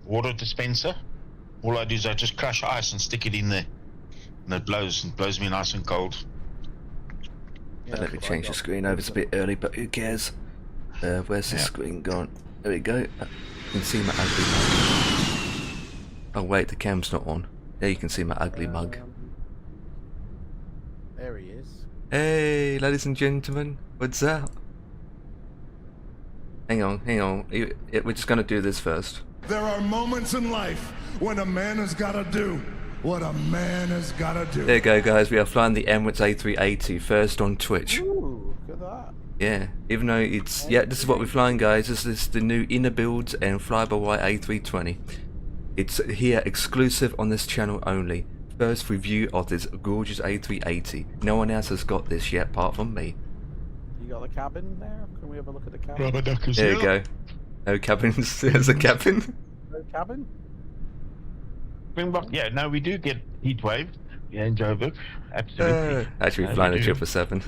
water dispenser. All I do is I just crush ice and stick it in there, and it blows me nice and cold. Yeah, let me change the screen over. It's a bit early, but who cares? Where's the screen gone? There we go. You can see my ugly mug. Oh wait, the cam's not on. There you can see my ugly mug. There he is. Hey, ladies and gentlemen, what's up? Hang on. We're just gonna do this first. There are moments in life when a man has gotta do what a man has gotta do. There you go, guys. We are flying the Emirates A380 first on Twitch. Ooh, look at that. Yeah, even though it's this is what we're flying, guys. This is the new inner builds and fly-by-wire A320. It's here exclusive on this channel only. First review of this gorgeous A380. No one else has got this yet, apart from me. You got the cabin there? Can we have a look at the cabin? Rubber duckers. There you go. No cabins. There's a cabin. No cabin? Springbok. Yeah, no, we do get heat waves. Yeah, in Joburg. Absolutely. Actually, we're flying a 777.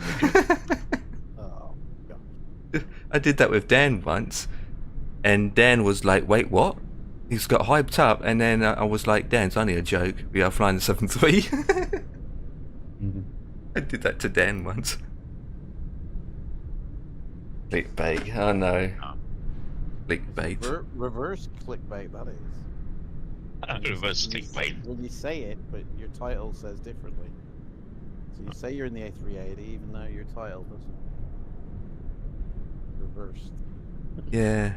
Oh, God. I did that with Dan once, and Dan was like, "Wait, what?" He's got hyped up, and then I was like, "Dan, it's only a joke. We are flying the 73." I did that to Dan once. Clickbait. Oh no. Clickbait. Reverse clickbait, that is. Reverse clickbait. When you say it, but your title says differently. So you say you're in the A380, even though your title doesn't. Reversed. Yeah.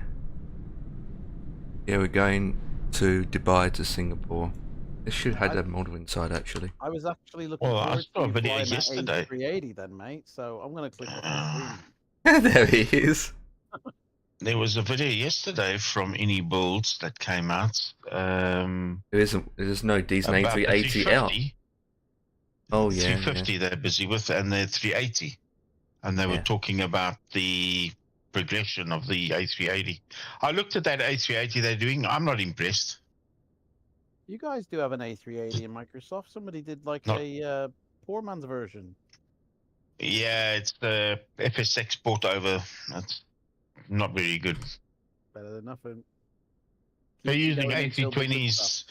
Yeah, we're going to Dubai to Singapore. This should have a model inside, actually. I was actually looking Well, I forward saw a to video flying that yesterday. A380 then, mate. So I'm going to click on the screen. There he is. There was a video yesterday from Any Builds that came out. There's no decent About the A380L. 350. Oh yeah. 350 they're busy with, and they're 380. And they were talking about the progression of the A380. I looked at that A380 they're doing. I'm not impressed. You guys do have an A380 in Microsoft. Somebody did like a poor man's version. Yeah, it's the FSX bought over. That's not very good. Better than nothing. They're using A320s.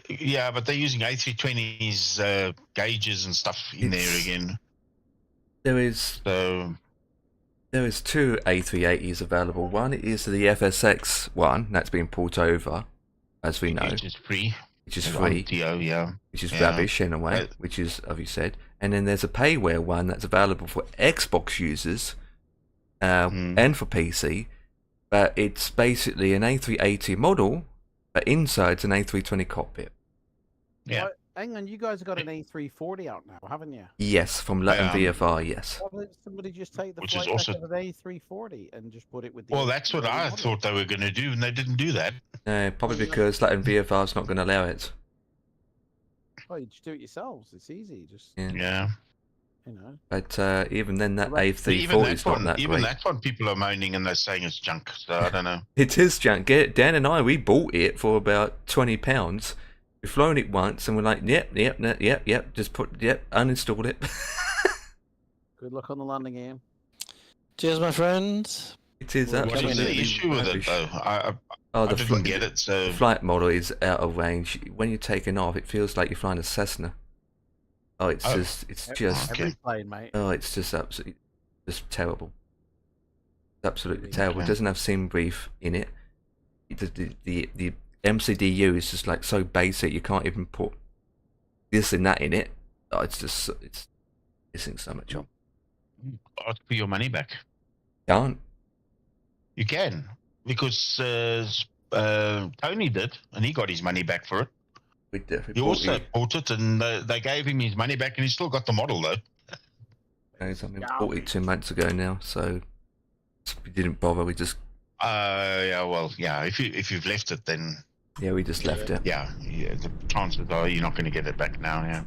Yeah, but they're using A320s gauges and stuff in there again. There is two A380s available. One is the FSX one that's been brought over, as we know. Which is free. Which is free. TO, yeah. Which is rubbish in a way, which is, as you said. And then there's a payware one that's available for Xbox users and for PC. But it's basically an A380 model, but inside's an A320 cockpit. Yeah. Hang on, you guys have got an A340 out now, haven't you? Yes, from Latin VFR, yes. Why did somebody just take the Which flight is also... deck of an A340 and just put it with the... Well, that's what I thought they were going to do, and they didn't do that. Probably because Latin VFR is not going to allow it. Oh, you just do it yourselves. It's easy. Just yeah. You know. But even then, that A340 is not that great. Even that one, people are moaning and they're saying it's junk. So I don't know. It is junk. Dan and I, we bought it for about £20. We've flown it once, and we're like, yep. Just uninstalled it. Good luck on the landing game. Cheers, my friends. It is What is the issue with it, though? I didn't get it. So the flight model is out of range. When you're taking off, it feels like you're flying a Cessna. Oh, it's just every plane, mate. Oh, it's just absolutely terrible. It's absolutely terrible. It doesn't have sim brief in it. The MCDU is just like so basic. You can't even put this and that in it. Oh, it's missing so much on. Ask for your money back. Can't. You can, because Tony did, and he got his money back for it. He also bought it, and they gave him his money back, and he still got the model though. I bought it 2 months ago now, so we didn't bother. We just. Yeah. Well, yeah. If you've left it, then. Yeah, we just left it. Yeah. The chances are you're not going to get it back now. Yeah.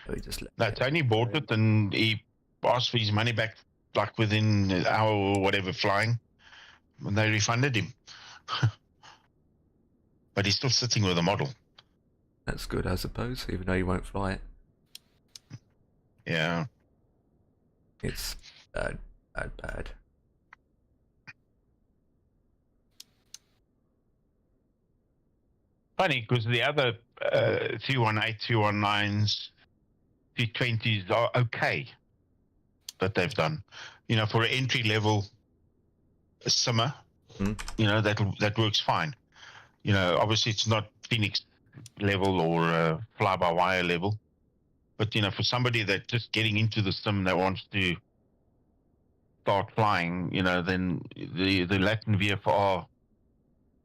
We just left it. Tony bought it, and he asked for his money back, like within an hour or whatever flying, and they refunded him. But he's still sitting with a model. That's good, I suppose, even though you won't fly it. Yeah. It's bad. Funny, because the other 318, 319s, 320s are okay that they've done. You know, for an entry level simmer, you know, that works fine. You know, obviously it's not Phoenix level or fly-by-wire level, but you know, for somebody that's just getting into the sim that wants to start flying, you know, then the Latin VFR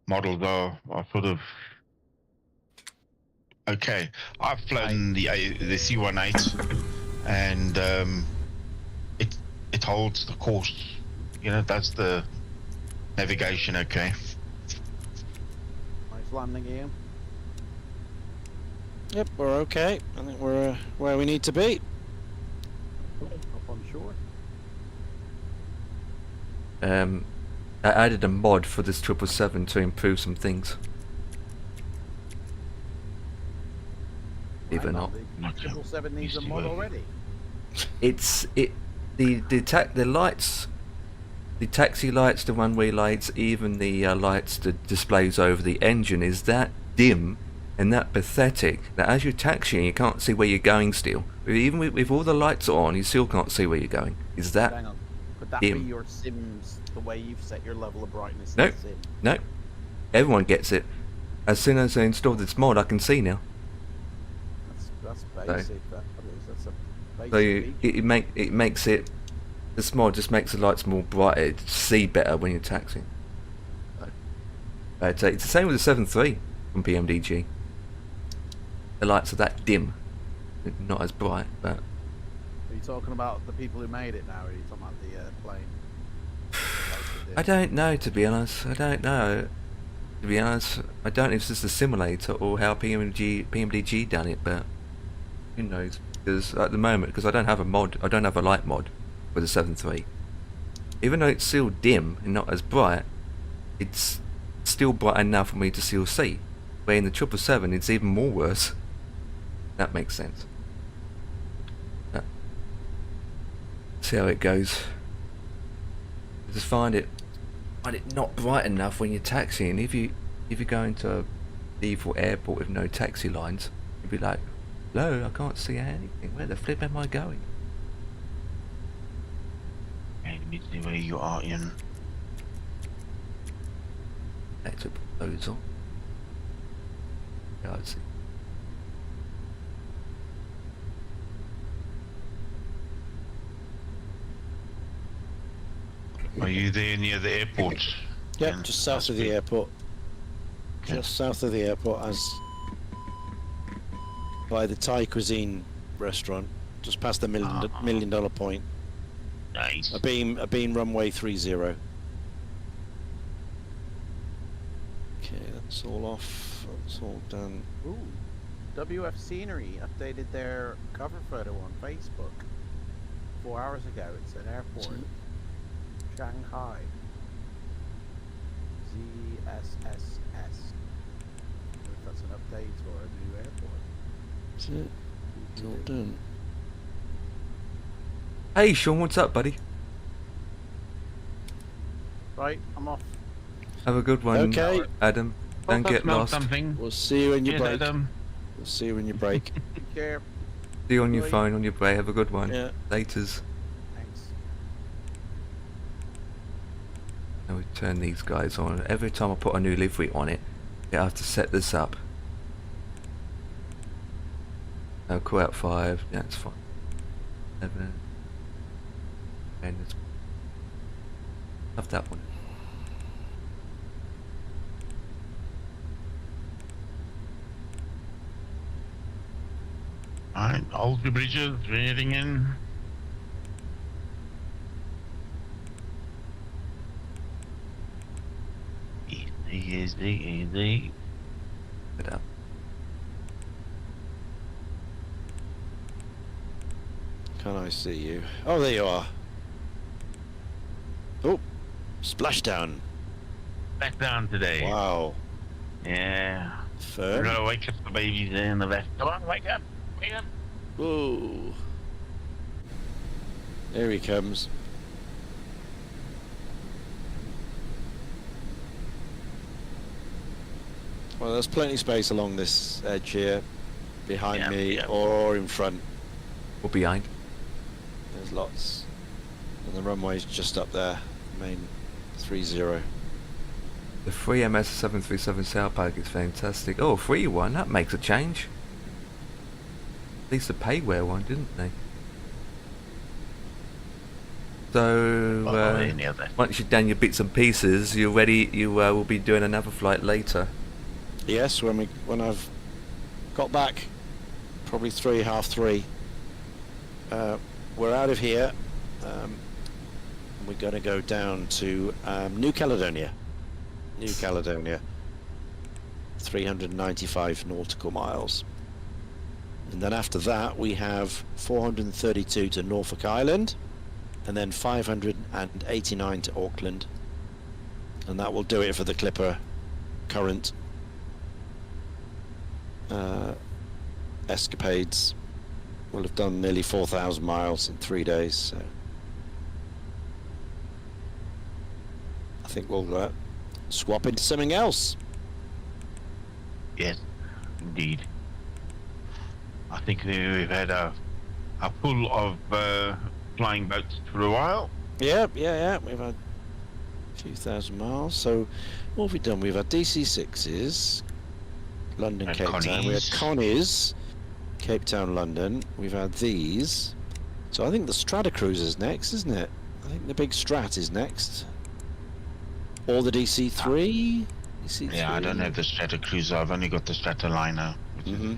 models are sort of okay. I've flown the C18, and it holds the course. You know, does the navigation okay. Nice landing, Ian. Yep, we're okay. I think we're where we need to be. Up on shore. I added a mod for this 777 to improve some things. Believe it or not. The 777 needs a mod already. The lights, the taxi lights, the runway lights, even the lights that displays over the engine is that dim and that pathetic that as you're taxiing you can't see where you're going still. Even with all the lights on, you still can't see where you're going. Is that Hang on. Could that dim? be your sims, the way you've set your level of brightness No. in the sim? No. Everyone gets it. As soon as I install this mod, I can see now. That's basic. That's a basic So feature. it makes it. This mod just makes the lights more brighter, to see better when you're taxiing. It's the same with the 7.3 from PMDG. The lights are that dim, not as bright, but. Are you talking about the people who made it now, or are you talking about the plane? I don't know, to be honest. I don't know. To be honest, I don't know if this is a simulator or how PMDG done it, but who knows? Because at the moment, because I don't have a mod, I don't have a light mod for the 7.3. Even though it's still dim and not as bright, it's still bright enough for me to still see. Where in the 777, it's even more worse. That makes sense. See how it goes. I just find it not bright enough when you're taxiing. If you go into a default airport with no taxi lines, you'd be like, hello, I can't see anything. Where the flip am I going? Okay, let me see where you are, Ian. That's a proposal. Yeah, I see. Are you there near the airport? Yep, Ian? just south of the airport. Okay. Just south of the airport, as by the Thai cuisine restaurant, just past the $1 million point. Nice. A beam runway 30. Okay, that's all off. That's all done. Ooh, WF Scenery updated their cover photo on Facebook 4 hours ago. It's an airport, Shanghai. ZSSS. I don't know if that's an update or a new airport. That's it. It's all done. Hey Sean, what's up, buddy? Right, I'm off. Have a good one, Okay. Adam. Don't get Smell lost. something. We'll see you when you Cheers, break. Adam. We'll see you when you break. Take care. See you on your Bye. phone, on your way. Have a good one. Yeah. Laters. Thanks. Now we turn these guys on. Every time I put a new livery on it, I have to set this up. Oh, call out 5. Yeah, it's fine. 7. And it's. Love that one. Alright, hold the bridges, heading in. Easy. Put up. Can I see you? Oh, there you are. Oh, splashdown. Back down today. Wow. Yeah. We're Firm. gonna wake up the babies in the back. Come on, wake up. Wake up. Whoa. There he comes. Well, there's plenty of space along this edge here, behind Yeah, me yeah. or in front. Or behind. There's lots. And the runway's just up there, main 30. The free MS-737 sailbag is fantastic. Oh, a free one, that makes a change. At least the payware one, didn't they? So, Any other? once you've done your bits and pieces, you're ready, you will be doing another flight later. Yes, when I've got back, probably 3, half 3. We're out of here. We're going to go down to New Caledonia. 395 nautical miles. And then after that we have 432 to Norfolk Island, and then 589 to Auckland, and that will do it for the Clipper current escapades. We'll have done nearly 4,000 miles in 3 days, so I think we'll swap into something else. Yes, indeed. I think we've had a pull of flying boats for a while. Yeah. We've had a few thousand miles. So what have we done? We've had DC6s, London, And Cape Town. We had Connies. Connies, Cape Town, London. We've had these. So I think the Stratocruiser's next, isn't it? I think the big Strat is next. Or the DC3. DC3. Yeah, I don't have the Stratocruiser. I've only got the Stratoliner, which is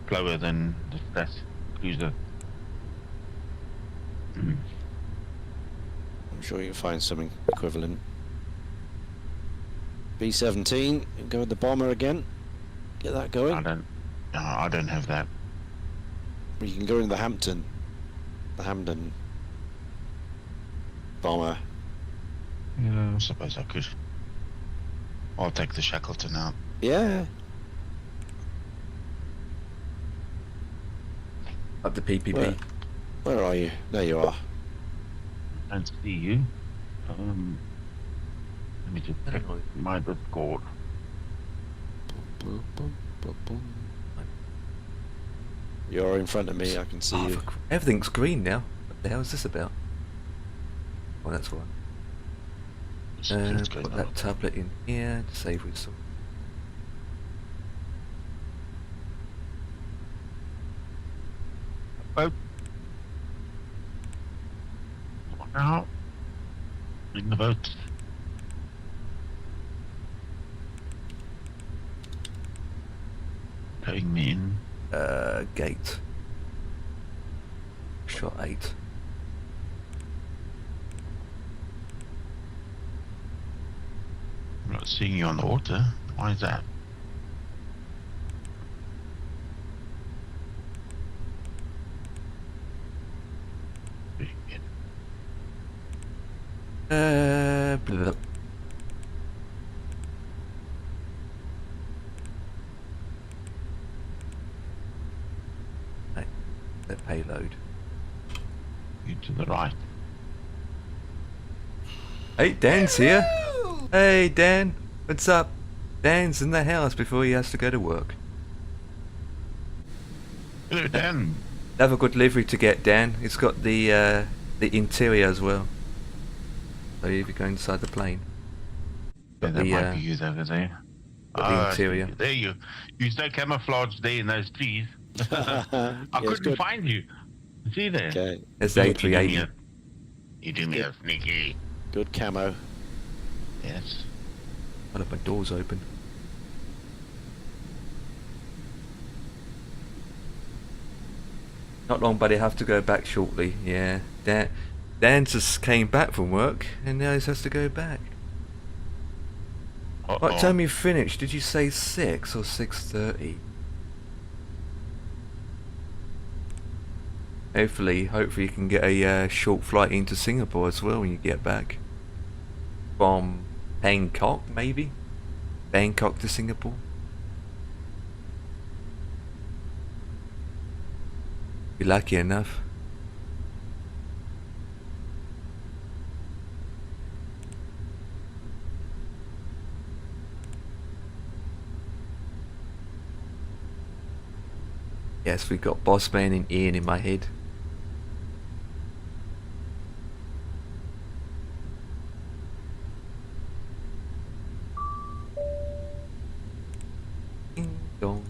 slower than the Stratocruiser. I'm sure you can find something equivalent. B-17, go with the bomber again. Get that going. I don't have that. You can go in the Hampton bomber. Yeah, I suppose I could. I'll take the Shackleton out. Yeah. Up the PPP. Where are you? There you are. I don't see you. Let me just check my Discord. You're in front of me, I can see Oh, you. everything's green now. What the hell is this about? Oh, that's one. Let's go Put now. that tablet in here to save resource. Boat. Now, in the boat. Going me in. Gate. Shot 8. I'm not seeing you on the water. Why is that? Blah, blah. Right, the payload. You to the right. Hey, Dan's here. Hey, Dan. What's up? Dan's in the house before he has to go to work. Hello, Dan. Have a good livery to get, Dan. It's got the interior as well. So if you go inside the plane. Yeah, Got that the, might be you over there. got the interior. There you. You're so camouflaged there in those trees. I couldn't find you. See there. Okay, There's the A380. You do me a sneaky. good camo. Yes. I'll have my doors open. Not long, but I have to go back shortly. Yeah, Dan just came back from work, and now he has to go back. What time you finished? Did you say 6 or 6:30? Hopefully you can get a short flight into Singapore as well when you get back. From Bangkok, maybe? Bangkok to Singapore? Be lucky enough. Yes, we've got Bossman and Ian in my head. Ding dong.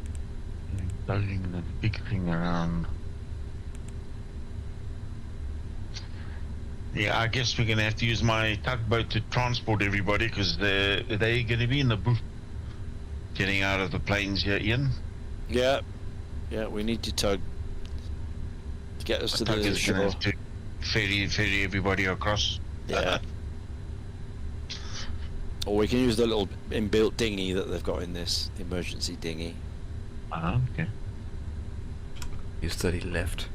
Building the big thing around. Yeah, I guess we're gonna have to use my tugboat to transport everybody because they're gonna be in the booth getting out of the planes here, Ian. Yeah, yeah, we need to tug to get us to Tug the is gonna shore. have to ferry everybody across. Yeah. Or we can use the little inbuilt dinghy that they've got in this, the emergency dinghy. Okay. You study left.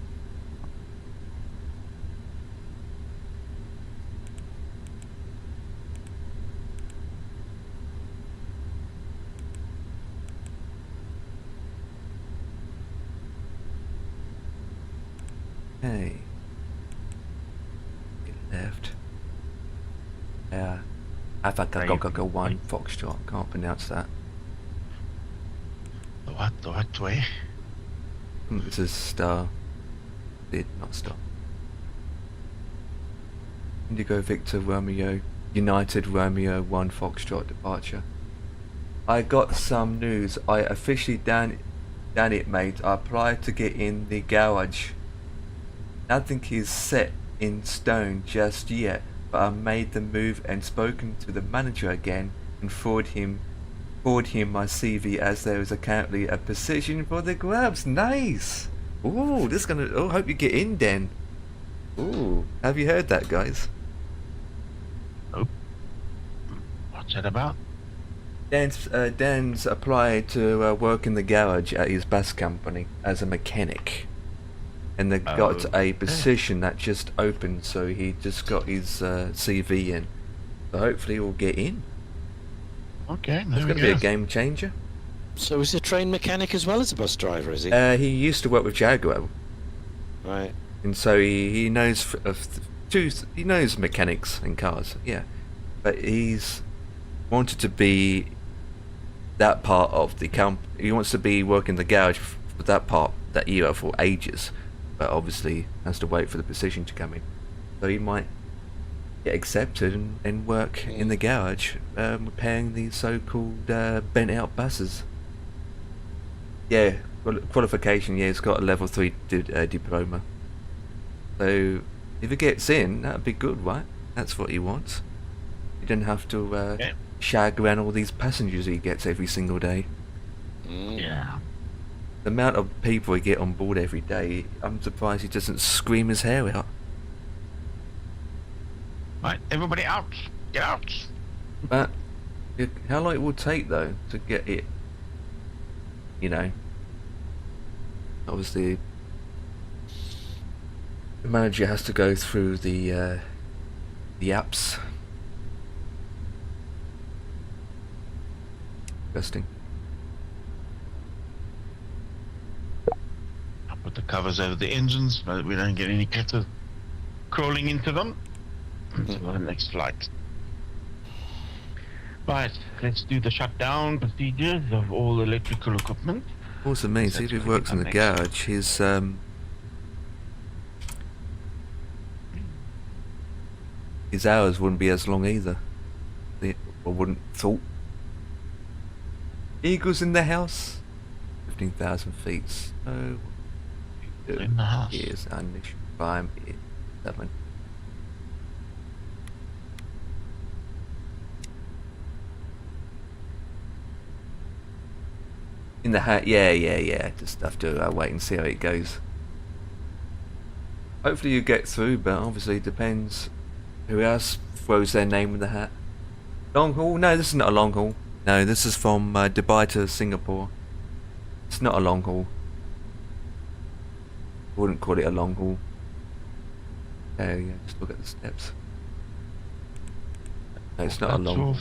Hey. Left. Go one Foxtrot. Can't pronounce that. The what way? This is star. Did not stop. Indigo Victor Romeo United Romeo 1 Foxtrot departure. I got some news. I officially done it, mate. I applied to get in the garage. Nothing is set in stone just yet, but I made the move and spoken to the manager again and forward him my CV as there is currently a position for the grabs. Nice. Ooh, this is gonna. Oh, hope you get in, Dan. Ooh, have you heard that, guys? What's that about? Dan's applied to work in the garage at his bus company as a mechanic, and they got a position that just opened, so he just got his CV in. So hopefully he'll get in. Okay, It's going to be a game changer. So he's a trained mechanic as well as a bus driver, is he? He used to work with Jaguar, Right. and so he knows he knows mechanics and cars. Yeah, but he's wanted to be that part of the he wants to be working the garage for that part, that era, for ages, but obviously has to wait for the position to come in. So he might get accepted and work in the garage, repairing the so-called bent out buses. Yeah, qualification. Yeah, he's got a level 3 diploma. So if he gets in, that'd be good, right? That's what he wants. You don't have to shag around all these passengers he gets every single day. Yeah. The amount of people he get on board every day, I'm surprised he doesn't scream his hair out. Right, everybody out. Get out. But how long it will take though to get it? You know, obviously the manager has to go through the apps. Interesting. I'll put the covers over the engines so that we don't get any critters crawling into them. Until the next flight. Right, let's do the shutdown procedures of all electrical equipment. Also means if he works in the garage, his hours wouldn't be as long either. I wouldn't thought. Eagles in the house. 15,000 feet. So In the house. here's our initial climb. 7. In the hat, yeah. Just have to wait and see how it goes. Hopefully you get through, but obviously it depends who else throws their name in the hat. Long haul? No, this is not a long haul. No, this is from Dubai to Singapore. It's not a long haul. I wouldn't call it a long haul. Yeah, just look at the steps. No, it's not a long haul.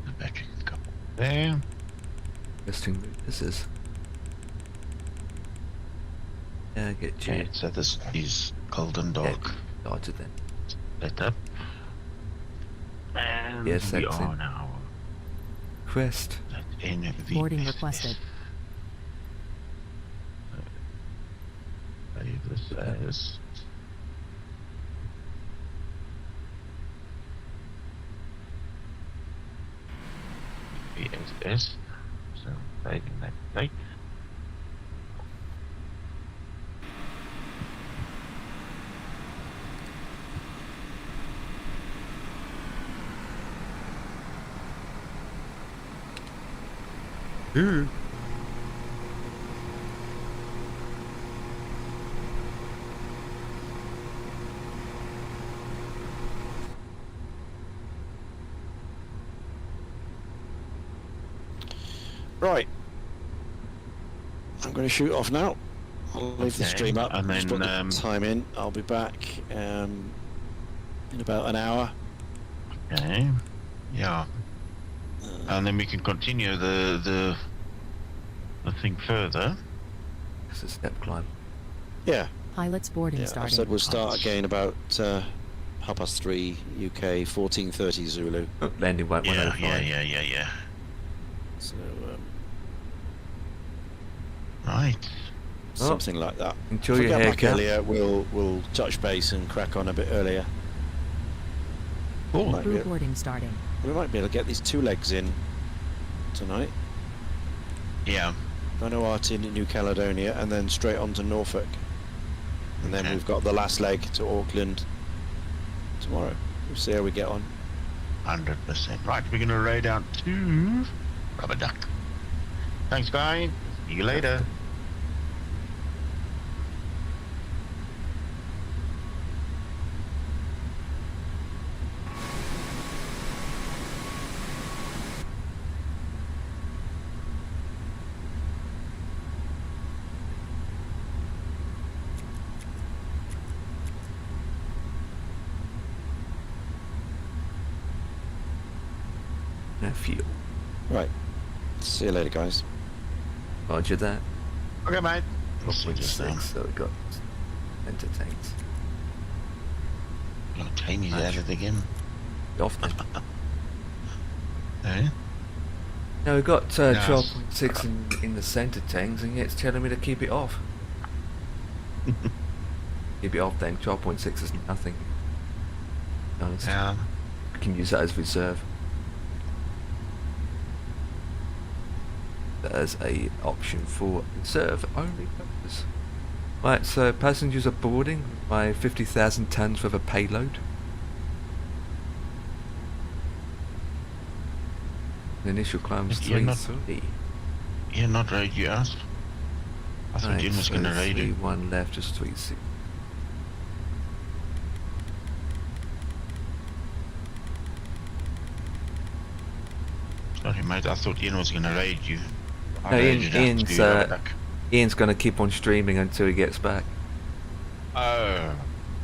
The battery can go there. Interesting route this is. Yeah, get Okay, you. so this is Golden Dog. Started then. Set up. And Yes, we that's are it. now Crest. at MSFS. Boarding requested. this as WSSS. So saving that date. Right. I'm going to shoot off now. I'll leave the Okay, stream up and just put the then, time in. I'll be back in about an hour. Okay. Yeah. And then we can continue the thing further. It's a step climb. Yeah. Pilots boarding Yeah. I starting. said we'll start again about 3:30 UK, 14:30 Zulu. Oh, landing weight Yeah, 105. yeah. So Right. something like that. Enjoy If we your get back haircut. earlier, we'll touch base and crack on a bit earlier. Cool. Might be, Crew boarding starting. we might be able to get these 2 legs in tonight. Yeah. Vanuatu, New Caledonia, and then straight on to Norfolk. And then Okay. we've got the last leg to Auckland tomorrow. We'll see how we get on. 100%. Right, we're gonna raid out to Rubber Duck. Thanks, guys. See you later. No fuel. Right. See you later, guys. Roger that. Okay, mate. We'll see you just now. 6, so we got center tanks. Oh, Jamie's at it again. Off then. Eh? No, we've got No. 12.6 in the center tanks, and yet it's telling me to keep it off. Keep it off then. 12.6 is nothing. Nice. Yeah. We can use that as reserve. As a option for reserve only purpose. Right, so passengers are boarding by 50,000 tons worth of payload. The initial climb was You're not- 3:30. You're not raid, you asked. I thought Jim was gonna raid it. 3-1 left, just 3-6. Sorry, mate. I thought Ian was gonna raid you. I No, raided out Ian's, to Rubber Duck. Ian's going to keep on streaming until he gets back. Oh.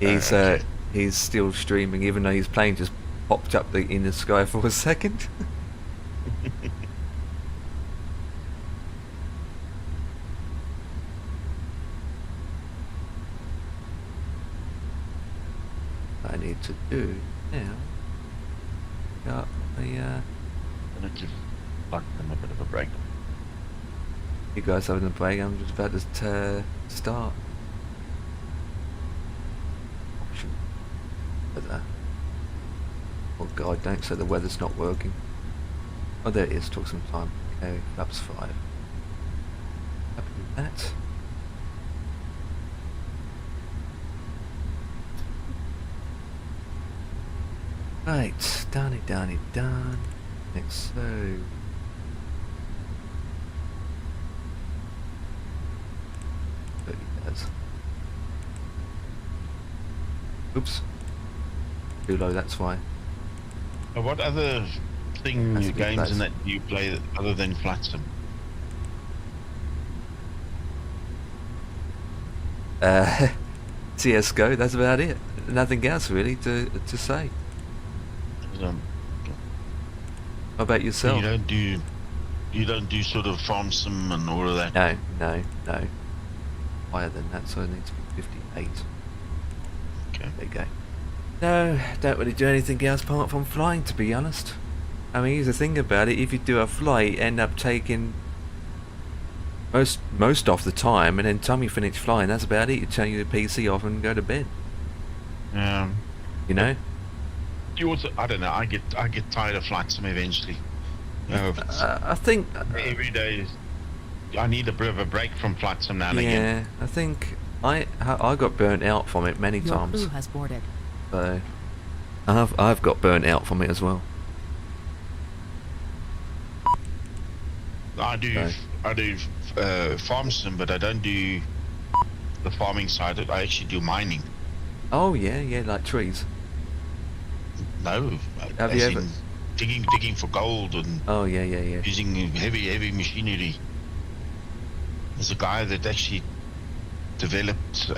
He's okay. he's still streaming, even though his plane just popped up in the sky for a second. I need to do now. Got the Gonna give Buck them a bit of a break. you guys having a break. I'm just about to start. Weather. Oh god, don't say the weather's not working. Oh, there it is. Took some time. Okay, flaps 5. Happy with that. Right, done. Next, so. Oops. Too low, that's why. What other thing, That's a good games place. and that do you play other than flightsim? CSGO, that's about it. Nothing else really to say. Um, How about yourself? you don't do sort of farm sim and all of that. No. Higher than that, so it needs to be 58. Okay. There you go. No, don't really do anything else apart from flying, to be honest. I mean, here's the thing about it, if you do a flight, end up taking most of the time, and then time you finish flying, that's about it. You turn your PC off and go to bed. You know. You also, I don't know. I get tired of flight sim eventually. I think every day I need a bit of a break from flight sim now and again. yeah, I think I got burnt out from it many Your times. crew has boarded. So I've got burnt out from it as well. I do farm sim, but I don't do the farming side. I actually do mining. Oh yeah, like trees. No, Have as you ever? in digging for gold and Oh yeah. using heavy machinery. There's a guy that actually developed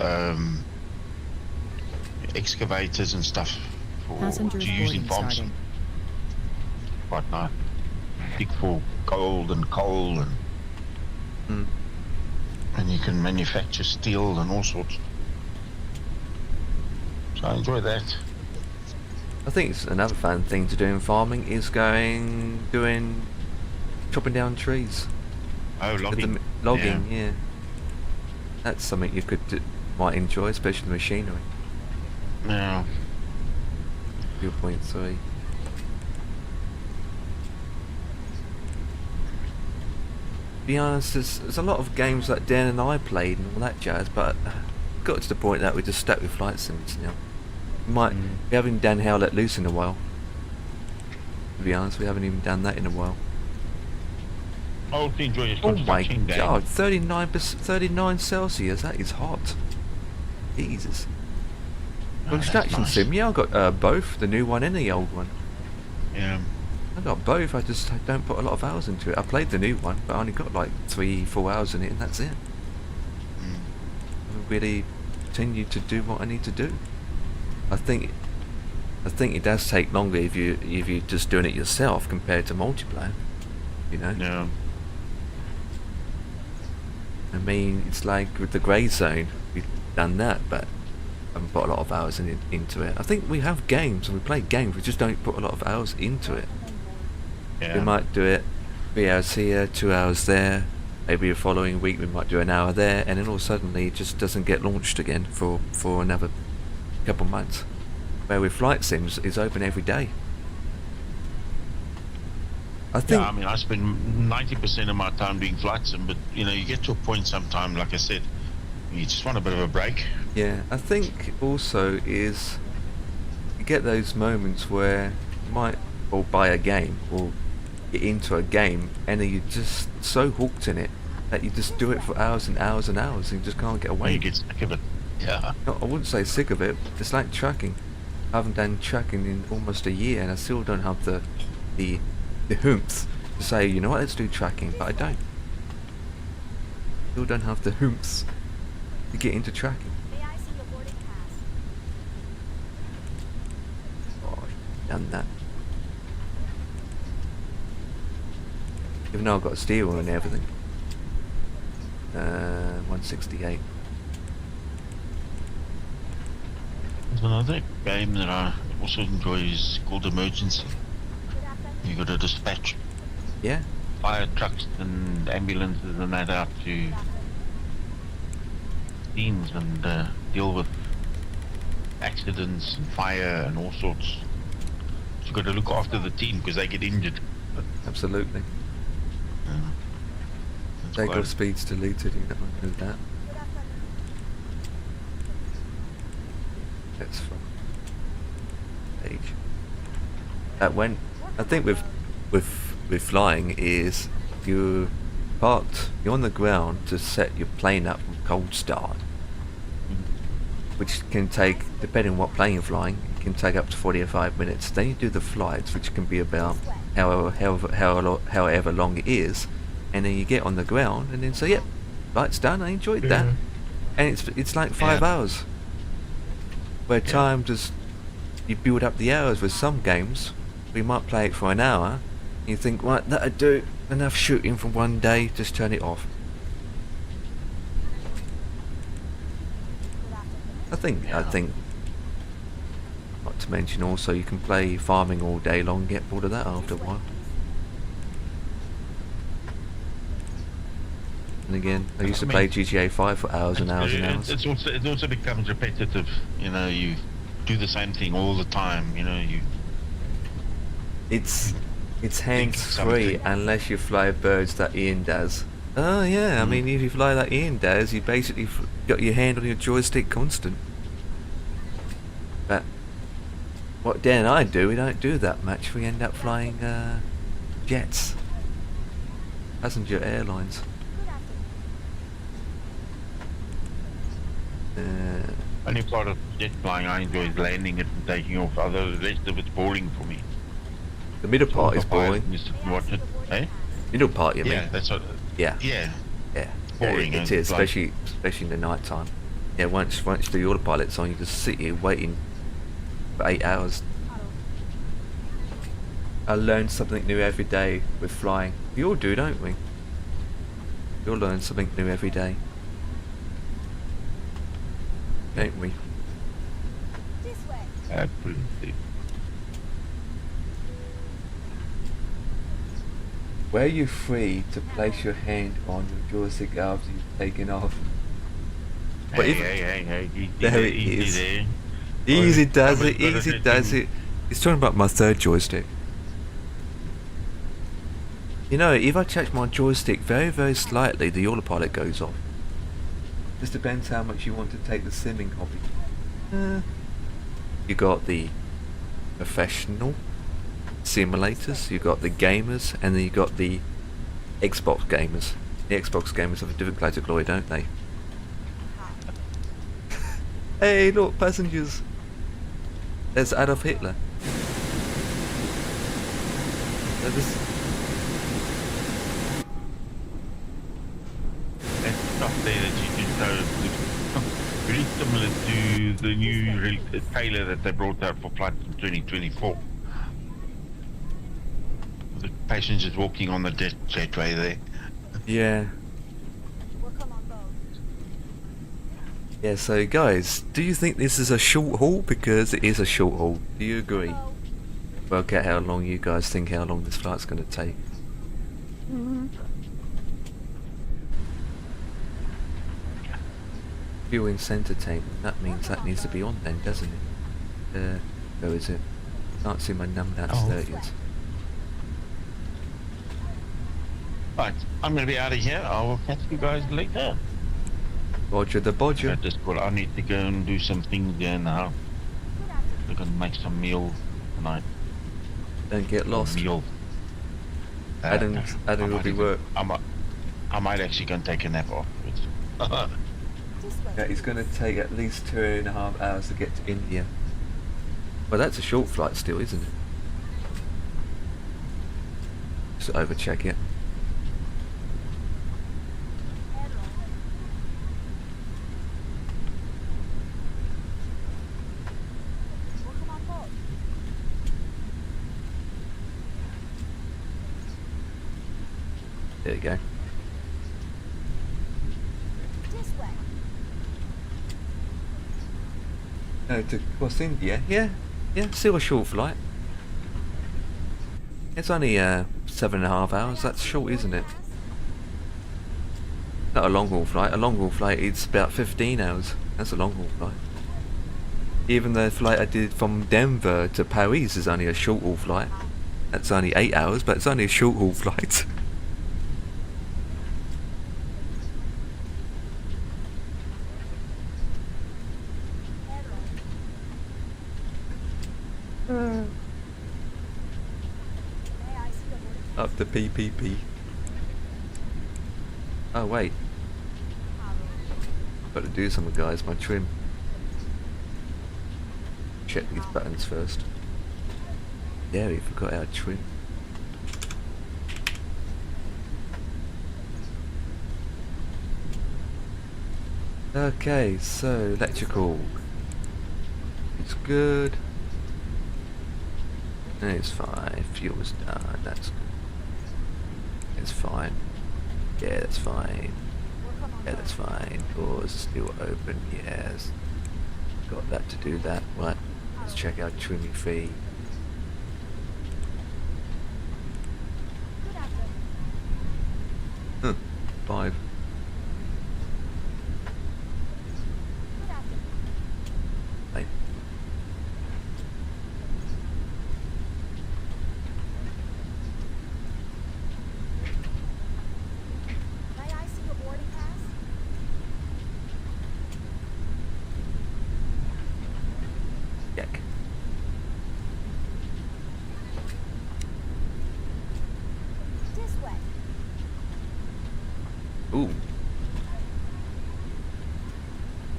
excavators and stuff Passengers to use in boarding farm starting. sim. Quite nice. Dig for gold and coal and you can manufacture steel and all sorts. So I enjoy that. I think it's another fun thing to do in farming is chopping down trees. Oh, logging. Logging, yeah. That's something you might enjoy, especially the machinery. Yeah. 2.3. To be honest, there's a lot of games that Dan and I played and all that jazz, but got to the point that we just stuck with flight sims now. We haven't done Hell Let Loose in a while. To be honest, we haven't even done that in a while. I also enjoy this Oh my construction game. god, 39 Celsius, that is hot. Jesus. Oh, that's Construction nice. sim, yeah, I got both, the new one and the old one. Yeah. I got both, I just don't put a lot of hours into it. I played the new one, but I only got like 3-4 hours in it and that's it. I haven't really continued to do what I need to do. I think it does take longer if you're just doing it yourself compared to multiplayer. You know? Yeah. I mean, it's like with the Grey Zone, we've done that, but I haven't put a lot of hours into it. I think we have games and we play games, we just don't put a lot of hours into it. Yeah. We might do it 3 hours here, 2 hours there. Maybe the following week we might do an hour there, and then all suddenly it just doesn't get launched again for another couple months. Where with flight sims, it's open every day. I think. Yeah, I mean, I spend 90% of my time doing flight sim, but you know, you get to a point sometime, like I said, you just want a bit of a break. Yeah, I think also is you get those moments where you might or buy a game or get into a game and then you're just so hooked in it that you just do it for hours and hours and hours and you just can't get away. You get sick of it. Yeah. No, I wouldn't say sick of it. It's like tracking. I haven't done tracking in almost a year and I still don't have the oomph to say, you know what, let's do tracking, but I don't. Still don't have the oomph to get into tracking. May I see your boarding pass? Oh, I've done that. Even though I've got steel and everything. 168. There's another game that I also enjoy is called Emergency. You got to dispatch Yeah? fire trucks and ambulances and that out to scenes and deal with accidents and fire and all sorts. So you've got to look after the team because they get injured. Absolutely. That's Takeoff quite- speeds deleted, you don't know that. That's fun. Page. That went. I think with flying is you're on the ground to set your plane up from cold start, which can take, depending on what plane you're flying, it can take up to 45 minutes. Then you do the flights, which can be about however long it is, and then you get on the ground and then say, yep, flight's done, I enjoyed that. And it's like 5 hours. Where time just, you build up the hours with some games. We might play it for an hour. You think, right, that'll do enough shooting for one day, just turn it off. I think, not to mention also you can play farming all day long, get bored of that after a while. And again, I used to I play mean, GTA 5 for hours and hours and hours. It also becomes repetitive. You know, you do the same thing all the time. You know, you It's think of hands-free something. unless you fly birds that Ian does. Oh yeah, I mean if you fly like Ian does, you basically got your hand on your joystick constant. But what Dan and I do, we don't do that much. We end up flying jets, passenger airlines. Only part of jet flying I enjoy is landing it and taking off. Other the rest of it's boring for me. The middle part is boring. Just watch it. Eh? Middle part, you mean? Yeah, that's what. Yeah. Yeah. Yeah, Boring, it eh? is, Like- especially in the night time. Yeah, once the autopilot's on, you just sit here waiting for 8 hours. I learn something new every day with flying. We all do, don't we? We all learn something new every day, don't we? This way. Absolutely. Were you free to place your hand on your joystick after you've taken off? But Hey, if- hey, easy There it easy is. there. Easy does I it, was easy gonna does do- it. He's talking about my third joystick. You know, if I touch my joystick very, very slightly, the autopilot goes off. Just depends how much you want to take the simming hobby. You got the professional simulators, you got the gamers, and then you got the Xbox gamers. The Xbox gamers have a different class of glory, don't they? Hey, look, passengers. There's Adolf Hitler. That stuff there that you can show very similar to the new trailer that they brought out for flight in 2024. The passengers walking on the jetway there. Yeah. Welcome on board. Yeah, so guys, do you think this is a short haul? Because it is a short haul. Do you agree? Hello. Work out how long you guys think how long this flight's going to take. Fuel center tank, that means that needs to be on then, doesn't it? Where is it? Can't see my number, that's Oh. 30s. Right, I'm going to be out of here. I will catch you guys later. Bodger the I bodger. just got. I need to go and do some things there now. We're going to make some meal tonight. Don't get lost. Meal. Adam I will might be even- work. I might actually go and take a nap afterwards. This way. Yeah, it's going to take at least 2.5 hours to get to India. Well, that's a short flight still, isn't it? Just overcheck it. Welcome on board. There you go. This way. To cross India? Yeah, still a short flight. It's only 7.5 hours. That's short, isn't it? Not a long haul flight. A long haul flight is about 15 hours. That's a long haul flight. Even the flight I did from Denver to Paris is only a short haul flight. That's only 8 hours, but it's only a short haul flight. May I see the boarding pass? Up the PPP. Oh wait, got to do something, guys. My trim. Check these buttons first. Yeah, we forgot our trim. Okay, so electrical. It's good. It's fine. Fuel's done. That's good. It's fine. Yeah, that's fine. Welcome on Yeah, board. that's fine. Doors still open. Yes. Got that to do that. Right. Let's check out trimming fee. Good afternoon. 5.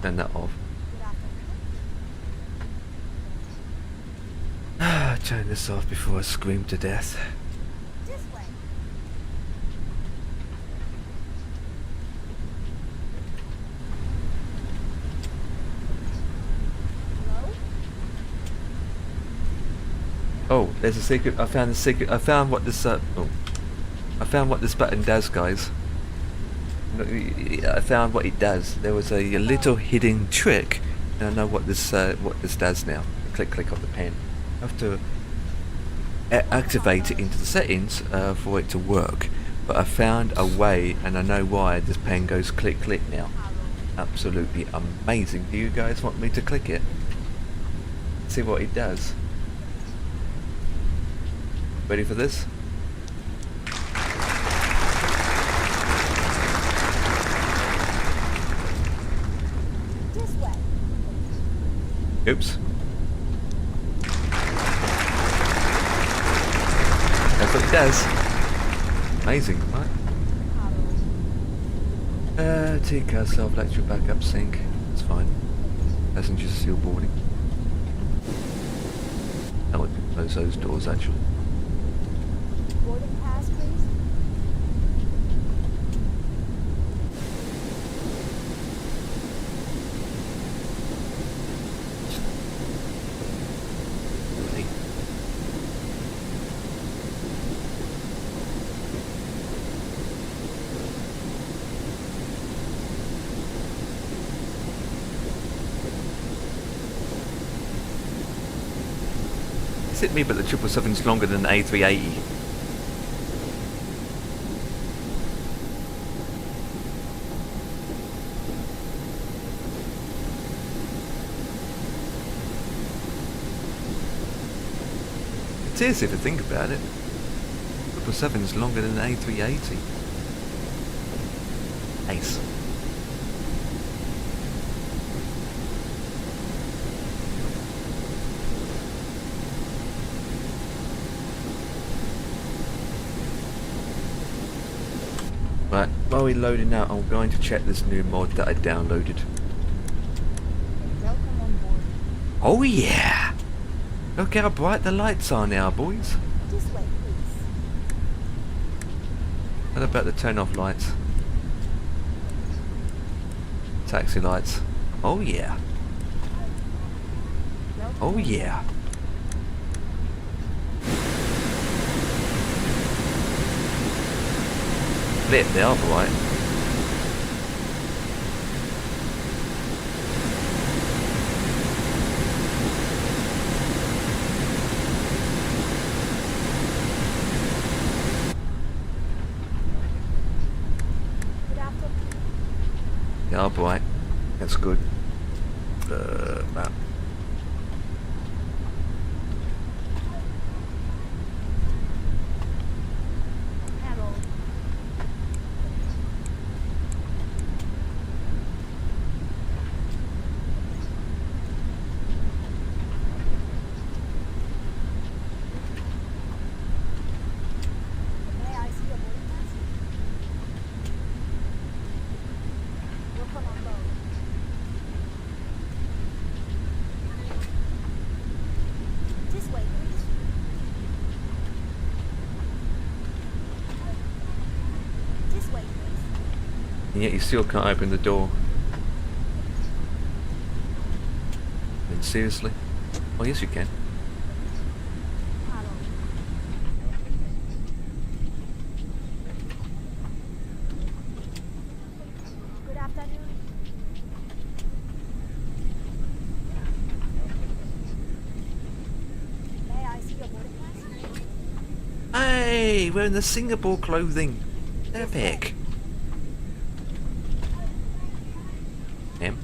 Turn that off. Good afternoon. Turn this off before I scream to death. This way. Hello? Oh, there's a secret. I found the secret. I found what this. I found what this button does, guys. I found what it does. There was a little hidden trick, and I know what this does now. Click on the pen. I have to activate it into the settings for it to work. But I found a way, and I know why this pen goes click now. Absolutely amazing. Do you guys want me to click it? See what it does. Ready for this? This way. Oops. That's what it does. Amazing, right? TCAS self-electric backup sync. That's fine. Passengers are still boarding. That would close those doors actually. Boarding pass, please. Really. It's hit me, but the 777's longer than the A380. It is, if you think about it. 777's longer than the A380. Ace. Right, while we're loading out, I'm going to check this new mod that I downloaded. Welcome on board. Oh yeah! Look how bright the lights are now, boys. This way, please. What about the turn off lights? Taxi lights. Oh yeah. Oh yeah. Lit, they are bright. Good afternoon. They are bright. That's good. Map. Harold. May I see your boarding pass? Welcome on board. This way, please. This way, please. And yet you still can't open the door. And seriously? Oh yes you can. Harold. Good afternoon. May I see your boarding pass? Hey, we're in the Singapore clothing. Epic. Em?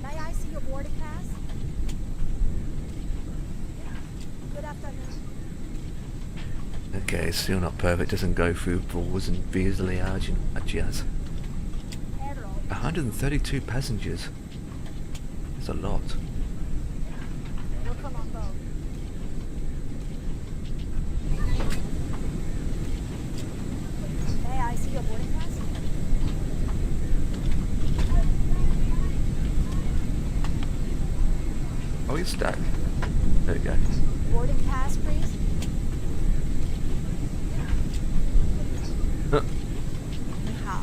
May I see your boarding pass? Good afternoon. Okay, it's still not perfect. Doesn't go through balls and fuselage and that jazz. Harold. 132 passengers. That's a lot. Welcome on board. May I see your boarding pass? we stuck? There we go. Boarding pass, please. Uh, 你好。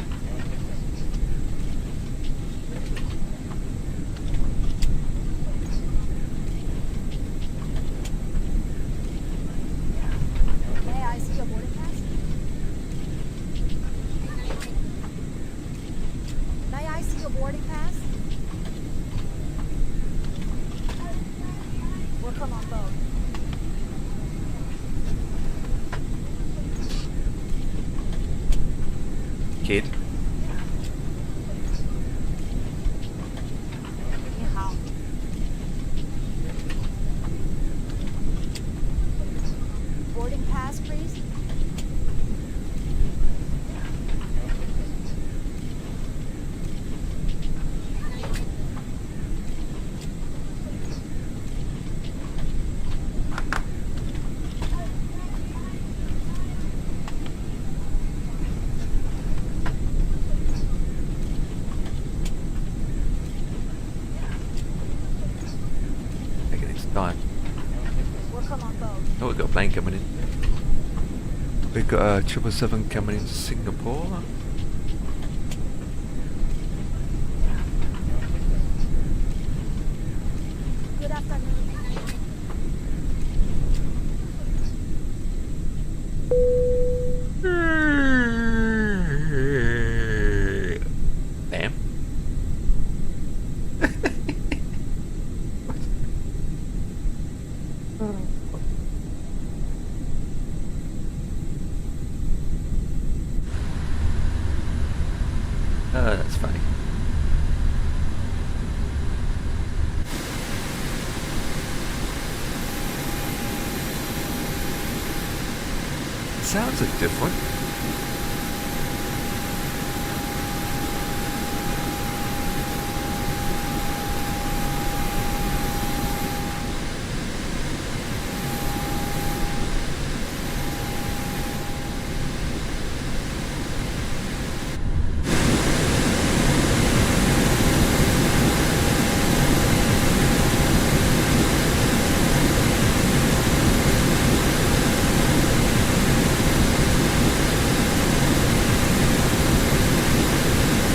May I see your boarding pass? May I see your boarding pass? Welcome on board. kid. 你好。Boarding pass, please. Taking its time. Welcome on board. Oh, we've got a plane coming in. We've got a 777 coming into Singapore. Good afternoon. Damn. Oh, that's funny. Sounds are different.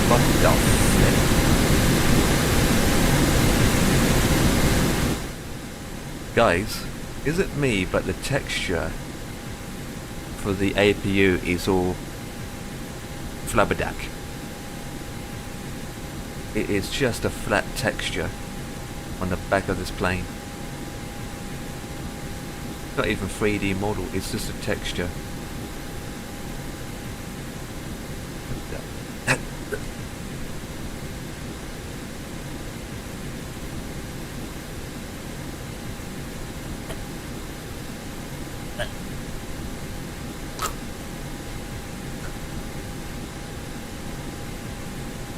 What the flip? Guys, is it me, but the texture for the APU is all flabberdack? It is just a flat texture on the back of this plane. Not even 3D model, it's just a texture.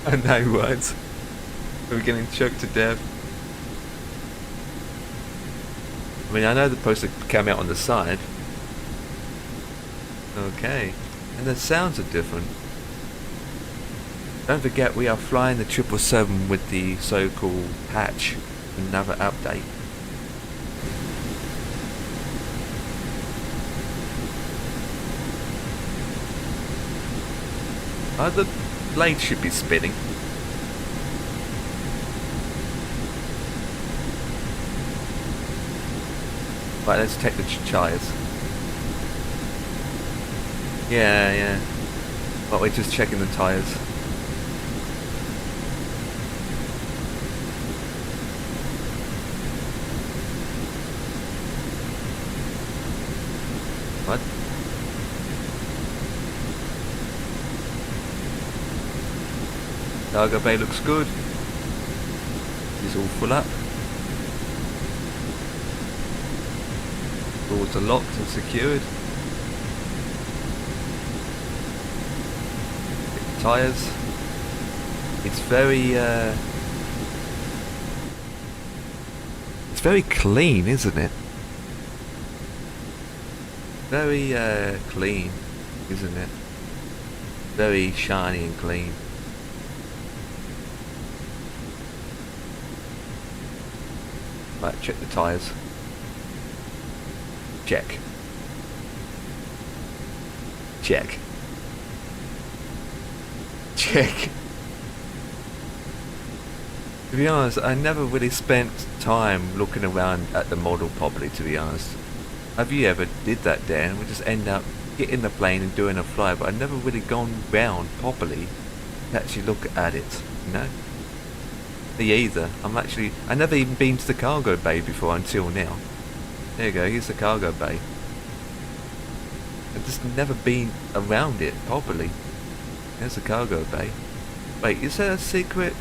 I know words. We're getting choked to death. I mean, I know the poster came out on the side. Okay. And the sounds are different. Don't forget, we are flying the 777 with the so-called patch. Another update. The blade should be spinning. Right, let's take the tires. Yeah. But we're just checking the tires. What? Cargo bay looks good. It's all full up. Doors are locked and secured. Tyres. It's very clean, isn't it? Very clean, isn't it? Very shiny and clean. Right, check the tyres. Check. Check. Check. To be honest, I never really spent time looking around at the model properly, to be honest. Have you ever did that, Dan? We just end up getting the plane and doing a fly, but I've never really gone round properly to actually look at it, you know? Me either. I never even been to the cargo bay before until now. There you go, here's the cargo bay. I've just never been around it properly. There's the cargo bay. Wait, is there a secret?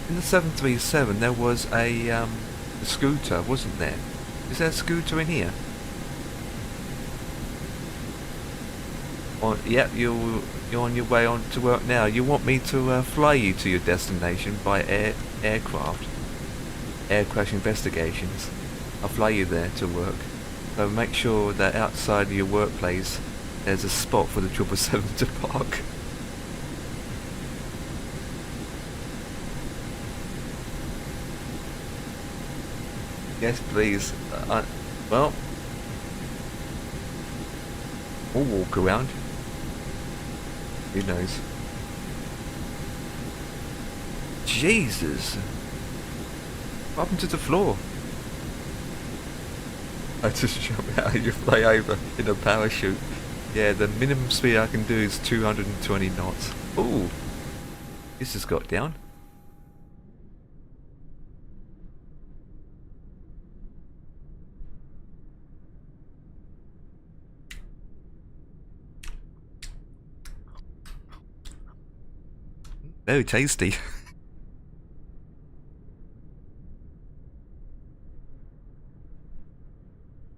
In the 737 there was a scooter, wasn't there? Is there a scooter in here? Yep, you're on your way on to work now. You want me to fly you to your destination by aircraft? Air crash investigations. I'll fly you there to work. So make sure that outside of your workplace there's a spot for the 777 to park. Yes, please. Well, we'll walk around. Who knows? Jesus! What happened to the floor? I just jump out and you fly over in a parachute. Yeah, the minimum speed I can do is 220 knots. Ooh! This has got down. Very tasty.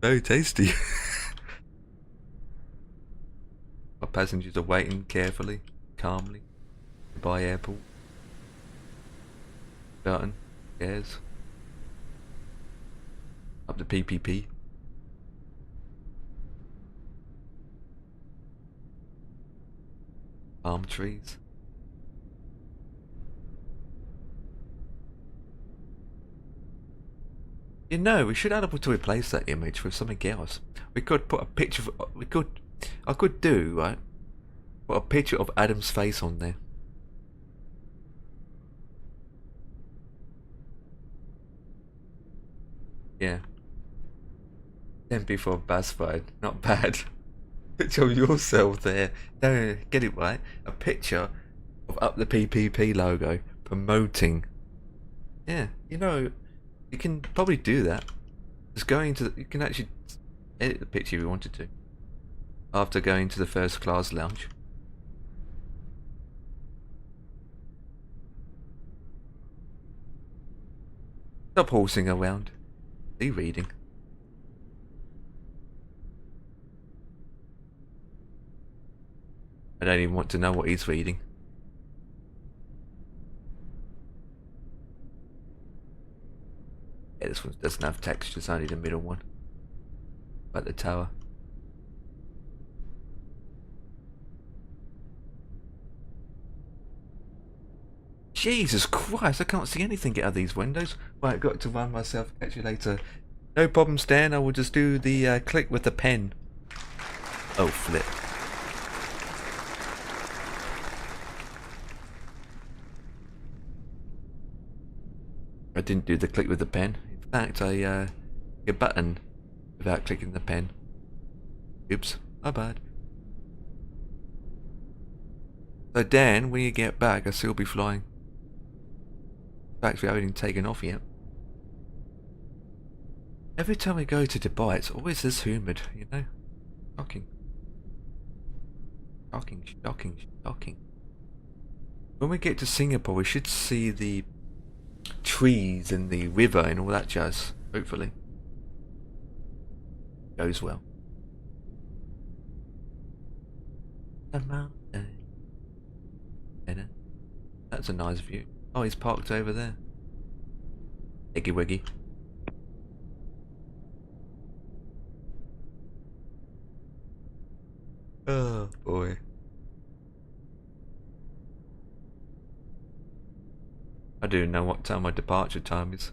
Very tasty. Our passengers are waiting carefully, calmly. Goodbye airport. Curtain. Chairs. Up the PPP. Palm trees. You know, we should have to replace that image with something else. We could put a picture of, I could do, right? Put a picture of Adam's face on there. Yeah. Tempe for a bus ride. Not bad. Picture of yourself there. No, get it right. A picture of Up the PPP logo promoting. Yeah, you know, you can probably do that. Just going to, you can actually edit the picture if you wanted to. After going to the first class lounge. Stop horsing around. Are you reading? I don't even want to know what he's reading. Yeah, this one doesn't have text, it's only the middle one. Like the tower. Jesus Christ, I can't see anything out of these windows. Right, got to run myself. Catch you later. No problem, Stan. I will just do the click with the pen. Oh, flip. I didn't do the click with the pen. In fact, I hit a button without clicking the pen. Oops, my bad. So Dan, when you get back, I'll still be flying. In fact, we haven't even taken off yet. Every time we go to Dubai, it's always this humid, you know? Shocking. Shocking, shocking, shocking. When we get to Singapore, we should see the trees and the river and all that jazz, hopefully. Goes well. A mountain. That's a nice view. Oh, he's parked over there. Eggy wiggy. Oh boy. I do know what time my departure time is.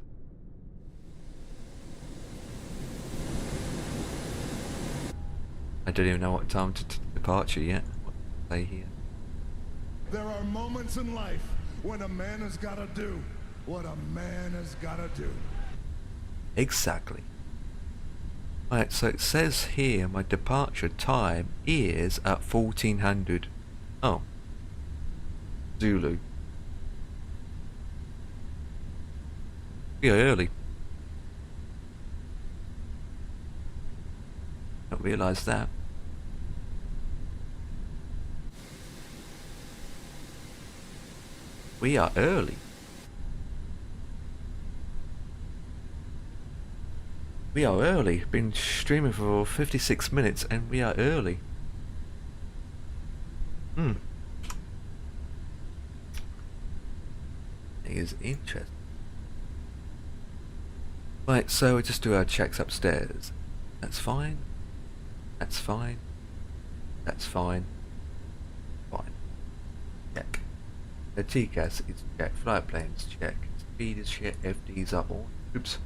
I don't even know what time to departure yet. What do they here? There are moments in life when a man has got to do what a man has got to do. Exactly. Right, so it says here my departure time is at 1400. Oh. Zulu. We are early. Not realised that. We are early. We are early. Been streaming for 56 minutes and we are early. It is interesting. Right, so we just do our checks upstairs. That's fine. That's fine. That's fine. Fine. Check. The TCAS is check. Flight planes check. Speed is check. FDs are on. Oops.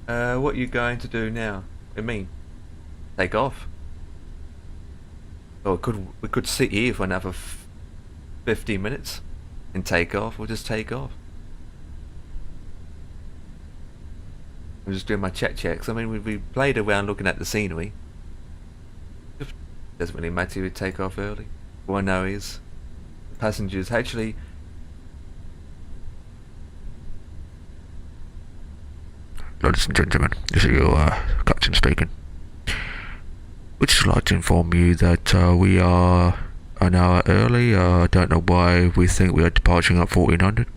What are you going to do now? What do you mean? Take off? Oh, we could sit here for another 15 minutes and take off. We'll just take off. I'm just doing my checks. I mean, we played around looking at the scenery. Doesn't really matter if we take off early. All I know is the passengers actually. Ladies and gentlemen, this is your captain speaking. We'd just like to inform you that we are an hour early. I don't know why we think we are departing at 1400,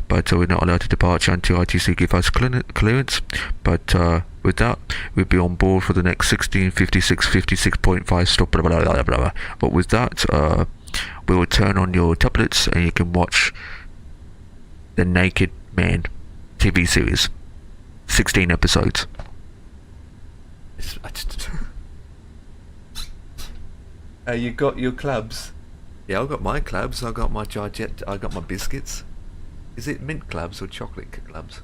but we're not allowed to depart until ITC give us clearance. But with that, we'll be on board for the next 16, 56, 56.5 stop, blah, blah, blah, blah, blah. But with that, we will turn on your tablets and you can watch the Naked Man TV series. 16 episodes. You got your clubs? Yeah, I got my clubs. I got my Jarjet. I got my biscuits. Is it mint clubs or chocolate clubs?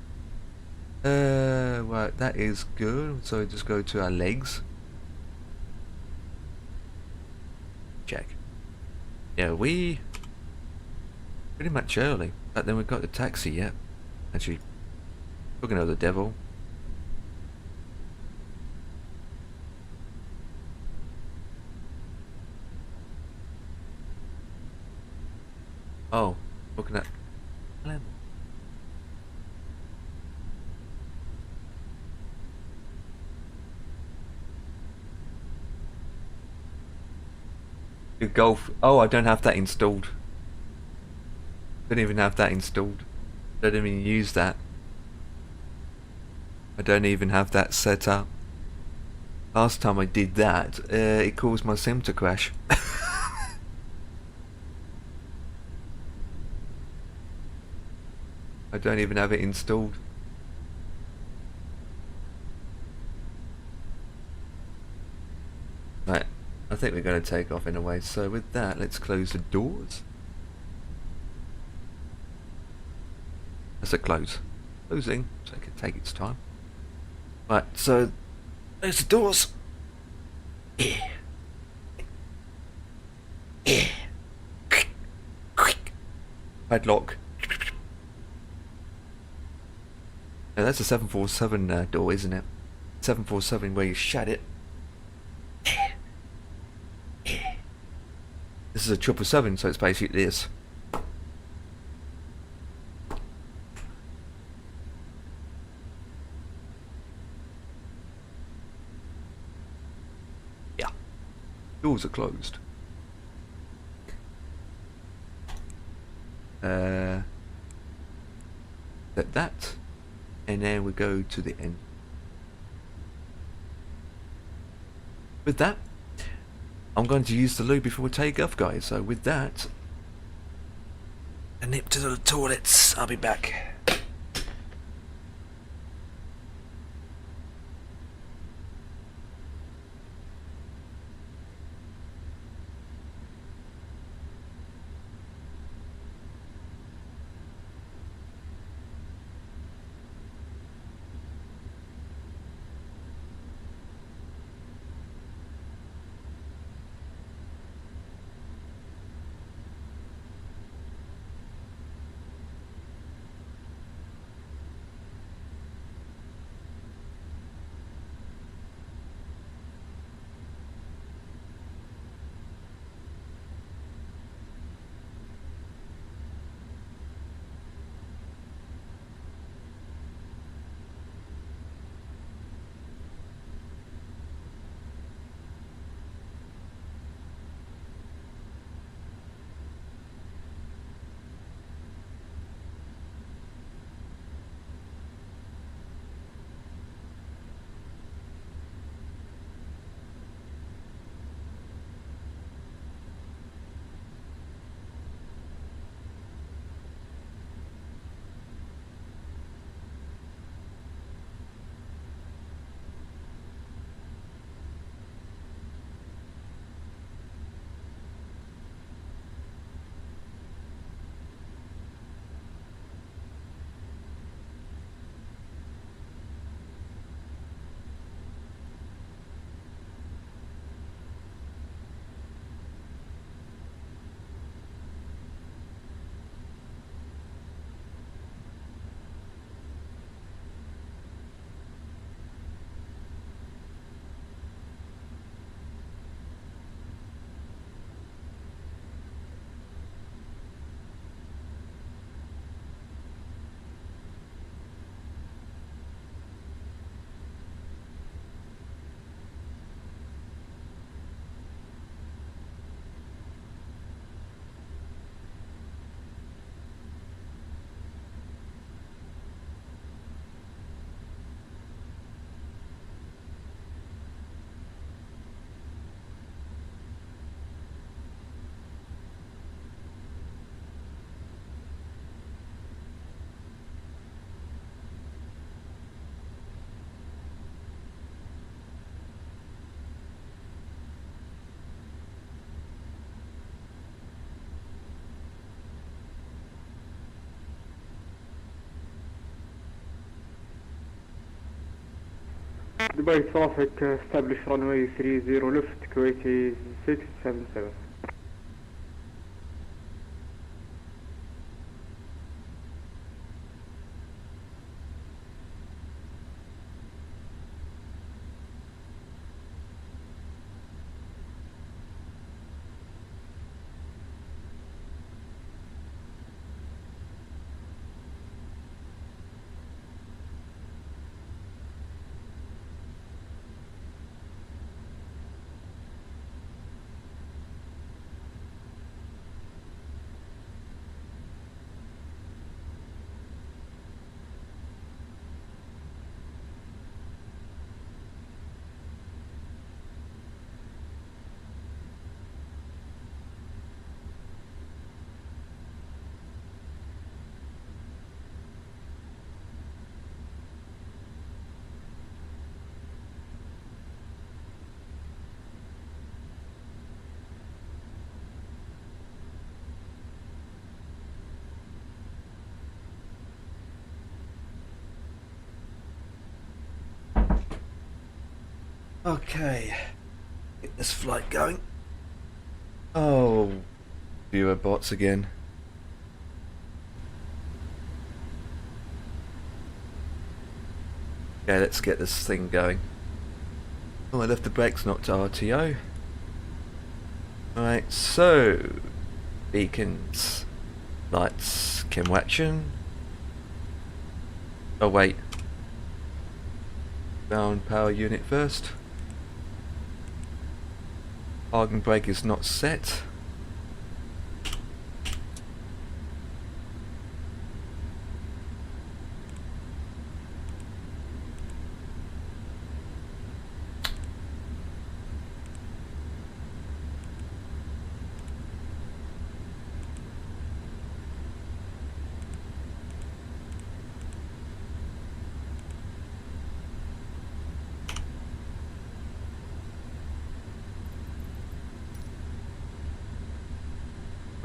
Right, that is good. So just go to our legs. Check. Yeah, we pretty much early. But then we got the taxi yet. Actually, talking of the devil. Oh, looking at your golf. Oh, I don't have that installed. Don't even have that installed. Don't even use that. I don't even have that set up. Last time I did that, it caused my sim to crash. I don't even have it installed. Right, I think we're going to take off in a way. So with that, let's close the doors. That's a close. Closing, so it can take its time. Right, so close the doors. Yeah. Yeah. Padlock. Now that's a 747 door, isn't it? 747 where you shut it. This is a 777, so it's basically this. Yeah. Doors are closed. Set that. And then we go to the end. With that, I'm going to use the loo before we take off, guys. So with that, a nip to the toilets. I'll be back. Dubai traffic, establish runway 30 left, Kuwait is 677. Okay, get this flight going. Oh, viewer bots again. Okay, let's get this thing going. Oh, I left the brakes not to RTO. Alright, so beacons, lights, chem action. Oh wait, ground power unit first. Parking brake is not set.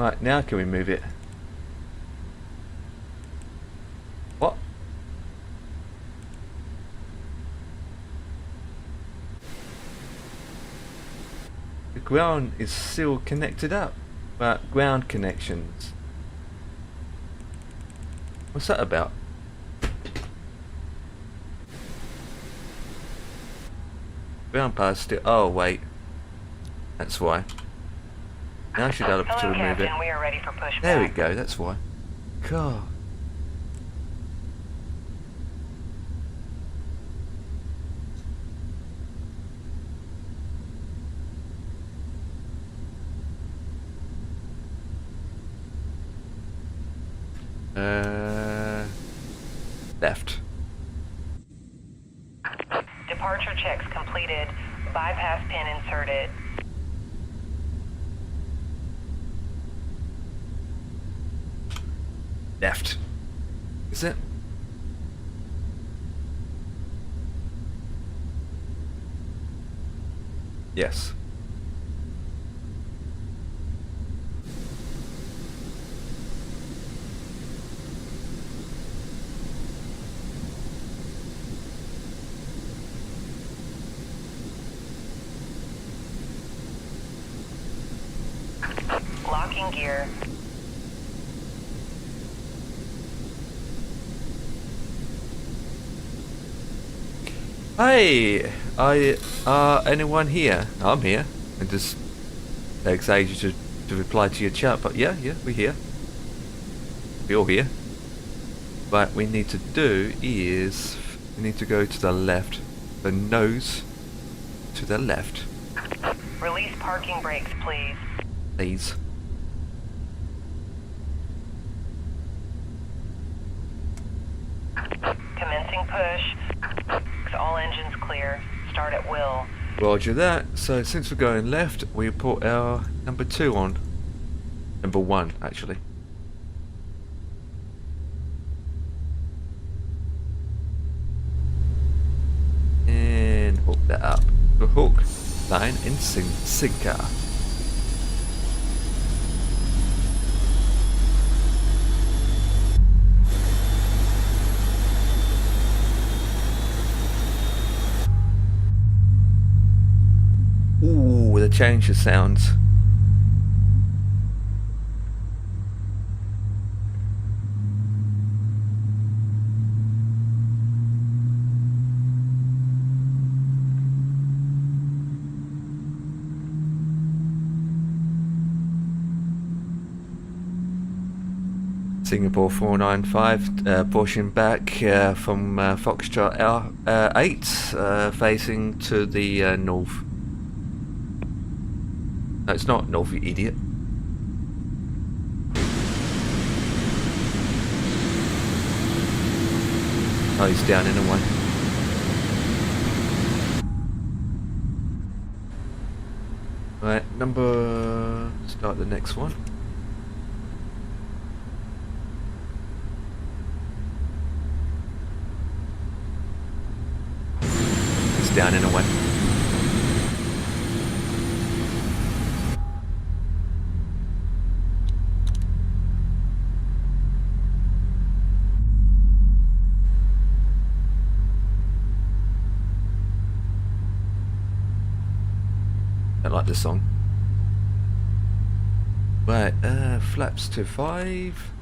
Right, now can we move it? What? The ground is still connected up. Right, ground connections. What's that about? Ground power still. Oh wait, that's why. Now I should be able to remove it. We are ready for pushback. There we go, that's why. God. Left. Departure checks completed. Bypass pin inserted. Left. Is it? Yes. Locking gear. Hey, anyone here? I'm here. It just takes ages to reply to your chat, but yeah, we're here. We're all here. What we need to do is we need to go to the left. The nose to the left. Release parking brakes, please. Please. Commencing push. All engines clear. Start at will. Roger that. So since we're going left, we put our number 2 on. Number 1, actually. And hook that up. The hook, line, and sinker. change the sounds. Singapore 495, pushing back from Foxtrot 8, facing to the north. No, it's not north, you idiot. Oh, he's down in a one. Right, start the next one. Down in a way. Don't like this song. Right, flaps to 5.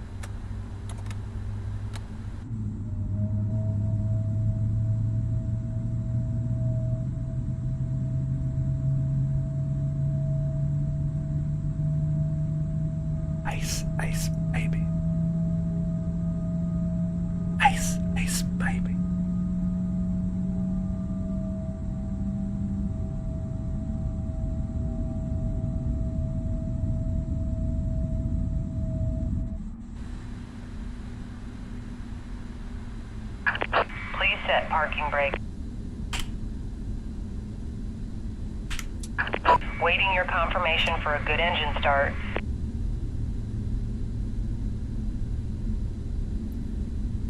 Ace, ace, baby. Ace, ace, baby. Please set parking brake. Waiting your confirmation for a good engine start.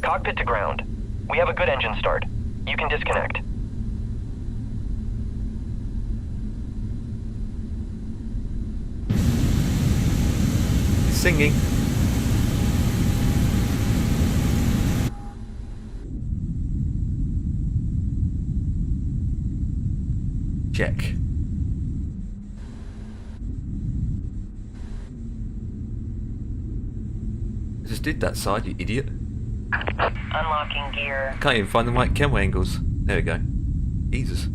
Cockpit to ground. We have a good engine start. You can disconnect. Singing. Check. I just did that side, you idiot. Unlocking gear. I can't even find the right camera angles. There we go. Jesus.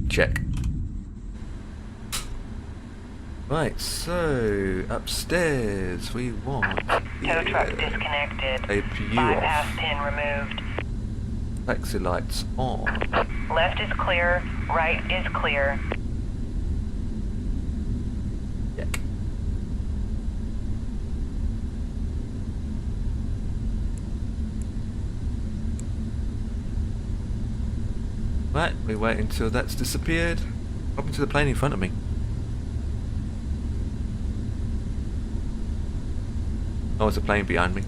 Check. Right, so upstairs we want Tow truck disconnected. APU Bypass off. pin removed. Taxi lights on. Left is clear. Right is clear. Check. Right, we wait until that's disappeared. Up into the plane in front of me. Oh, there's a plane behind me.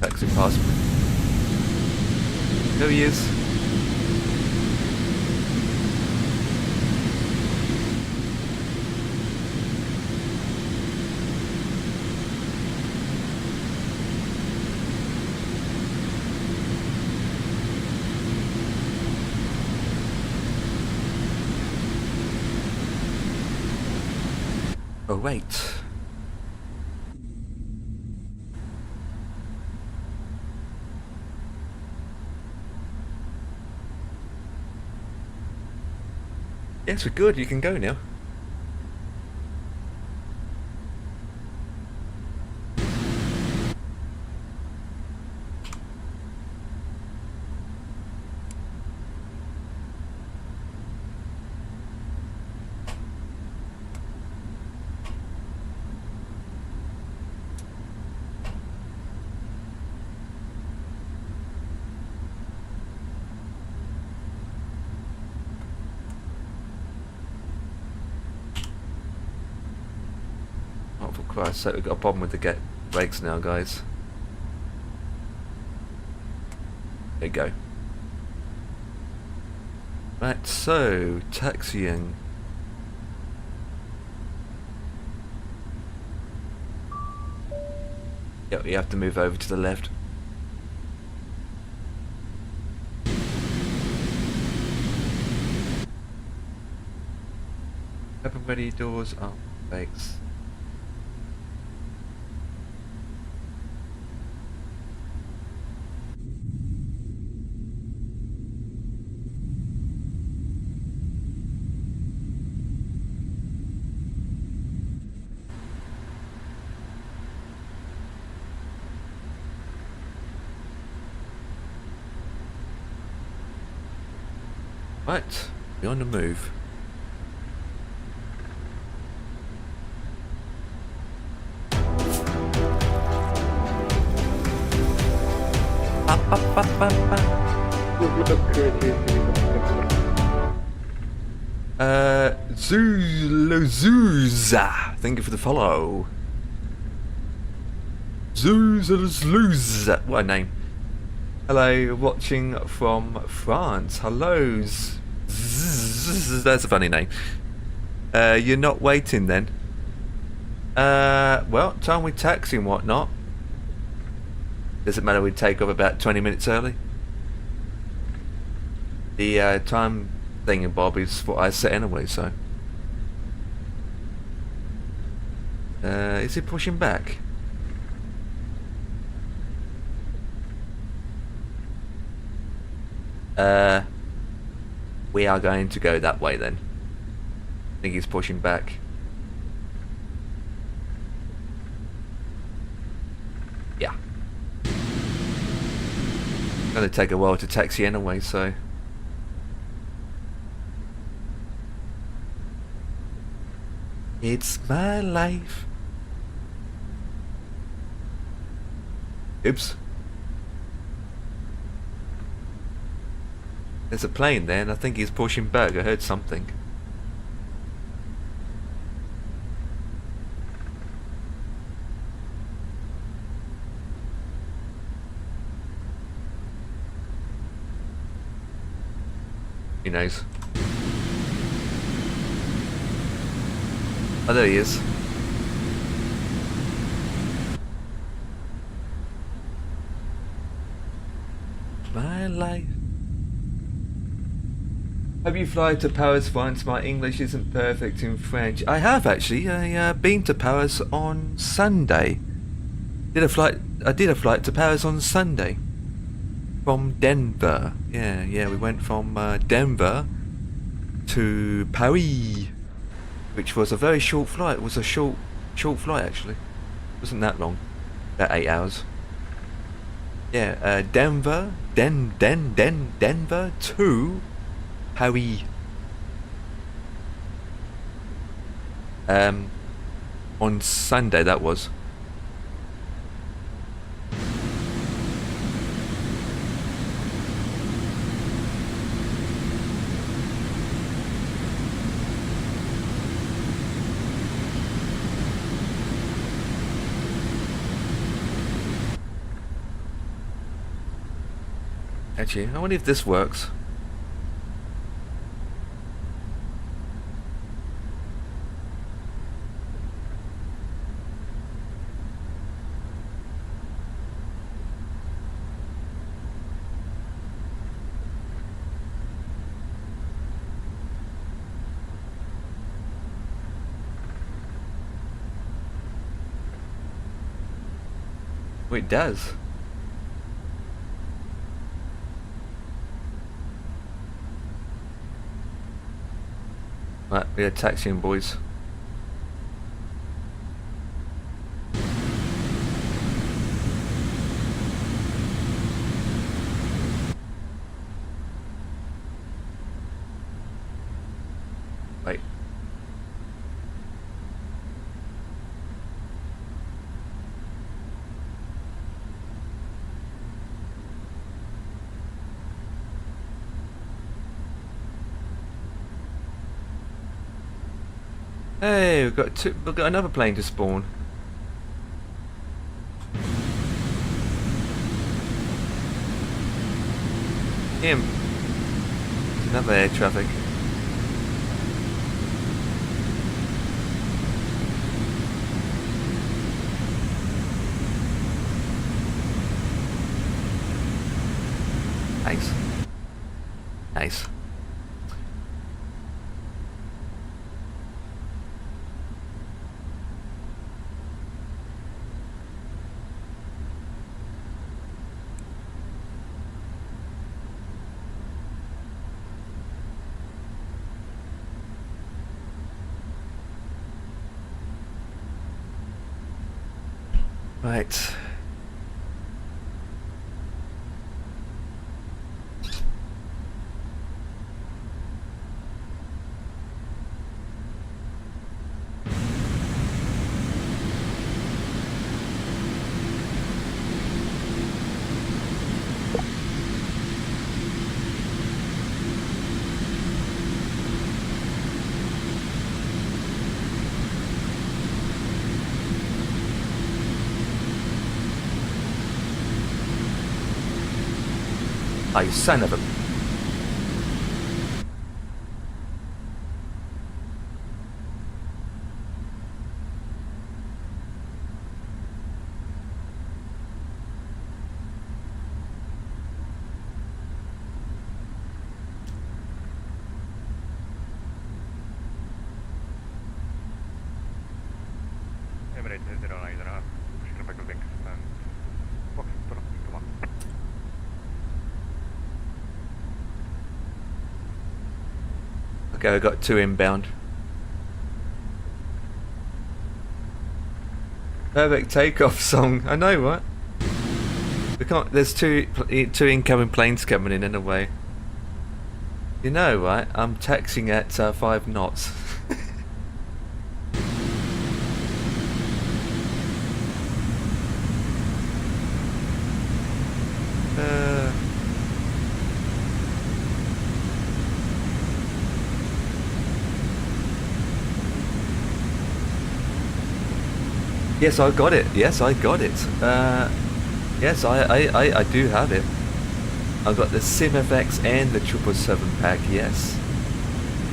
Taxi past me. There he is. Oh, wait. Yes, we're good. You can go now. Oh, for Christ's sake, we've got a problem with the brakes now, guys. There you go. Right, so, taxiing. Yep, you have to move over to the left. Open ready doors. Oh, thanks. Right, we're on the move. Zooza, thank you for the follow. Zooza, what a name. Hello, watching from France. Hello, that's a funny name. You're not waiting then? Well, time we taxi and whatnot. Doesn't matter, we take off about 20 minutes early. The time thing in Bob is what I set anyway, so. Is it pushing back? We are going to go that way then. I think he's pushing back. Yeah. Gonna take a while to taxi anyway, so. It's my life. Oops. There's a plane there, and I think he's pushing back. I heard something. Who knows? Oh, there he is. My life. Have you flown to Paris once? My English isn't perfect in French. I have actually. I been to Paris on Sunday. I did a flight to Paris on Sunday. From Denver. Yeah, we went from Denver to Paris, which was a very short flight. It was a short flight actually. It wasn't that long. About 8 hours. Yeah, Denver to Paris. On Sunday that was. Actually, I wonder if this works. Oh, it does. Right, we are taxiing, boys. Wait. Hey, we've got another plane to spawn. Him. Another air traffic. Nice. Nice. Right. Oh, you son of a... Emirates 090, push to Links and Fox, come on. Okay, I got 2 inbound. Perfect takeoff song. I know, right? We can't. There's two incoming planes coming in a way. You know, right? I'm taxiing at 5 knots. Yes, I got it. Yes, I got it. Yes, I do have it. I've got the SimFX and the 777 pack. Yes.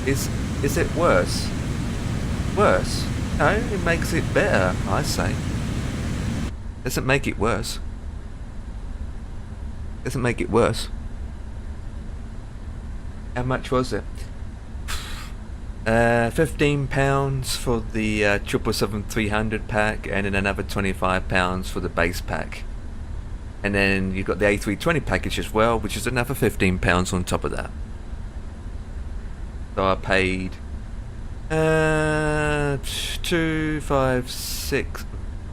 Is it worse? Worse? No, it makes it better. I say. Doesn't make it worse. Doesn't make it worse. How much was it? £15 for the 777-300 pack, and then another £25 for the base pack. And then you've got the A320 package as well, which is another £15 on top of that. So I paid 2, 5, 6. For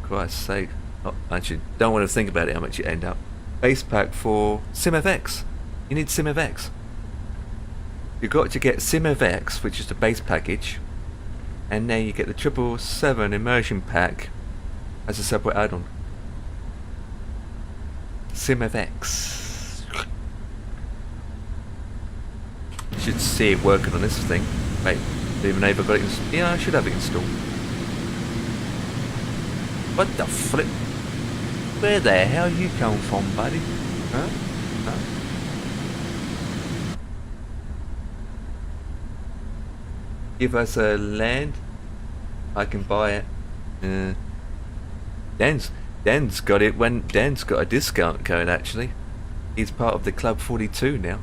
Christ's sake! Oh, actually, don't want to think about it. How much you end up. Base pack for SimFX. You need SimFX. You've got to get SimFX, which is the base package, and then you get the 777 immersion pack as a separate add-on. SimFX. You should see it working on this thing. Wait, even though I've got it installed. Yeah, I should have it installed. What the flip? Where the hell you come from, buddy? Huh? Huh? Give us a land, I can buy it. Dan's got it when Dan's got a discount code actually. He's part of the Club 42 now.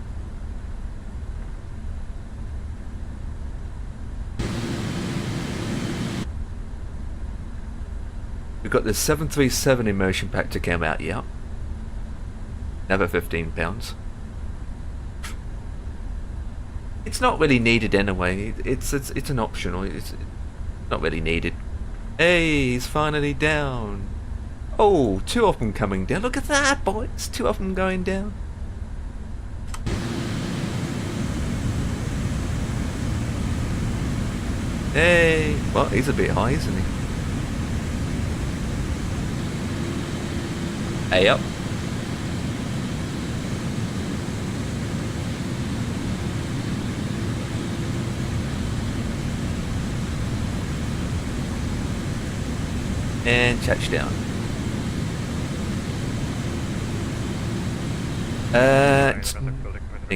We've got the 737 immersion pack to come out, yeah. Another £15. It's not really needed anyway. It's an optional. It's not really needed. Hey, he's finally down. Oh, 2 of them coming down. Look at that, boys. 2 of them going down. Hey, well, he's a bit high, isn't he? Hey up. And touchdown. Hang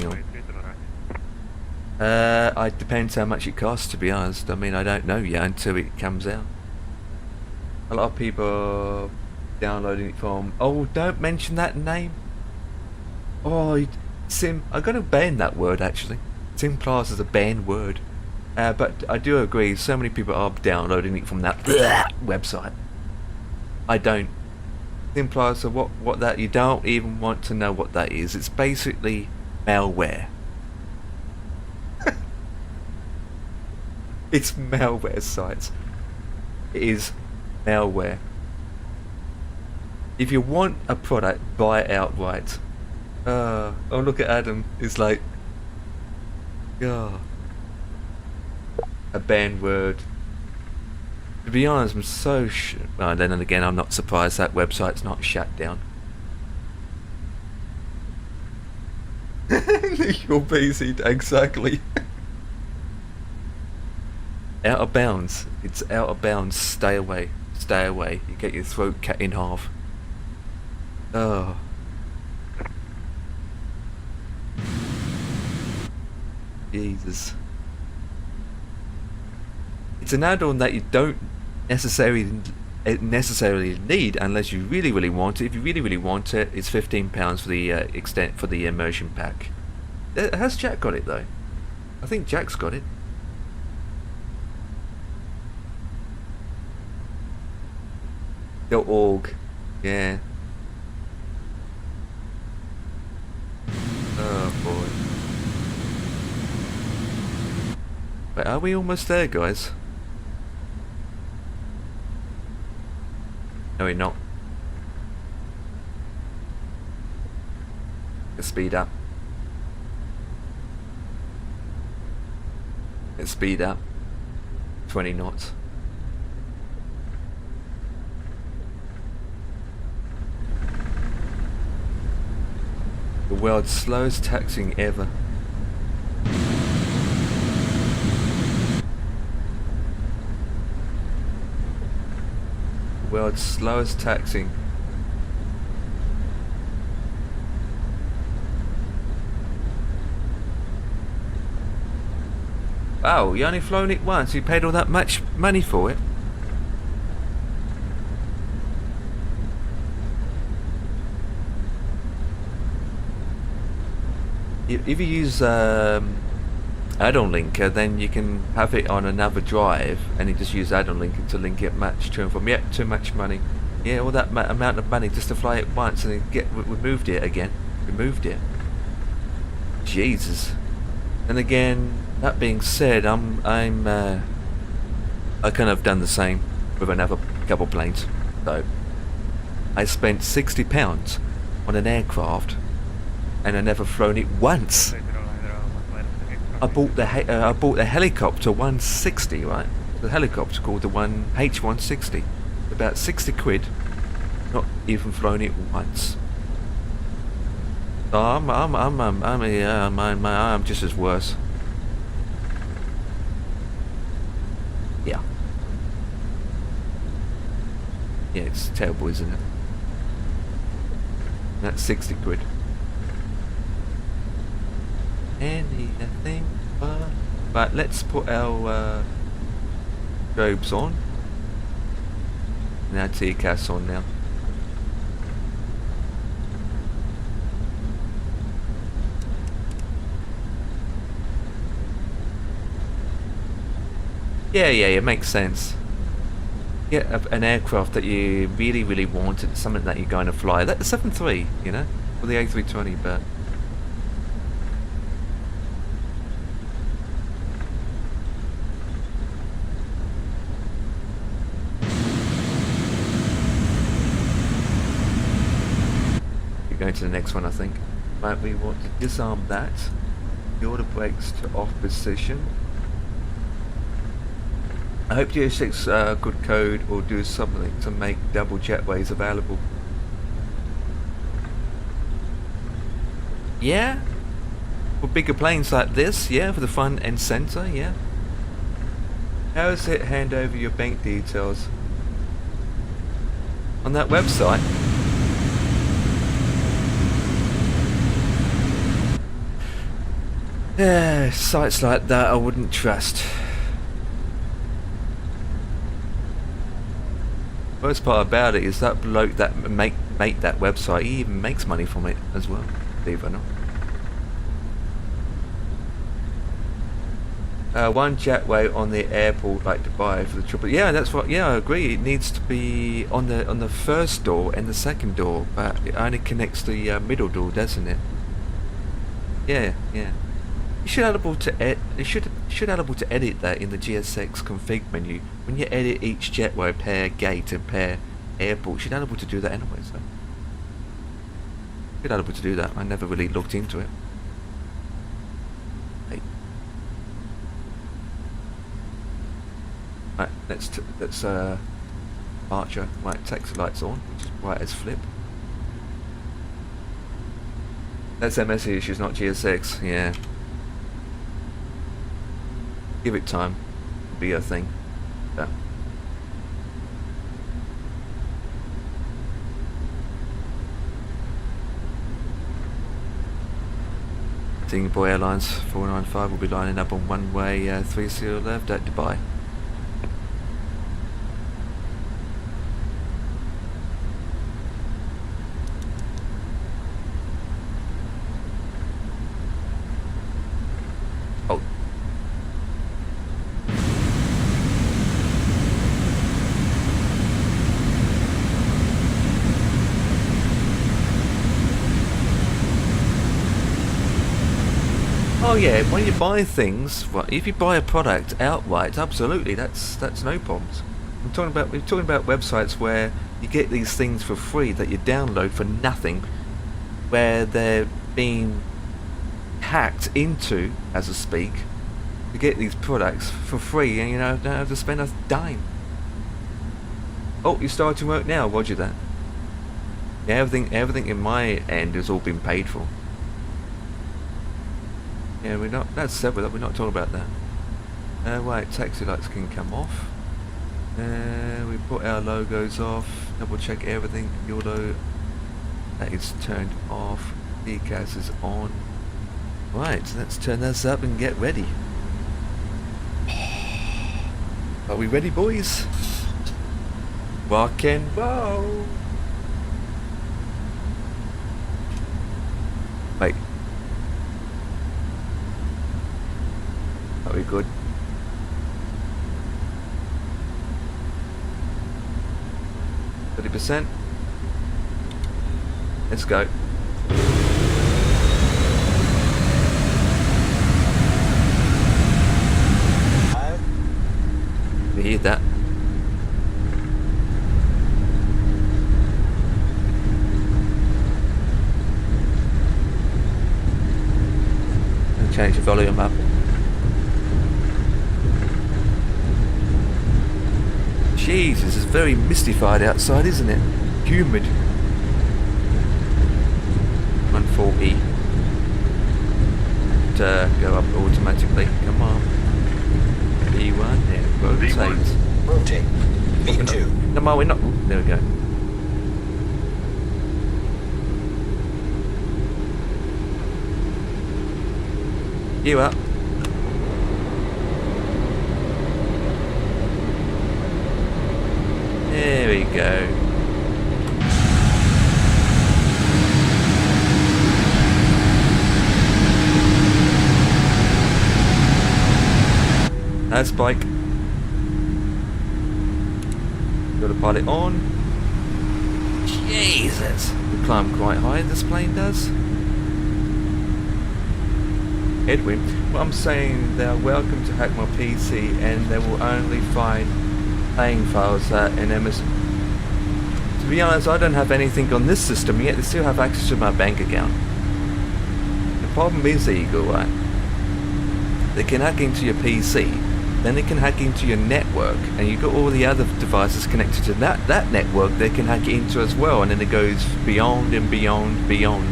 on. It depends how much it costs, to be honest. I mean, I don't know yet until it comes out. A lot of people are downloading it from... Oh, don't mention that name. Oh, I'm going to ban that word, actually. Sim class is a banned word. But I do agree, so many people are downloading it from that website. I don't. Implies so what that you don't even want to know what that is. It's basically malware. It's malware sites. It is malware. If you want a product, buy it outright. Oh, look at Adam. It's like, a banned word. To be honest, I'm so then again, I'm not surprised that website's not shut down. Your PC, exactly. Out of bounds. It's out of bounds. Stay away. Stay away. You get your throat cut in half. Oh. Jesus. It's an add-on that you don't necessarily need unless you really want it. If you really want it, it's £15 for the for the immersion pack. Has Jack got it though? I think Jack's got it. .org, yeah. Oh boy. But are we almost there, guys? No, we're not. Let's speed up. Let's speed up. 20 knots. The world's slowest taxiing ever. World's slowest taxiing. Wow, you only flown it once, you paid all that much money for it? If you use add-on linker, then you can have it on another drive, and you just use add-on linker to link it match to and from. Yep, too much money. Yeah, all that amount of money just to fly it once and then removed it again. Removed it. Jesus. And again, that being said, I kind of done the same with another couple planes. So I spent £60 on an aircraft, and I never flown it once. I bought the helicopter 160, right? The helicopter called the H160, about 60 quid. Not even flown it once. So I'm just as worse. Yeah. Yeah, it's terrible, isn't it? That's 60 quid. Anything but let's put our robes on. And our TCAS on now. Yeah, it makes sense. Get an aircraft that you really wanted, something that you're going to fly. That's 7.3, you know, for the A320, but you're going to the next one, I think. But we want to disarm that. The order brakes to off position. I hope GS6 could code or do something to make double jetways available. Yeah, for bigger planes like this, yeah, for the front and center, yeah. How does it hand over your bank details? On that website? Yeah, sites like that I wouldn't trust. Worst part about it is that bloke that make that website, he even makes money from it as well, believe it or not. One jetway on the airport like Dubai for the triple. Yeah, that's what. Yeah, I agree. It needs to be on the first door and the second door, but it only connects the middle door, doesn't it? Yeah. You should able to able to edit that in the GSX config menu. When you edit each jetway, pair, gate, and pair, airport. She's unable to do that anyway, so. She's unable to do that. I never really looked into it. Hey. Right, let's Archer. Right, taxi lights on, which is bright as flip. That's MS issues, not GSX, yeah. Give it time. It'll be a thing. Yeah. Singapore Airlines 495 will be lining up on one-way 30 left at Dubai. Oh. Oh yeah, when you buy things, well, if you buy a product outright, absolutely, that's no problems. We're talking about websites where you get these things for free that you download for nothing, where they're being hacked into, as I speak, to get these products for free, and you know, don't have to spend a dime. Oh, you're starting to work now, roger that. Yeah, everything in my end has all been paid for. Yeah, we're not, that's separate, we're not talking about that. Right, taxi lights can come off. We put our logos off, double check everything, YOLO, that is turned off, decals is on. Right, let's turn this up and get ready. Are we ready, boys? Rock and roll! Wait. Are we good? %. Let's go. We hear that. I'll change the volume up. Jesus, it's very mystified outside, isn't it? Humid. 140. Go up automatically. Come on. B1, there. Rotate. Rotate. B2. No, we're not. There we go. You up. There we go. That's bike. Got to pilot on. Jesus! We climb quite high, this plane does. Edwin, what I'm saying, they are welcome to hack my PC and they will only find playing files in MS. To be honest, I don't have anything on this system yet. They still have access to my bank account. The problem is, Eagle, right? They can hack into your PC, then they can hack into your network, and you've got all the other devices connected to that network. They can hack into as well, and then it goes beyond and beyond, beyond.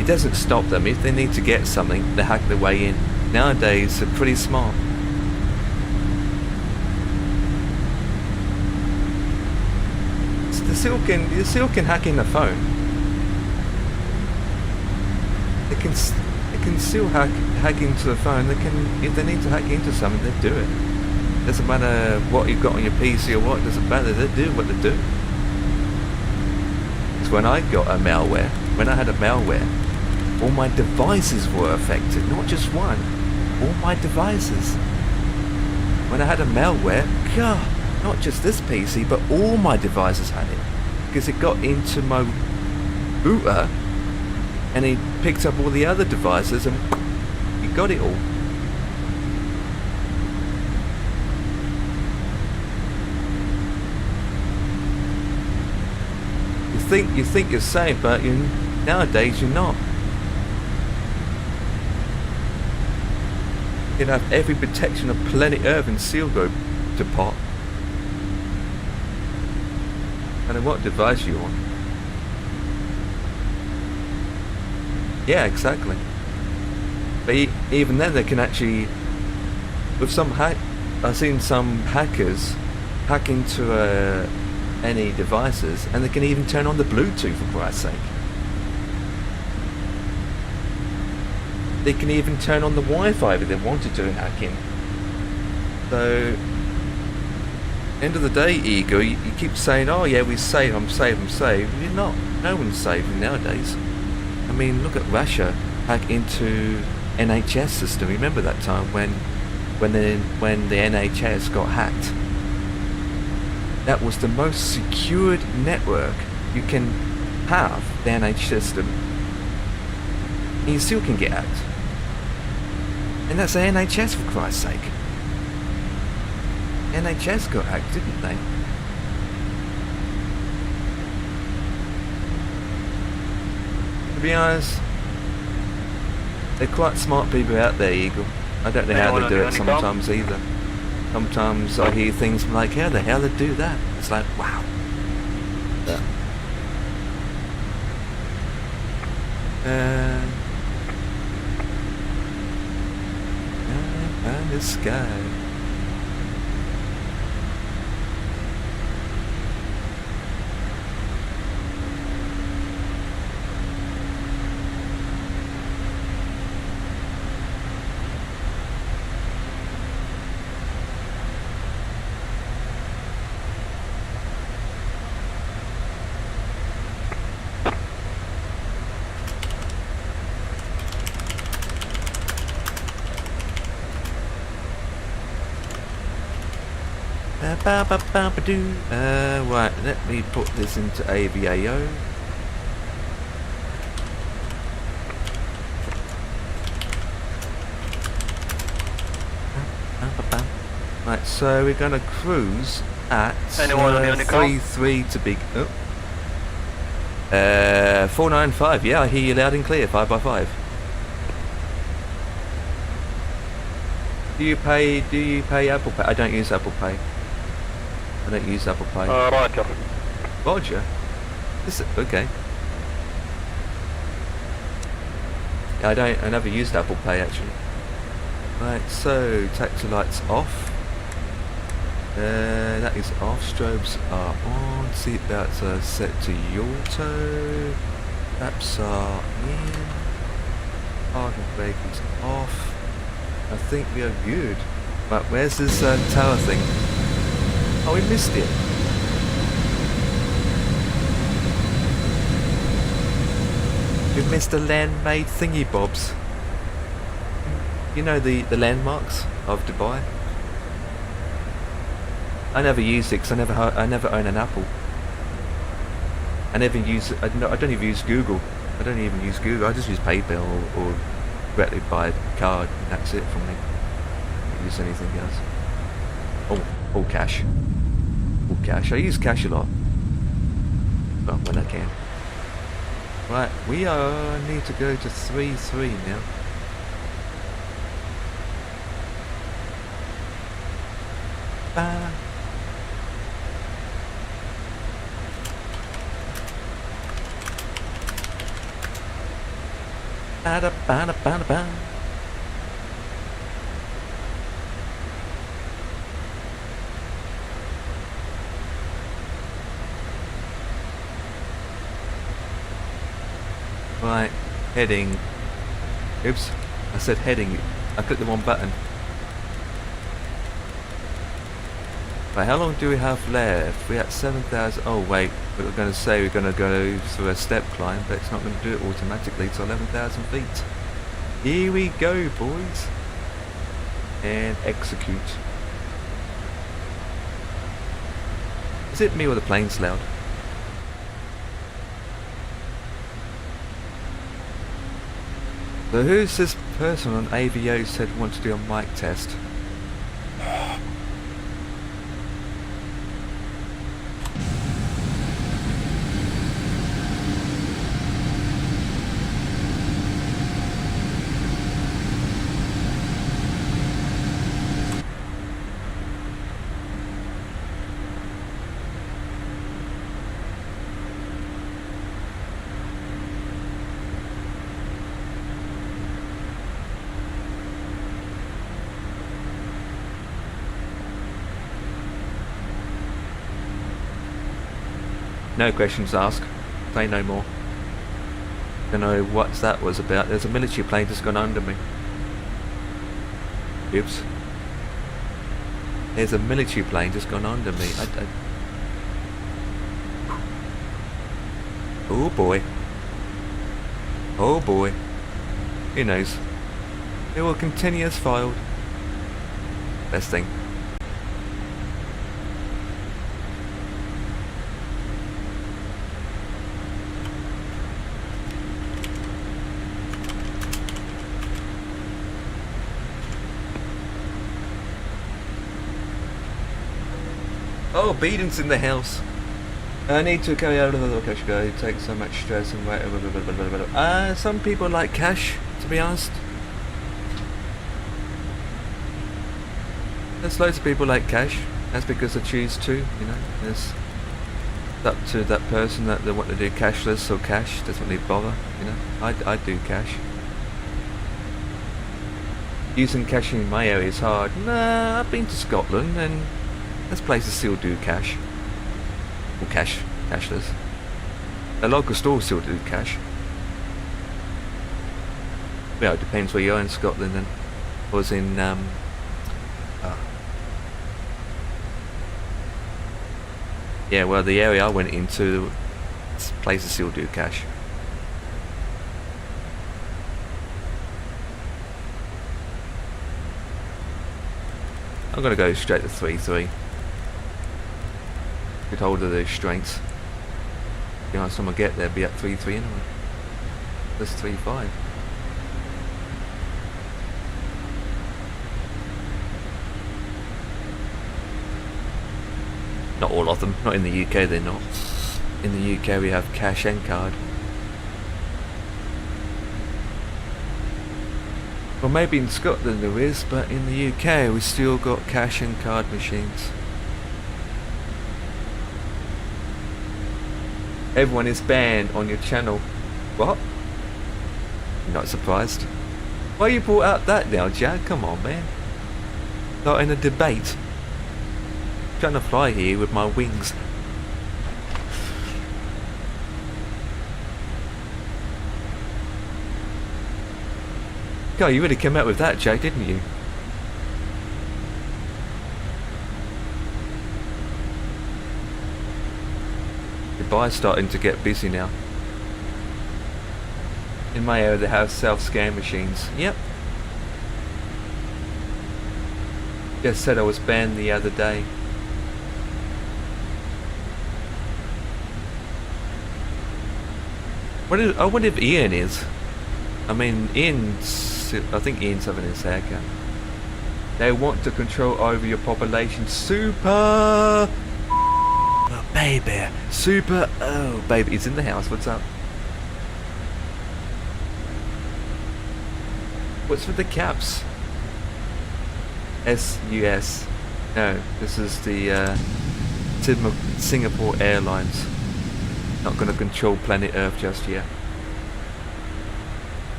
It doesn't stop them. If they need to get something, they hack their way in. Nowadays, they're pretty smart. You still can hack in the phone. They can still hack into the phone. They can, if they need to hack into something, they do it. Doesn't matter what you've got on your PC or what. Doesn't matter. They do what they do. Because when I got a malware, when I had a malware, all my devices were affected, not just one. All my devices. When I had a malware, God. Not just this PC, but all my devices had it. Because it got into my router, and it picked up all the other devices, and it got it all. think you're safe, but nowadays you're not. You have every protection of planet Earth and seal go to pot. I don't know what device you're on. Yeah, exactly. But even then, they can actually, with some I've seen some hackers hack into any devices, and they can even turn on the Bluetooth, for Christ's sake. They can even turn on the Wi-Fi if they wanted to in hacking. So, end of the day, Ego, you keep saying, oh yeah, we're safe, I'm safe. You're not. No one's safe nowadays. I mean, look at Russia hack into NHS system. Remember that time when the NHS got hacked? That was the most secured network you can have, the NHS system. And you still can get hacked. And that's the NHS, for Christ's sake. NHS got hacked, didn't they? To be honest, they're quite smart people out there, Eagle. I don't know how they do it sometimes either. Sometimes I hear things like, how the hell they do that? It's like, wow. And the sky. Right, let me put this into AVAO. Right, so we're gonna cruise at 33 to be 495. Yeah, I hear you loud and clear. 5x5. Do you pay Apple Pay? I don't use Apple Pay. I don't use Apple Pay. Roger. Roger? Okay. Yeah, I never used Apple Pay actually. Right, so taxi lights off. That is off. Strobes are on. Seatbelts are set to auto. Apps are in. Parking brake is off. I think we are good. Right, where's this tower thing? Oh, we missed it. We missed the land-made thingy-bobs. You know the landmarks of Dubai? I never used it because I never own an Apple. I don't even use Google. I don't even use Google. I just use PayPal or directly buy a card, and that's it for me. I don't use anything else. All cash. All cash. I use cash a lot. Well, when I can. Right, we need to go to 3-3 now. Right, heading. Oops, I said heading. I clicked the wrong button. Right, how long do we have left? We're at 7,000. Oh wait, we were going to say we're going to go through a step climb, but it's not going to do it automatically to 11,000 feet. Here we go, boys. And execute. Is it me or the plane's loud? So who's this person on AVAO said wants to do a mic test? No questions asked. Say no more. Don't know what that was about. There's a military plane just gone under me. Oops. There's a military plane just gone under me. Oh boy. Oh boy. Who knows? It will continue as filed. Best thing. Oh, Beaton's in the house. I need to carry out another cash go. It takes so much stress and wait. Some people like cash, to be honest. There's loads of people like cash. That's because they choose to, you know. It's up to that person that they want to do cashless or cash. Doesn't really bother, you know. I do cash. Using cash in my area is hard. Nah, I've been to Scotland and there's places still do cash. Or cashless. A local store still do cash. Well, it depends where you are in Scotland. And I was in yeah, well, the area I went into, places still do cash. I'm gonna go straight to 3-3. Get hold of those strengths. You know, time I get there, be at 3-3 anyway. That's 3-5. Not all of them. Not in the UK, they're not. In the UK, we have cash and card. Well, maybe in Scotland there is, but in the UK, we still got cash and card machines. Everyone is banned on your channel. What? Not surprised. Why you brought out that now, Jack? Come on, man. Not in a debate. I'm trying to fly here with my wings. God, you really came out with that, Jack, didn't you? Dubai's starting to get busy now. In my area, they have self-scan machines. Yep. Just said I was banned the other day. I wonder if Ian is. I mean, I think Ian's having his haircut. They want to control over your population. Super. Oh, baby. Super. Oh, baby. He's in the house. What's up? What's with the caps? SUS. No, this is the Singapore Airlines. Not going to control planet Earth just yet.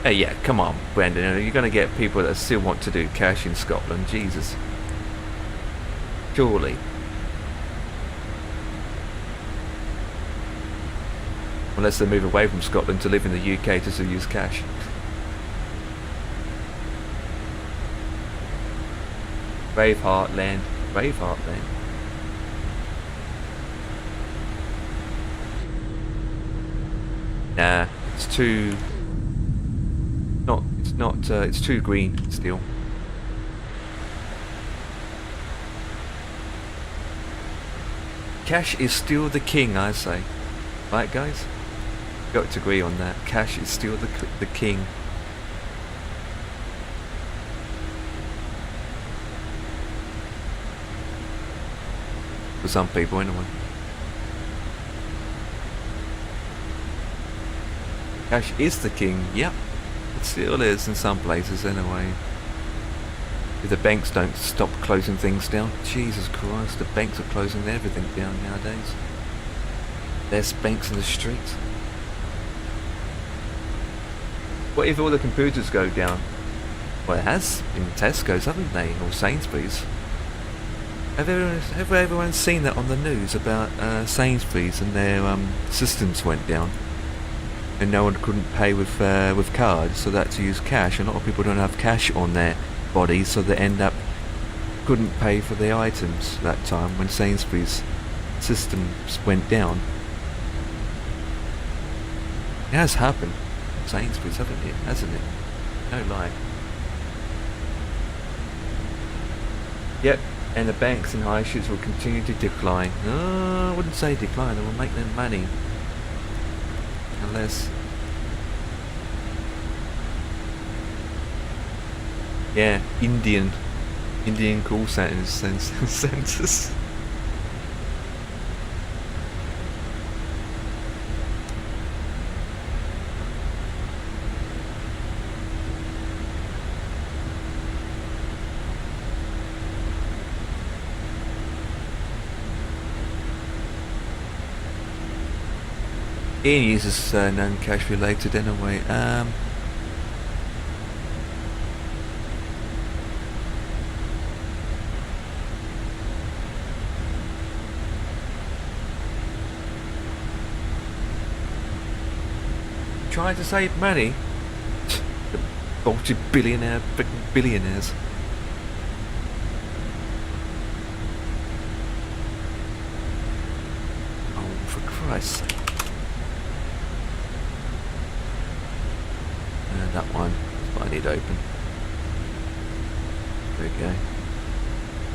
Hey, yeah, come on, Brandon. You're going to get people that still want to do cash in Scotland. Jesus. Surely. Unless they move away from Scotland to live in the UK just to use cash. Braveheart land. Braveheart land. Nah, it's too... it's too green still. Cash is still the king, I say. Right, guys? Got to agree on that. Cash is still the king. For some people, anyway. Cash is the king, yep. It still is in some places, anyway. If the banks don't stop closing things down. Jesus Christ, the banks are closing everything down nowadays. There's banks in the streets. What if all the computers go down? Well, it has in Tesco's, haven't they? Or Sainsbury's. Have everyone seen that on the news about Sainsbury's and their systems went down, and no one couldn't pay with cards, so they had to use cash. A lot of people don't have cash on their bodies, so they end up couldn't pay for their items that time when Sainsbury's systems went down. It has happened. Sainsbury's, hasn't it? No lie. Yep. And the banks and high streets will continue to decline. No, I wouldn't say decline. They will make them money. Unless... Yeah, Indian call centers. Ian uses non-cash related anyway. Trying to save money? The multi-billionaire, freaking billionaires. Oh, for Christ's sake. That one, that's what I need open. There we go.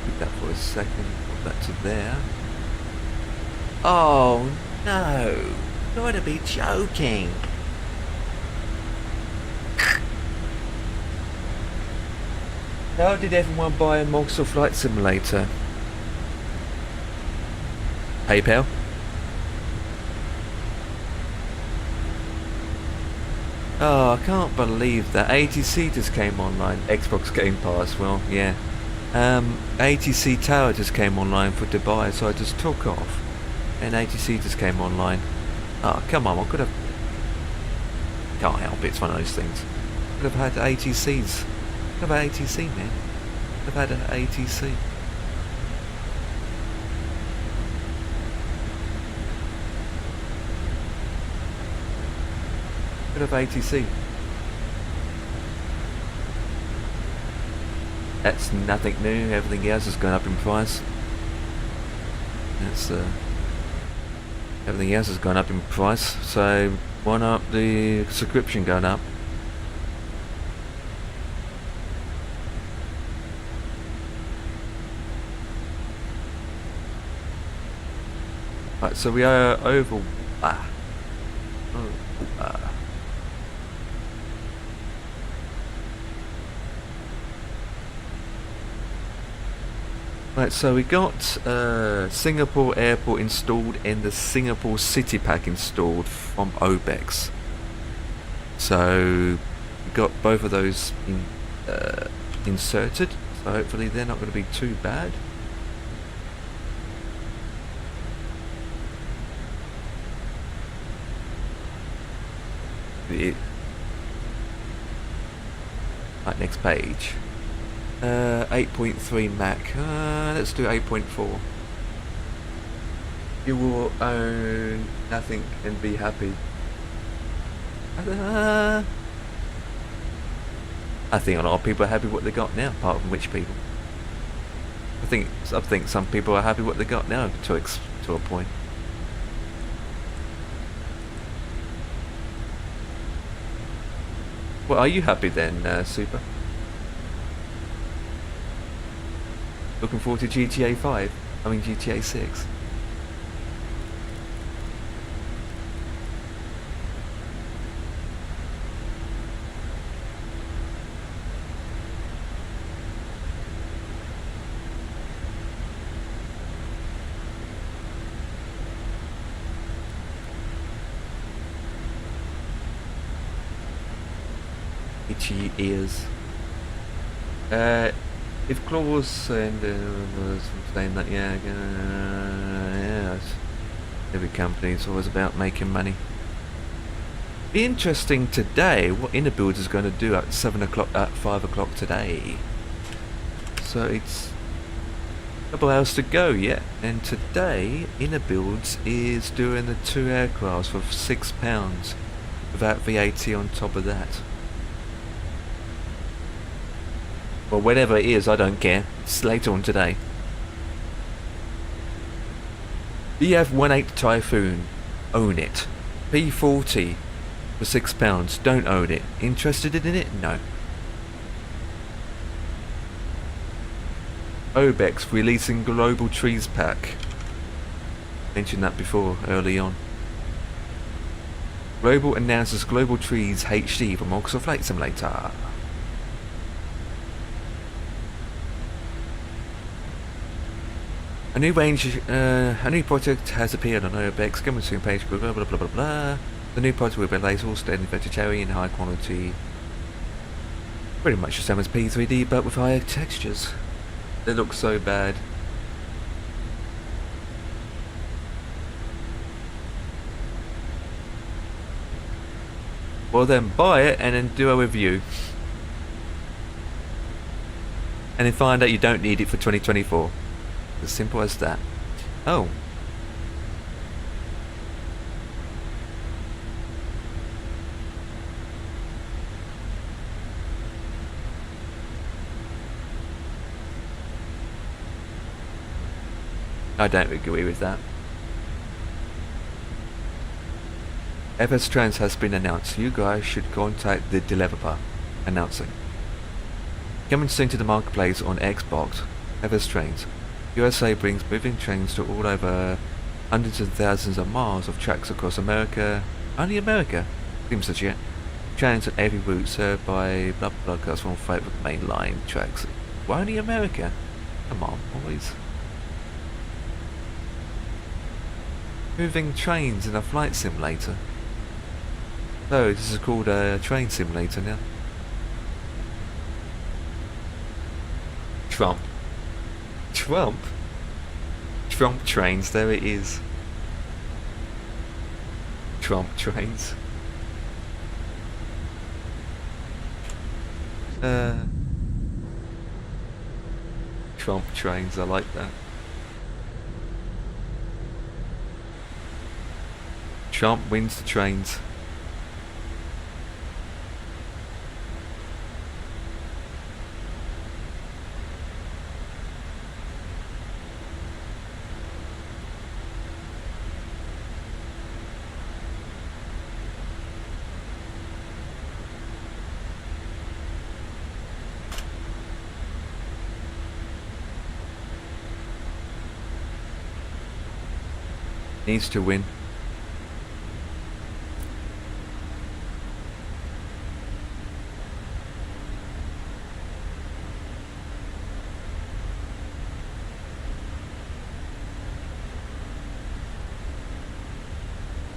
Keep that for a second, put that to there. Oh no! You gotta be joking! How did everyone buy a Microsoft Flight Simulator? PayPal? Oh, I can't believe that. ATC just came online. Xbox Game Pass, well, yeah. ATC Tower just came online for Dubai, so I just took off. And ATC just came online. Oh, come on, I could have... Can't help it, it's one of those things. Could have had ATCs. Could have had ATC, man. Could have had an ATC. Of ATC. That's nothing new. Everything else has gone up in price. That's everything else has gone up in price. So why not the subscription going up? Right. So we are over. Right, so we got Singapore Airport installed and the Singapore City Pack installed from OBEX. So we got both of those inserted, so hopefully they're not going to be too bad. Right, next page. 8.3 Mac. Let's do 8.4. You will own nothing and be happy. I think a lot of people are happy what they got now, apart from rich people. I think some people are happy what they got now to a point. Well, are you happy then, Super? Looking forward to GTA 5? I mean GTA 6. Itchy ears. If Claus and was saying that, yeah, every company is always about making money. Be interesting today what Innerbuild is going to do at 7 o'clock, at 5 o'clock today. So it's Couple hours to go yet, and today Inner Builds is doing the 2 aircrafts for £6 without VAT on top of that. Well, whatever it is, I don't care. It's later on today. Do you have 1/8 Typhoon? Own it. P40 for £6. Don't own it. Interested in it? No. Obex releasing Global Trees Pack. Mentioned that before, early on. Global announces Global Trees HD for Microsoft Flight Simulator. A new new project has appeared on Obex. Coming soon page. Blah blah blah blah blah. The new project will replace all standard vegetarian in high quality. Pretty much the same as P3D, but with higher textures. They look so bad. Well then buy it and then do a review. And then find out you don't need it for 2024. As simple as that. Oh. I don't agree with that. FS Trans has been announced. You guys should contact the developer. Announcing. Coming soon to the marketplace on Xbox. FS Trains. USA brings moving trains to all over hundreds of thousands of miles of tracks across America. Only America? Seems legit. Trains on every route served by blah blah blah from favourite mainline tracks. Why only America? Come on, boys. Moving trains in a flight simulator. So this is called a train simulator now. Trump. Trump? Trump trains, there it is. Trump trains. Trump trains, I like that. Trump wins the trains. Needs to win.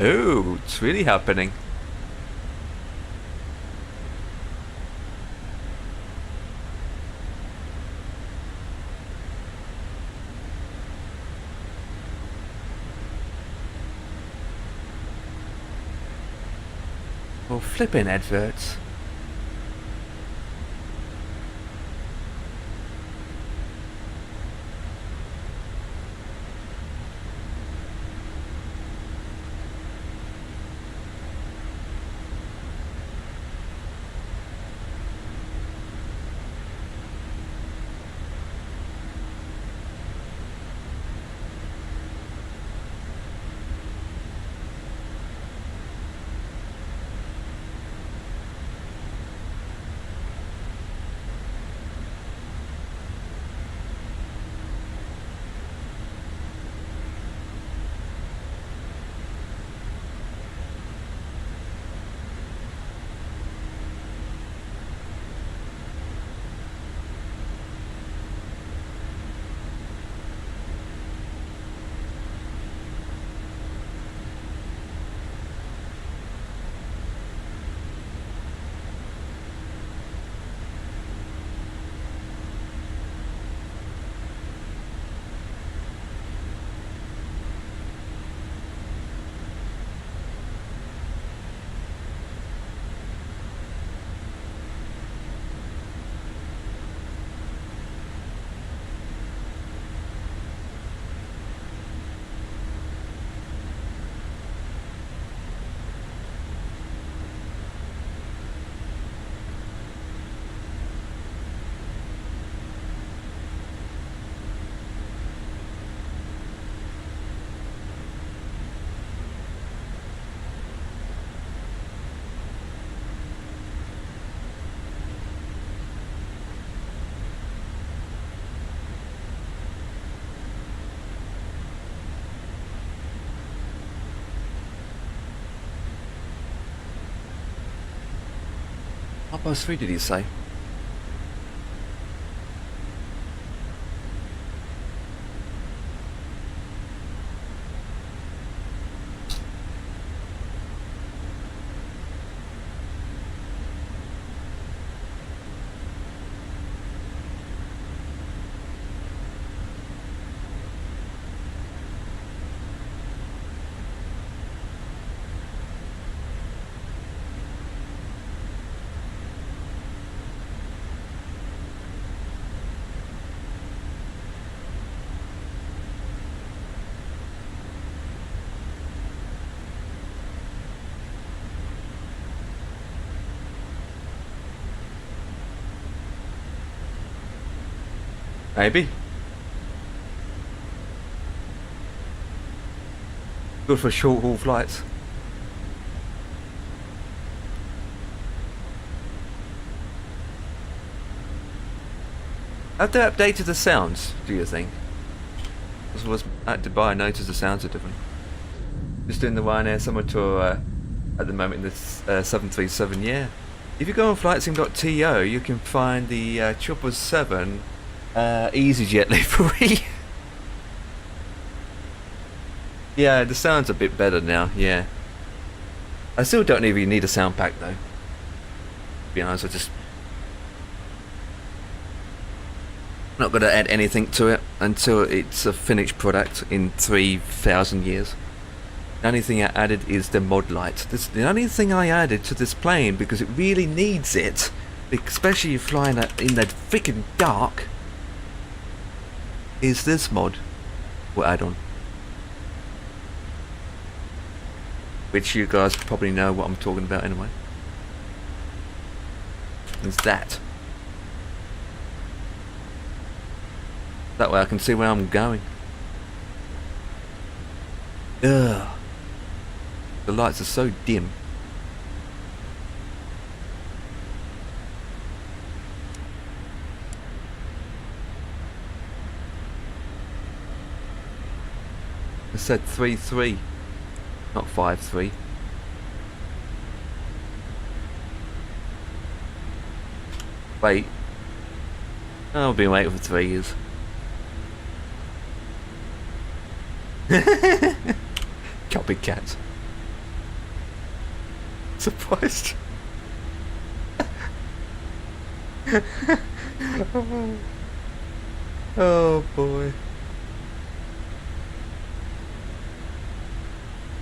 Oh, it's really happening. Well, flipping adverts. 3 did he say? Maybe. Good for short haul flights. Have they updated the sounds, do you think? As was at Dubai, I noticed the sounds are different. Just doing the Ryanair summer tour at the moment in this 737, yeah. If you go on flightsim.to, you can find the 777 EasyJet livery. Yeah, the sound's a bit better now, yeah. I still don't even need a sound pack though. To be honest, I just not going to add anything to it until it's a finished product in 3,000 years. The only thing I added is the mod light. This is the only thing I added to this plane because it really needs it, especially if flying in the freaking dark. Is this mod we'll add on, which you guys probably know what I'm talking about anyway. Is that. That way I can see where I'm going. Ugh. The lights are so dim. I said 3-3, not 5-3. Wait. I've been waiting for 3 years. Copycat. Surprised. Oh boy.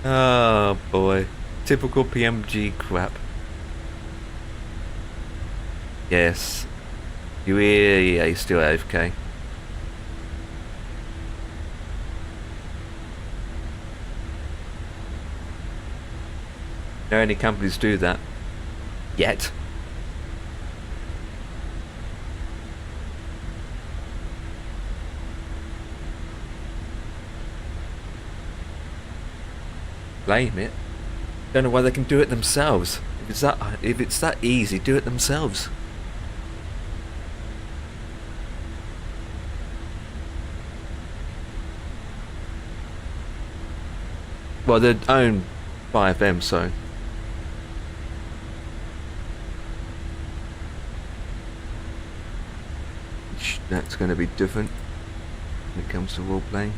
Oh boy. Typical PMG crap. Yes. You hear still AFK. No any companies do that yet. Blame it. Don't know why they can do it themselves. If it's that easy, do it themselves. Well, they're owned by them, so. That's going to be different when it comes to role playing.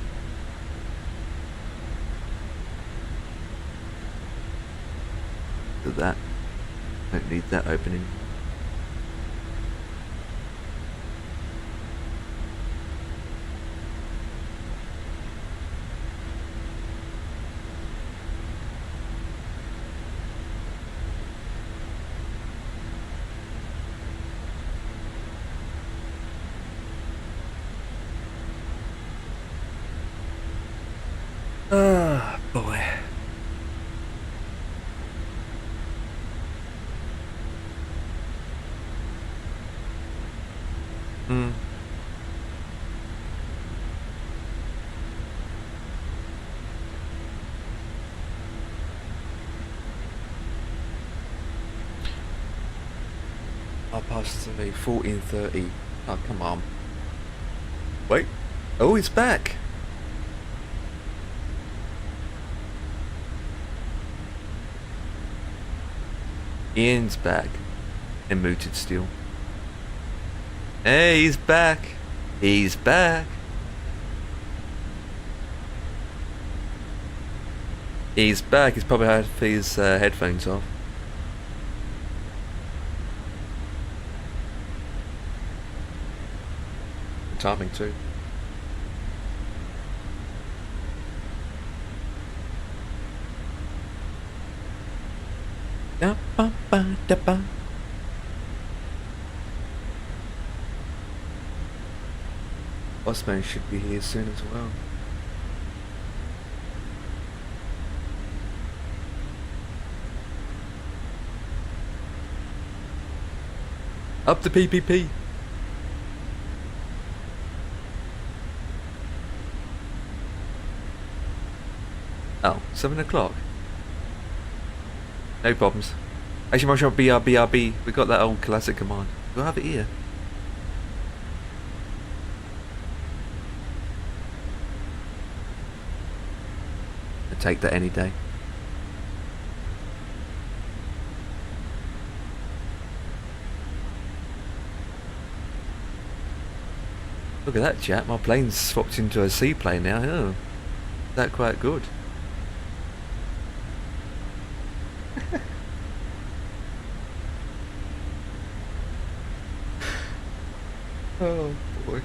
So that don't need that opening. Ah, boy. I'll pass to me 14:30. Oh, come on. Wait. Oh, it's back. Ian's back. and mooted still. Hey, he's back. He's back. He's back. He's probably had his headphones off. Good timing too. Da ba ba da ba. Bossman should be here soon as well. Up the PPP. Oh, 7 o'clock. No problems. Actually, Marshal, BRB. We got that old classic command. We'll have it here. I'd take that any day. Look at that, chat. My plane's swapped into a seaplane now. Oh, that quite good. Oh boy.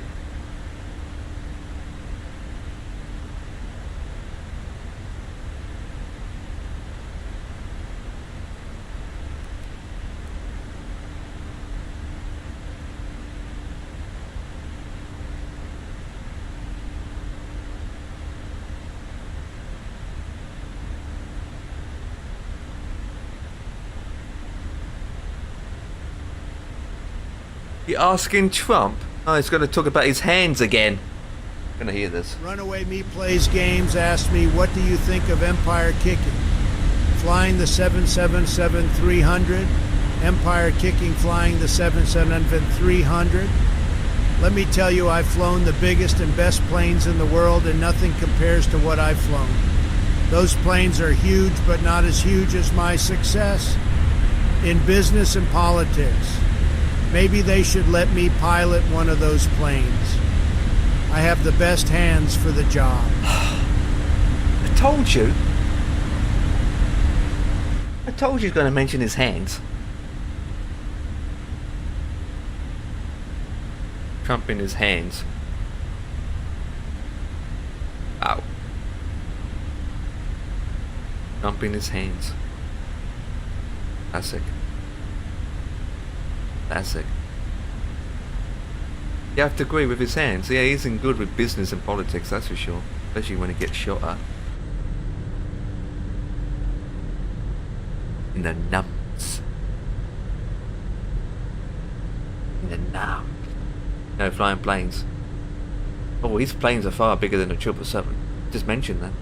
You asking Trump? Oh, he's going to talk about his hands again. I'm going to hear this. Runaway Me Plays Games asked me, what do you think of Empire kicking? Flying the 777-300, Empire kicking flying the 777-300. Let me tell you, I've flown the biggest and best planes in the world, and nothing compares to what I've flown. Those planes are huge, but not as huge as my success in business and politics. Maybe they should let me pilot one of those planes. I have the best hands for the job. I told you. I told you he was going to mention his hands. Trump in his hands. Ow. Trump in his hands. Classic. Classic. You have to agree with his hands. Yeah, he isn't good with business and politics, that's for sure. Especially when he gets shot at. In the nuts. In the numb. No flying planes. Oh, his planes are far bigger than a 777. Just mention that.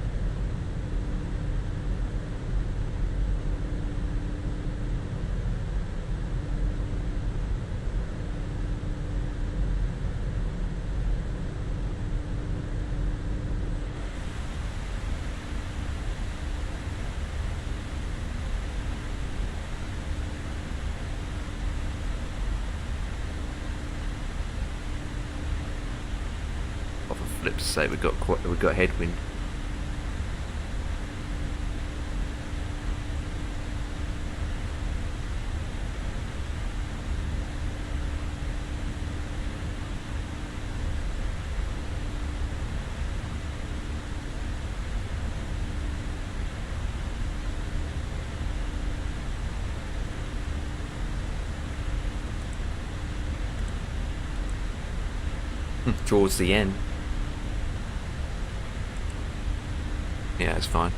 Flip to say we got headwind. Towards the end. Yeah, it's fine.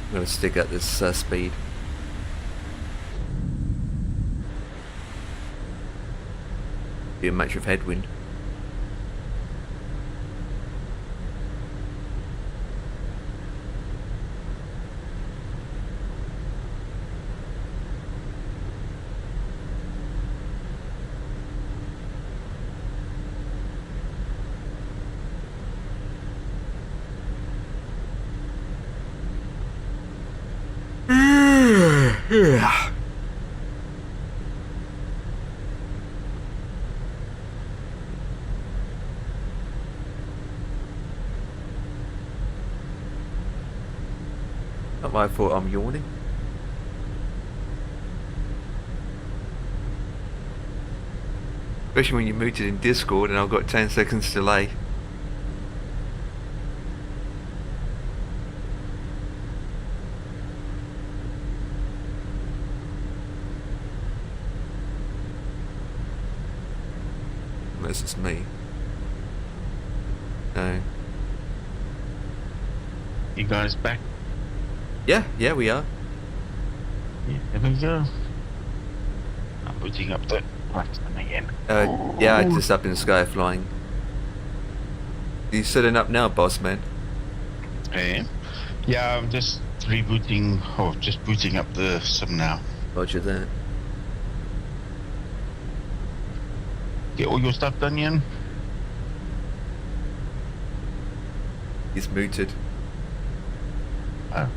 I'm going to stick at this speed. Be a match of headwind. Not my fault I'm yawning. Especially when you muted in Discord and I've got 10 seconds delay. Unless it's me. No. You guys back? Yeah, we are. Yeah, there we go. I'm putting up the flightsim again. Yeah, just up in the sky flying. You setting up now, boss man? I am. Yeah, I'm just rebooting, or just booting up the sim now. Roger that. Get all your stuff done, Ian? He's muted. Oh.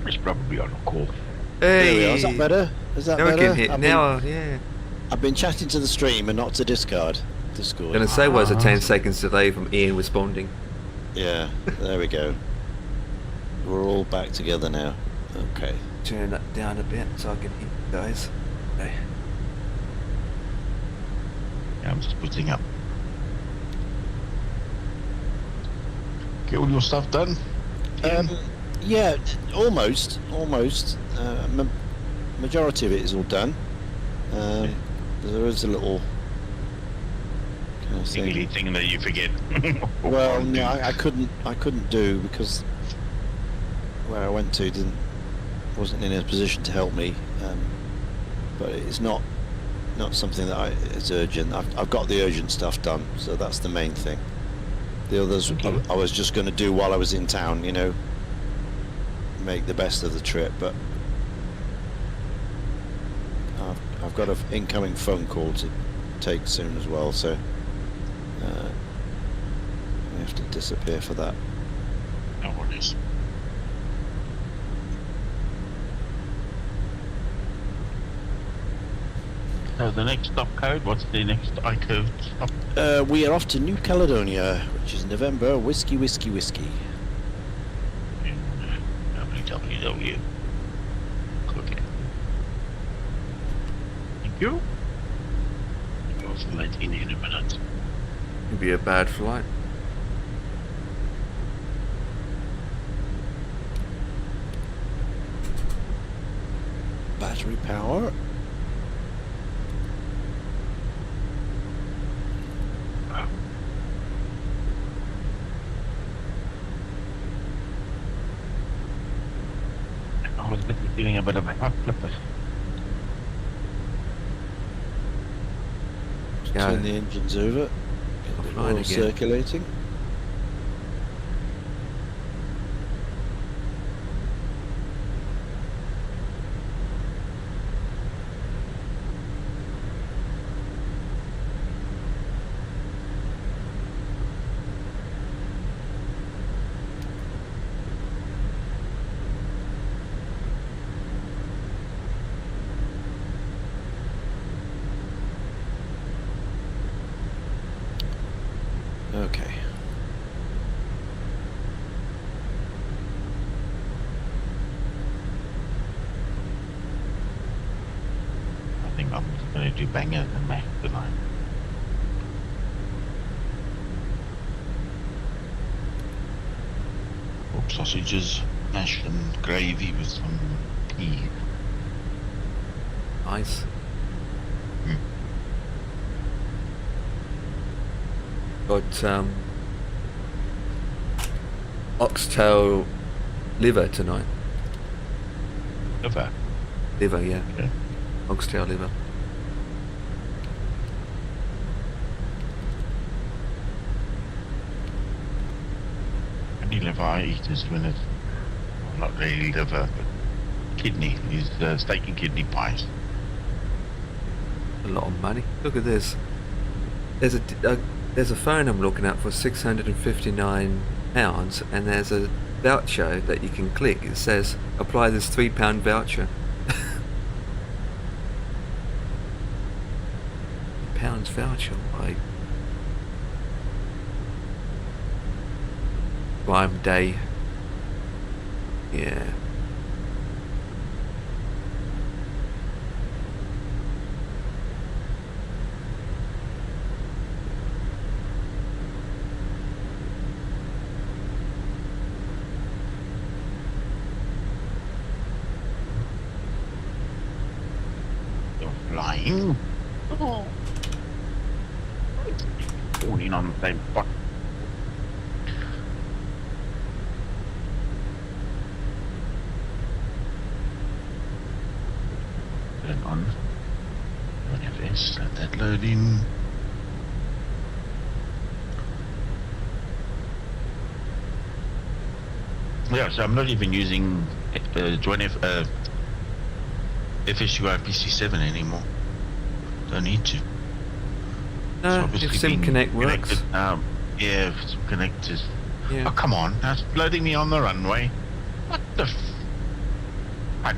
He's probably on a call. Hey! There we are. Is that better? Is that now we better? can hit. Now, yeah. I've been chatting to the stream and not to Discord. Gonna say was a 10 seconds delay from Ian responding. Yeah, there we go. We're all back together now. Okay. Turn that down a bit so I can hit you guys. Okay. Yeah, I'm just putting up. Get all your stuff done? Yeah, almost. Majority of it is all done. There is a little kind of thing that you forget. Well, no, I couldn't do because where I went to wasn't in a position to help me. But it's not something that is urgent. I've got the urgent stuff done, so that's the main thing. The others I was just going to do while I was in town, you know, make the best of the trip. But I've got an incoming phone call to take soon as well, so I have to disappear for that. No worries. So the next stop code, what's the next I-code stop? We are off to New Caledonia, which is November, whiskey. WWW. Click it. Thank you. I'll also let in a minute. It'd be a bad flight. Battery power. I was feeling a bit of a hot flipper. Turn the engines over. Get the oil circulating. Okay. I think I'm just going to do bangers and mash tonight. Pork sausages, mash and gravy with some peas. Nice. Got oxtail liver tonight. Liver? Liver, yeah. Okay. Oxtail liver. Only liver I eat is when it's not really liver, but kidney. Is steak and kidney pies. A lot of money. Look at this. There's a phone I'm looking at for £659, and there's a voucher that you can click. It says apply this £3 voucher. £3 voucher, like Prime day. Yeah. You're flying. Oh. Falling on the same spot. Turn on. MSFS, let that load in. Yeah, so I'm not even using join FSUI PC7 anymore. Don't need to. No, if SimConnect works. Yeah, SimConnect is. Yeah. Oh, come on. That's loading me on the runway. What the I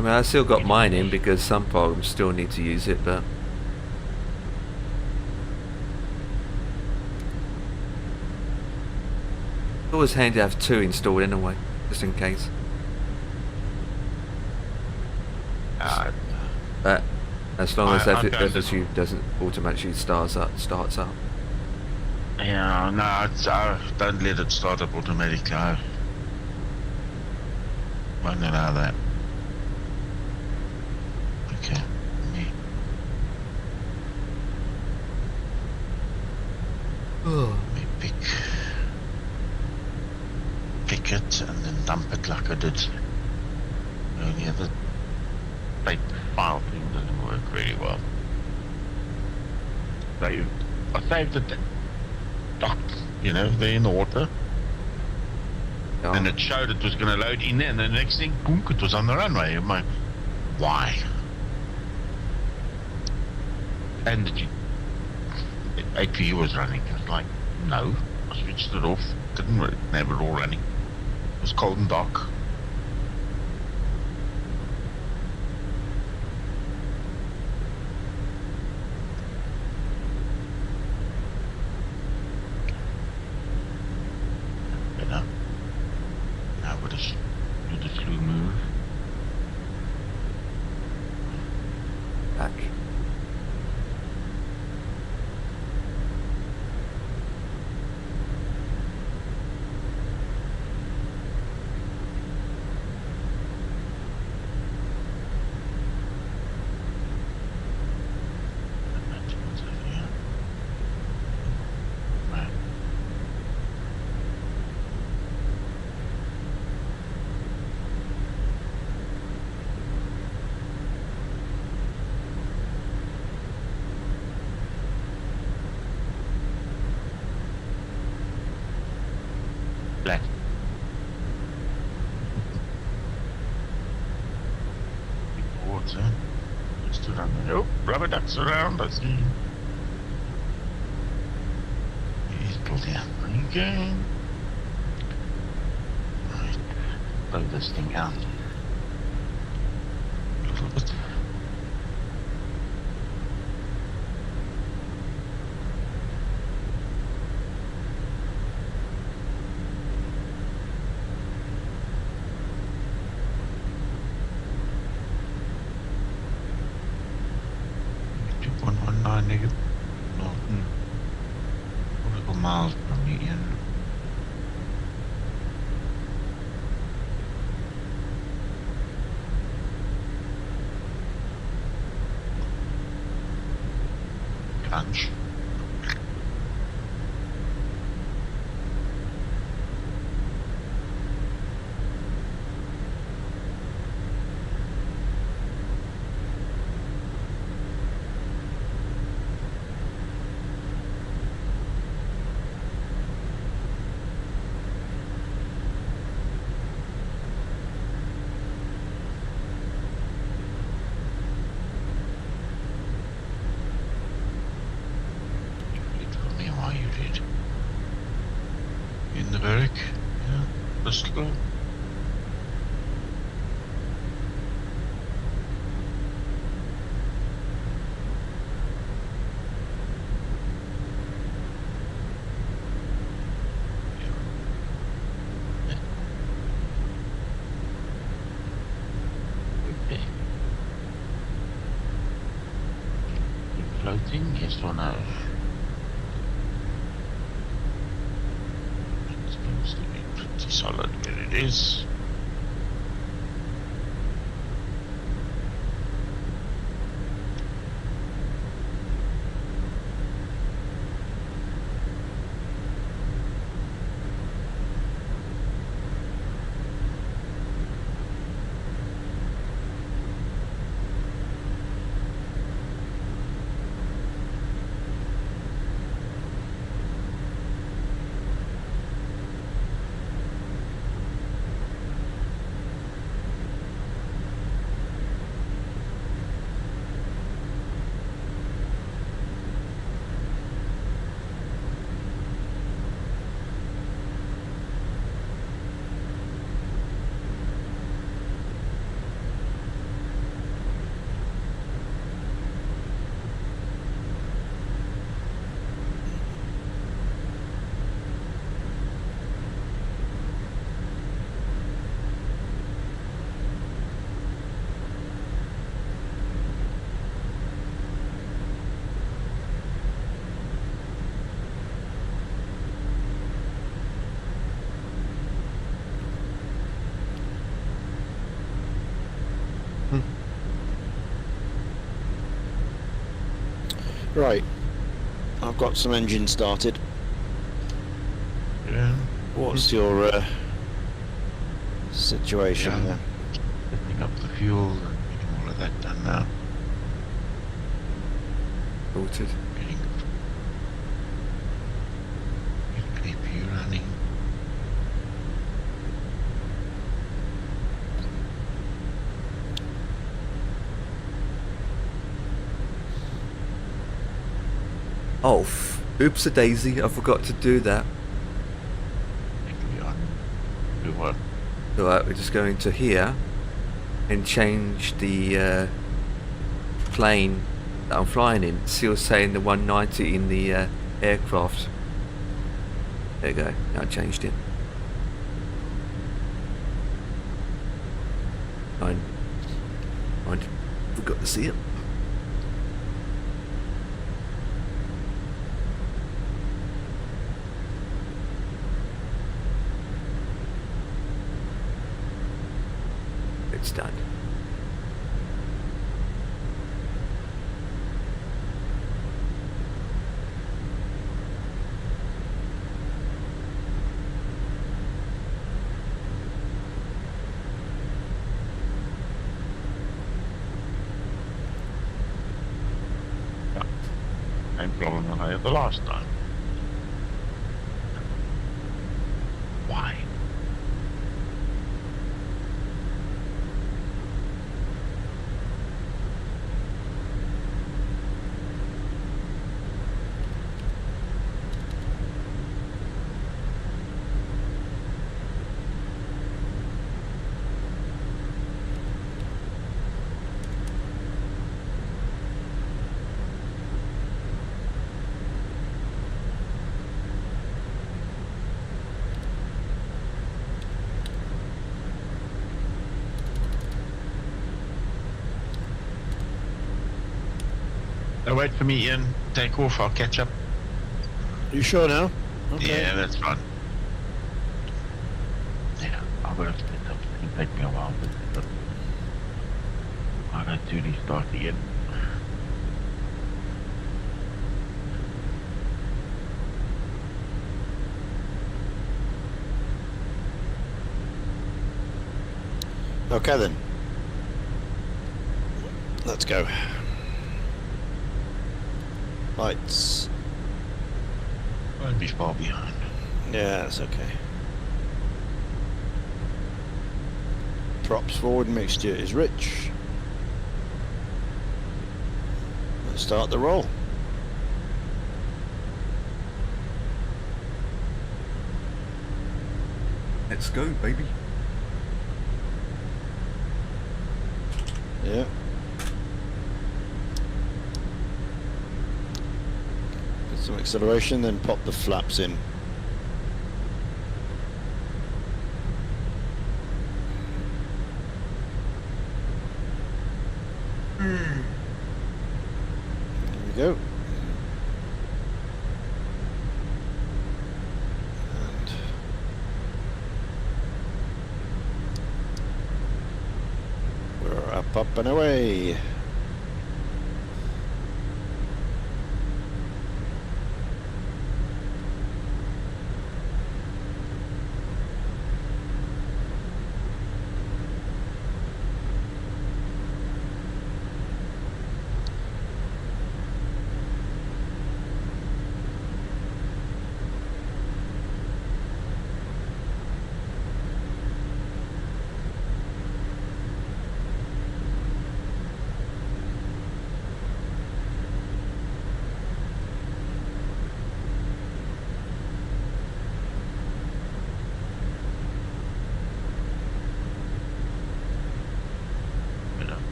mean, I still got mine in because some programs still need to use it, but it's always handy to have 2 installed anyway, just in case. But as long as FSU doesn't automatically starts up. Yeah, no, don't let it start up automatically. I won't allow that. Okay. Let me pick it and then dump it like I did earlier. The state file thing doesn't work really well. I saved it docked, you know, there in the water. Yeah. And it showed it was going to load in there, and the next thing, boom, it was on the runway. I'm like, why? And the APU was running. I was like, no. I switched it off. Didn't have it all running. It was cold and dark. Better. Now we'll just do the flu move. Back. Black. Water. Just around there. Oh, rubber ducks around. I see. He's pulled here. Okay. Right. Blow this thing out. A little bit. Negative. Nautical miles per median. Punch. thing, yes or no? It seems to be pretty solid where it is. Right. I've got some engines started. Yeah. What's your situation Yeah. there? Setting up the fuel and getting all of that done now. Sorted. Getting AP running. Oh, oops a daisy, I forgot to do that. Do what? Alright, we're just going to here and change the plane that I'm flying in. Still saying the 190 in the aircraft. There you go, now I changed it. I forgot to see it. It's done. Same problem that I had the last time. Why? Now wait for me, Ian. Take off. I'll catch up. You sure now? Okay. Yeah, that's fine. Yeah, I'll go to set up. It'll take me a while, but I got to restart again. Okay then. Let's go. Lights. Won't be far behind. Yeah, that's okay. Props forward, mixture is rich. Let's start the roll. Let's go, baby. Yeah. Get some acceleration, then pop the flaps in. There we go. up and away.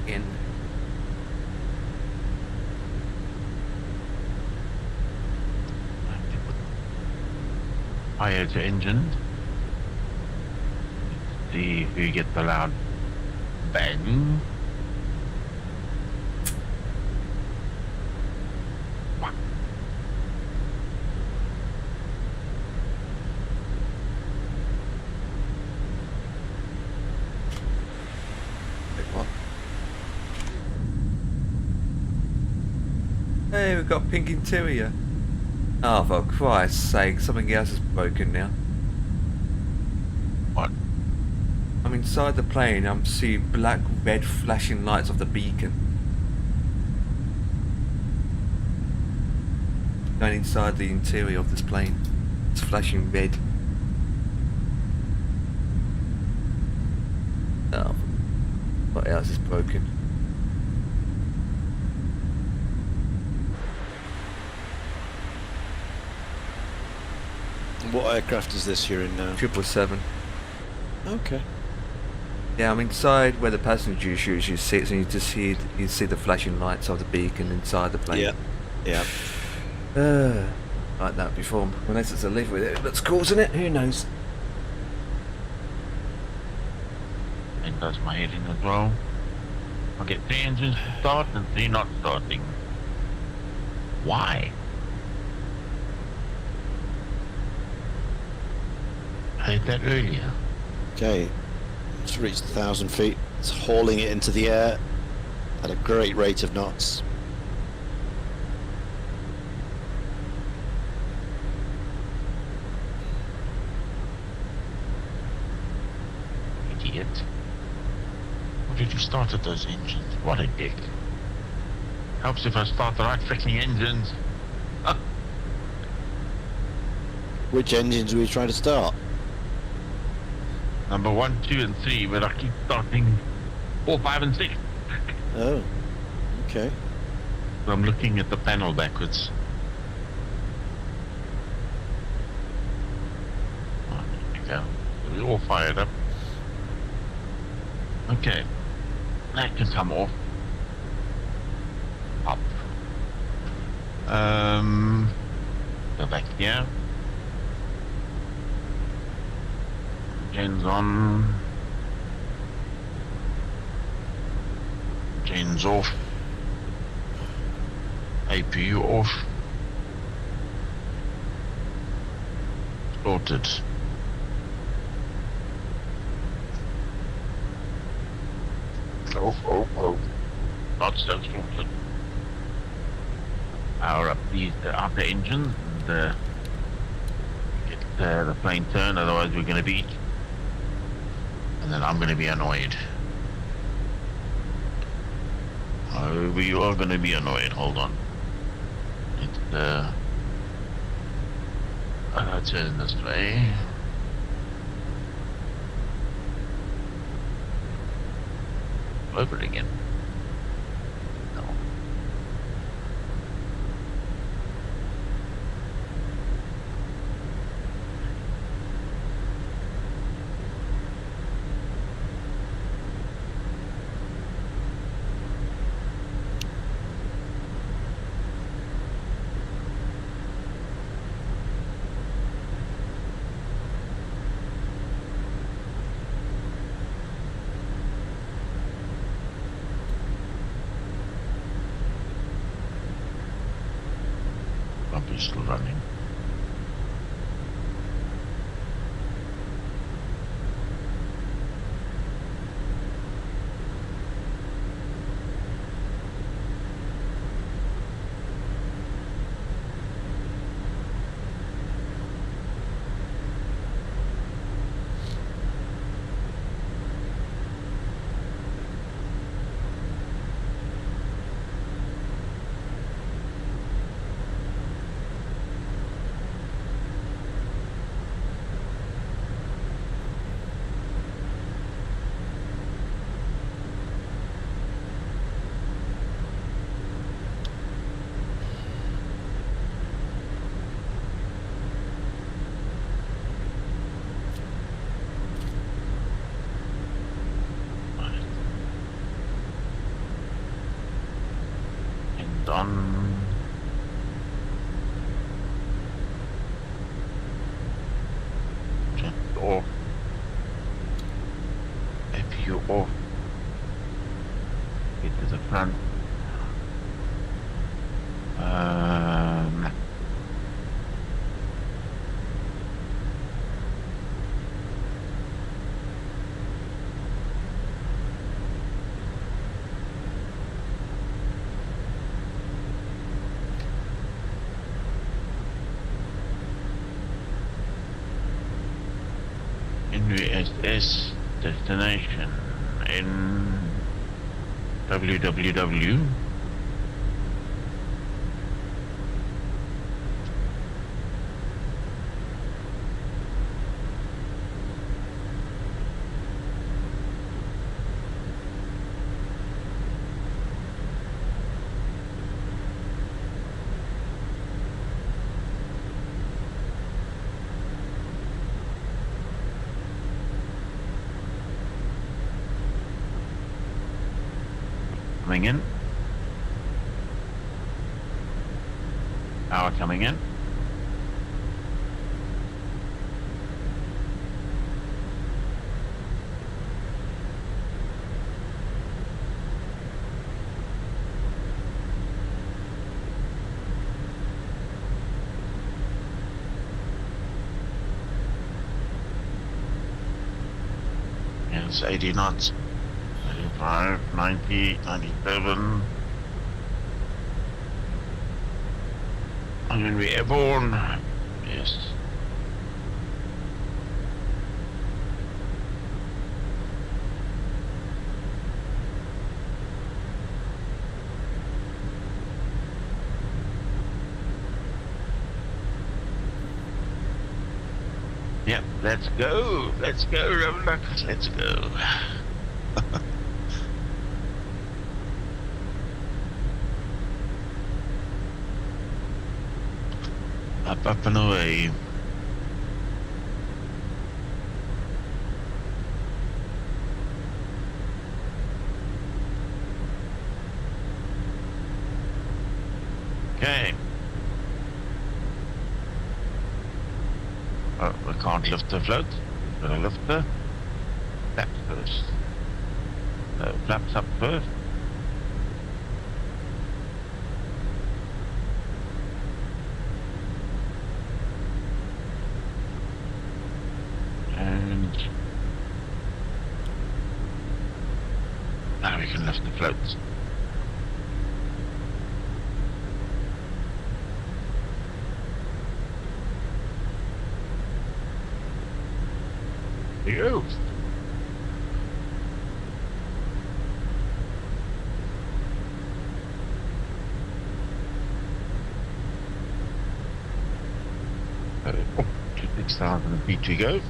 In. Fire to engine. See who gets the loud bang. What? Hey, we've got pink interior. Oh, for Christ's sake, something else is broken now. What? I'm inside the plane, I'm seeing black, red flashing lights of the beacon. Going inside the interior of this plane. It's flashing red. Oh, what else is broken? What aircraft is this you're in now? 777. Okay. Yeah, I'm inside where the passenger usually sits, and you see the flashing lights of the beacon inside the plane. Yeah. Yeah. Like that before. Unless it's a live with it that's causing it, who knows? It does my heading as well. I'll get 3 engines to start and 3 not starting. Why? I heard that earlier. Okay. It's reached 1,000 feet. It's hauling it into the air at a great rate of knots. Idiot. What did you start at those engines? What a dick. Helps if I start the right freaking engines. Which engines were you trying to start? Number 1, 2, and 3, but I keep starting 4, 5, and 6. Oh. Okay. So I'm looking at the panel backwards. Oh, there we go. We're all fired up. Okay. That can come off. Up. Go back here. Gens on. Gens off. APU off. Sorted. Oh. Not so sorted. Power up these upper engines and get the plane turned, otherwise we're going to be. And then I'm going to be annoyed. Oh, we are going to be annoyed. Hold on. It's I'll turn this way. Over it again. No. running. On off. If you off, get to the front. WSSS destination in www. Coming in. Power coming in. Yes, 80 knots. 85, 90, 97. I'm going to be airborne. Yes. Yep, let's go. Let's go, Reverend. Let's go. Up and away. Okay. Oh, we can't lift the float. We're gonna lift the flaps first. Flaps up first. Now we can lift the floats. There you go. To 6,000 feet to go.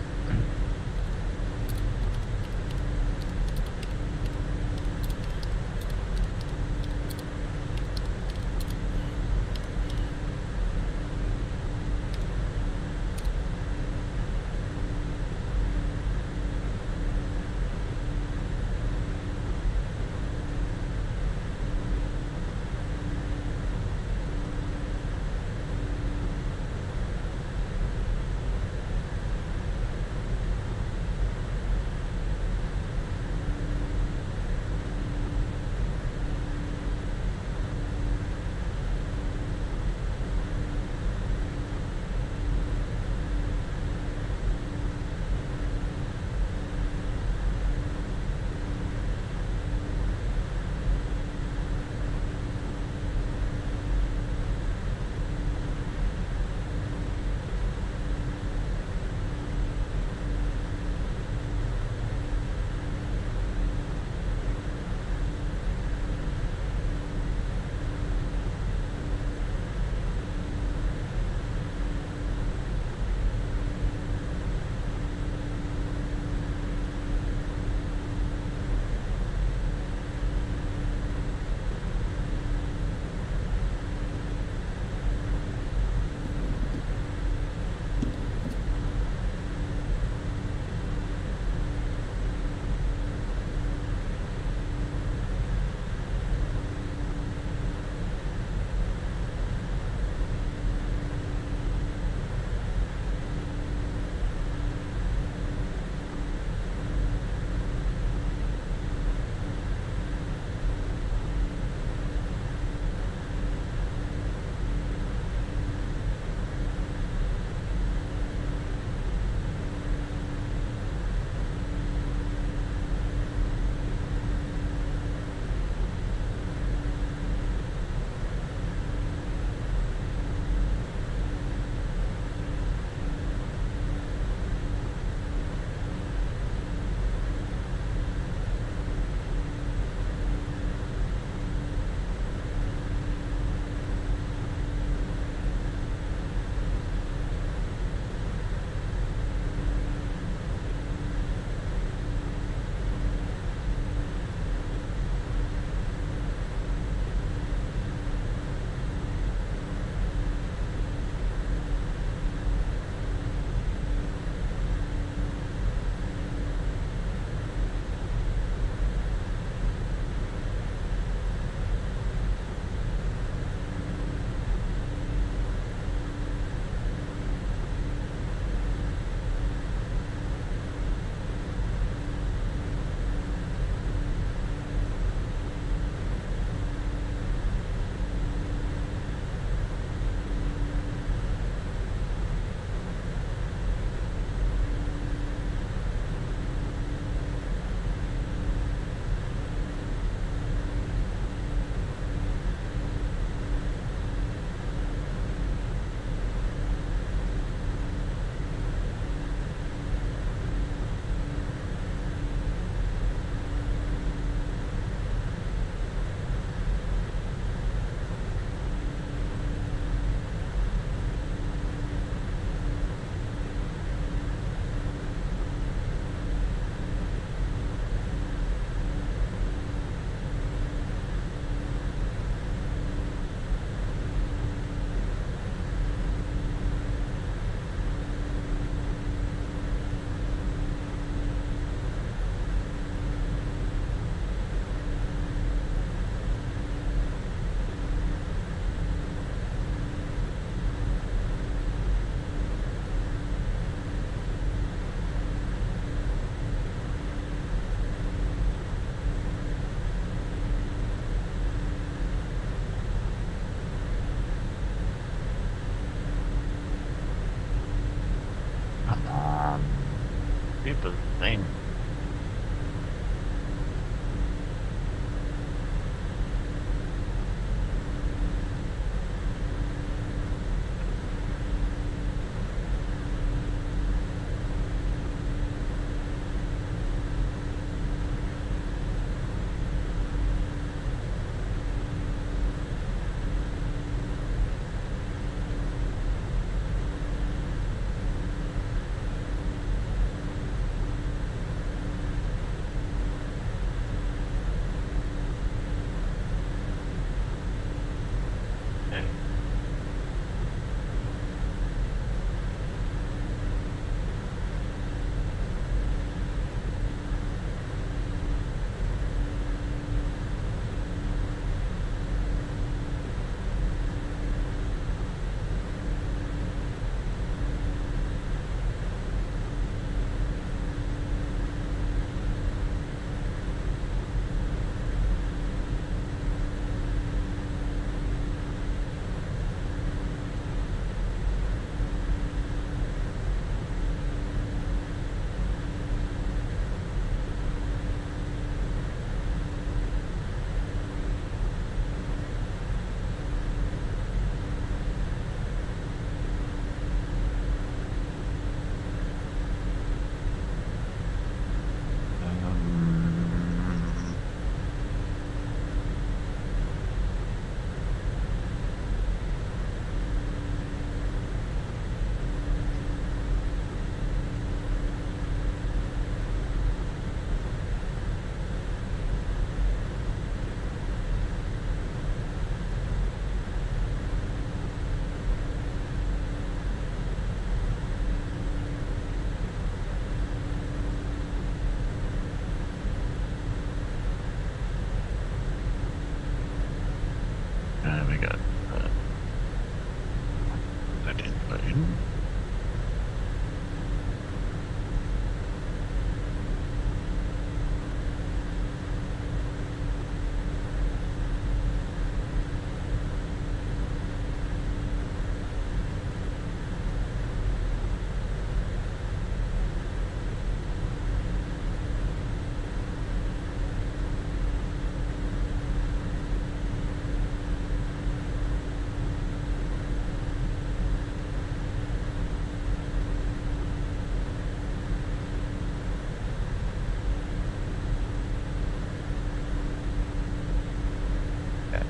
People, man. We got that info in.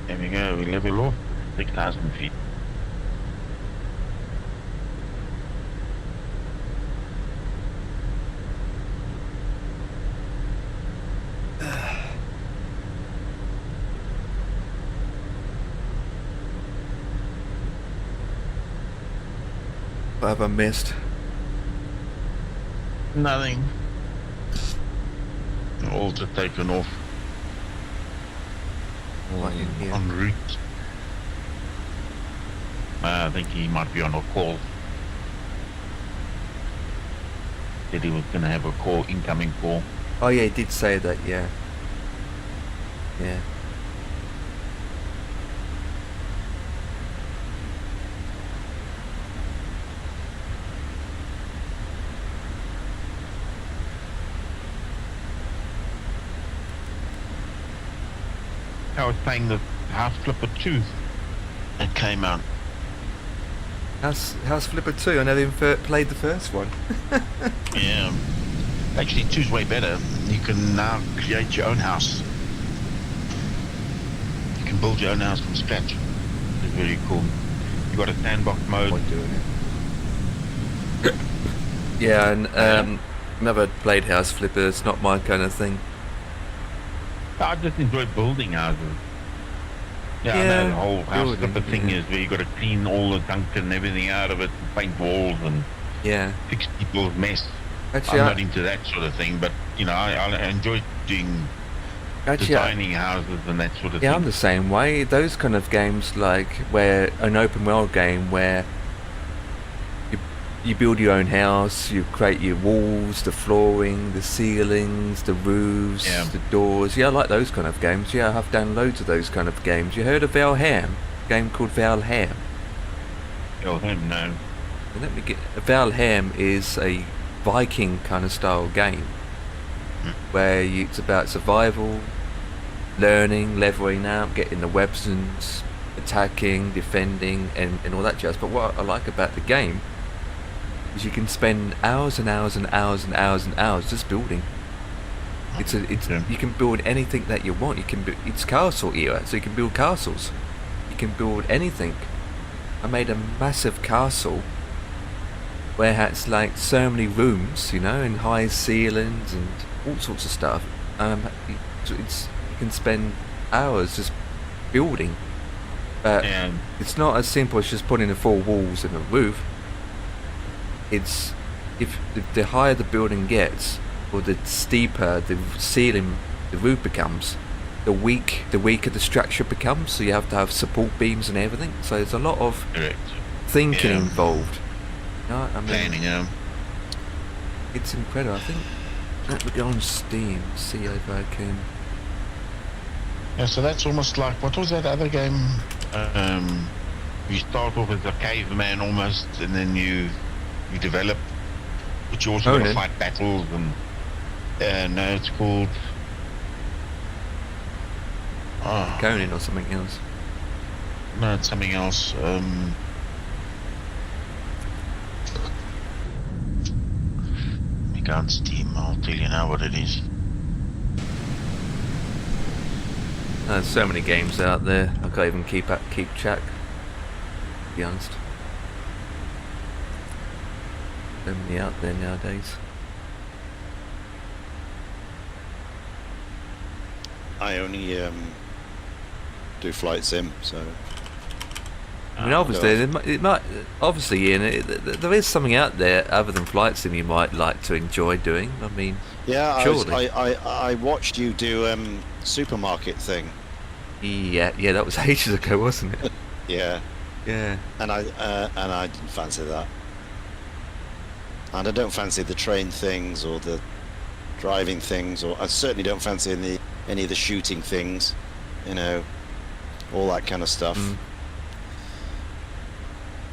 There we go, we level off 6,000 feet. What have I missed? Nothing. All just taken off. Right in here. En route. I think he might be on a call. Said he was going to have a call, incoming call. Oh yeah, he did say that, yeah. Yeah. I was playing the House Flipper 2 that came out. House Flipper 2, I never even played the first one. Yeah. Actually, 2's way better. You can now create your own house. You can build your own house from scratch. It's very cool. You got a sandbox mode. Doing it. Yeah, and never played House Flipper, it's not my kind of thing. I just enjoy building houses. Yeah, I know the whole House Flipper thing is where you got to clean all the gunk and everything out of it, and paint walls and fix people's mess. Actually, I'm not into that sort of thing, but you know, I enjoy doing designing houses and that sort of thing. Yeah, I'm the same way. Those kind of games, like where an open world game where you build your own house, you create your walls, the flooring, the ceilings, the roofs, the doors. Yeah, I like those kind of games. Yeah, I have done loads of those kind of games. You heard of Valham? A game called Valham. Valham, no. Let me get. Valham is a Viking kind of style game, where it's about survival, learning, leveling out, getting the weapons, attacking, defending, and all that jazz. But what I like about the game is you can spend hours and hours and hours and hours and hours just building. You can build anything that you want. It's castle era, so you can build castles. You can build anything. I made a massive castle where it has like so many rooms, you know, and high ceilings and all sorts of stuff. You can spend hours just building. But it's not as simple as just putting the 4 walls and a roof. It's if the higher the building gets, or the steeper the ceiling, the roof becomes, the weaker the structure becomes. So you have to have support beams and everything. So there's a lot of thinking involved. You know, I mean, planning. It's incredible. I think let me go on Steam, see if I can. Yeah, so that's almost like, what was that other game? You start off as a caveman almost, and then you develop, but you also got to fight battles and no, it's called Conan or something else. No, it's something else. Let me go on Steam. I'll tell you now what it is. There's so many games out there. I can't even keep track. To be honest, so many out there nowadays. I only do flight sim, so. I mean, obviously, it might obviously, Ian, there is something out there other than flight sim you might like to enjoy doing. I mean, yeah, surely. I watched you do supermarket thing. Yeah, that was ages ago, wasn't it? Yeah. Yeah. And I didn't fancy that. And I don't fancy the train things or the driving things, or I certainly don't fancy any of the shooting things, you know, all that kind of stuff.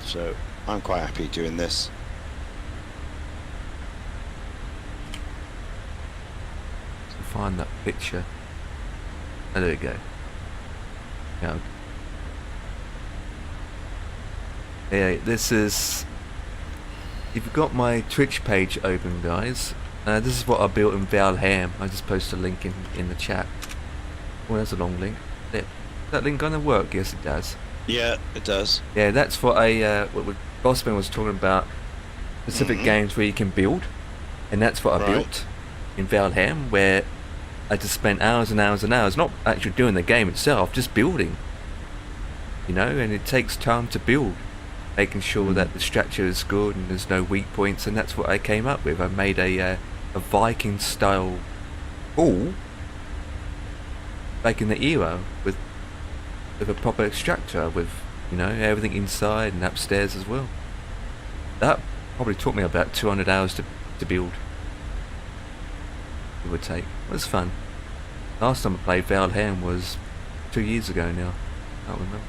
So I'm quite happy doing this. Find that picture. Oh, there we go. Yeah, this is. If you've got my Twitch page open, guys, this is what I built in Valham. I just posted a link in the chat. Oh, there's a long link. Is that link gonna work? Yes, it does. Yeah, it does. Yeah, that's what what Bossman was talking about. Specific games where you can build, and that's what I built in Valham, where I just spent hours and hours and hours, not actually doing the game itself, just building. You know, and it takes time to build, making sure that the structure is good and there's no weak points, and that's what I came up with. I made a Viking style hall back in the era with a proper structure, with, you know, everything inside and upstairs as well. That probably took me about 200 hours to build. It would take. It was fun. Last time I played Valham was 2 years ago now. I can't remember.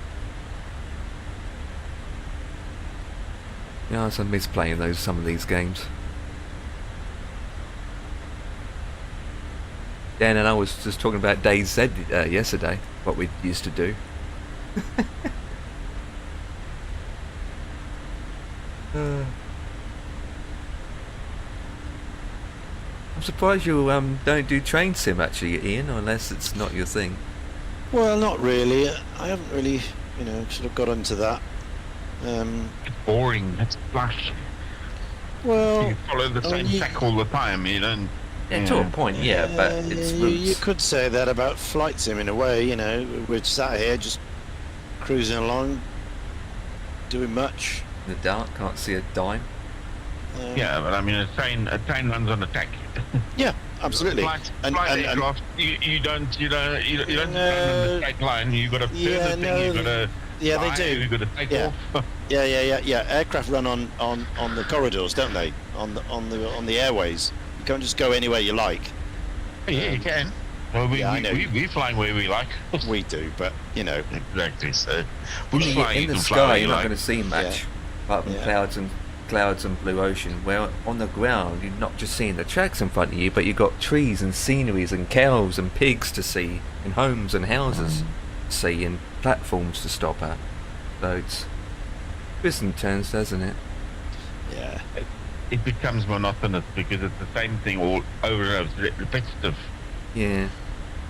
Yeah, so I miss playing some of these games. Dan and I was just talking about DayZ yesterday, what we used to do. I'm surprised you don't do train sim actually, Ian, unless it's not your thing. Well, not really. I haven't really, you know, sort of got into that. It's boring. It's flash. Well, you follow the same track all the time. You don't. Yeah, to a point, yeah, but it's you could say that about flight sim in a way. You know, we're sat here just cruising along, doing much. In the dark, can't see a dime. Yeah, but I mean, a train runs on a track. Yeah, absolutely. Aircraft, you don't stand on the straight line. You got to turn the thing. You got to. Yeah, they do. You got to take off. Yeah. Aircraft run on the corridors, don't they? On the airways. You can't just go anywhere you like. Yeah, you can. Well, we're flying where we like. We do, but you know. Exactly. So in the sky, you're not going to see much, apart from clouds and clouds and blue ocean, where on the ground you're not just seeing the tracks in front of you, but you've got trees and sceneries and cows and pigs to see, and homes and houses to see, and platforms to stop at. So it's twists and turns, doesn't it? Yeah. It becomes monotonous because it's the same thing all over and over. It's repetitive. Yeah.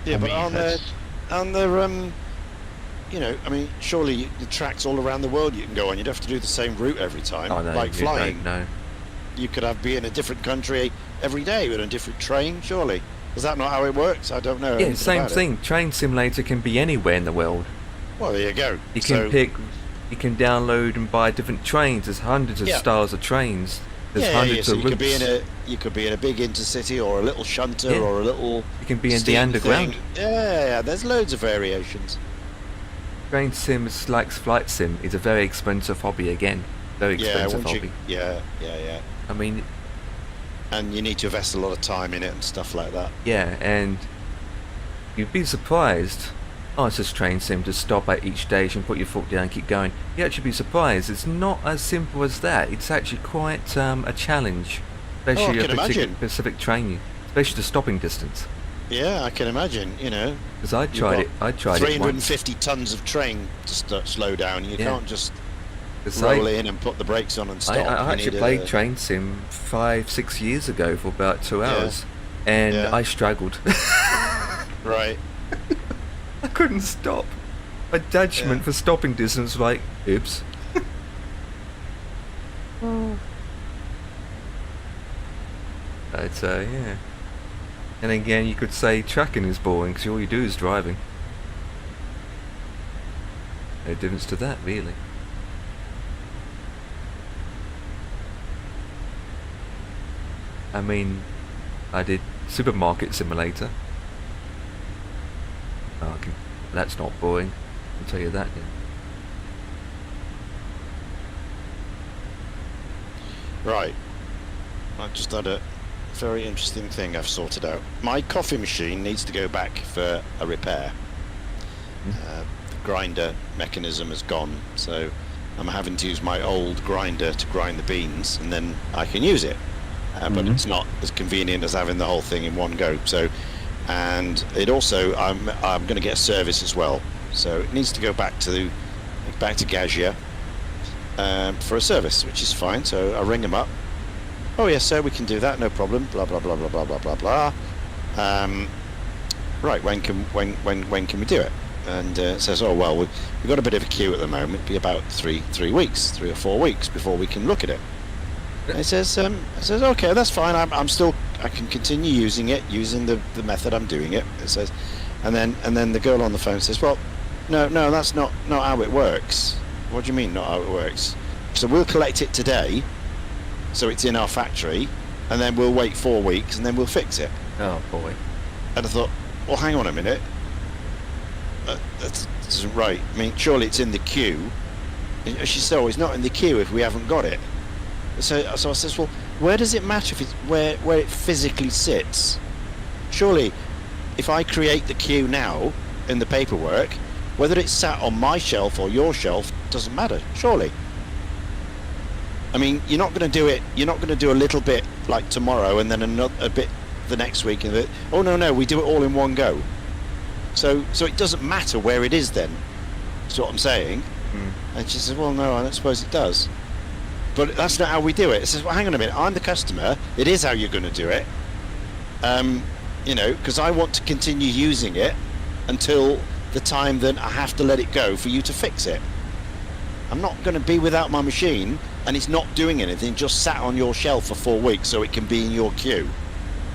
Yeah, but on the surely the tracks all around the world you can go on. You'd have to do the same route every time, Oh, no, like you flying. don't know. You could be in a different country every day with a different train, surely. Is that not how it works? I don't know. Yeah, anything same about thing. Train simulator can be anywhere in the world. It. Well, there you go. You can you can download and buy different trains. There's hundreds of styles of trains. There's hundreds so of you routes. could be in a big intercity or a little shunter Yeah. or a little. You can be in the steam underground. thing. Yeah, there's loads of variations. Train sim is like flight sim. It's a very expensive hobby again. Very expensive hobby. Yeah. I mean, and you need to invest a lot of time in it and stuff like that. yeah, and you'd be surprised. Oh, it's just train sim. Just stop at each station, put your foot down, keep going. You actually be surprised. It's not as simple as that. It's actually quite a challenge, especially I can imagine. specific train, especially the stopping distance. Yeah, I can imagine. Because I tried it. I tried it once. 350 tons of train to slow down. You can't just 'Cause roll in and put the brakes on and stop. I You actually need played train sim 5-6 years ago for about 2 Yeah. hours, and Yeah. I struggled. Right. I couldn't stop. My judgment for stopping distance was like, oops. But yeah. And again, you could say trucking is boring because all you do is driving. No difference to that, really. I mean, I did supermarket simulator. Oh, that's not boring. I'll tell you that then. Right. I've just had a very interesting thing I've sorted out. My coffee machine needs to go back for a repair. The grinder mechanism has gone, so I'm having to use my old grinder to grind the beans, and then I can use it. But it's not as convenient as having the whole thing in one go. So, and it also, I'm going to get a service as well. So it needs to go back to Gazia for a service, which is fine. So I ring them up. Oh yes, sir, we can do that, no problem. Blah blah blah blah blah blah blah blah. Right, when can we do it? And it says, oh well, we've got a bit of a queue at the moment. It'll be about 3 or 4 weeks before we can look at it. And it says, okay, that's fine. I can continue using it, using the method I'm doing it. It says, and then the girl on the phone says, well, no, that's not how it works. What do you mean, not how it works? So we'll collect it today, so it's in our factory, and then we'll wait 4 weeks, and then we'll fix it. Oh boy! And I thought, well, hang on a minute. That isn't right. I mean, surely it's in the queue. And she said, oh, it's not in the queue if we haven't got it. So I says, well, where does it matter if it's where it physically sits? Surely, if I create the queue now in the paperwork, whether it's sat on my shelf or your shelf doesn't matter. Surely. I mean, you're not going to do it. You're not going to do a little bit like tomorrow and then a bit the next week, and oh no, we do it all in one go. So it doesn't matter where it is then. That's what I'm saying. And she says, well, no, I don't suppose it does. But that's not how we do it. It says, well, hang on a minute, I'm the customer. It is how you're going to do it. Because I want to continue using it until the time that I have to let it go for you to fix it. I'm not going to be without my machine and it's not doing anything, just sat on your shelf for 4 weeks so it can be in your queue.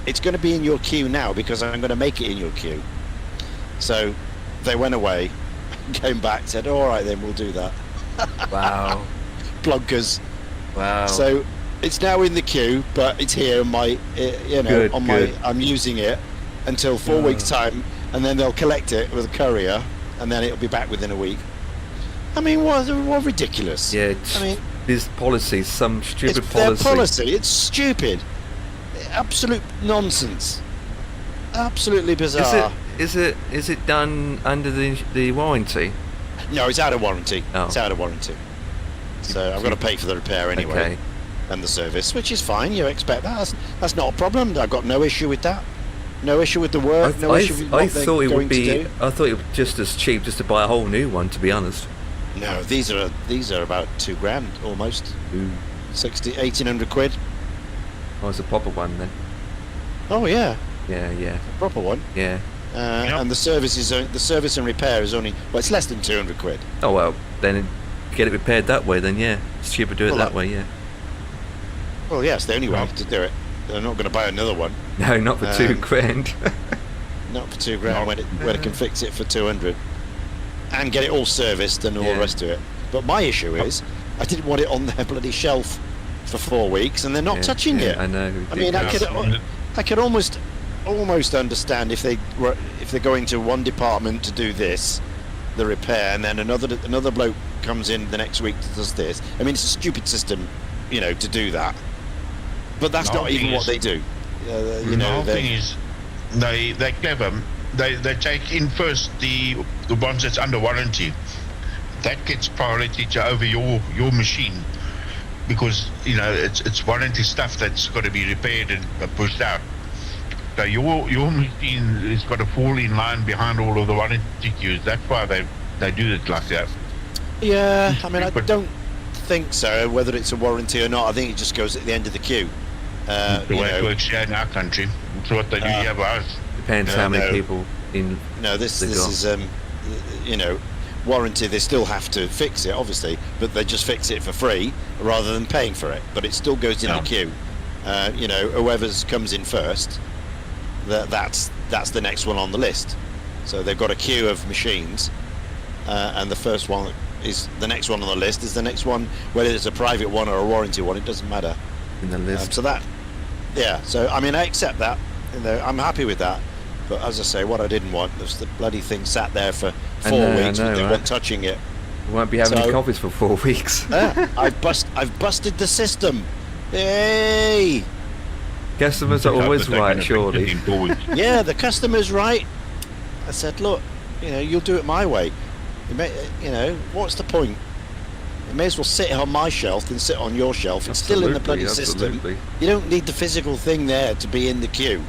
It's going to be in your queue now because I'm going to make it in your queue. So they went away, came back, said, all right then, we'll do that. Wow. Plunkers. Wow. So it's now in the queue, but it's here on my, Good. I'm using it until 4 weeks time, and then they'll collect it with a courier, and then it'll be back within a week. I mean, what ridiculous. Yeah, this policy, some stupid policy. Their policy, it's stupid. Absolute nonsense. Absolutely bizarre. Is it done under the warranty? No, it's out of warranty. Oh. It's out of warranty. So I've got to pay for the repair anyway. Okay. and the service, which is fine. You expect that. That's not a problem. I've got no issue with that. No issue with the work. No issue with what they're going to do. I thought it was just as cheap just to buy a whole new one, to be honest. No, these are about $2,000 almost. 1,800 quid. Oh, it's a proper one then. Oh yeah. Yeah. A proper one. Yeah. And the service and repair is only, well, it's less than 200 quid. Oh well, then get it repaired that way. Then yeah, it's cheaper to do it that way. Yeah. Well, yeah, it's the only way to do it. They're not going to buy another one. No, not for $2,000. Not for $2,000 when it can fix it for 200 and get it all serviced and all the rest of it. But my issue is, I didn't want it on their bloody shelf for 4 weeks and they're not touching it. I know. I mean, I could almost understand if they're going to one department to do this, the repair, and then another bloke comes in the next week that does this. I mean, it's a stupid system, to do that. But that's not even what they do. The thing is, they're clever. They take in first the ones that's under warranty. That gets priority over your machine, because it's warranty stuff that's got to be repaired and pushed out. So your machine has got to fall in line behind all of the warranty queues. That's why they do it like that. Yeah, I mean, I don't think so. Whether it's a warranty or not, I think it just goes at the end of the queue. The way it works here in our country. That's what they do here for us. Depends how many people in. No, this is warranty. They still have to fix it, obviously, but they just fix it for free rather than paying for it. But it still goes in the queue. Whoever's comes in first, that's the next one on the list. So they've got a queue of machines, and the first one is the next one on the list. Is the next one, whether it's a private one or a warranty one, it doesn't matter. In the list. So I mean, I accept that. I'm happy with that. But as I say, what I didn't want was the bloody thing sat there for 4 weeks with no one touching it. We won't be having any coffees for 4 weeks. I've busted the system. Yay! Customers are always right, surely. Yeah, the customer's right. I said, look, you'll do it my way. What's the point? It may as well sit on my shelf than sit on your shelf. It's still in the bloody system. You don't need the physical thing there to be in the queue.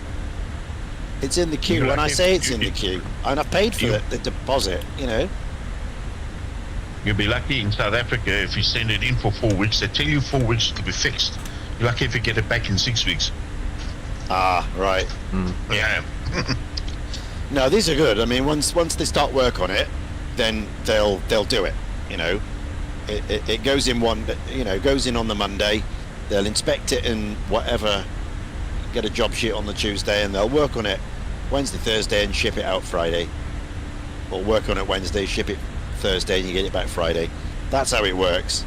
It's in the queue when I say it's in the queue, and I've paid for the deposit. You'll be lucky in South Africa if you send it in for 4 weeks. They tell you 4 weeks to be fixed. You're lucky if you get it back in 6 weeks. Ah, right. Yeah. No, these are good. I mean, once they start work on it, then they'll do it. It goes in goes in on the Monday. They'll inspect it and whatever, get a job sheet on the Tuesday, and they'll work on it Wednesday, Thursday, and ship it out Friday. Or work on it Wednesday, ship it Thursday, and you get it back Friday. That's how it works.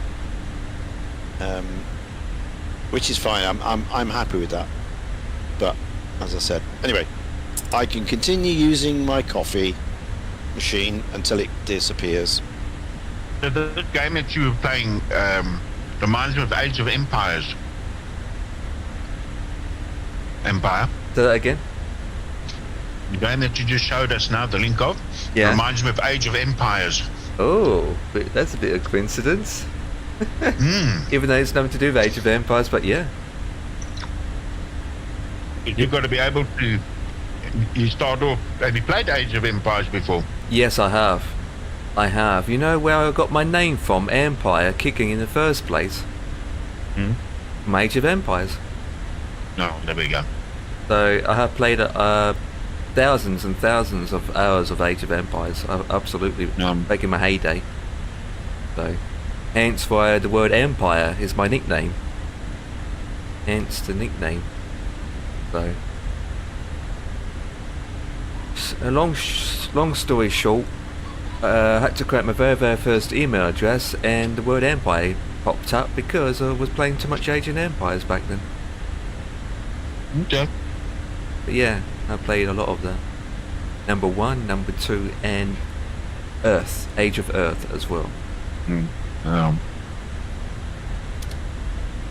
Which is fine. I'm happy with that. But as I said, anyway, I can continue using my coffee machine until it disappears. The game that you were playing reminds me of Age of Empires. Empire. Say that again. The game that you just showed us now, the link of, reminds me of Age of Empires. Oh, that's a bit of coincidence. Even though it's nothing to do with Age of Empires, but yeah. You've got to be able to. You start off. Have you played Age of Empires before? Yes, I have. You know where I got my name from, Empire, kicking in the first place? From Age of Empires. No, there we go. So I have played thousands and thousands of hours of Age of Empires. Absolutely back in my heyday. So, hence why the word Empire is my nickname. Hence the nickname. So, a long story short, I had to create my very first email address, and the word Empire popped up because I was playing too much Age of Empires back then. Okay. But yeah, I played a lot of that. Number 1, number 2, and Earth, Age of Earth as well.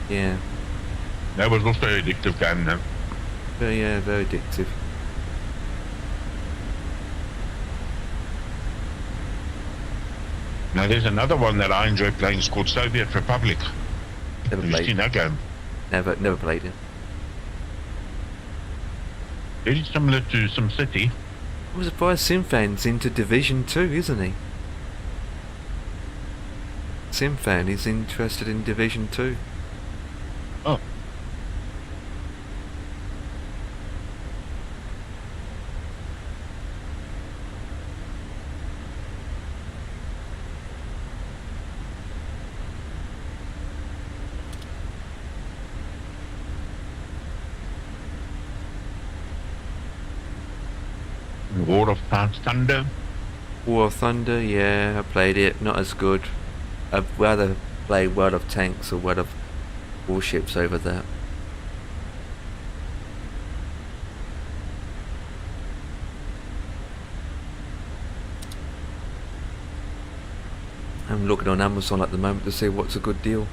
Yeah. That was also an addictive game, though. Very addictive. Now there's another one that I enjoy playing. It's called Soviet Republic. Never Have you played. seen that game? Never played it. Very similar to SimCity. I'm surprised Simfan's into Division 2, isn't he? Simfan is interested in Division 2. Oh. War of Thunder. War of Thunder, yeah, I played it. Not as good. I'd rather play World of Tanks or World of Warships over that. I'm looking on Amazon at the moment to see what's a good deal.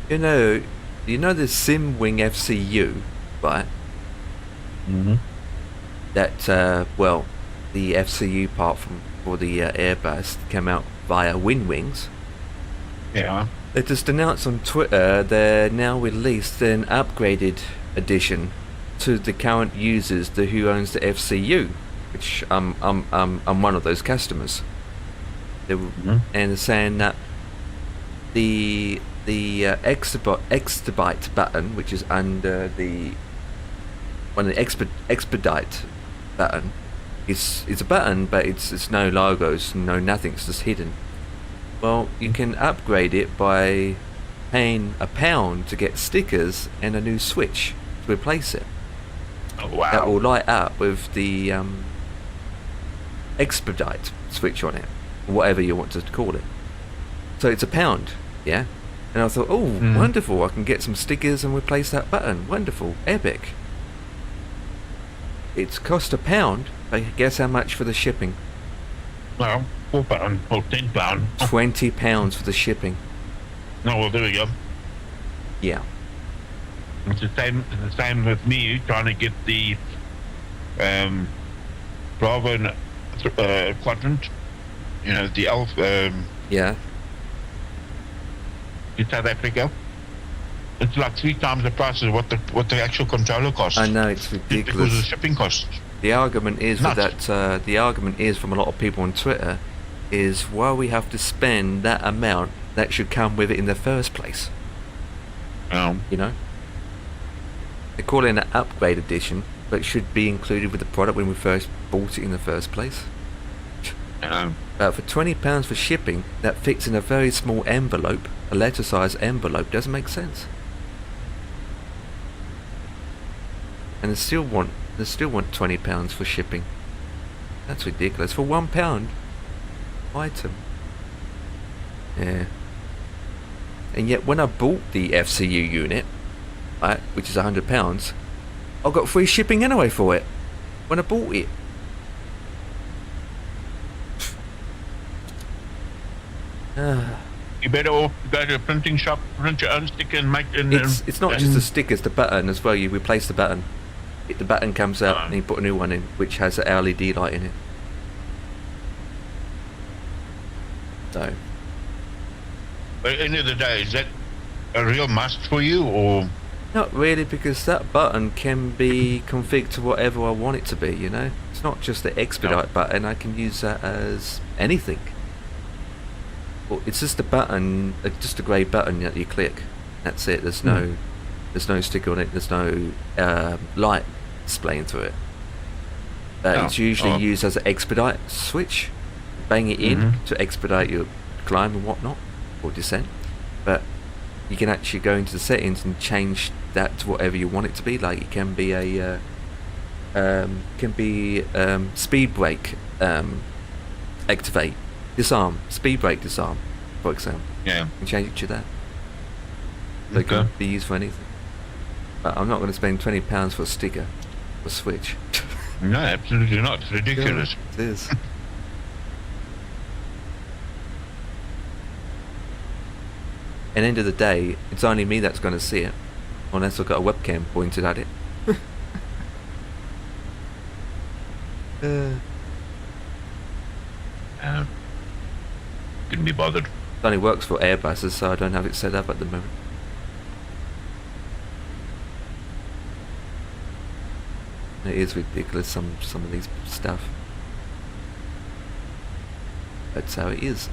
You know the Simwing FCU, right? Mm-hmm. That well, the FCU part for the Airbus came out via WinWings. Yeah. They just announced on Twitter they're now released an upgraded edition to the current users, who owns the FCU, which I'm one of those customers. They were, and they're saying that the exabyte button, which is under the expedite button, is a button, but it's no logos, no nothing. It's just hidden. Well, you can upgrade it by paying £1 to get stickers and a new switch to replace it. Oh, wow. That will light up with the expedite switch on it, whatever you want to call it. So it's £1, yeah. And I thought, oh, wonderful! I can get some stickers and replace that button. Wonderful, epic. It's cost £1, but guess how much for the shipping? Well, £4 or £10. £20 for the shipping. No, well, there we go. Yeah. It's the same with me trying to get the Bravo quadrant. You know, the Alpha. Yeah. In South Africa, it's like 3 times the price of what the actual controller costs. I know, it's ridiculous. Because of the shipping costs. The argument is that the argument is from a lot of people on Twitter is why we have to spend that amount that should come with it in the first place. You know, they call it an upgrade edition, but it should be included with the product when we first bought it in the first place. But for £20 for shipping, that fits in a very small envelope, a letter size envelope, doesn't make sense. And they still want £20 for shipping. That's ridiculous. For £1 item. Yeah. And yet when I bought the FCU unit, right, which is £100, I got free shipping anyway for it when I bought it. You better off go to a printing shop, print your own sticker and make it. It's not just the sticker, it's the button as well. You replace the button. The button comes out and you put a new one in, which has an LED light in it. So. But at the end of the day, is that a real must for you, or? Not really, because that button can be configured to whatever I want it to be, you know? It's not just the expedite button, I can use that as anything. Well, it's just a button, just a grey button that you click. That's it, there's no sticker on it, there's no light displaying through it. It's usually used as an expedite switch. Bang it in to expedite your climb and whatnot, or descent. But you can actually go into the settings and change that to whatever you want it to be. Like it can be a speed brake activate, disarm, speed brake disarm, for example. Yeah. You can change it to that. So it can be used for anything. But I'm not going to spend £20 for a sticker or switch. No, absolutely not. It's ridiculous. It is. At the end of the day, it's only me that's going to see it Unless I've got a webcam pointed at it. Couldn't be bothered. It only works for Airbuses, so I don't have it set up at the moment. It is ridiculous, some of these stuff. That's how it is.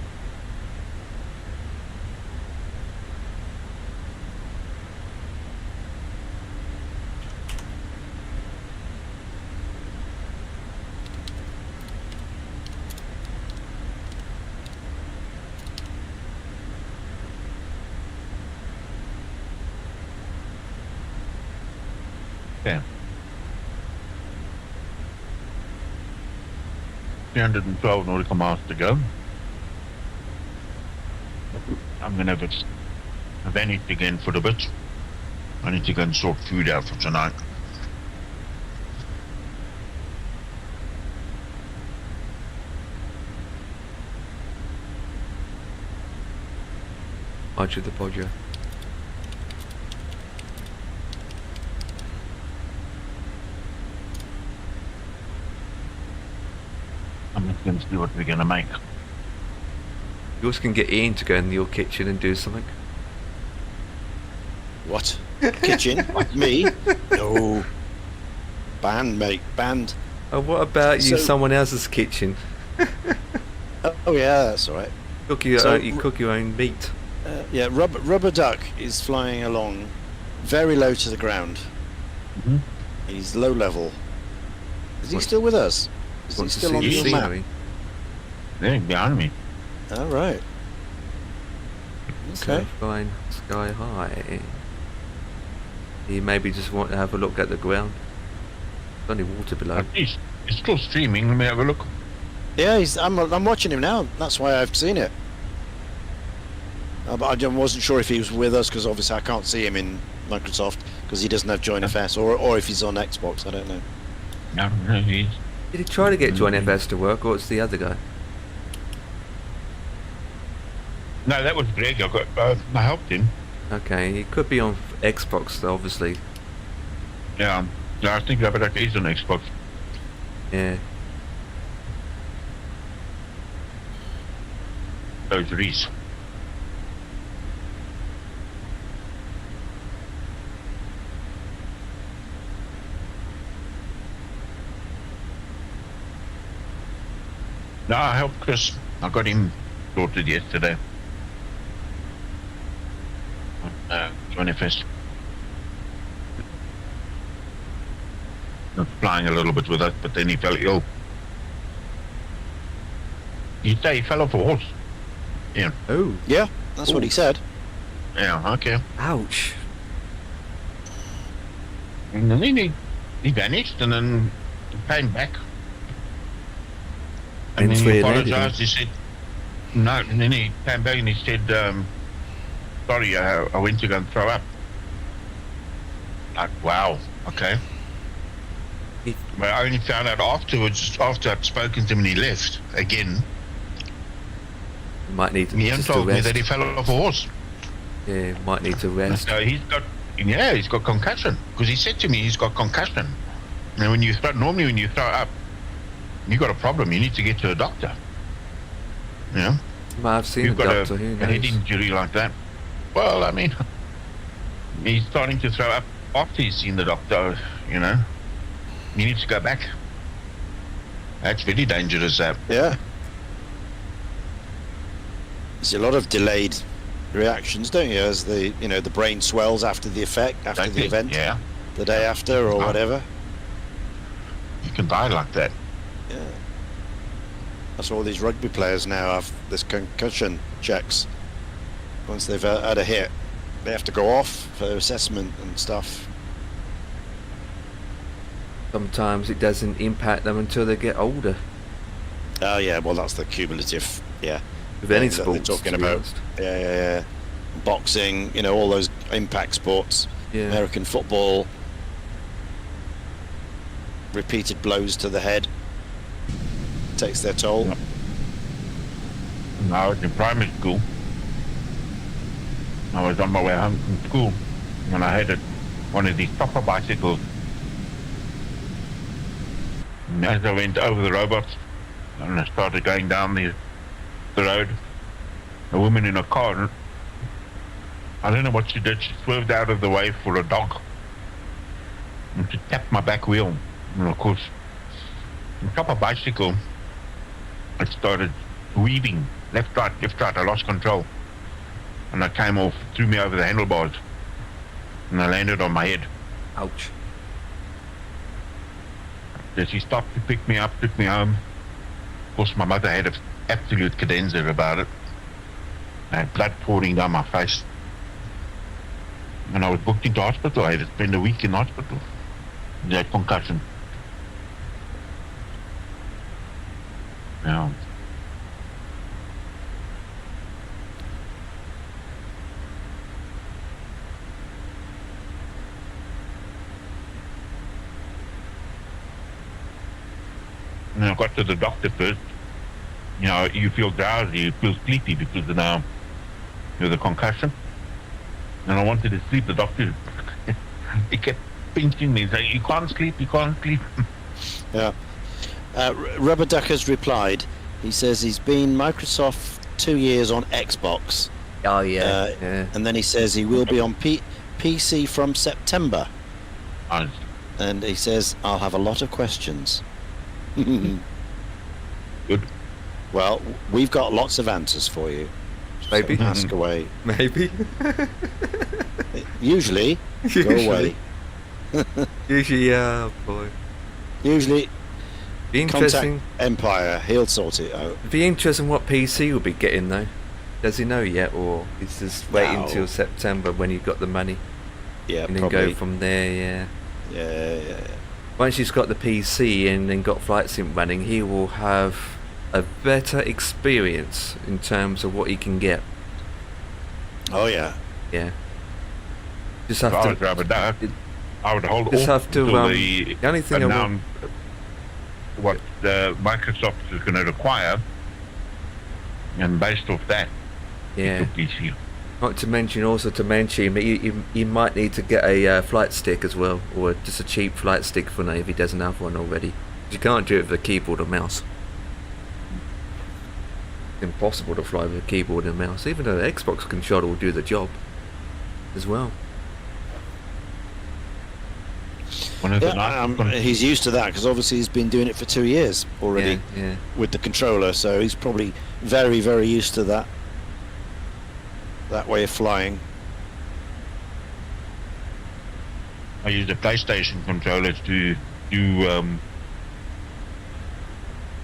Yeah. 312 nautical miles to go. I'm gonna have vanished again for a bit. I need to go and sort food out for tonight. Roger the Podger. I'm just going to see what we're going to make. You also can get Ian to go in your kitchen and do something. What? Kitchen? Me? No. Banned, mate. Banned. Oh, what about you? So- Someone else's kitchen. Oh yeah, that's all right. Cook your So- own, you cook your own meat. Yeah, Rubber Duck is flying along very low to the ground. Mhm. He's low level. Is he Wants- still with us? Is he Wants to still see on the the map? scenery. There, behind me. All right. So Okay. flying sky high. You maybe just want to have a look at the ground. There's only water below. At least it's still streaming. Let me have a look. Yeah, I'm watching him now. That's why I've seen it. But I wasn't sure if he was with us because obviously I can't see him in Microsoft because he doesn't have Join FS, or if he's on Xbox. I don't know. No, he's Did he try to get Join FS to work, or it's the other guy? no. That was Greg. I helped him. Okay, he could be on Xbox, obviously. Yeah. No, I think that is on Xbox. Yeah. Those Reese. No, I helped Chris. I got him sorted yesterday. Join FS. Not flying a little bit with us, but then he fell ill. You say he fell off a horse? Yeah. Oh. Yeah, that's what he said. Yeah, okay. Ouch. And then he vanished and then he came back. And Thanks then for he your landing. apologized. He said, no. And then he came back and he said, sorry, I went to go and throw up. Like, wow, okay. But I only found out afterwards, after I'd spoken to him and he left again. Might need to Ian just to told me rest. that he fell off a horse. Yeah, might need to rest. So he's got concussion. Because he said to me he's got concussion. And when you normally when you throw up, you got a problem. You need to get to a doctor. Yeah. Might have seen You've a got doctor, who a head knows? injury like that. Well, I mean, he's starting to throw up after he's seen the doctor. You know, he needs to go back. That's very dangerous. Yeah. There's a lot of delayed reactions, don't you? As the brain swells after the effect, after the event, Yeah. the day after or whatever. You can die like that. Yeah. That's why all these rugby players now have this concussion checks. Once they've had a hit, they have to go off for assessment and stuff. Sometimes it doesn't impact them until they get older. Oh yeah, well that's the cumulative, yeah. With any thing that sports, they're talking to be about. honest. Yeah. Boxing, all those impact sports. Yeah. American football. Repeated blows to the head. Takes their toll. Yep. When I was in primary school, I was on my way home from school when I had it. one of these chopper bicycles. And as I went over the robots and I started going down the road, a woman in a car, I don't know what she did, she swerved out of the way for a dog. And she tapped my back wheel. And of course, the chopper bicycle, it started weaving, left, right, I lost control. And I came off, threw me over the handlebars. And I landed on my head. Ouch. So she stopped to pick me up, took me home. Of course, my mother had an absolute cadenza about it. I had blood pouring down my face. And I was booked into hospital. I had to spend a week in hospital. I had concussion. Yeah. And I got to the doctor first. You know, you feel drowsy, you feel sleepy because of now, you know, the concussion. And I wanted to sleep. The doctor, he kept pinching me, saying, you can't sleep. Yeah. Rubber Ducker's replied. He says he's been Microsoft 2 years on Xbox. Oh, yeah. Yeah. And then he says he will be on PC from September. Nice. And he says, I'll have a lot of questions. Good. Well, we've got lots of answers for you. Maybe. So ask away. Maybe. Usually, go away. Usually, yeah, boy. Usually, be interesting. Contact Empire, he'll sort it out. Be interesting what PC will be getting though. Does he know yet, or is just waiting No. until September when you've got the money? Yeah, and then probably. go from there. Yeah. Once he's got the PC and then got flight sim running, he will have a better experience in terms of what he can get. Oh yeah. Yeah. Just have I to. would rather that. I would hold Just off have to. until The only thing I will. announce what Microsoft is going to require, and based off that, Yeah. PC. Not to mention, you might need to get a flight stick as well, or just a cheap flight stick for now if he doesn't have one already. You can't do it with a keyboard or mouse. It's impossible to fly with a keyboard and mouse, even though the Xbox controller will do the job as well. He's used to that because obviously he's been doing it for 2 years already Yeah. with the controller, so he's probably very, very used to that way of flying. I use the PlayStation controller to do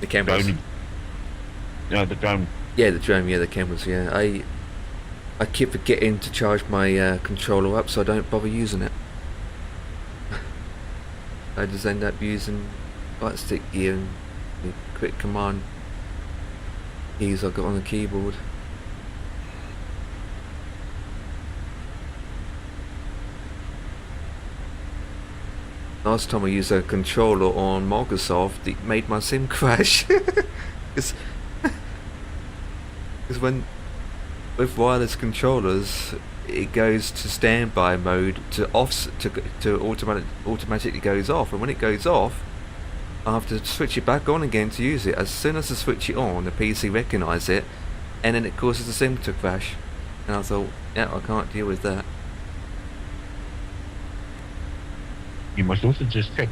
The cameras. drone. No, the drone. Yeah, the drone. Yeah, the cameras. Yeah, I keep forgetting to charge my controller up, so I don't bother using it. I just end up using light stick gear and the quick command keys I got on the keyboard. Last time I used a controller on Microsoft, it made my sim crash. Because when with wireless controllers, it goes to standby mode to automatically goes off, and when it goes off, I have to switch it back on again to use it. As soon as I switch it on, the PC recognises it, and then it causes the sim to crash. And I thought, yeah, I can't deal with that. You must also just check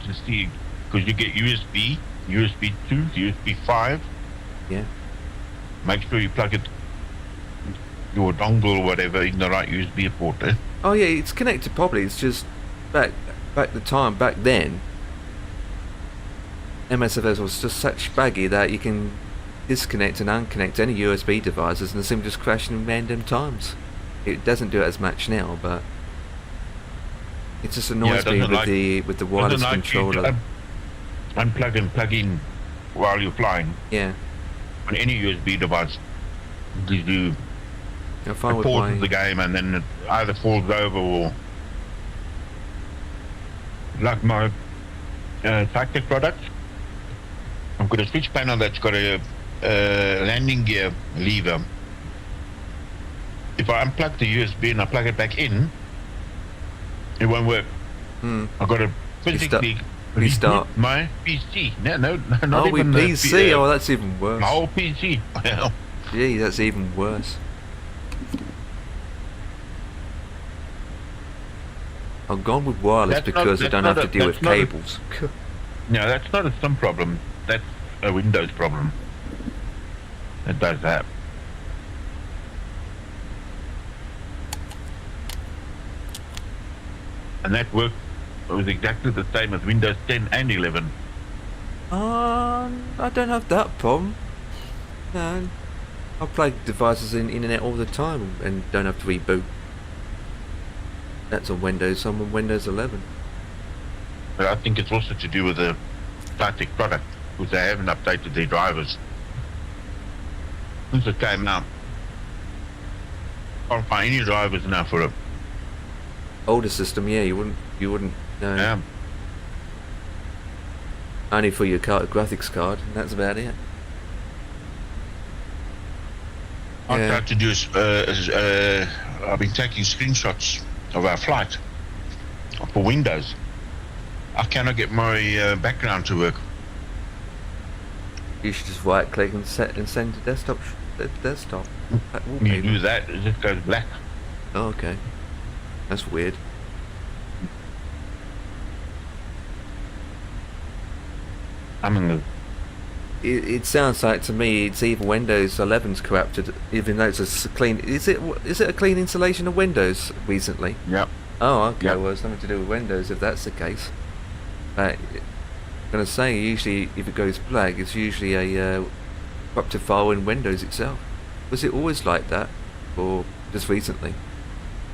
to see, because you get USB 2, USB 5. Yeah. Make sure you plug it, your dongle or whatever, in the right USB port. Oh yeah, it's connected properly. It's just back then, MSFS was just such baggy that you can disconnect and unconnect any USB devices, and the sim just crashed in random times. It doesn't do it as much now, but it just annoys me with the wireless controller. Unplug and plug in while you're flying. Yeah. On any USB device, you pause the game and then it either falls over or, like my tactic product, I've got a switch panel that's got a landing gear lever. If I unplug the USB and I plug it back in, It won't work. I've got to physically restart my PC. No, not oh, even with PC. Oh, that's even worse. My whole PC. Gee, that's even worse. I've gone with wireless because I don't have to deal with cables. No, that's not a SIM problem. That's a Windows problem. It does that. And that worked. It was exactly the same as Windows 10 and 11. I don't have that problem. No, I play devices in internet all the time and don't have to reboot. That's on Windows. I'm on Windows 11. But I think it's also to do with the Flightsim product, because they haven't updated their drivers since it came out. Can't find any drivers now for it. Older system, yeah, you wouldn't know. Yeah. Only for your graphics card, and that's about it. I tried to do I've been taking screenshots of our flight for Windows. I cannot get my background to work. You should just right click and send to desktop. You do that, it just goes black. Oh, okay. That's weird. I mean, it sounds like to me it's either Windows 11's corrupted, even though it's a clean. Is it a clean installation of Windows recently? Yep. Oh, okay. Yep. Well, it's nothing to do with Windows if that's the case. I'm gonna say usually if it goes black, it's usually a corrupted file in Windows itself. Was it always like that, or just recently?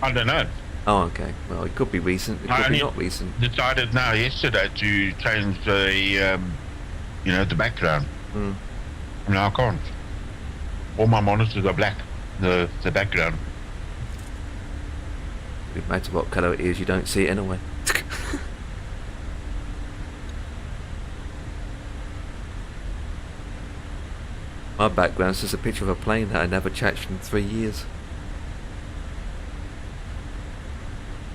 I don't know. Oh, okay. Well, it could be recent. It could be not recent. Decided now yesterday to change the, the background. No, I can't. All my monitors are black. The background. It matters what colour it is. You don't see it anyway. My background's just a picture of a plane that I never touched in 3 years.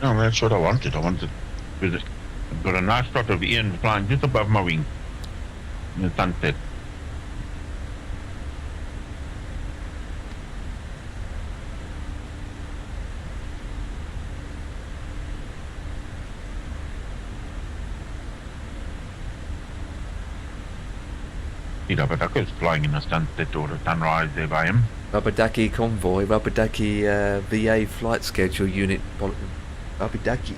No, that's what I wanted. I've got a nice shot of Ian flying just above my wing in the sunset. Rubber duckers flying in the sunset or the sunrise there by him. Rubber ducky convoy, rubber ducky VA flight schedule unit. Rubber ducky.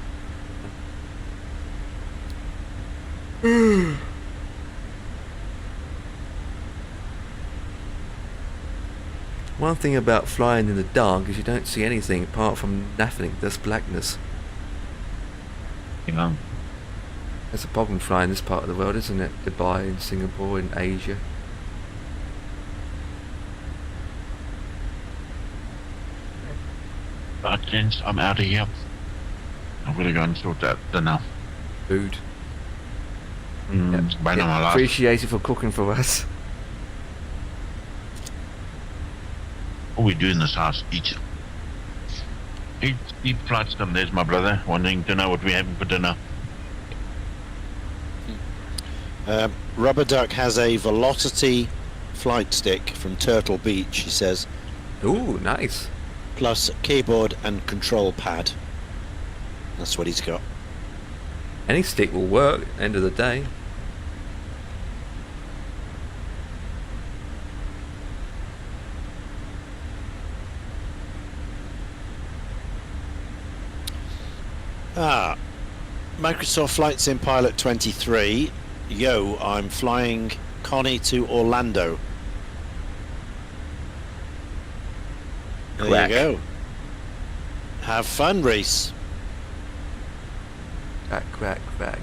One thing about flying in the dark is you don't see anything apart from nothing, just blackness. Yeah. That's a problem flying this part of the world, isn't it? Dubai and Singapore and Asia. But gents, I'm out of here. I'm gonna go and sort out dinner. Food. It's been on my life. Appreciate you for cooking for us. All we do in this house, eat flightsim. There's my brother wanting to know what we're having for dinner. Rubber Duck has a Velocity flight stick from Turtle Beach, he says. Ooh, nice. Plus keyboard and control pad. That's what he's got. Any stick will work, end of the day. Microsoft Flight Sim Pilot 23. Yo, I'm flying Connie to Orlando. There Quack. you go. Have fun, Reese. Crack, crack, crack.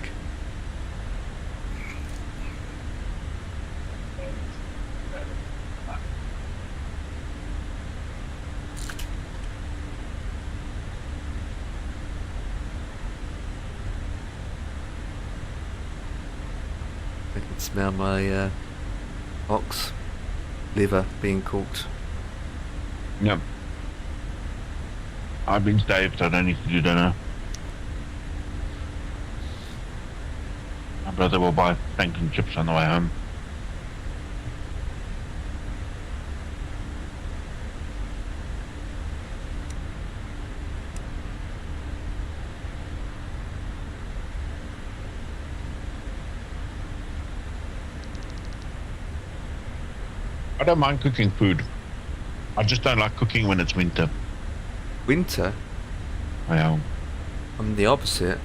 I can smell my ox liver being cooked. Yep. I've been saved, so I don't need to do dinner. My brother will buy Franklin chips on the way home. I don't mind cooking food. I just don't like cooking when it's winter. Winter? Yeah. I'm the opposite.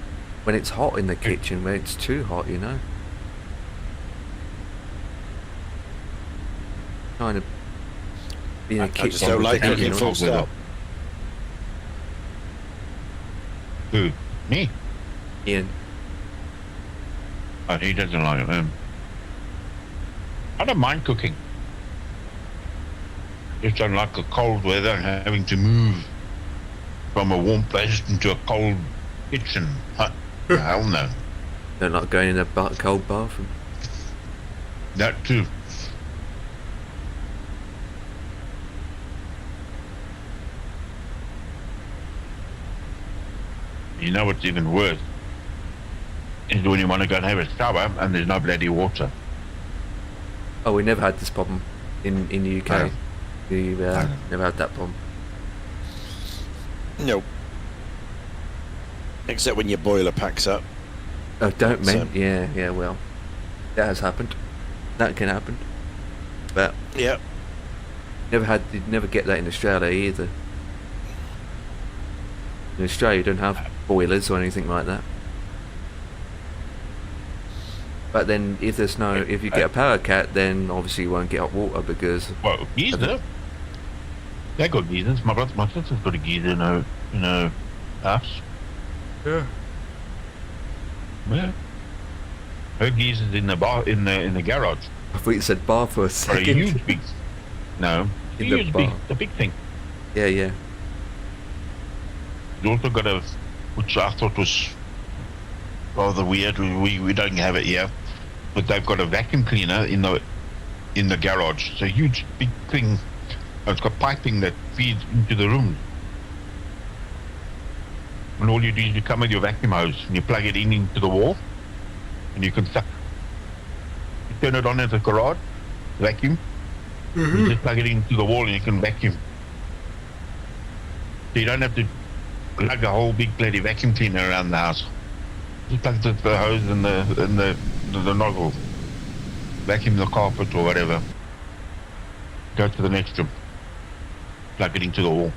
When it's hot in the kitchen, when it's too hot, you know. Kind of be in a kitchen. I just don't like cooking full stop. Who? Me? Ian. Oh, he doesn't like it. I don't mind cooking. Just don't like the cold weather and having to move from a warm place into a cold kitchen. Hell no. Don't like going in a cold bathroom. That too. You know what's even worse? Is when you want to go and have a shower and there's no bloody water. Oh, we never had this problem in the UK. No. We never had that problem. No. Except when your boiler packs up. Oh, don't men. Yeah, well. That has happened. That can happen. But yeah. You'd never get that in Australia either. In Australia you don't have boilers or anything like that. But then if you get a power cut, then obviously you won't get hot water because... Well, geyser. They got geysers. My sister's got a geyser in her house. Yeah. Yeah. Her geezer's in the bar in the garage. I thought you said bar for a second. A huge big. No. In the bar. The big thing. Yeah. You also got a, which I thought was rather weird. We don't have it here, but they've got a vacuum cleaner in the garage. It's a huge big thing. It's got piping that feeds into the room. And all you do is you come with your vacuum hose and you plug it into the wall, and you can suck. You turn it on in the garage, vacuum. You just plug it into the wall and you can vacuum. So you don't have to plug a whole big bloody vacuum cleaner around the house. Just plug the hose and the nozzle. Vacuum the carpet or whatever. Go to the next room. Plug it into the wall.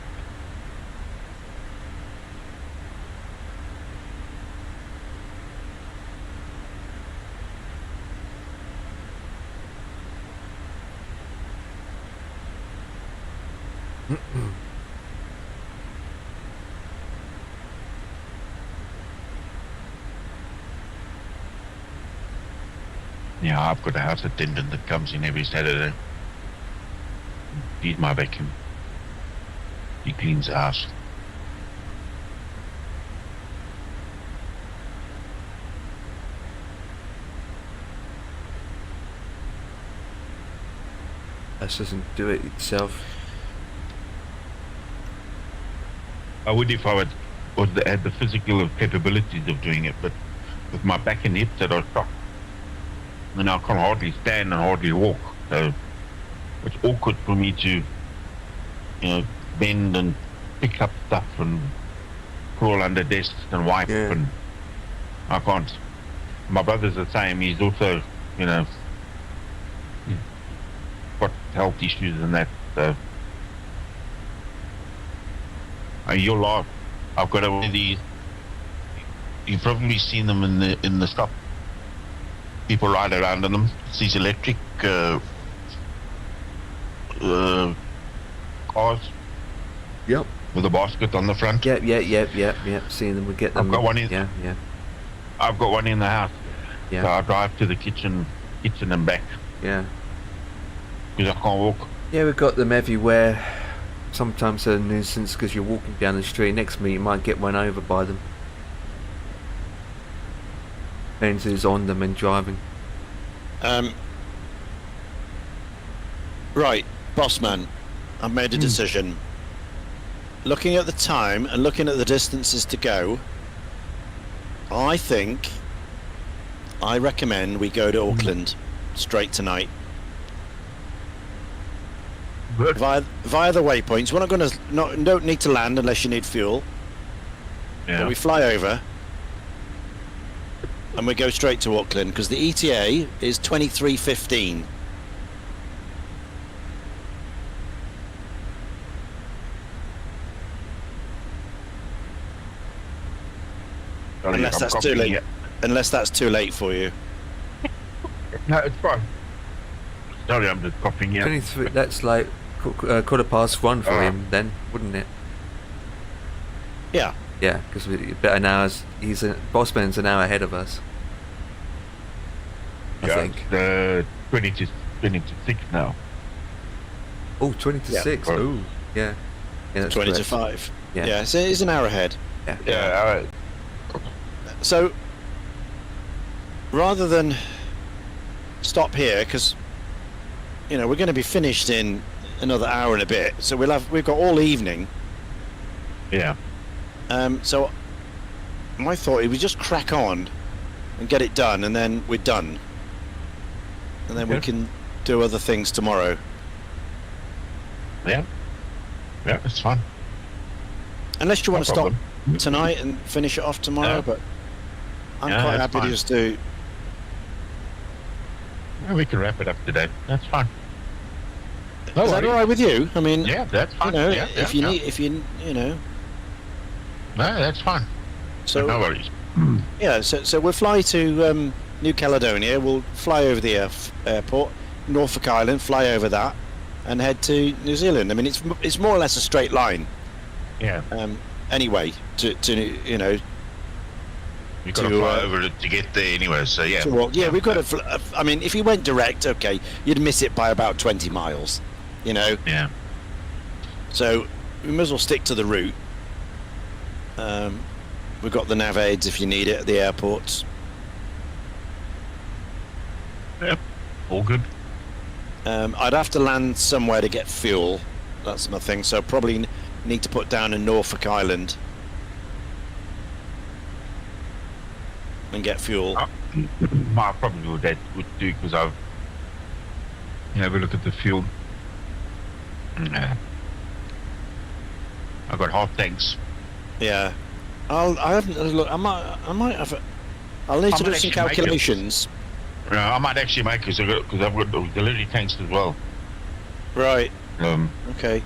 Yeah, I've got a house attendant that comes in every Saturday. He's my vacuum. He cleans the house. That doesn't do it itself. I would if I had the physical capabilities of doing it, but with my back and hips that are shot, and I can hardly stand and hardly walk, so it's awkward for me to, bend and pick up stuff and crawl under desks and wipe, and I can't. My brother's the same. He's also, he's got health issues and that. So you'll laugh. I've got one of these. You've probably seen them in the shop. People ride around in them. It's these electric cars. Yep. With a basket on the front. Yep. Seeing them, we get them. I've got one in. Yeah. I've got one in the house. Yeah. So I drive to the kitchen and back. Yeah. Because I can't walk. Yeah, we've got them everywhere. Sometimes they're a nuisance because you're walking down the street. Next minute you might get run over by them. Depends who's on them and driving. Right, boss man, I've made a decision. Looking at the time and looking at the distances to go, I think I recommend we go to Auckland straight tonight. Good. Via the waypoints. We're not going to don't need to land unless you need fuel. Yeah. But we fly over and we go straight to Auckland because the ETA is 23:15. Sorry, Unless I'm that's too coughing late. here. Unless that's too late for you. No, it's fine. Sorry, I'm just coughing here. 23, that's like 1:15 for him then, wouldn't it? Yeah. Yeah, because about an hour's, Bossman's an hour ahead of us. I think. 20 to 6 now. Oh, 20 to 6. Or- Ooh, yeah. Yeah, that's 20 to correct. 5. Yeah. Yeah, so it's an hour ahead. Yeah. Yeah, all right. So rather than stop here, because we're going to be finished in another hour and a bit, so we've got all evening. Yeah. So my thought is we just crack on and get it done, and then we're done, and then we Okay. can do other things tomorrow. Yeah. Yeah, it's fun. Unless you want to No stop problem. tonight and finish it off tomorrow, Yeah. but I'm Yeah, quite that's happy to fine. just do. Yeah, we can wrap it up today. That's fine. No Is that worries. all right with you? I mean, Yeah, that's fine. Yeah, if yeah, you need, No, that's fine. So No worries. yeah, so we'll fly to New Caledonia. We'll fly over the airport, Norfolk Island, fly over that, and head to New Zealand. I mean, it's more or less a straight line. Yeah. Anyway, to You've got to fly over to get there anyway, so yeah. we've got to. I mean, if you went direct, okay, you'd miss it by about 20 miles. Yeah. So we may as well stick to the route. We've got the nav aids if you need it at the airports. Yeah. All good. I'd have to land somewhere to get fuel. That's my thing. So probably need to put down in Norfolk Island and get fuel. I probably would do because I've have a look at the fuel. I've got half tanks. Yeah. I haven't look. I might have. I'll need to do some calculations. I might actually make it because I've got auxiliary tanks as well. Right. Okay.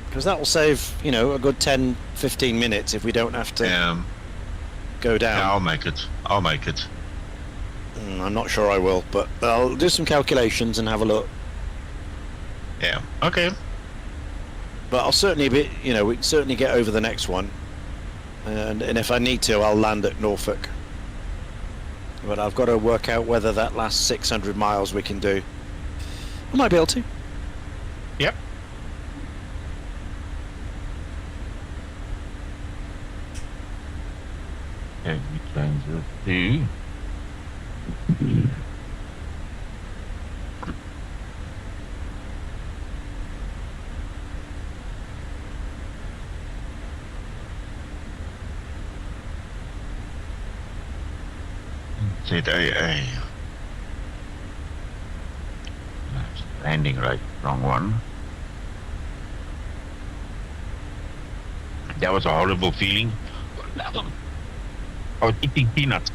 Because that will save, a good 10-15 minutes if we don't have to go down. Yeah, I'll make it. I'm not sure I will, but I'll do some calculations and have a look. Yeah. Okay. But I'll certainly we can certainly get over the next one. And if I need to, I'll land at Norfolk. But I've got to work out whether that last 600 miles we can do. I might be able to. Yep. Okay, we change it to ZAA. That's landing right, wrong one. That was a horrible feeling. I was eating peanuts.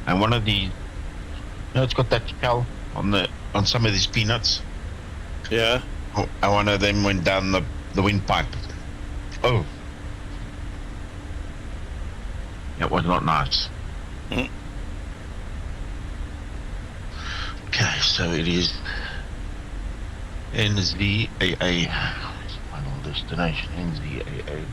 And one of the, it's got that shell on some of these peanuts. Yeah. And one of them went down the windpipe. Oh. That was not nice. Okay, so it is NZAA. Final destination, NZAA.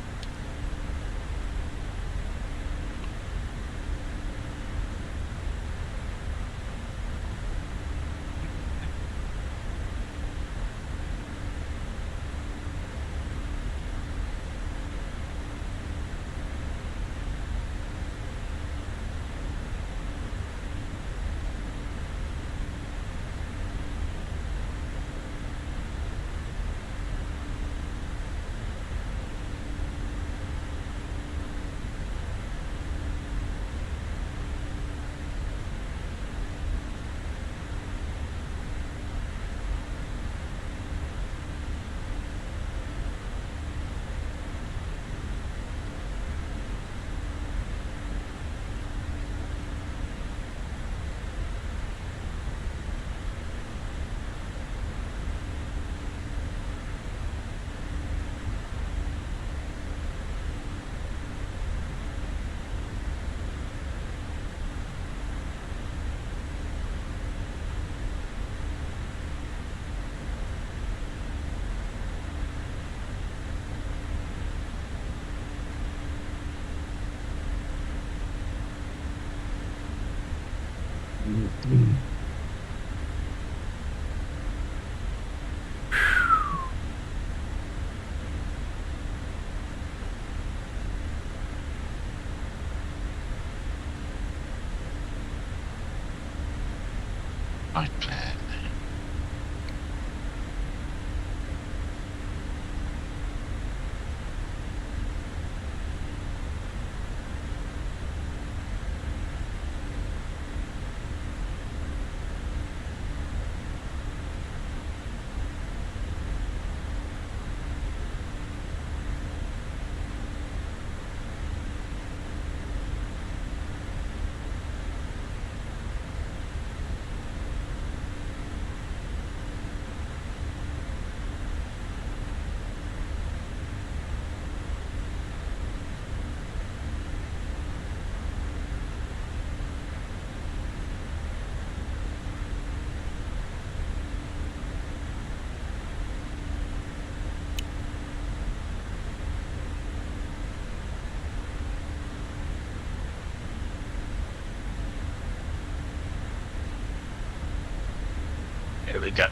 Right plan. Here we go.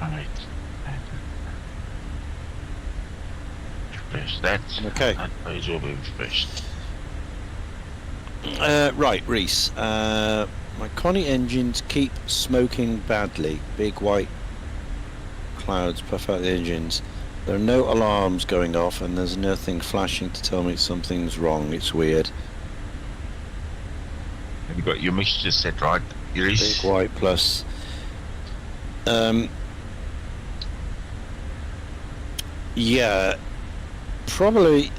Right. Refresh that. Okay. That page will be refreshed. Right, Reese. My Connie engines keep smoking badly. Big white clouds puff out the engines. There are no alarms going off, and there's nothing flashing to tell me something's wrong. It's weird. Have you got your mixture set right, Iris? Big white plus. Yeah, probably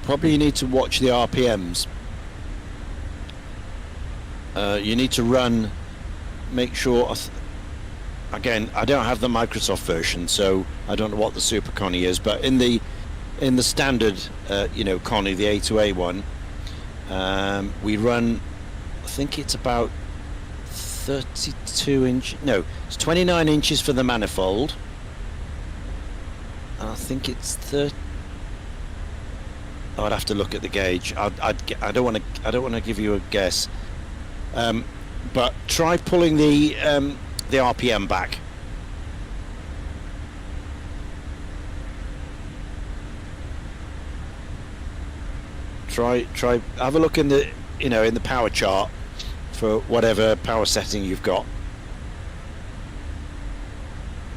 you need to watch the RPMs. You need to run, make sure. Again, I don't have the Microsoft version, so I don't know what the Super Connie is. But in the standard, Connie, the A2A one, we run. I think it's about 32 inch. No, it's 29 inches for the manifold. I think it's 30. I'd have to look at the gauge. I don't want to give you a guess. But try pulling the RPM back. Try. Have a look in the in the power chart for whatever power setting you've got.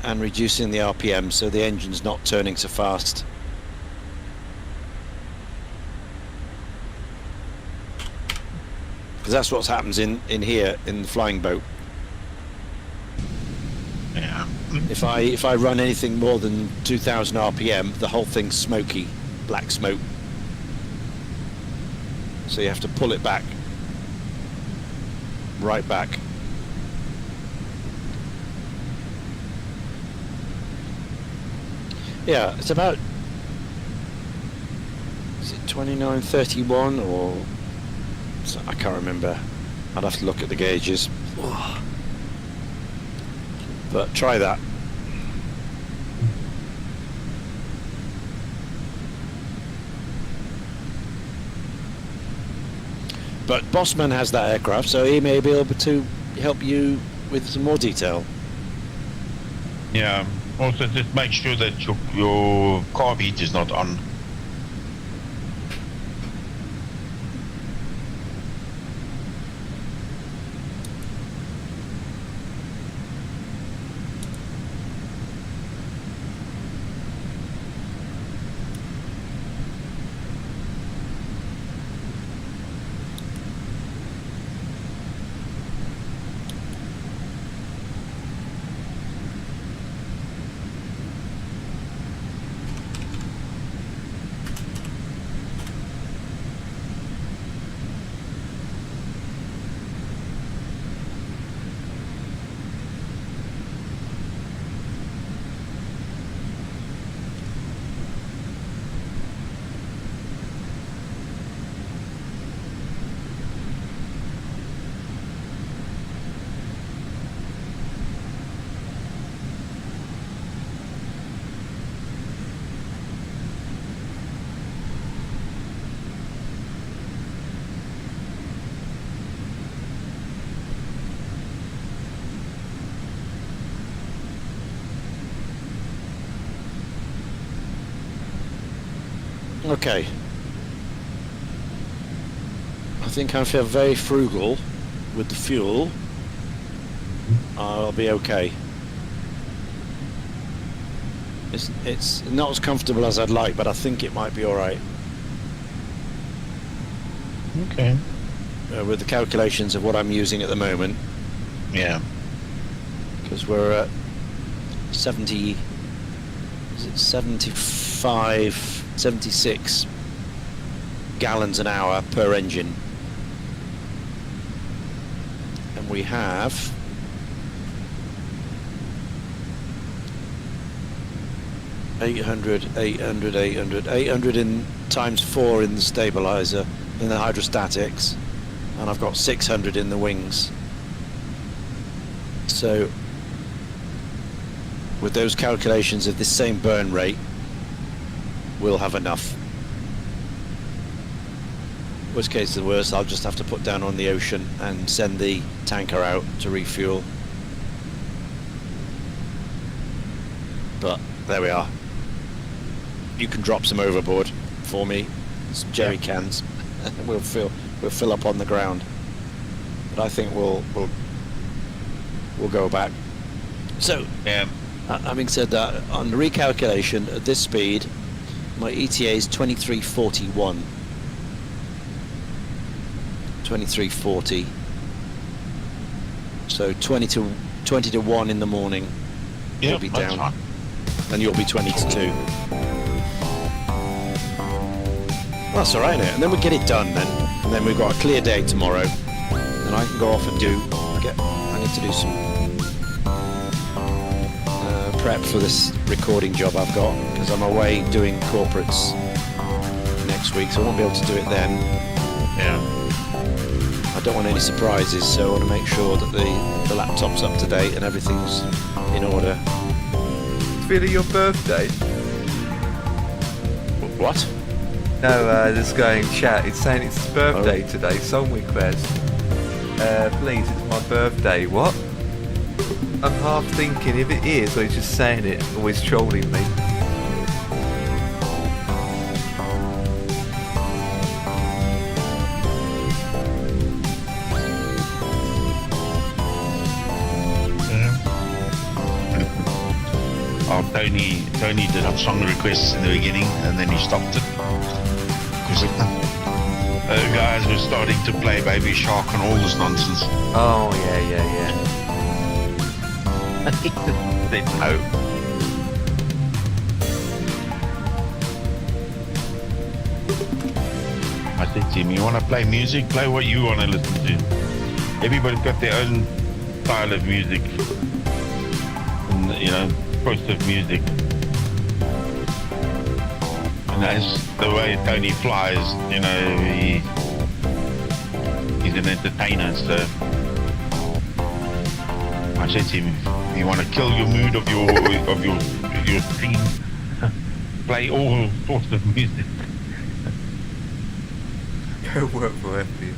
And reducing the RPM so the engine's not turning so fast. Because that's what happens in here in the flying boat. Yeah. If I run anything more than 2,000 RPM, the whole thing's smoky, black smoke. So you have to pull it back, right back. Yeah, it's about, is it 2931 or, I can't remember. I'd have to look at the gauges. But try that. But Bossman has that aircraft, so he may be able to help you with some more detail. Yeah. Also, just make sure that your carb heat is not on. Okay. I think I feel very frugal with the fuel. I'll be okay. It's not as comfortable as I'd like, but I think it might be all right. Okay. With the calculations of what I'm using at the moment. Yeah. Because we're at 70, is it 75, 76 gallons an hour per engine. And we have 800 in times 4 in the stabilizer, in the hydrostatics, and I've got 600 in the wings. So with those calculations of this same burn rate, we'll have enough. Worst case of the worst, I'll just have to put down on the ocean and send the tanker out to refuel. But there we are. You can drop some overboard for me, some jerry cans. we'll fill up on the ground. But I think we'll go back. So, having said that, on the recalculation at this speed, my ETA is 2341. 2340. So 20 to 1 in the morning. You'll be down. Fine. And you'll be 20 to 2. Well, that's alright, and then we get it done then. And then we've got a clear day tomorrow. And I can go off and I need to do some prep for this recording job I've got, because I'm away doing corporates next week, so I won't be able to do it then. Yeah. I don't want any surprises, so I want to make sure that the laptop's up to date and everything's in order. It's really your birthday? What? No, this guy in chat, it's saying it's his birthday today, song request. Please, it's my birthday. What? I'm half thinking if it is, or he's just saying it, or he's trolling me. Tony did have song requests in the beginning, and then he stopped it because guys were starting to play Baby Shark and all this nonsense. Oh yeah. They know. I said to him, you want to play music? Play what you want to listen to. Everybody's got their own style of music. And, choice of music. And that's the way Tony flies, he's an entertainer, so I said to him, if you want to kill your mood of your stream, play all sorts of music. Go work for FB.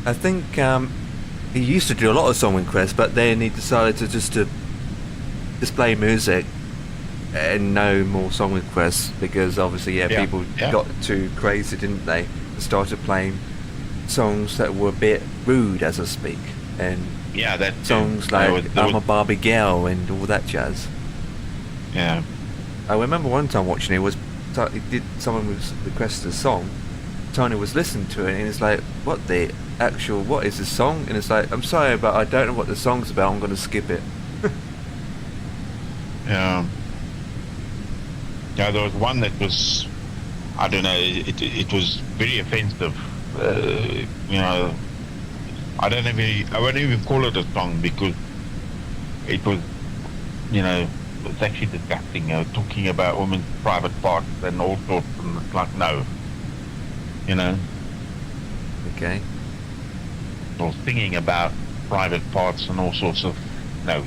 I think he used to do a lot of song requests, but then he decided to just display music and no more song requests, because obviously people got too crazy, didn't they? Started playing songs that were a bit rude, as I speak, and that songs like I'm a Barbie Girl and all that jazz. Yeah, I remember one time watching it, someone was requested a song, Tony was listening to it, and it's like, what is this song? And it's like, I'm sorry, but I don't know what the song's about, I'm going to skip it. Yeah, there was one that was, I don't know, it was very offensive. I won't even call it a song, because it was, it's actually disgusting. Talking about women's private parts and all sorts, and it's like, no. Okay. Or singing about private parts and all sorts of, no.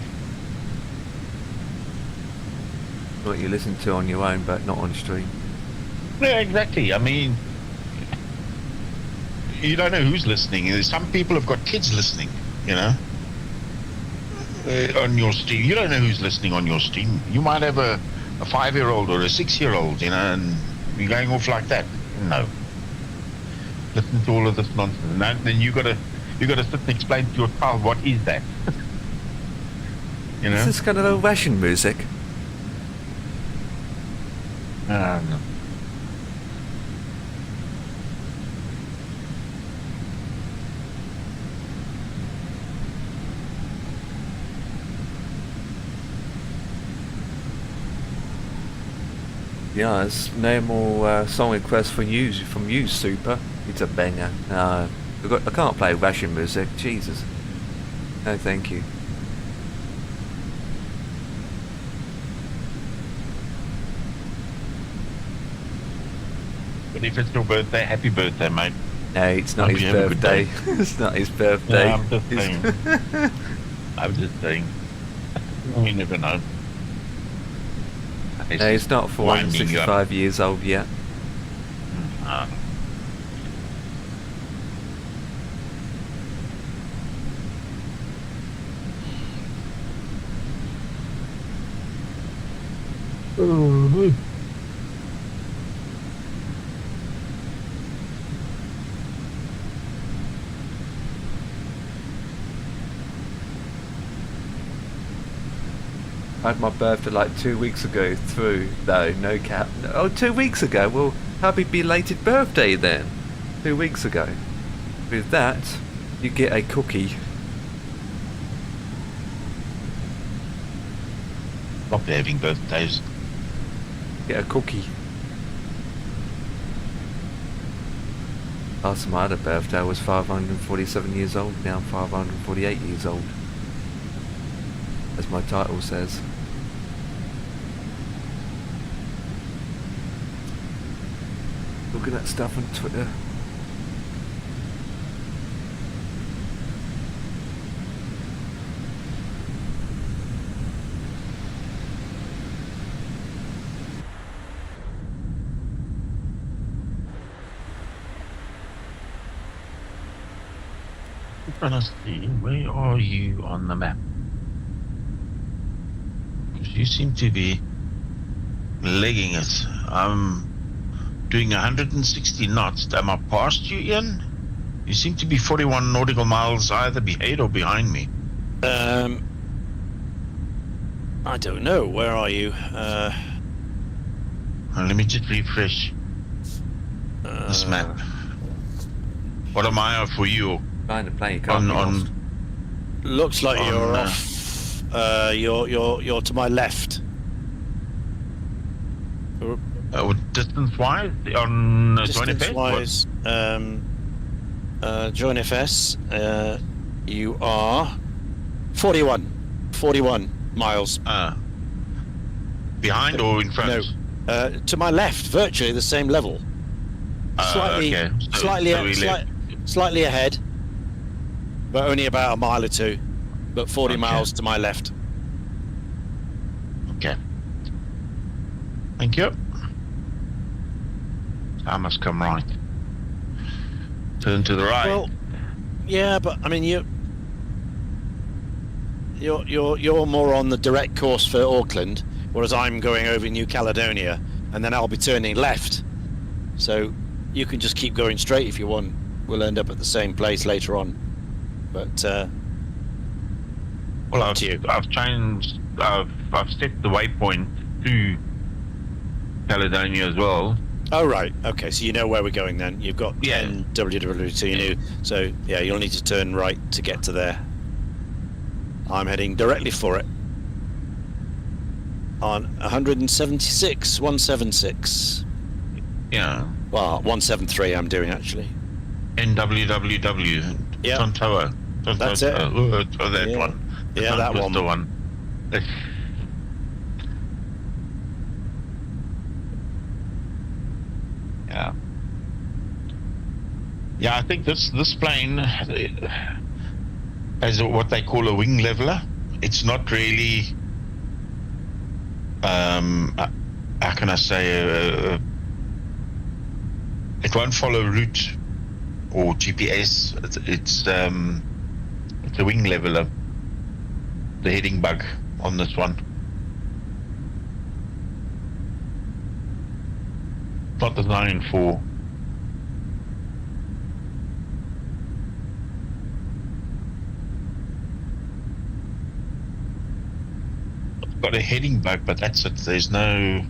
What you listen to on your own, but not on stream. Yeah, exactly. I mean, you don't know who's listening. Some people have got kids listening, on your stream. You don't know who's listening on your stream. You might have a a 5-year-old or a 6-year-old, you know, and you're going off like that. No. Listen to all of this nonsense, and then you got to sit and explain to your child what is that. You know. Is this kind of Russian music? No. Yeah, there's no more song requests from you, Super. It's a banger. No, I can't play Russian music. Jesus. No, thank you. But if it's your birthday, happy birthday, mate. No, it's not Hope his you have a good birthday. day. It's not his birthday. No, I'm just saying. I'm just saying. You never know. No, he's not 465 years old yet. I had my birthday like 2 weeks ago no cap. Oh, 2 weeks ago? Well, happy belated birthday then. 2 weeks ago. With that, you get a cookie. Stop having birthdays. Get a cookie. Last time I had a birthday I was 547 years old, now I'm 548 years old. As my title says. Look at that stuff on Twitter. I'm trying to see, where are you on the map? You seem to be legging it. I'm doing 160 knots. Am I past you, Ian? You seem to be 41 nautical miles either ahead or behind me. I don't know. Where are you? Let me just refresh this map. What am I for you? Trying to play, you can't be lost. Looks like you're off. You're to my left. Distance-wise on Distance-wise, join FS. You are 41 miles. Behind or in front? No, to my left, virtually the same level. Slightly, okay. slightly ahead, but only about a mile or two. But 40 miles to my left. Okay. Thank you. I must come right. Turn to the right. Well, yeah, but I mean you're more on the direct course for Auckland, whereas I'm going over New Caledonia, and then I'll be turning left. So you can just keep going straight if you want. We'll end up at the same place later on. But well, I've changed. I've set the waypoint to Caledonia as well. Oh right, okay. So you know where we're going then. You've got 10 WW2. So yeah, you'll need to turn right to get to there. I'm heading directly for it. On 176. Yeah. Well, 173 I'm doing actually. NWWW. Yeah. Tontoa. That's it. That one. Yeah, that one. The one. Yeah. Yeah, I think this plane has what they call a wing leveler. It's not really, how can I say, it won't follow route or GPS. It's a wing leveler, the heading bug on this one. Plot design for got a heading bug, but that's it. There's no.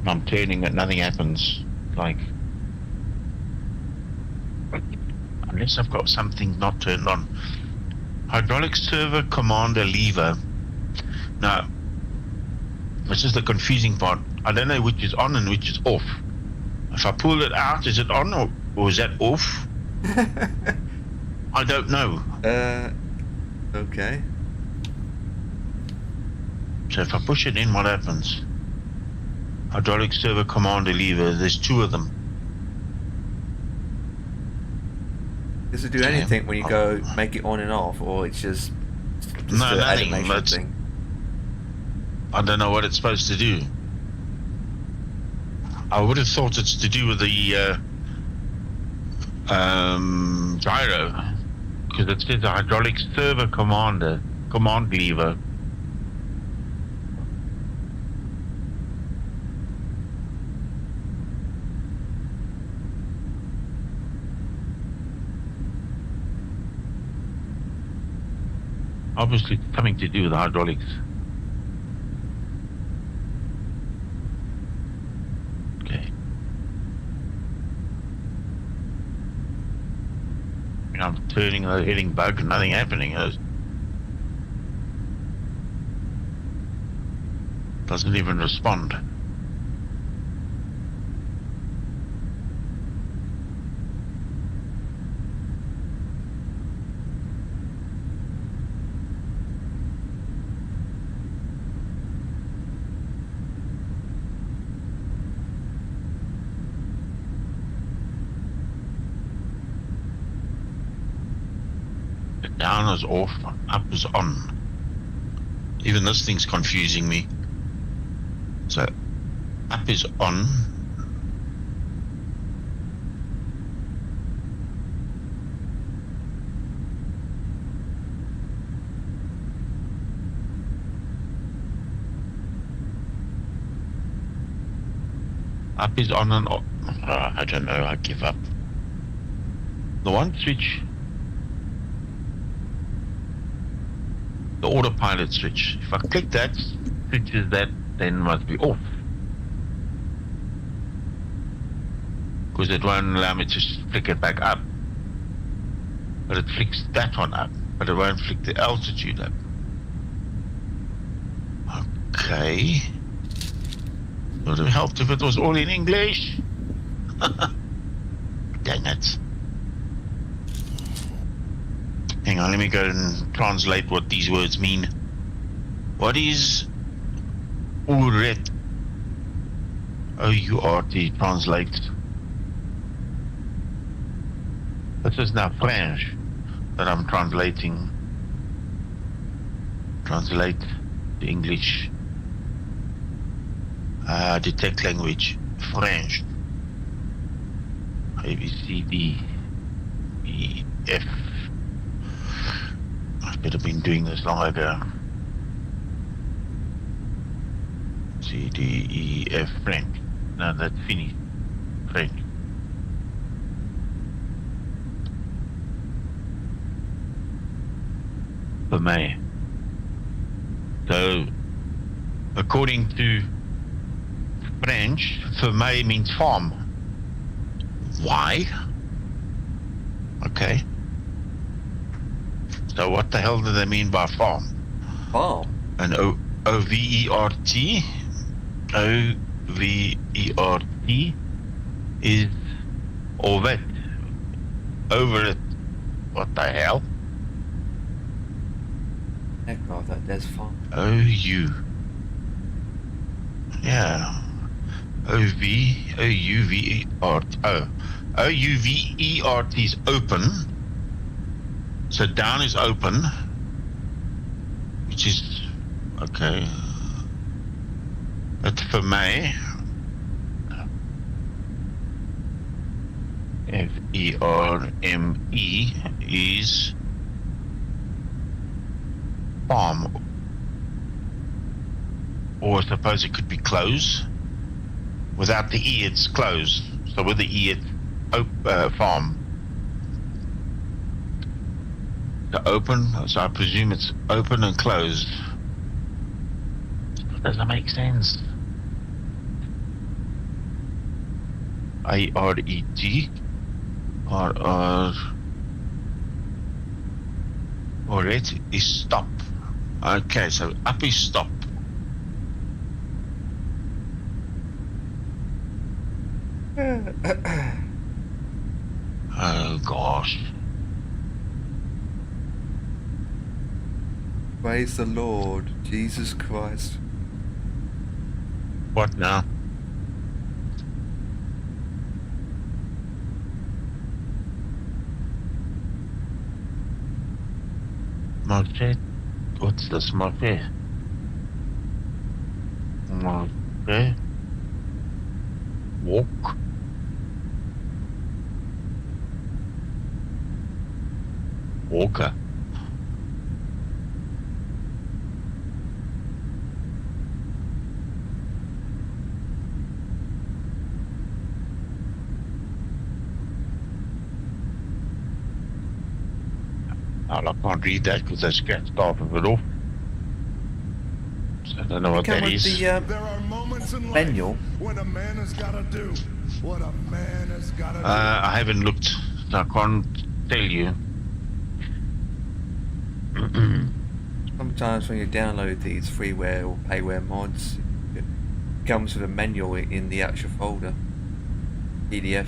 I'm turning it, nothing happens. Like, unless I've got something not turned on. Hydraulic servo commander lever. Now, this is the confusing part. I don't know which is on and which is off. If I pull it out, is it on or is that off? I don't know. Okay. So if I push it in, what happens? Hydraulic servo commander lever, there's two of them. Does it do anything when you go make it on and off, or it's just no, an nothing. animation thing? I don't know what it's supposed to do. I would have thought it's to do with the gyro, because it says the hydraulic servo command lever. Obviously, it's something to do with the hydraulics. Okay. I'm turning the heading bug and nothing happening. It doesn't even respond. Down is off, up is on. Even this thing's confusing me. So, up is on. Up is on and off. I don't know, I give up. The one switch, the autopilot switch. If I click that, switches that, then must be off. Because it won't allow me to flick it back up. But it flicks that one up, but it won't flick the altitude up. Okay. Would have helped if it was all in English. Dang it. Hang on, let me go and translate what these words mean. What is URT? O-U-R-T, translate. This is now French that I'm translating. Translate to English. Detect language. French. A, B, C, D, E, F. I should have been doing this long ago. C, D, E, F, French. No, that's finished. French. For me. So, according to French, for me means farm. Why? Okay. So what the hell do they mean by farm? Farm? An O-V-E-R-T. O-V-E-R-T is over it. Over it. What the hell? Heck, oh, that's farm. O-U. Yeah. O-U-V-E-R-T. Oh. O-U-V-E-R-T is open. So down is open. Which is... Okay. But for me... F-E-R-M-E is... farm. Or I suppose it could be close. Without the E, it's closed. So with the E, it's farm. To open, so I presume it's open and closed. Doesn't make sense. IRET or it is stop. Okay, so up is stop. Oh gosh. Praise the Lord, Jesus Christ. What now? Market? What's this market? Market? Walk? Walker? I can't read that because I scratched half of it off. So I don't know what that is. There are moments in life manual. when a man has got to do what a man has got to do. I haven't looked, so I can't tell you. Sometimes when you download these freeware or payware mods, it comes with a manual in the actual folder. PDF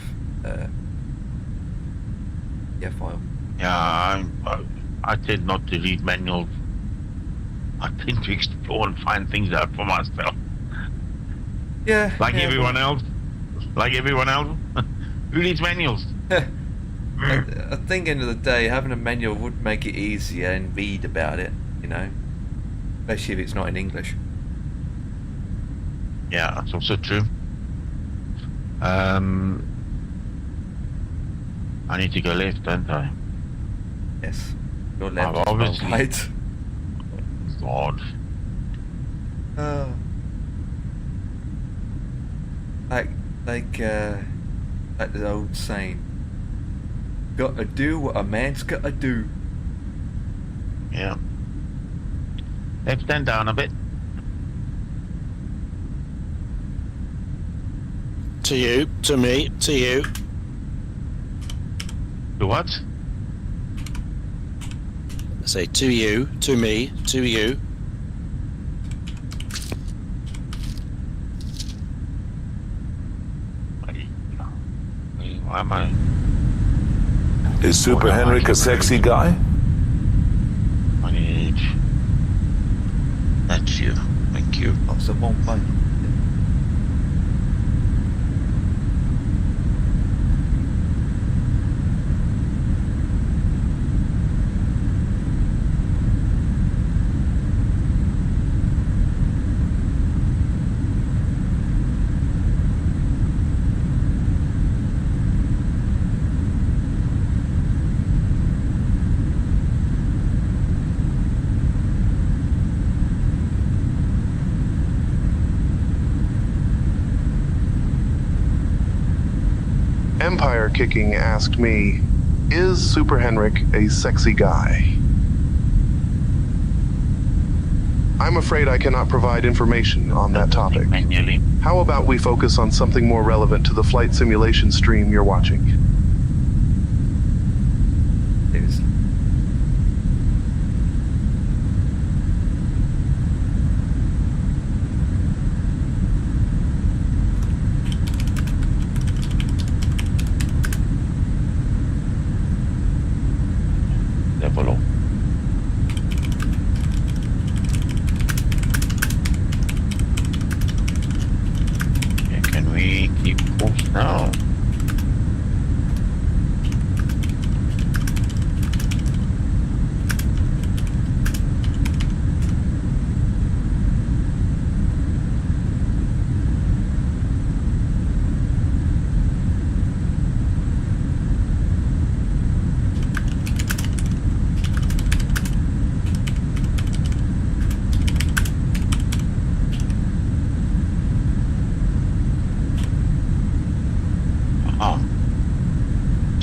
file. Yeah, I tend not to read manuals. I tend to explore and find things out for myself. Yeah. Like everyone else. Like everyone else. Who reads manuals? I think end of the day, having a manual would make it easier and read about it, you know, especially if it's not in English. Yeah, that's also true. I need to go left, don't I? Yes. Your left. Obviously. Right. God. Like the old saying. Gotta do what a man's gotta do. Yeah. Left and down a bit. To you, to me, to you. To what? I say to you, to me, to you. Why am I? Is Super Henrik a sexy guy? That's you. Thank you. Oh, c'est bon, fine. Empire Kicking asked me, is Super Henrik a sexy guy? I'm afraid I cannot provide information on that topic. How about we focus on something more relevant to the flight simulation stream you're watching?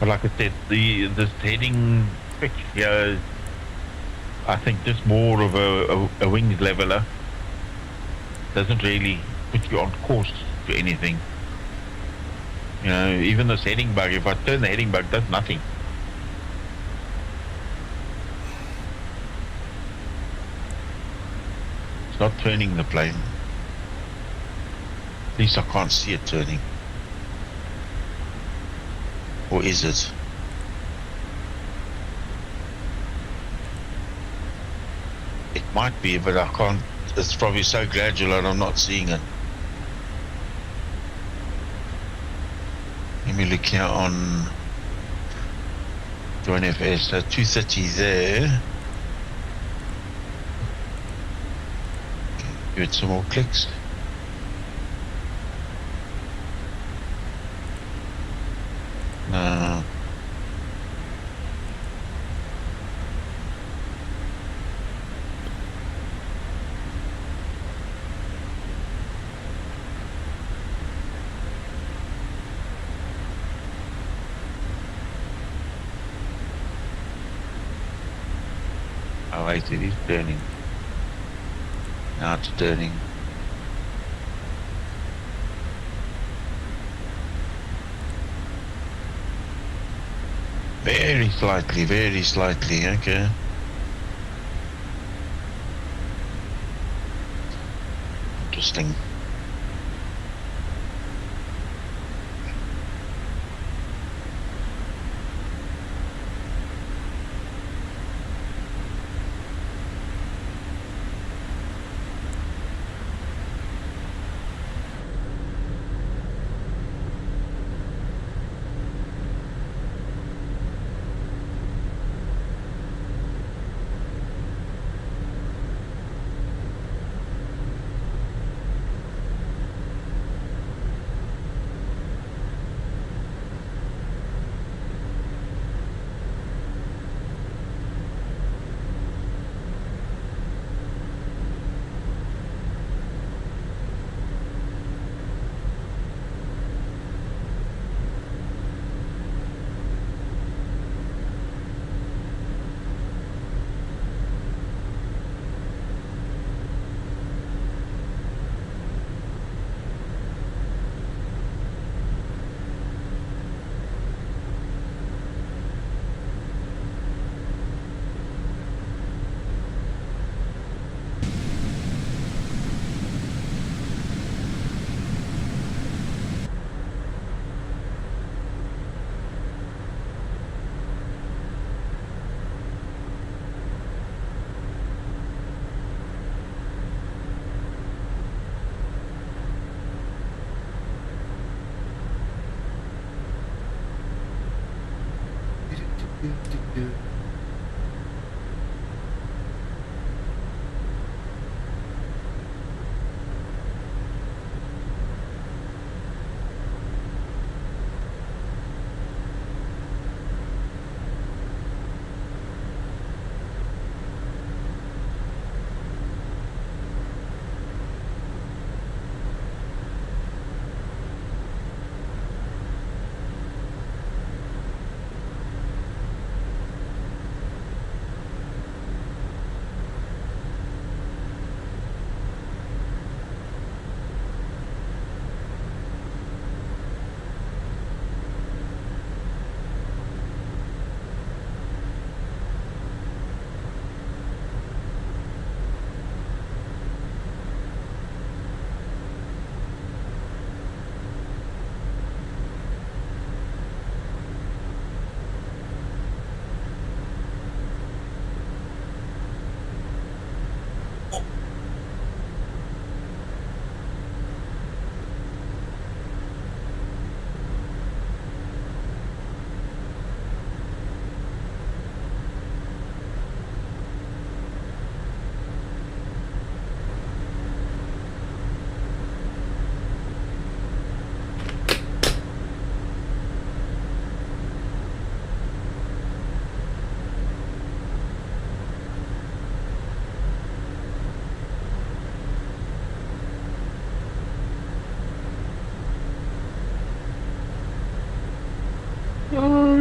But like I said, this heading switch here is, I think, just more of a wings leveler. Doesn't really put you on course to anything. You know, even this heading bug, if I turn the heading bug, does nothing. It's not turning the plane. At least I can't see it turning. Or is it? It might be, but I can't. It's probably so gradual and I'm not seeing it. Let me look here on Join FS. So 230 there. Okay, give it some more clicks. No. Oh wait, it is turning. Now it's turning. Very slightly, okay. Interesting.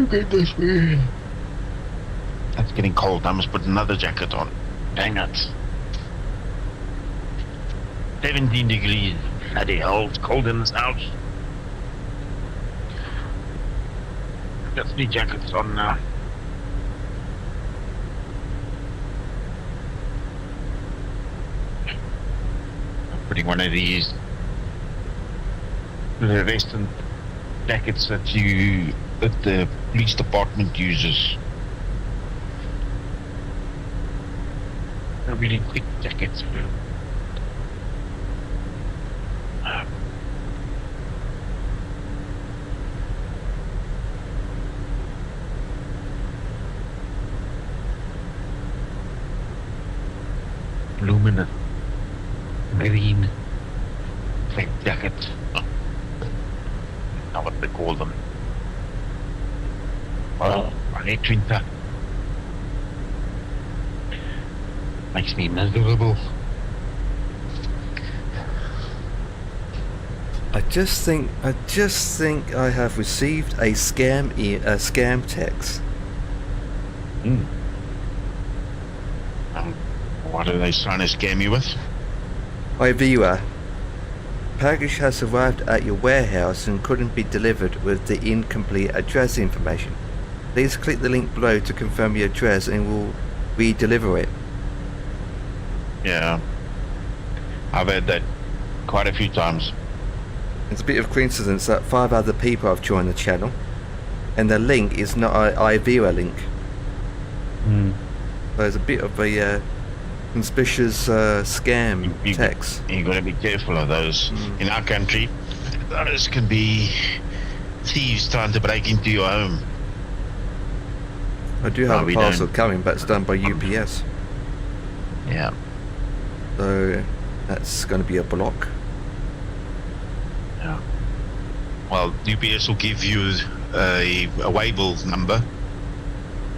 goodness me. It's getting cold. I must put another jacket on. Dang it. 17 degrees. Bloody hell, it's cold in this house. Got 3 jackets on now. I'm putting one of these the Western jackets that the police department uses. They're really quick jackets. Luminous green flak jacket. Not what they call them. Oh, I hate winter. Makes me miserable. I just think I have received a scam text. What are they trying to scam you with? IVAO. Package has arrived at your warehouse and couldn't be delivered with the incomplete address information. Please click the link below to confirm your address and we'll re-deliver it. Yeah, I've had that quite a few times. It's a bit of coincidence that 5 other people have joined the channel, and the link is not an IVAO link. So there's a bit of a conspicuous scam text. You got to be careful of those. In our country, those can be thieves trying to break into your home. I do have a parcel coming, but it's done by UPS. Yeah. So that's going to be a block. Yeah. Well, UPS will give you a waybill number,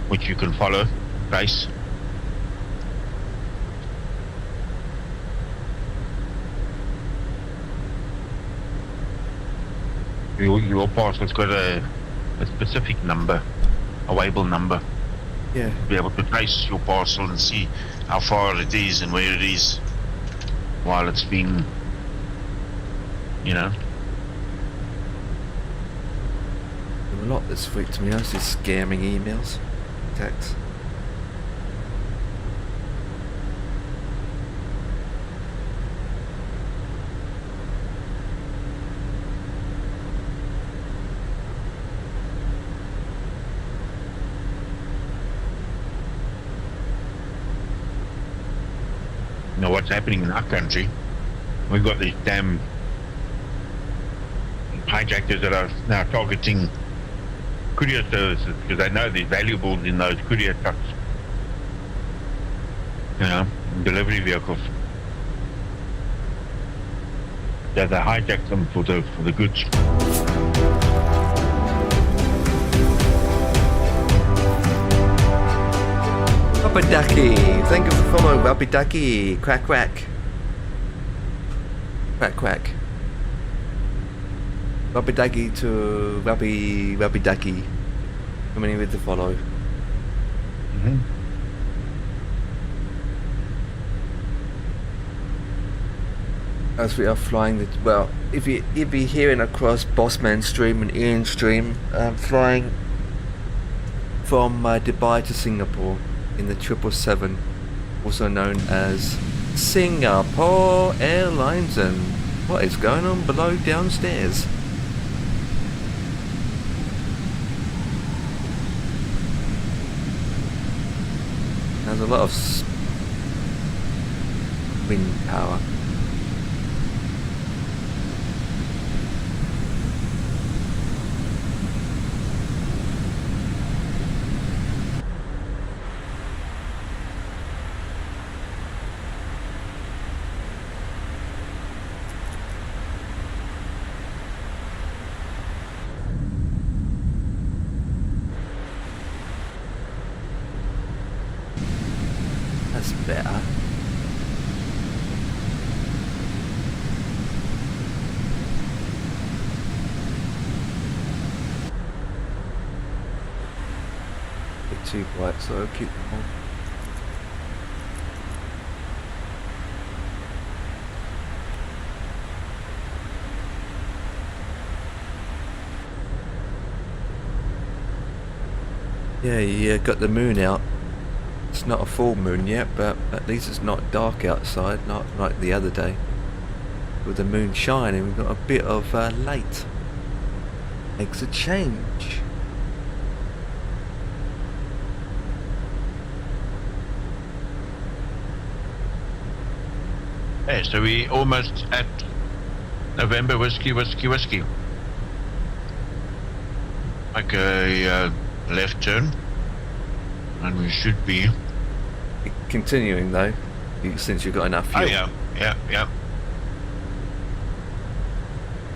which you can follow, trace. Your parcel's got a specific number, a waybill number. Yeah. To be able to trace your parcel and see how far it is and where it is while it's being, you know. A lot this week, to be honest, is scamming emails, texts. You know what's happening in our country? We've got these damn hijackers that are now targeting courier services because they know there's valuables in those courier trucks, you know, delivery vehicles. So they hijack them for the goods. Rabidaki, thank you for following. Rabidaki, quack quack. Quack quack. Rabidaki to Rabidaki. Coming in with the follow. As we are flying the, well, if you're hearing across Bossman's stream and Ian's stream, I'm flying from Dubai to Singapore in the 777, also known as Singapore Airlines. And what is going on below downstairs? There's a lot of wind power. That's better. too bright, so I'll keep them on. Yeah, you got the moon out. It's not a full moon yet, but at least it's not dark outside, not like the other day. With the moon shining, we've got a bit of light. Makes a change. Hey, so we almost at November whiskey. Like a left turn, and we should be continuing though, since you've got enough fuel. Oh yeah.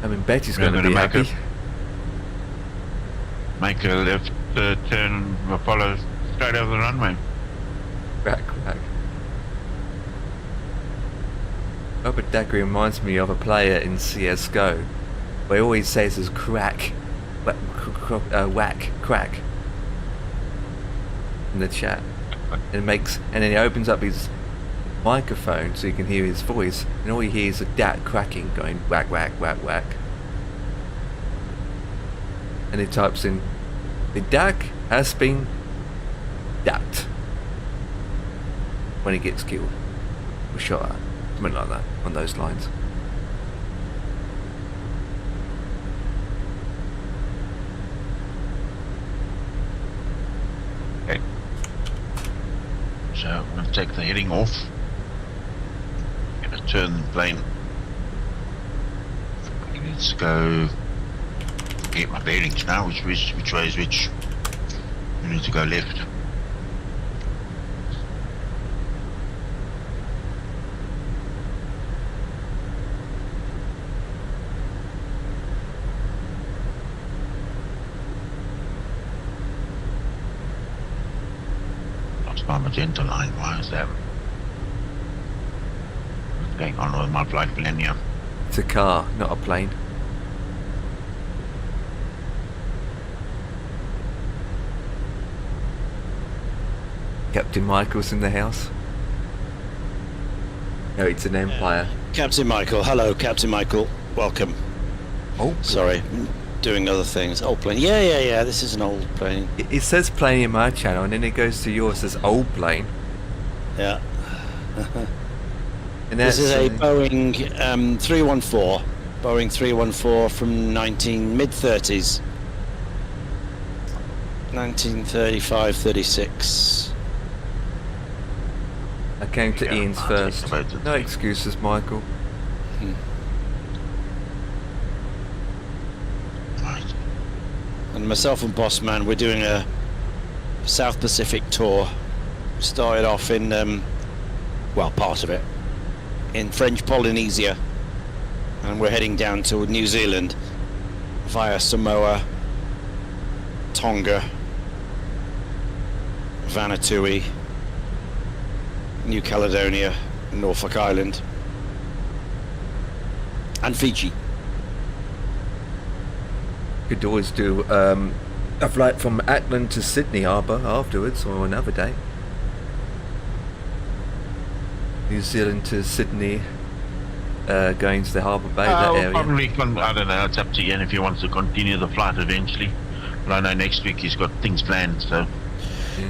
I mean, Betty's going to be happy. Make a left turn, follow straight over the runway. Crack. Robert Dagger reminds me of a player in CSGO, where he always says is crack, whack, crack in the chat, and then he opens up his microphone so you can hear his voice, and all you hear is a dat cracking going whack whack whack whack, and he types in the DAC has been dat when he gets killed or shot at, something like that, on those lines. Okay, so I'm going to take the heading off. I'm going to turn the plane. Let's go get my bearings now. Which way is which? We need to go left. Lost my magenta line. Why is that? What's going on with my flight plan here? It's a car, not a plane. Captain Michael's in the house. No, it's an Empire. Captain Michael, hello, Captain Michael. Welcome. Oh, sorry, doing other things. Old plane. Yeah. This is an old plane. It says plane in my channel, and then it goes to yours. Says old plane. Yeah. And this is a Boeing 314. Boeing 314 from mid-30s. 1935, 36. I came to Ian's first. No excuses, Michael. And myself and Bossman, we're doing a South Pacific tour. Started off in, well, part of it, in French Polynesia. And we're heading down to New Zealand via Samoa, Tonga, Vanuatu, New Caledonia, Norfolk Island, and Fiji. Could always do a flight from Auckland to Sydney Harbour afterwards, or another day. New Zealand to Sydney, going to the Harbour Bay, that area. Probably, I don't know, it's up to Ian if he wants to continue the flight eventually. But I know next week he's got things planned, so...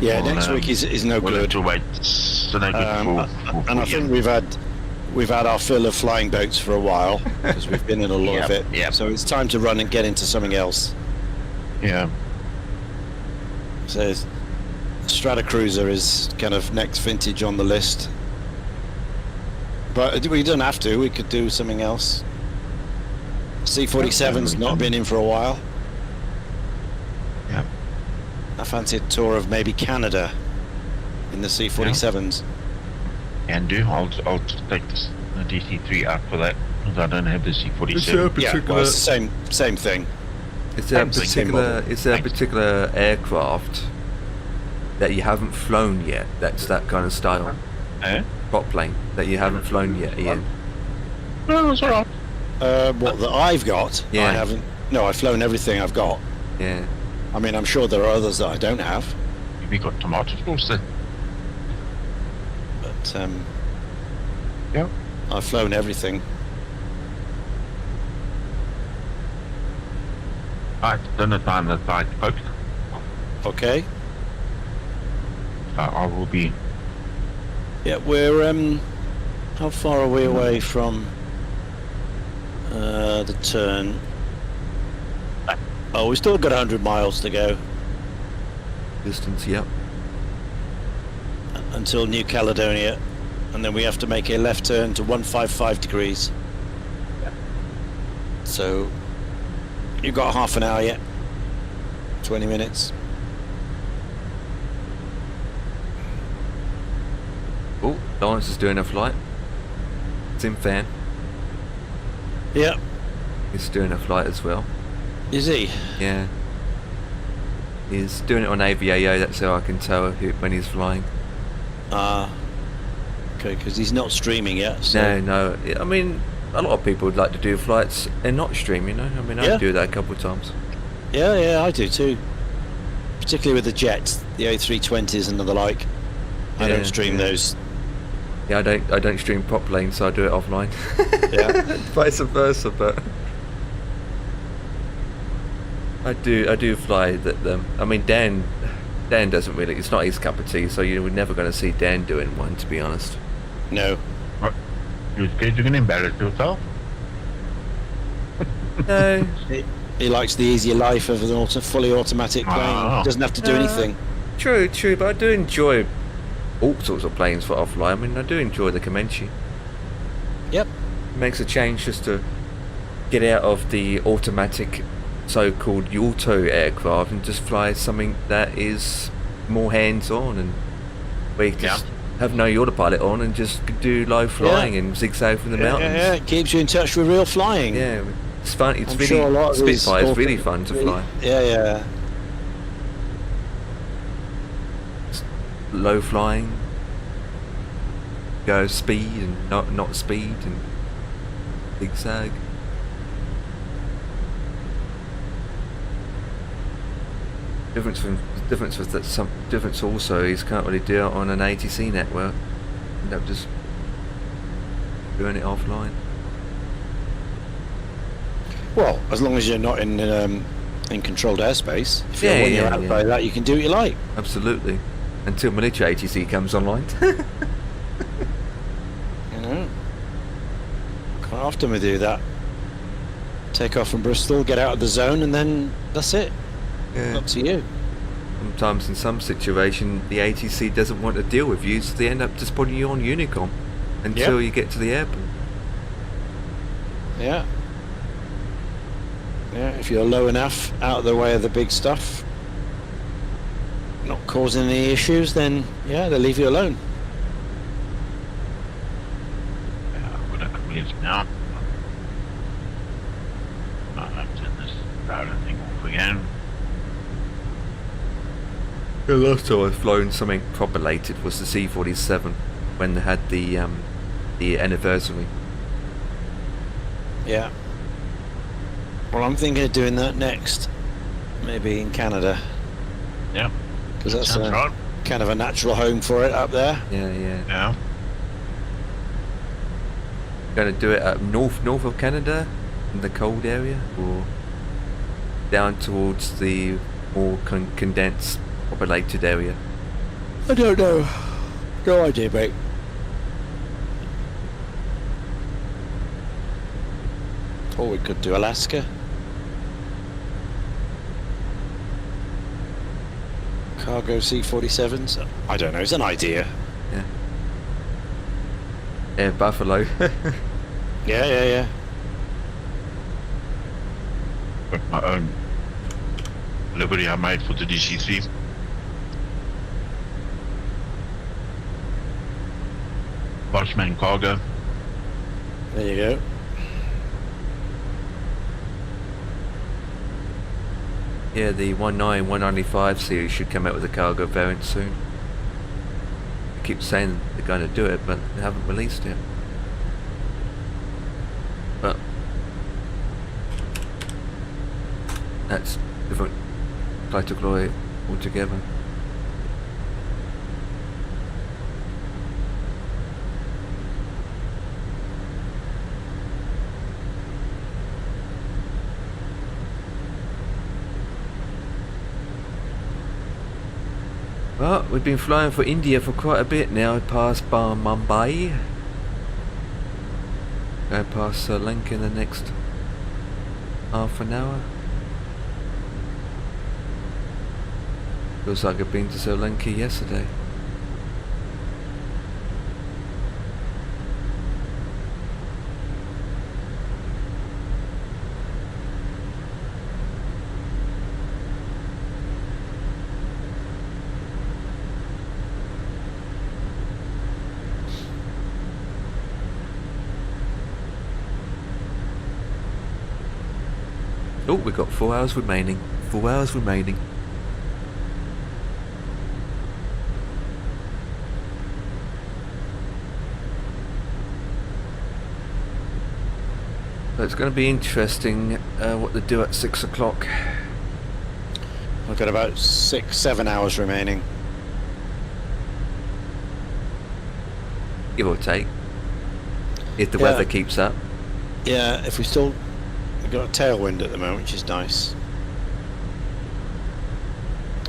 Yeah, next week is no good. To wait. So no good for and I think we've had our fill of flying boats for a while, because we've been in a lot of it. Yep. So it's time to run and get into something else. Yeah. So Stratocruiser is kind of next vintage on the list. But we don't have to, we could do something else. C-47's not been in for a while. Yeah. I fancy a tour of maybe Canada in the C-47s. Can do. I'll take the DC-3 out for that, because I don't have the C-47. Yeah, well, it's the same thing. Is there a particular aircraft that you haven't flown yet that's that kind of style? Prop plane that you haven't flown yet, Ian? No, it's alright. What, that I've got? Yeah. I haven't. No, I've flown everything I've got. Yeah. I mean, I'm sure there are others that I don't have. You've We got tomato sauce then. But Yeah. I've flown everything. Right, dinner time, that's right, folks. Okay. I will be. Yeah, we're how far are we away from the turn? Oh, we still got 100 miles to go Distance, yep. until New Caledonia, and then we have to make a left turn to 155 degrees. So you've got half an hour yet. 20 minutes. Oh, Lawrence is doing a flight. Sim fan. Yeah. He's doing a flight as well. Is he? Yeah. He's doing it on AVAO, that's how I can tell when he's flying. Okay, because he's not streaming yet. So. No. I mean, a lot of people would like to do flights and not stream, you know? I mean, I do that a couple of times. Yeah, I do too. Particularly with the jets, the A320s and the like. I don't stream those. Yeah, I don't stream prop lanes, so I do it offline. Yeah. Vice versa, but I do fly them. I mean, Dan doesn't really. It's not his cup of tea, so you're never going to see Dan doing one, to be honest. No. What? You're scared you're going to embarrass yourself? No. He likes the easier life of an fully automatic plane. Doesn't have to do anything. True, but I do enjoy all sorts of planes for offline. I mean, I do enjoy the Comanche. Yep. It makes a change just to get out of the automatic, so-called auto aircraft and just fly something that is more hands-on and where you can just have no autopilot on and just do low flying and zigzag from the mountains. Yeah, it keeps you in touch with real flying. Yeah, it's fun. It's I'm really sure a lot of Spitfire is really fun to fly. Yeah. Low flying, go speed and not speed and zigzag. Difference also is can't really do it on an ATC network. End up just doing it offline. Well, as long as you're not in controlled airspace. If you're out by that, you can do what you like. Absolutely. Until military ATC comes online. You know, quite often we do that. Take off from Bristol, get out of the zone, and then that's it. Yeah. Up to you. Sometimes in some situation the ATC doesn't want to deal with you, so they end up just putting you on Unicom until you get to the airport. Yeah. Yeah, if you're low enough out of the way of the big stuff, not causing any issues, then yeah, they'll leave you alone. What I can leave now. I've done this router thing off again. The last time I've flown something propulated was the C-47 when they had the anniversary. Yeah. Well, I'm thinking of doing that next, maybe in Canada. Yeah. Because that's kind of a natural home for it up there. Yeah. Going to do it up north of Canada, in the cold area, or down towards the more condensed, populated area? I don't know. No idea, mate. Or we could do Alaska. Cargo C-47s. I don't know. It's an idea. Yeah, Buffalo. Yeah. Got my own livery I made for the DC-3. Bossman cargo. There you go. Yeah, the 195 series should come out with a cargo variant soon. I keep saying they're going to do it, but they haven't released it. But that's different category altogether. Well, we've been flying for India for quite a bit now, past Mumbai. Going past Sri Lanka in the next half an hour. Feels like I've been to Sri Lanka yesterday. Oh, we've got 4 hours remaining. 4 hours remaining. So it's going to be interesting what they do at 6 o'clock. I've got about 6-7 hours remaining. Give or take. If the weather keeps up. Yeah, if we still... We've got a tailwind at the moment, which is nice.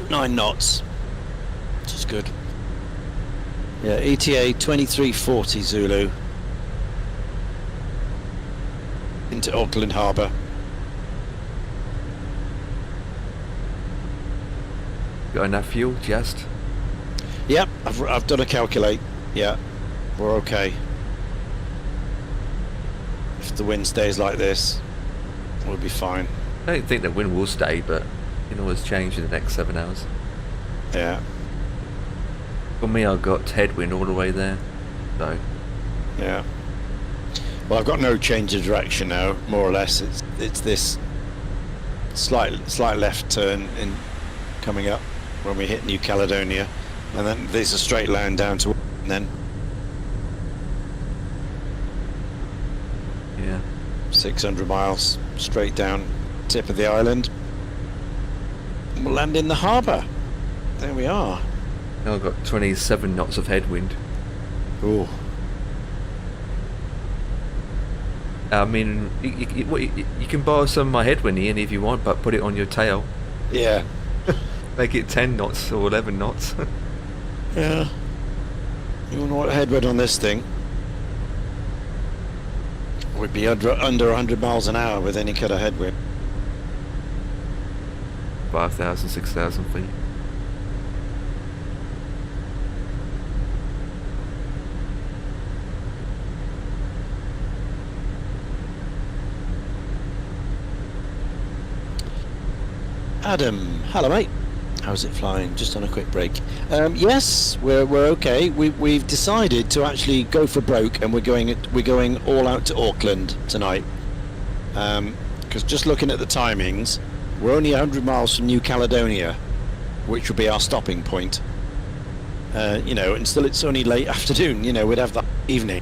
9 knots, which is good. Yeah, ETA 2340 Zulu. Into Auckland Harbour. Got enough fuel, just? Yep, I've done a calculate. Yeah, we're okay. If the wind stays like this, we'll be fine. I don't think the wind will stay, but it can always change in the next 7 hours. Yeah. For me, I've got headwind all the way there, so. Yeah. Well, I've got no change of direction now, more or less. It's this slight left turn in coming up when we hit New Caledonia, and then there's a straight line down to, and then. Yeah. 600 miles straight down tip of the island. We'll land in the harbour. There we are. Now I've got 27 knots of headwind. Ooh. I mean, you can borrow some of my headwind, Ian, if you want, but put it on your tail. Yeah. Make it 10 knots or 11 knots. Yeah. You wonder what headwind on this thing? We'd be under 100 miles an hour with any kind of headwind. 5,000, 6,000 feet. Adam, hello mate. How's it flying? Just on a quick break. Yes, we're okay. We've decided to actually go for broke, and we're going all out to Auckland tonight. Because just looking at the timings, we're only 100 miles from New Caledonia, which will be our stopping point. You know, and still it's only late afternoon. You know, we'd have the evening.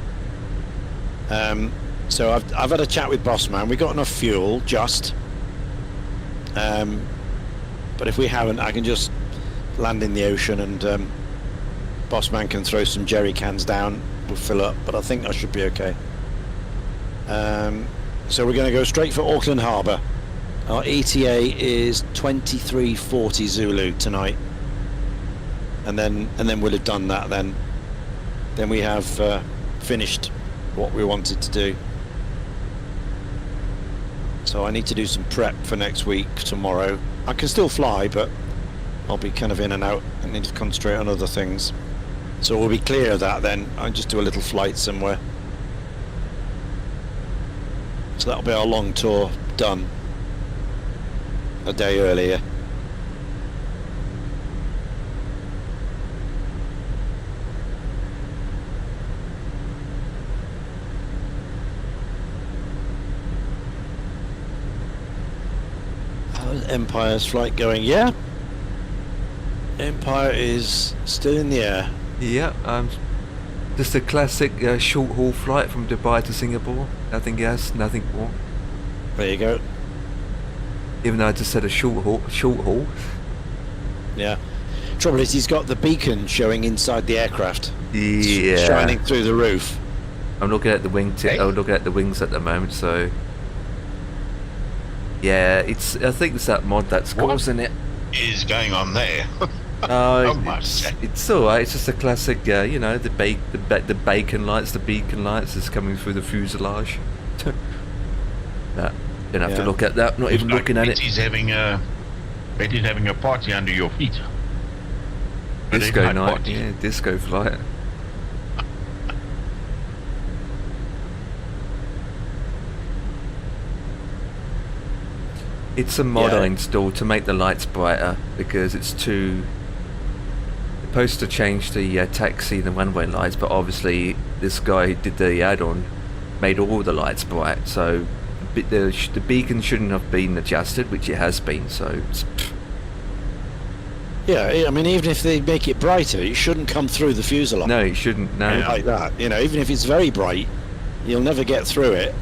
So I've had a chat with Bossman. We got enough fuel, just. But if we haven't, I can just land in the ocean, and Bossman can throw some jerry cans down. We'll fill up, but I think I should be okay. So we're going to go straight for Auckland Harbour. Our ETA is 2340 Zulu tonight, and then we'll have done that. Then we have finished what we wanted to do. So I need to do some prep for next week, tomorrow. I can still fly, but I'll be kind of in and out. I need to concentrate on other things. So we'll be clear of that then. I'll just do a little flight somewhere. So that'll be our long tour done a day earlier. Empire's flight going? Yeah. Empire is still in the air. Yeah, just a classic short haul flight from Dubai to Singapore. Nothing else, nothing more. There you go. Even though I just said a short haul. Yeah. Trouble is, he's got the beacon showing inside the aircraft. Yeah. Shining through the roof. I'm looking at the I'm looking at the wings at the moment, so. Yeah, I think it's that mod that's causing it. What is going on there? Oh, my it's alright. It's just a classic, you know, the bacon lights, the beacon lights is coming through the fuselage. Don't have to look at that. Not even looking at it. Betty's having a party under your feet. Disco night, yeah, disco flight. It's a mod I installed to make the lights brighter because it's too. Supposed to change the taxi, the runway lights, but obviously this guy who did the add-on made all the lights bright, so the beacon shouldn't have been adjusted, which it has been. So. Yeah, I mean, even if they make it brighter, it shouldn't come through the fuselage. No, it shouldn't. No, like that. You know, even if it's very bright, you'll never get through it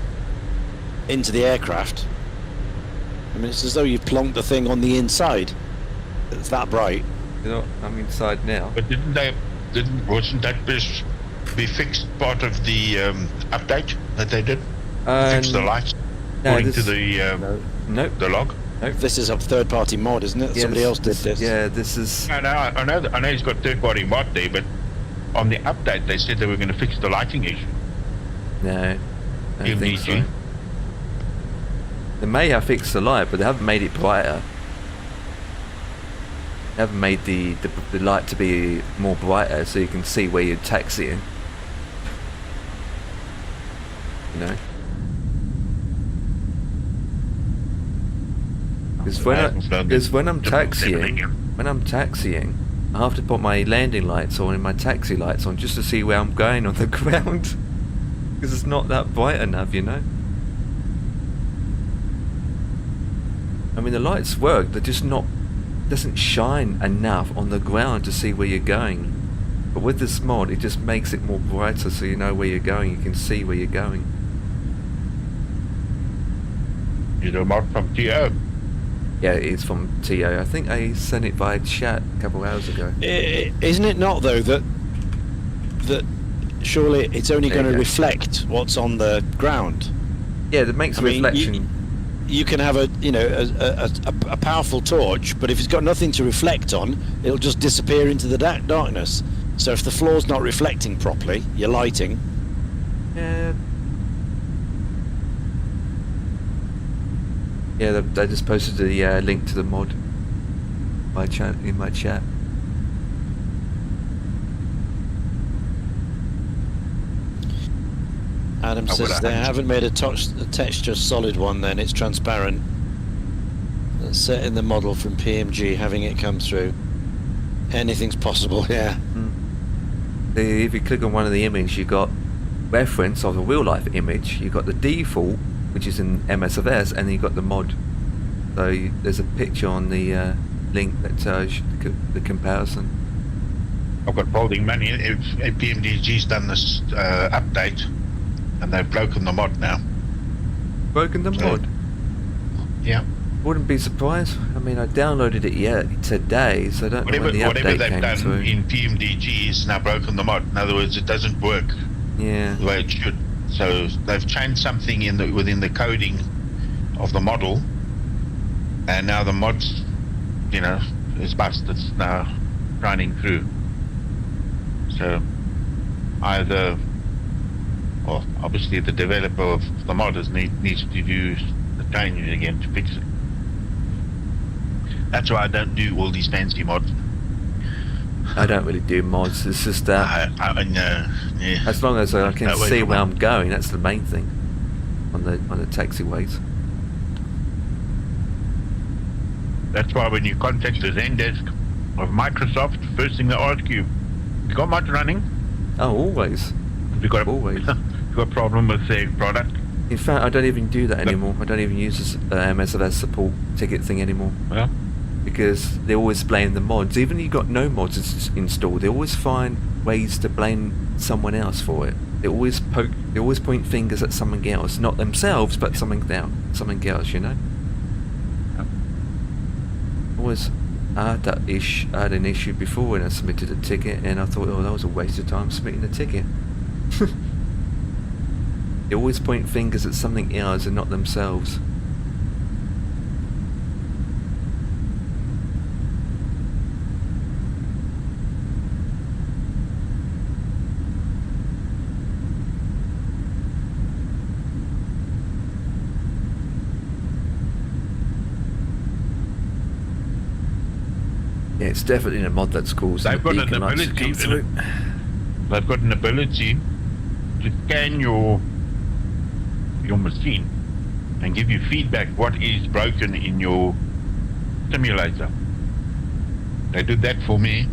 into the aircraft. I mean, it's as though you've plonked the thing on the inside. It's that bright. You know, I'm inside now. But wasn't that be fixed part of the update that they did? Fix the lights according to the the log. Nope. This is a third-party mod, isn't it? Yeah, Somebody else did this. Yeah, this is. I know he's got third-party mod there, but on the update they said they were going to fix the lighting issue. No, I don't think so. MDG. They may have fixed the light, but they haven't made it brighter. They haven't made the light to be more brighter, so you can see where you're taxiing. You know. Because when I'm taxiing, I have to put my landing lights on and my taxi lights on just to see where I'm going on the ground. Because it's not that bright enough, you know. I mean, the lights work, they're just not, doesn't shine enough on the ground to see where you're going. But with this mod, it just makes it more brighter, so you know where you're going. You can see where you're going. You know, mod from TO. Yeah, it's from TO. I think I sent it via chat a couple of hours ago. Isn't it not though that surely it's only going to reflect what's on the ground? Yeah, that makes reflection. You can have a powerful torch, but if it's got nothing to reflect on, it'll just disappear into the darkness. So if the floor's not reflecting properly, your lighting. Yeah. Yeah, they just posted the link to the mod in my chat. Adam says they haven't made a texture solid one, then it's transparent. Set in the model from PMG, having it come through. Anything's possible, yeah. If you click on one of the images, you got reference of the real life image, you got the default, which is in MSFS, and then you got the mod. So there's a picture on the link that tells the comparison. I've got folding money. If PMDG's done this update, and they've broken the mod now. Broken the mod? Yeah. Wouldn't be surprised. I mean, I downloaded it today, so I don't know when the update came they've through. done in PMDG is now broken the mod. In other words, it doesn't work the way it should. So they've changed something within the coding of the model, and now the mod's, is busted. It's now running through. So either, well, obviously the developer of the mod needs to do the training again to fix it. That's why I don't do all these fancy mods. I don't really do mods. It's just that as long as I can see where I'm going, that's the main thing on the taxiways. That's why when you contact the Zendesk of Microsoft, first thing they ask you got mods running? Oh, always. You got always. You got a problem with their product? In fact, I don't even do that anymore. I don't even use this MSFS support ticket thing anymore. Well, because they always blame the mods. Even if you've got no mods installed, they always find ways to blame someone else for it. They always point fingers at something else, not themselves, but something else. You know. I had an issue before when I submitted a ticket, and I thought, oh, that was a waste of time submitting the ticket. They always point fingers at something else and not themselves. Yeah, it's definitely a mod that's causing They've the got an beacon lights to ability. come through. They've got an ability to scan your machine and give you feedback what is broken in your simulator. They did that for me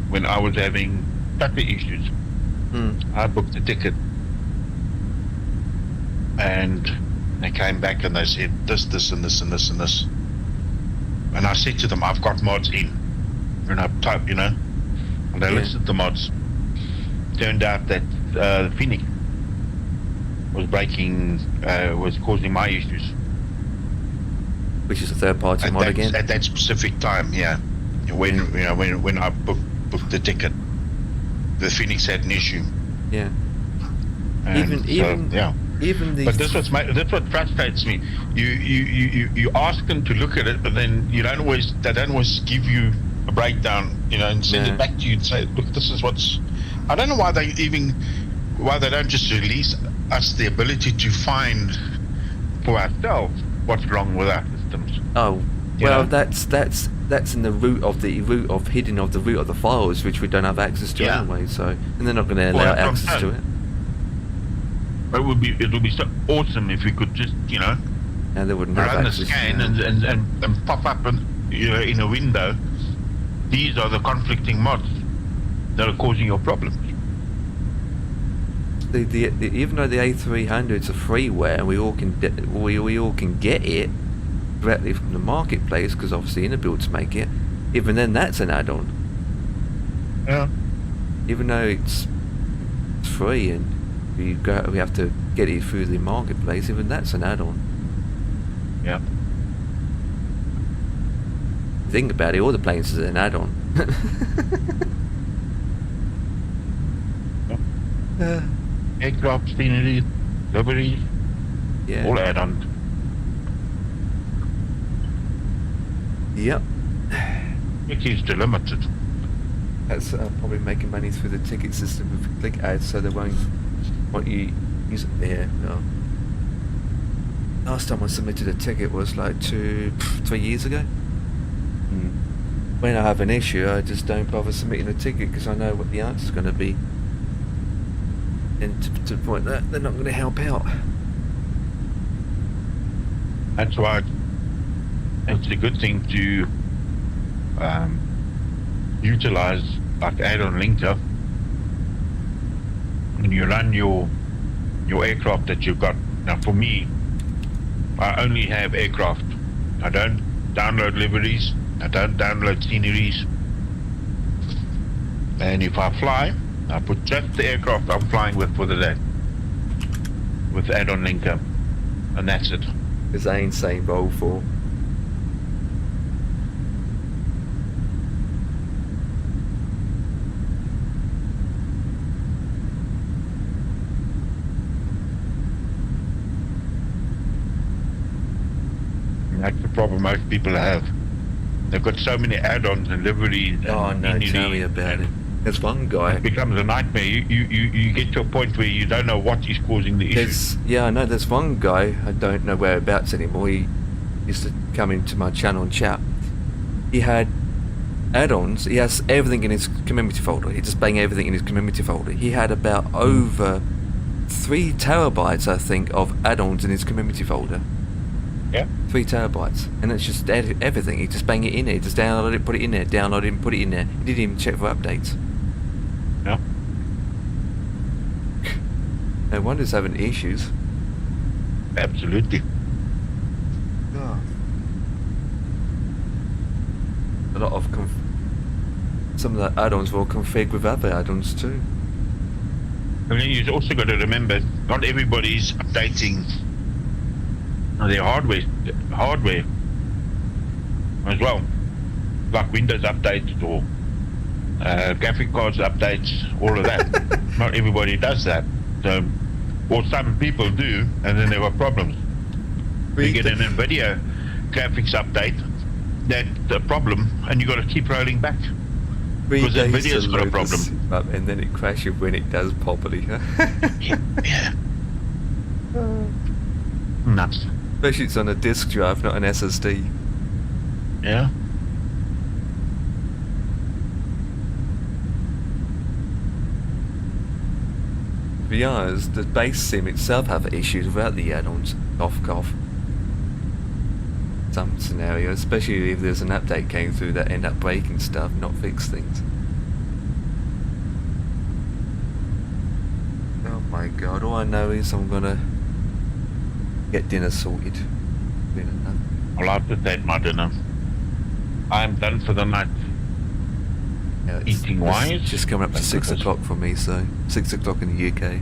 when I was having stutter issues. I booked a ticket and they came back and they said this, and this, and this, and this. And I said to them, I've got mods in. And I typed, and they listed the mods. Turned out that Phoenix was was causing my issues. Which is a third-party mod again? At that specific time, yeah. When I booked the ticket, the Phoenix had an issue. Yeah. And even the. But that's what frustrates me. You ask them to look at it, but then they don't always give you a breakdown, and send it back to you and say, look, this is what's. I don't know why they don't just release us the ability to find for ourselves what's wrong with our systems. Oh, well, that's in the root of the root of the files, which we don't have access to anyway. So, and they're not going to allow access to it. It would be so awesome if we could just, and they wouldn't run have the access, scan and pop up in a window. These are the conflicting mods that are causing your problems. Even though the A300's a freeware and we all can get it directly from the marketplace, because obviously Innobuilds make it. Even then, that's an add-on. Yeah. Even though it's free and we have to get it through the marketplace, even that's an add-on. Yeah. Think about it, all the planes is an add-on. Aircraft, scenery, livery, all add-ons. Yep. It is still limited. That's probably making money through the ticket system with click ads, so they won't want you use it there. No. Last time I submitted a ticket was like 2-3 years ago. When I have an issue, I just don't bother submitting a ticket because I know what the answer's going to be. And to the point that they're not going to help out. That's why it's a good thing to utilize like add-on linker when you run your aircraft that you've got. Now for me, I only have aircraft. I don't download liveries. I don't download sceneries. And if I fly, I put just the aircraft I'm flying with for the day with add-on linker, and that's it. Because I ain't saying roll for. That's the problem most people have. They've got so many add-ons and liveries. Oh no, tell me about it. There's one guy. It becomes a nightmare. You get to a point where you don't know what is causing the issue. Yeah, I know. There's one guy, I don't know whereabouts anymore. He used to come into my channel and chat. He had add-ons. He has everything in his community folder. He's just bang everything in his community folder. He had about over 3 terabytes, I think, of add-ons in his community folder. Yeah. 3 terabytes, and it's just everything. He just bang it in there, just download it, put it in there, download it, and put it in there. He didn't even check for updates. No. No wonder he's having issues. Absolutely. Oh. A lot of some of the add-ons will config with other add-ons too. I mean, you've also got to remember, not everybody's updating their hardware as well, like Windows updates or graphic cards updates, all of that. Not everybody does that. So, or some people do, and then there are problems. You get an NVIDIA graphics update, that's a problem, and you got to keep rolling back. Because NVIDIA's got a problem. And then it crashes when it does properly. Yeah. Nuts. Especially it's on a disk drive, not an SSD. Yeah. be honest, the base sim itself have issues without the add-ons. Cough. Some scenarios, especially if there's an update came through that end up breaking stuff, not fix things. Oh my god, all I know is I'm gonna get dinner sorted. I'll have to take my dinner. I'm done for the night. Yeah, eating wise. Just coming up to 6 o'clock for me, so 6 o'clock in the UK.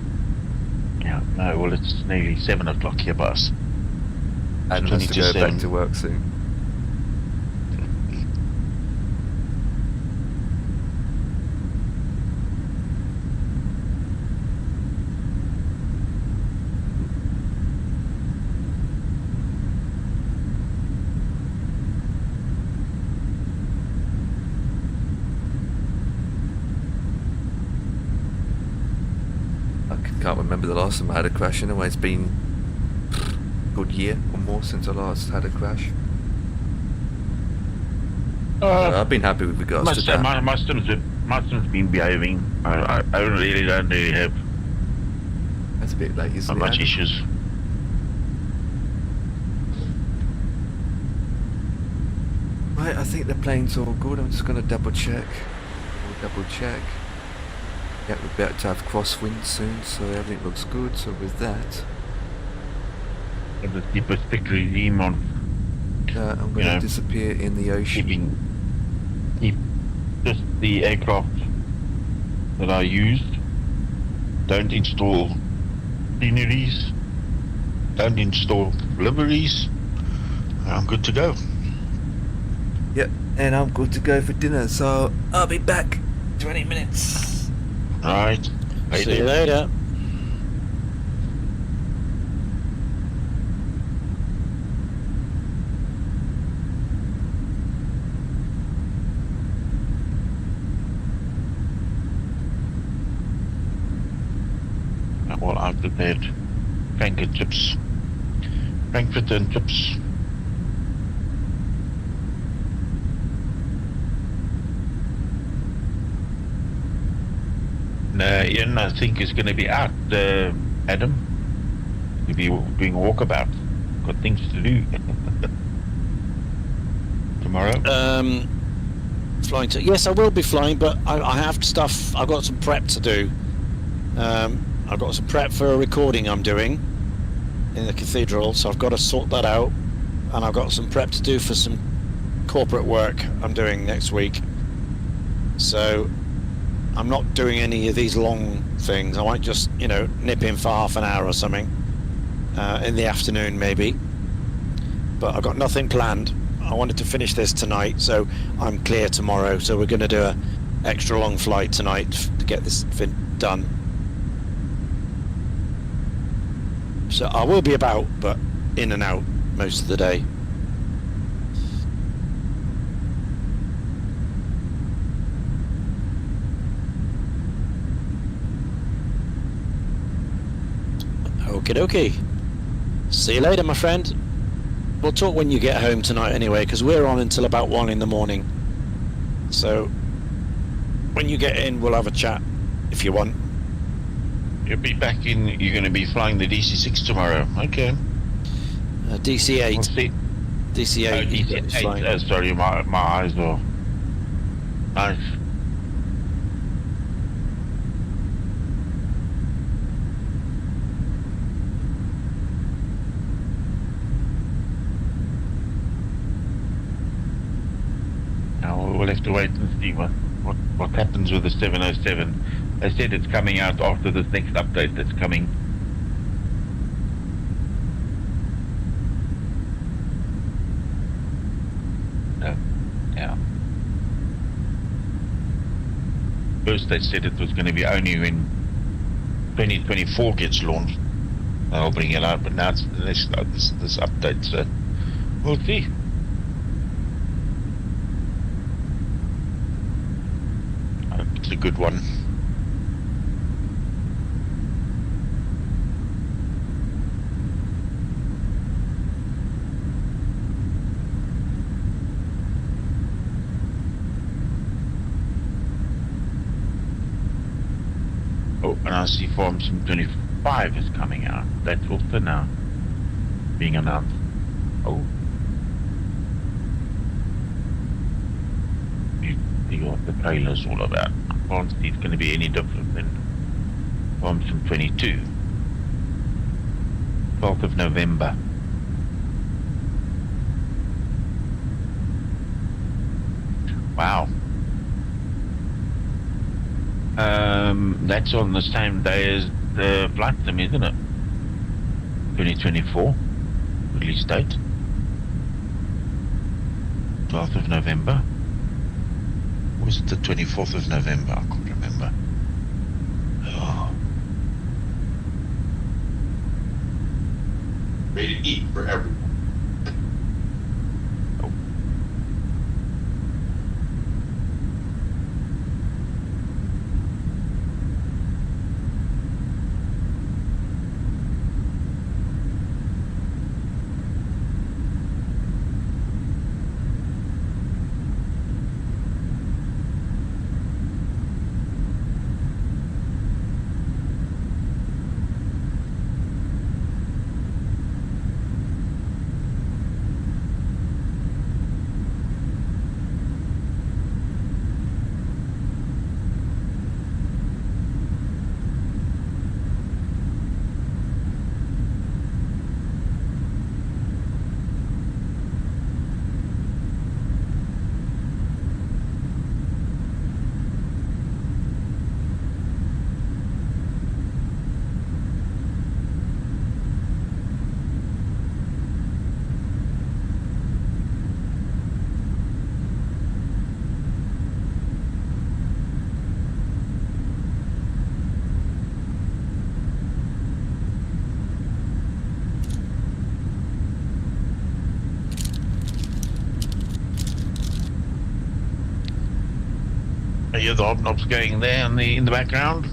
Yeah, no, well it's nearly 7 o'clock here, boss. And has to go back to work soon. I can't remember the last time I had a crash anyway. It's been a good year or more since I last had a crash. I've been happy with regards to that. My system's been behaving. I really don't really have. That's a bit late, isn't it? Not much issues. Right, I think the plane's all good. I'm just going to double check. Yeah, we're about to have crosswind soon, so everything looks good. So with that, I'll just keep a strict regime on. I'm going to disappear in the ocean. Keep just the aircraft that I used. Don't install sceneries. Don't install liveries. I'm good to go. Yep, and I'm good to go for dinner. So I'll be back 20 minutes. Alright. See you later. Well, I've prepared Frankfurt chips. Frankfurt and chips. Ian, I think is going to be out. Adam, you'll be doing a walkabout. Got things to do tomorrow. Flying to, yes, I will be flying, but I have stuff. I've got some prep to do. I've got some prep for a recording I'm doing in the cathedral, so I've got to sort that out, and I've got some prep to do for some corporate work I'm doing next week. So I'm not doing any of these long things. I might just, nip in for half an hour or something in the afternoon maybe, but I've got nothing planned. I wanted to finish this tonight, so I'm clear tomorrow, so we're going to do a extra long flight tonight to get this done. So I will be about, but in and out most of the day. Okie dokie. See you later, my friend. We'll talk when you get home tonight anyway, because we're on until about 1 in the morning. So when you get in, we'll have a chat if you want. You'll be back in. You're going to be flying the DC-6 tomorrow. Okay. DC-8. We'll see. DC-8. DC-8. Sorry, my eyes are nice. Now we'll have to wait and see what happens with the 707. They said it's coming out after this next update that's coming. Yeah. First they said it was going to be only when 2024 gets launched. I'll bring it out, but now it's this update, so we'll see. It's a good one. Oh, and I see Farm Sim 25 is coming out. That's also now being announced. Oh. You see what the trailer's all about. I can't see it's going to be any different than Farm Sim 22. 12th of November. Wow. That's on the same day as the flight sim, isn't it? 2024 release date. 12th of November. Or was it the 24th of November? I can't remember. Oh. Ready to eat for everyone. I hear the hobnobs going there in the background.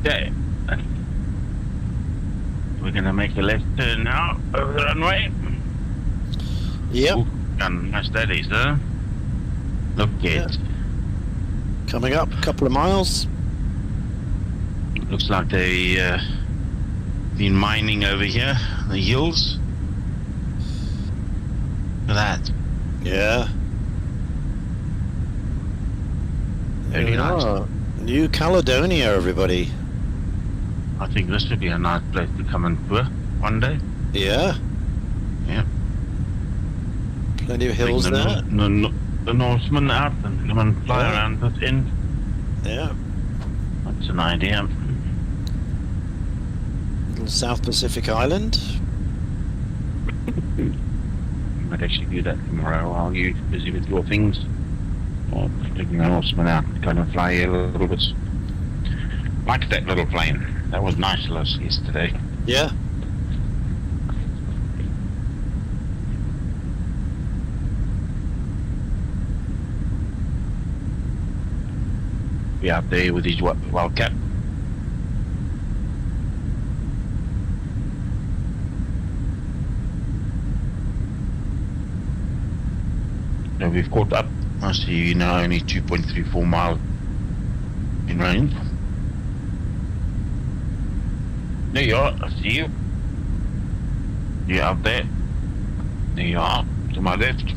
Okay. We're gonna make a left turn now over the runway. Yep. Ooh, and nice that is, huh? Look it. Coming up, a couple of miles. Looks like they been mining over here, the hills. Look at that. Yeah. There Very we nice. are. New Caledonia, everybody. I think this would be a nice place to come and tour one day. Yeah. Yeah. Plenty of hills Bring there. The Norsemen out and come and fly around this end. Yeah. That's an idea. Little South Pacific Island. Might actually do that tomorrow while you're busy with your things. Or taking the Norsemen out and kind of fly a little bit. Like that little plane. That was nice yesterday. Yeah. Be out there with his wildcat. So we've caught up. I see you now only 2.34 miles in range. There you are, I see you. You're out there. There you are, to my left.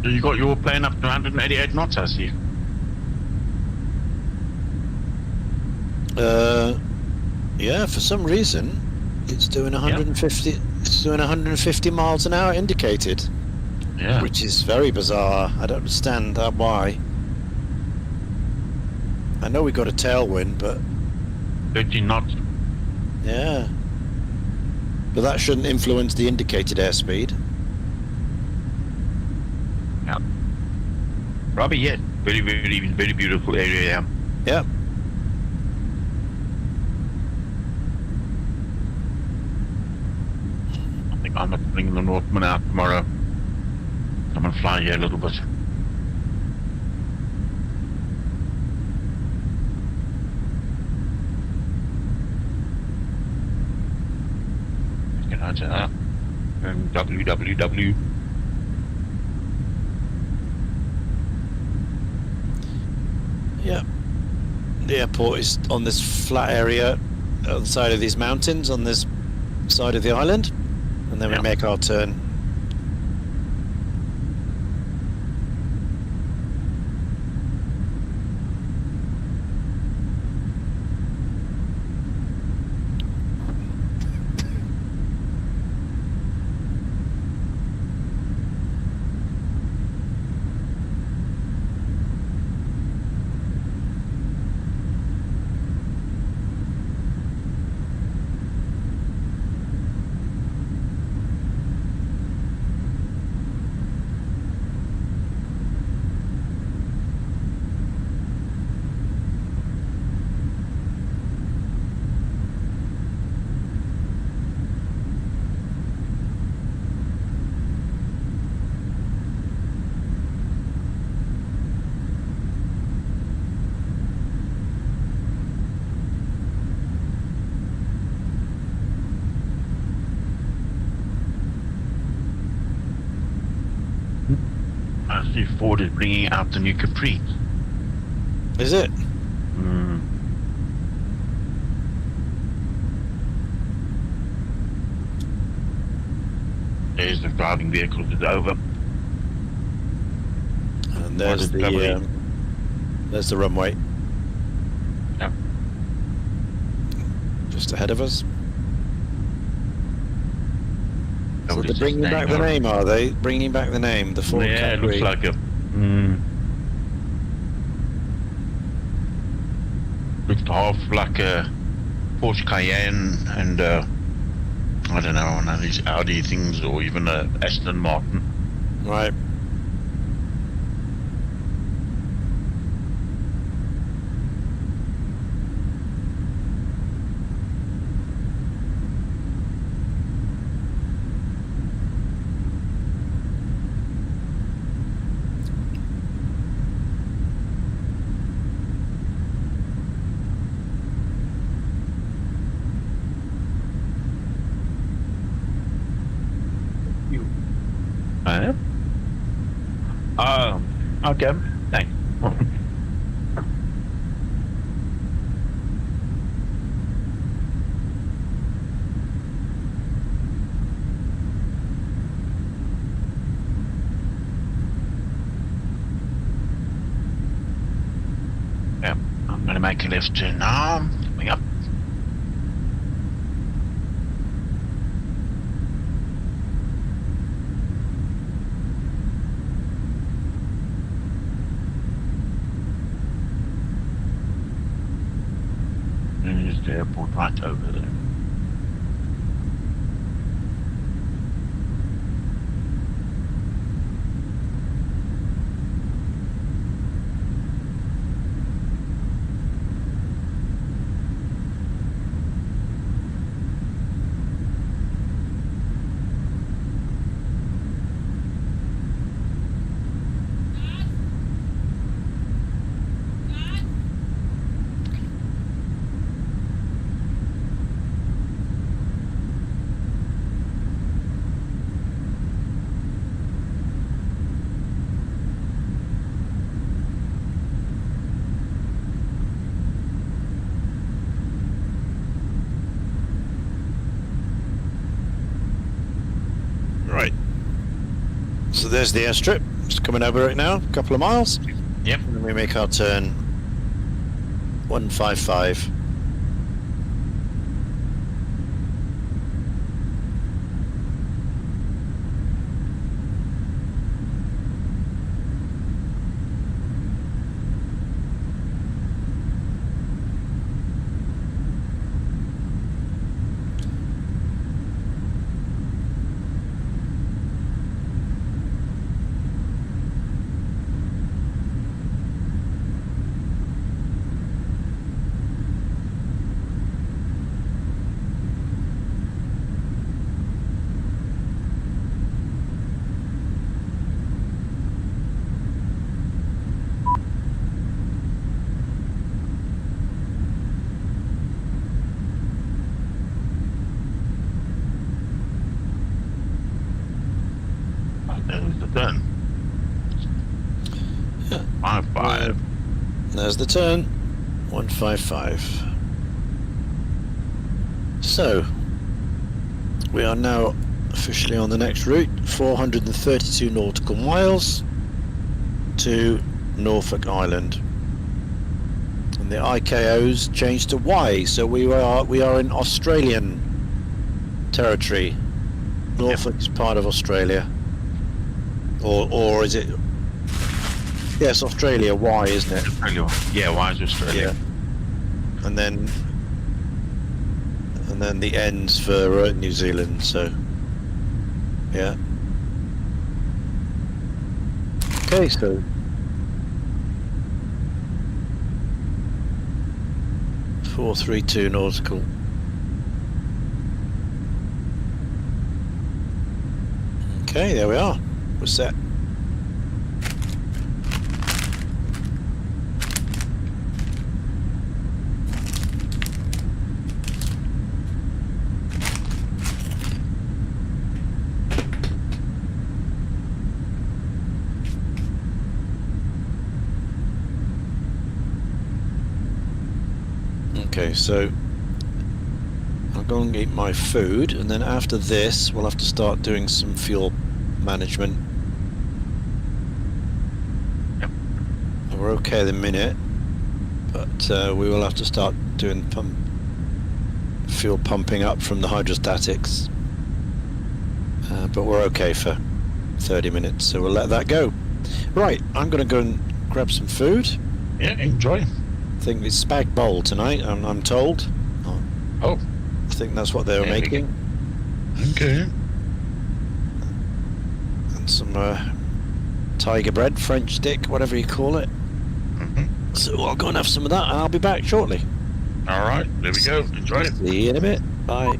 So you got your plane up to 188 knots, I see. Yeah, for some reason it's doing 150. It's doing 150 miles an hour indicated. Yeah. Which is very bizarre. I don't understand why. I know we got a tailwind, but 13 knots. yeah. But that shouldn't influence the indicated airspeed. Yeah. Robbie, yes. Very, very, very beautiful area, yeah. Yep. I think I must bring the Northman out tomorrow. Come and fly here a little bit. And www. Yep. The airport is on this flat area on the side of these mountains on this side of the island, and then we make our turn. I see Ford is bringing out the new Capri. Is it? Mm. There's the driving vehicle is over. And there's the There's the runway. Yep. Just ahead of us. So Nobody's they're bringing back the staying name, are they? Bringing back the name, the Ford Yeah, it category. looks like a. Looks half like a Porsche Cayenne and I don't know, one of these Audi things, or even a Aston Martin. Right. Okay. Thanks. Yeah, I'm gonna make a left turn now. Coming up. There's the airport right over there. Right. So there's the airstrip. It's coming over right now, a couple of miles. Yep. And then we make our turn 155. There's the turn. 55. There's the turn. 155. So, we are now officially on the next route. 432 nautical miles to Norfolk Island. And the ICAO's changed to Y, so we are in Australian territory. Norfolk's part of Australia. Or is it? Yes, Australia. Y, isn't it? Australia. Yeah, why is Australia? Yeah. And then the ends for New Zealand. So, yeah. Okay, so 432 nautical. Okay, there we are. We're set. Okay, so I'll go and eat my food, and then after this we'll have to start doing some fuel management. Yep. I've we're okay at the minute, but we will have to start doing fuel pumping up from the hydrostatics. But we're okay for 30 minutes, so we'll let that go. Right, I'm going to go and grab some food. Yeah, enjoy. I think it's spag bowl tonight, I'm told. Oh. I think that's what they were making. Okay. And some tiger bread, French stick, whatever you call it. So I'll go and have some of that, and I'll be back shortly. All right, there we go. Enjoy it. See you in a bit. Bye.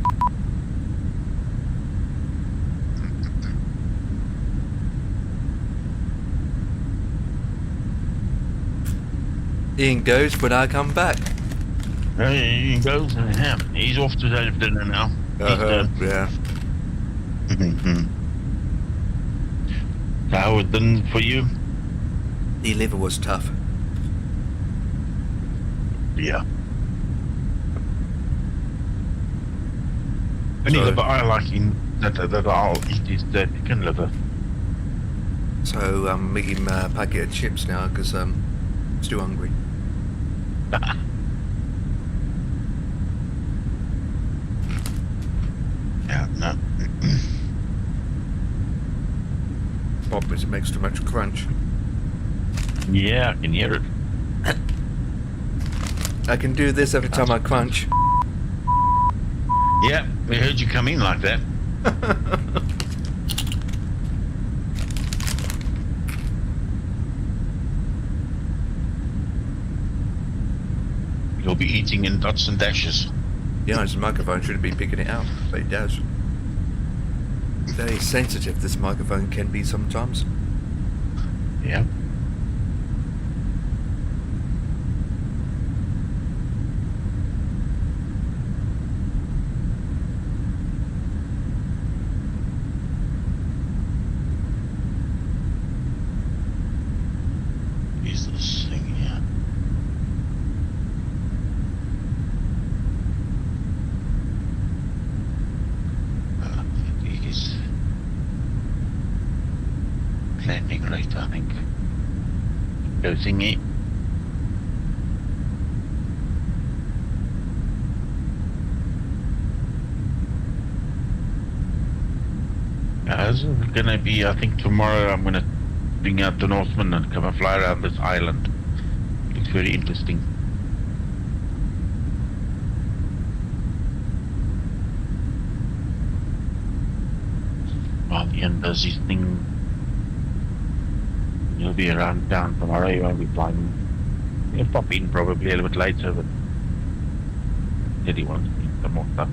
Ian goes when I come back. He goes and he's off to have dinner now. Yeah. How was dinner for you? The liver was tough. Yeah. Only liver I like that I'll eat is the chicken liver. So I'm making a packet of chips now because I'm still hungry. Yeah, no. Problem is it makes too much crunch. Yeah, I can hear it. I can do this every time I crunch. Yeah, we heard you come in like that. You'll be eating in dots and dashes. Yeah, this microphone shouldn't be picking it out, but it does. Very sensitive this microphone can be sometimes. Yeah. Is this thing here? It is landing right, I think. Go thingy. This is gonna be, I think tomorrow I'm gonna bring out the Northman and come and fly around this island. Looks very interesting. While Ian does his thing, he'll be around town tomorrow. He won't be flying. He'll pop in probably a little bit later, but said he wants to eat some more stuff.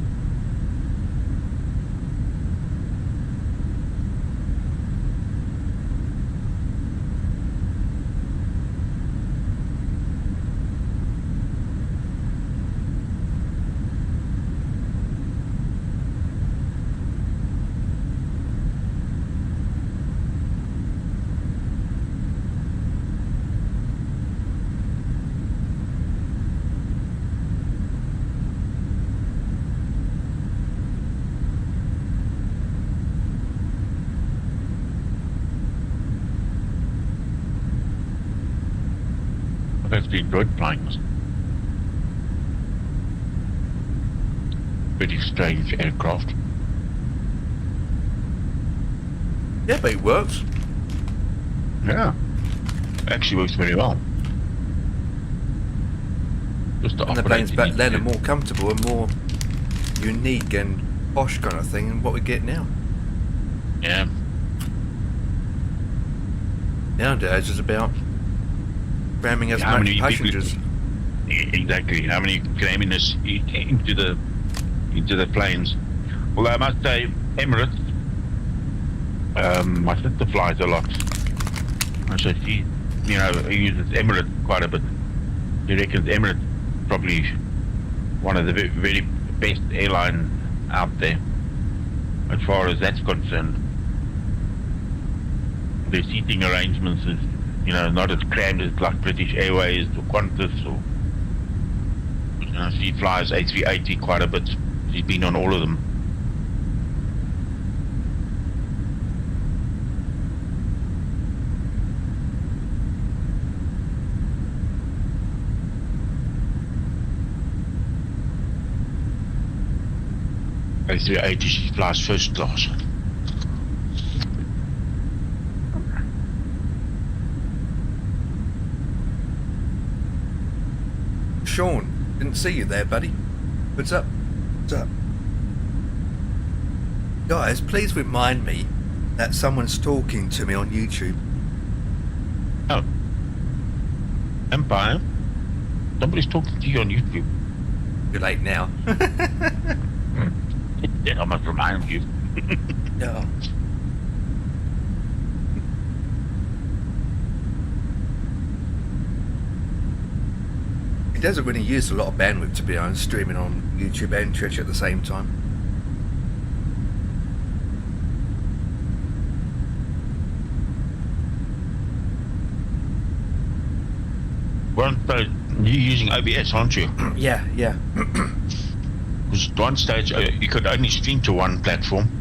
I've actually enjoyed flying this. Pretty strange aircraft. Yeah, but it works. Yeah. Actually works very well. Just to And the operate planes it back needs then to- are more comfortable and more unique and posh kind of thing than what we get now. Yeah. Nowadays it's about cramming as How much many passengers. Exactly. How many cramming this into the planes? Well, I must say, Emirates. My sister flies a lot, and so she, uses Emirates quite a bit. She reckons Emirates probably one of the very, very best airline out there, as far as that's concerned. Their seating arrangements is, not as crammed as like British Airways or Qantas or. She flies A380 quite a bit. She's been on all of them. A380, she flies first class. Sean, didn't see you there, buddy. What's up? What's up? Guys, please remind me that someone's talking to me on YouTube. Oh. Empire? Somebody's talking to you on YouTube. You're late now. Then I must remind you. Yeah. It doesn't really use a lot of bandwidth, to be honest, streaming on YouTube and Twitch at the same time. Well, so you're using OBS, aren't you? Yeah. Because at one stage you could only stream to one platform.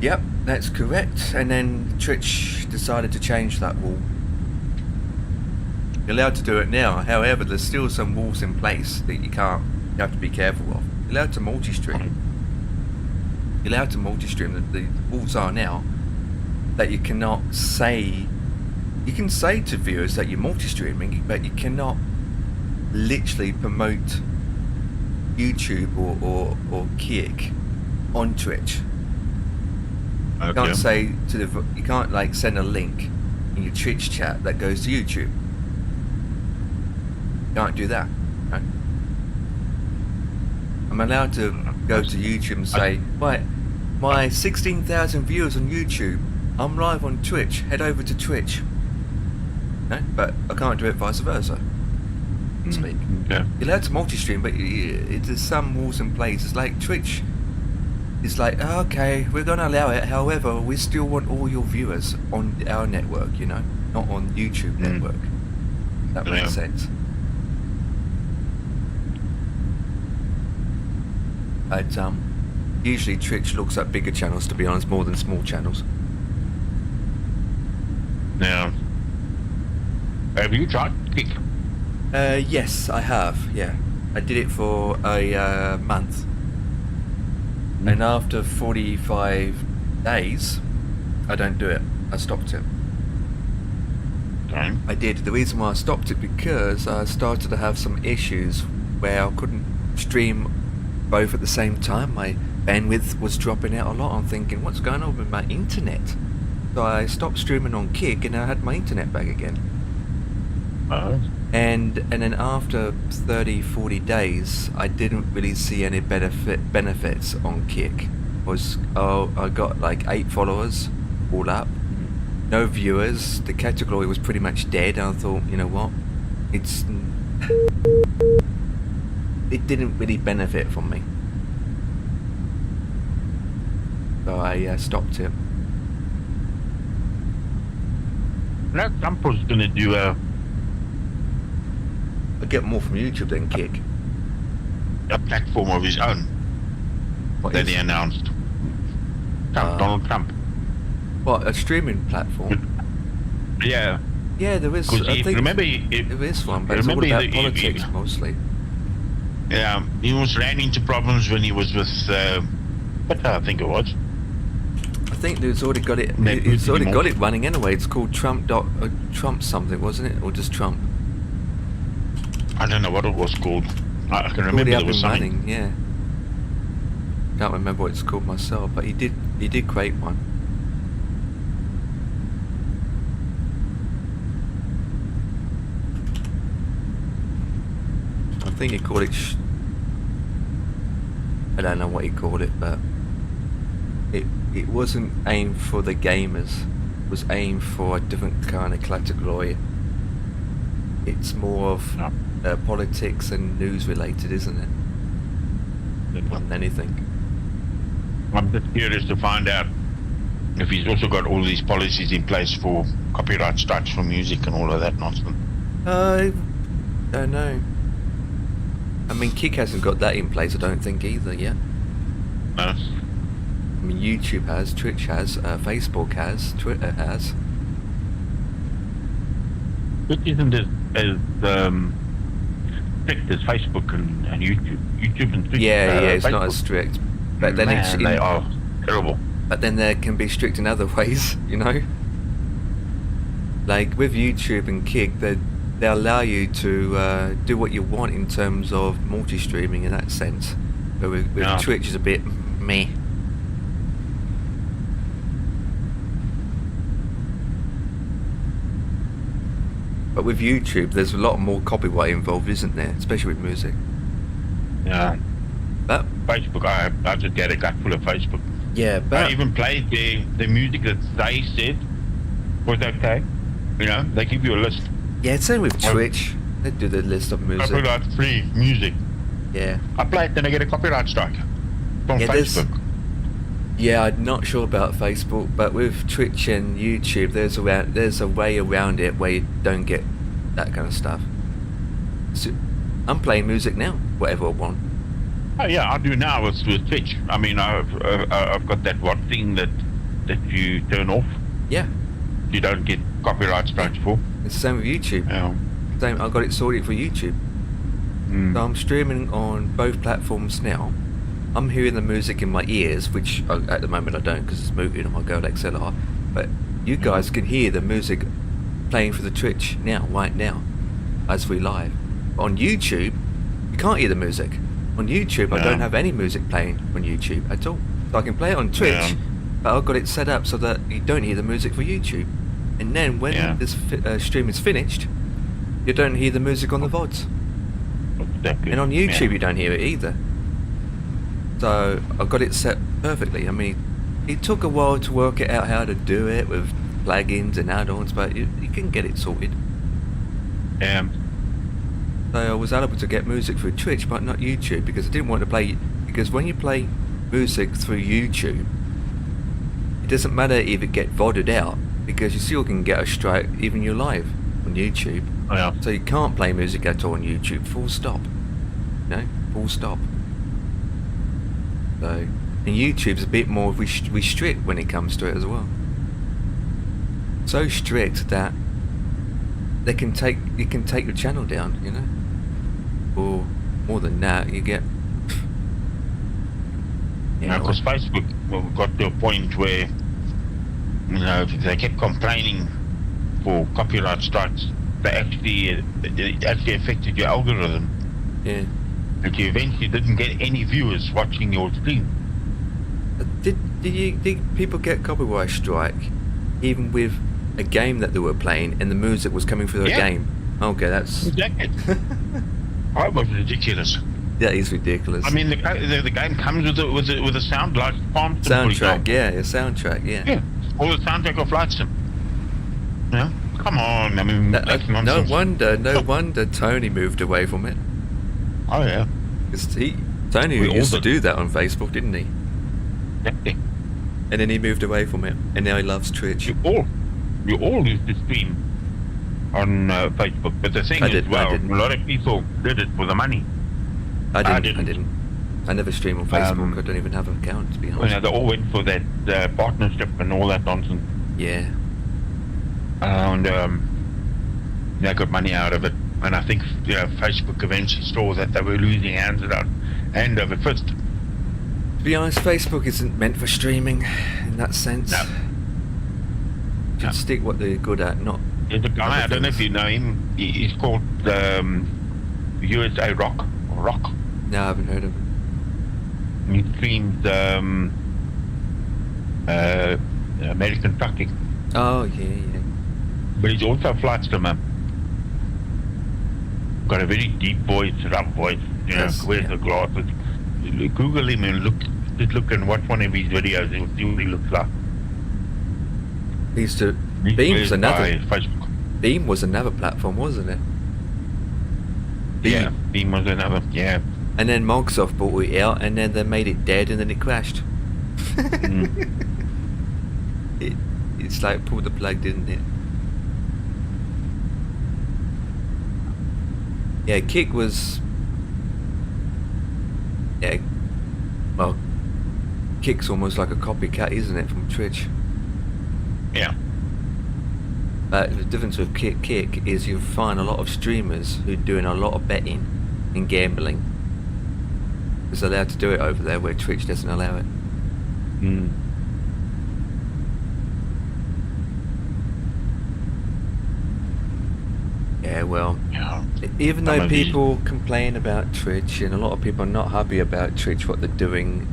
Yep, that's correct. And then Twitch decided to change that rule. You're allowed to do it now, however, there's still some rules in place that you have to be careful of. You're allowed to multi-stream. You're allowed to multi-stream. The rules are now that you cannot say... You can say to viewers that you're multi-streaming, but you cannot literally promote YouTube or Kick on Twitch. Okay. You can't say to the... You can't like send a link in your Twitch chat that goes to YouTube. Can't do that. Right? I'm allowed to go to YouTube and say, right, my 16,000 viewers on YouTube, I'm live on Twitch, head over to Twitch. No? But I can't do it vice versa. Speak. Okay. You're allowed to multi-stream, but there's some rules in place. It's like Twitch. It's like, okay, we're going to allow it, however, we still want all your viewers on our network, you know, not on YouTube network. That makes sense. But usually Twitch looks at bigger channels, to be honest, more than small channels. Now, have you tried Kick? Yes, I have. Yeah, I did it for a month, and after 45 days, I don't do it. I stopped it. Okay. I did. The reason why I stopped it because I started to have some issues where I couldn't stream both at the same time. My bandwidth was dropping out a lot. I'm thinking, what's going on with my internet? So I stopped streaming on Kick and I had my internet back again. And then after 30-40 days, I didn't really see any benefits on Kick. I got like 8 followers all up, no viewers. The category was pretty much dead. And I thought, you know what, it didn't really benefit from me, so I stopped it. Now Trump was going to do I get more from YouTube than Kick. a platform of his own that he announced. Donald Trump. What, a streaming platform? Yeah. Yeah, there is. I think remember, there is one, but it's all about politics mostly. Yeah, he ran into problems when he was with, what I think it was. I think there's already got it. It's already got it running anyway. It's called Trump something, wasn't it, or just Trump? I don't know what it was called. I can It's remember already there up was and something. running. Yeah. Can't remember what it's called myself, but he did create one. I think he called it. I don't know what he called it, but it wasn't aimed for the gamers. It was aimed for a different kind of category. It's more of politics and news related, isn't it? More than anything. I'm just curious to find out if he's also got all these policies in place for copyright strikes for music and all of that nonsense. I don't know. I mean, Kick hasn't got that in place, I don't think, either yet. No. I mean, YouTube has, Twitch has, Facebook has, Twitter has. Which isn't as strict as Facebook and YouTube. YouTube and Twitch. Yeah, it's Facebook. not as strict. But then Man, they are terrible. But then there can be strict in other ways, you know. Like with YouTube and Kick, they allow you to do what you want in terms of multi-streaming in that sense. But with Twitch is a bit meh. But with YouTube, there's a lot more copyright involved, isn't there? Especially with music. Yeah. But Facebook, I just get a gut full of Facebook. Yeah, but I even played the music that they said was okay. You know, they give you a list. Yeah, it's same with Twitch. They do the list of music. Copyright-free music. Yeah. I play it, then I get a copyright strike from Facebook. Yeah, I'm not sure about Facebook, but with Twitch and YouTube, there's a way around it where you don't get that kind of stuff. So, I'm playing music now, whatever I want. Oh yeah, I do now with Twitch. I mean, I've got that one thing that you turn off. Yeah. You don't get copyright strikes for. It's the same with YouTube. Yeah. Same. I got it sorted for YouTube. So I'm streaming on both platforms now. I'm hearing the music in my ears, which at the moment I don't because it's moving on my Gold XLR. But you guys can hear the music playing for the Twitch now, right now, as we live. But on YouTube, you can't hear the music. On YouTube, I don't have any music playing on YouTube at all. So I can play it on Twitch, but I've got it set up so that you don't hear the music for YouTube. And then when this stream is finished, you don't hear the music on the VODs. Exactly. And on YouTube, you don't hear it either. So I've got it set perfectly. I mean, it took a while to work it out how to do it with plugins and add-ons, but you can get it sorted. So I was able to get music through Twitch, but not YouTube, because I didn't want to play. Because when you play music through YouTube, it doesn't matter if it gets VODed out, because you still can get a strike even you're live on YouTube. Oh, yeah. So you can't play music at all on YouTube. Full stop. No, full stop. So, and YouTube's a bit more strict when it comes to it as well. So strict that you can take your channel down, you know. Or more than that, you get. Because Facebook got to a point where, you know, they kept complaining for copyright strikes. It actually affected your algorithm. Yeah. And you eventually didn't get any viewers watching your stream. Did people get copyright strike even with a game that they were playing and the music was coming through the game? Okay, that's exactly. That was ridiculous. That is ridiculous. I mean, the game comes with a sound like Farm Sim, soundtrack. Yeah, a soundtrack. Yeah. Or the soundtrack of FlightSim. Yeah. Come on. I mean, that's nonsense. No wonder Tony moved away from it. Oh yeah. Tony used to do that on Facebook, didn't he? Yeah. And then he moved away from it, and now he loves Twitch. You all used to stream on Facebook, but the thing is, a lot of people did it for the money. I didn't. I never stream on Facebook. I don't even have an account, to be honest. Well, they all went for that partnership and all that nonsense. Yeah. And they got money out of it. And I think, you know, Facebook eventually saw that they were losing hand over fist. To be honest, Facebook isn't meant for streaming in that sense. No. You should stick what they're good at, not. There's a guy, I don't know if you know him, he's called USA Rock. No, I haven't heard of him. He streams American trucking. Oh, yeah. But he's also a flight simmer. Got a very deep voice, rough voice, you know, wears the glasses. Google him and look and watch one of his videos, you'll see what he looks like. Beam was another platform, wasn't it? Beam was another, yeah. And then Microsoft bought it out, and then they made it dead, and then it crashed. It's like pulled the plug, didn't it? Yeah, Kick was. Yeah, well, Kick's almost like a copycat, isn't it, from Twitch? Yeah. But the difference with Kick is you find a lot of streamers who are doing a lot of betting and gambling. is allowed to do it over there where Twitch doesn't allow it. Yeah, well, even though people complain about Twitch, and a lot of people are not happy about Twitch, what they're doing,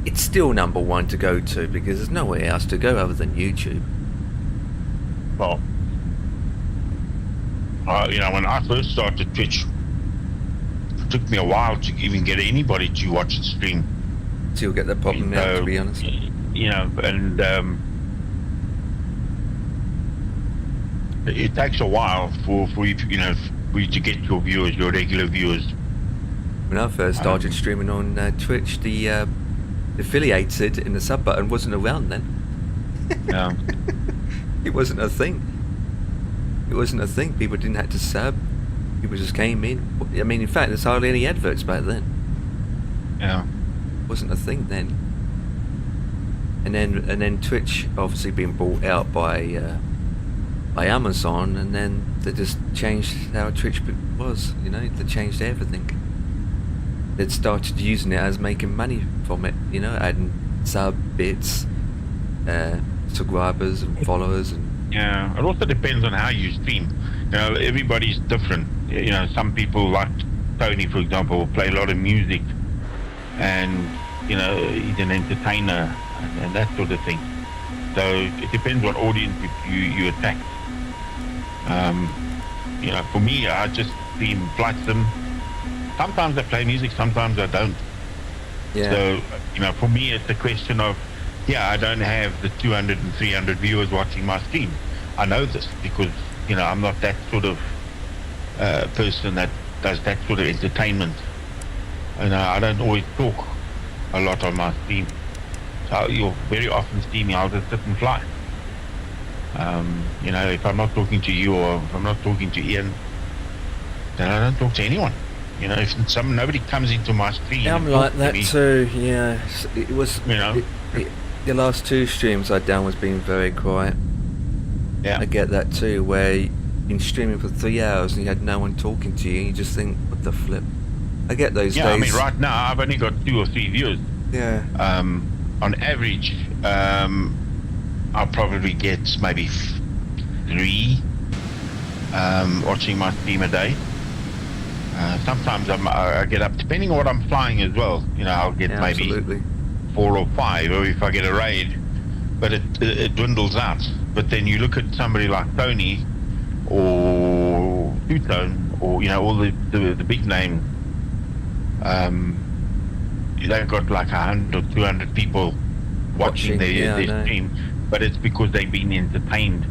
it's still number one to go to because there's nowhere else to go other than YouTube. Well, you know, when I first started Twitch, it took me a while to even get anybody to watch the stream. So you'll get that problem now, to be honest. You know, and it takes a while for you to, you know, for you to get your viewers, your regular viewers. When I first started streaming on Twitch, the affiliated in the sub button wasn't around then. Yeah. It wasn't a thing. It wasn't a thing. People didn't have to sub. People just came in. I mean, in fact, there's hardly any adverts back then. Yeah. It wasn't a thing then. And then Twitch obviously being bought out by Amazon, and then they just changed how Twitch was. You know, they changed everything. They'd started using it as making money from it. You know, adding sub bits, subscribers and followers and. Yeah, it also depends on how you stream. You know, everybody's different. You know, some people like Tony, for example, will play a lot of music, and you know, he's an entertainer and that sort of thing. So it depends what audience you attack. You know, for me, I just stream flightsim. Sometimes I play music, sometimes I don't. Yeah. So you know, for me, it's a question of. Yeah, I don't have the 200 and 300 viewers watching my stream. I know this because, you know, I'm not that sort of person that does that sort of entertainment. And I don't always talk a lot on my stream. So you'll very often see me, I'll just sit and fly. You know, if I'm not talking to you or if I'm not talking to Ian, then I don't talk to anyone. You know, if nobody comes into my stream... Yeah, I'm like that too, yeah. It was... You know... The last two streams I'd done was being very quiet. Yeah. I get that too, where you've been streaming for 3 hours and you had no one talking to you and you just think, what the flip? I get those days. Yeah, I mean, right now I've only got 2 or 3 viewers. Yeah. On average, I'll probably get maybe 3 watching my stream a day. Sometimes I get up, depending on what I'm flying as well. You know, I'll get maybe... Absolutely. 4 or 5, or if I get a raid, but it dwindles out. But then you look at somebody like Tony or Two-Tone, or you know, all the big name, they've got like 100 or 200 people watching their stream, but it's because they've been entertained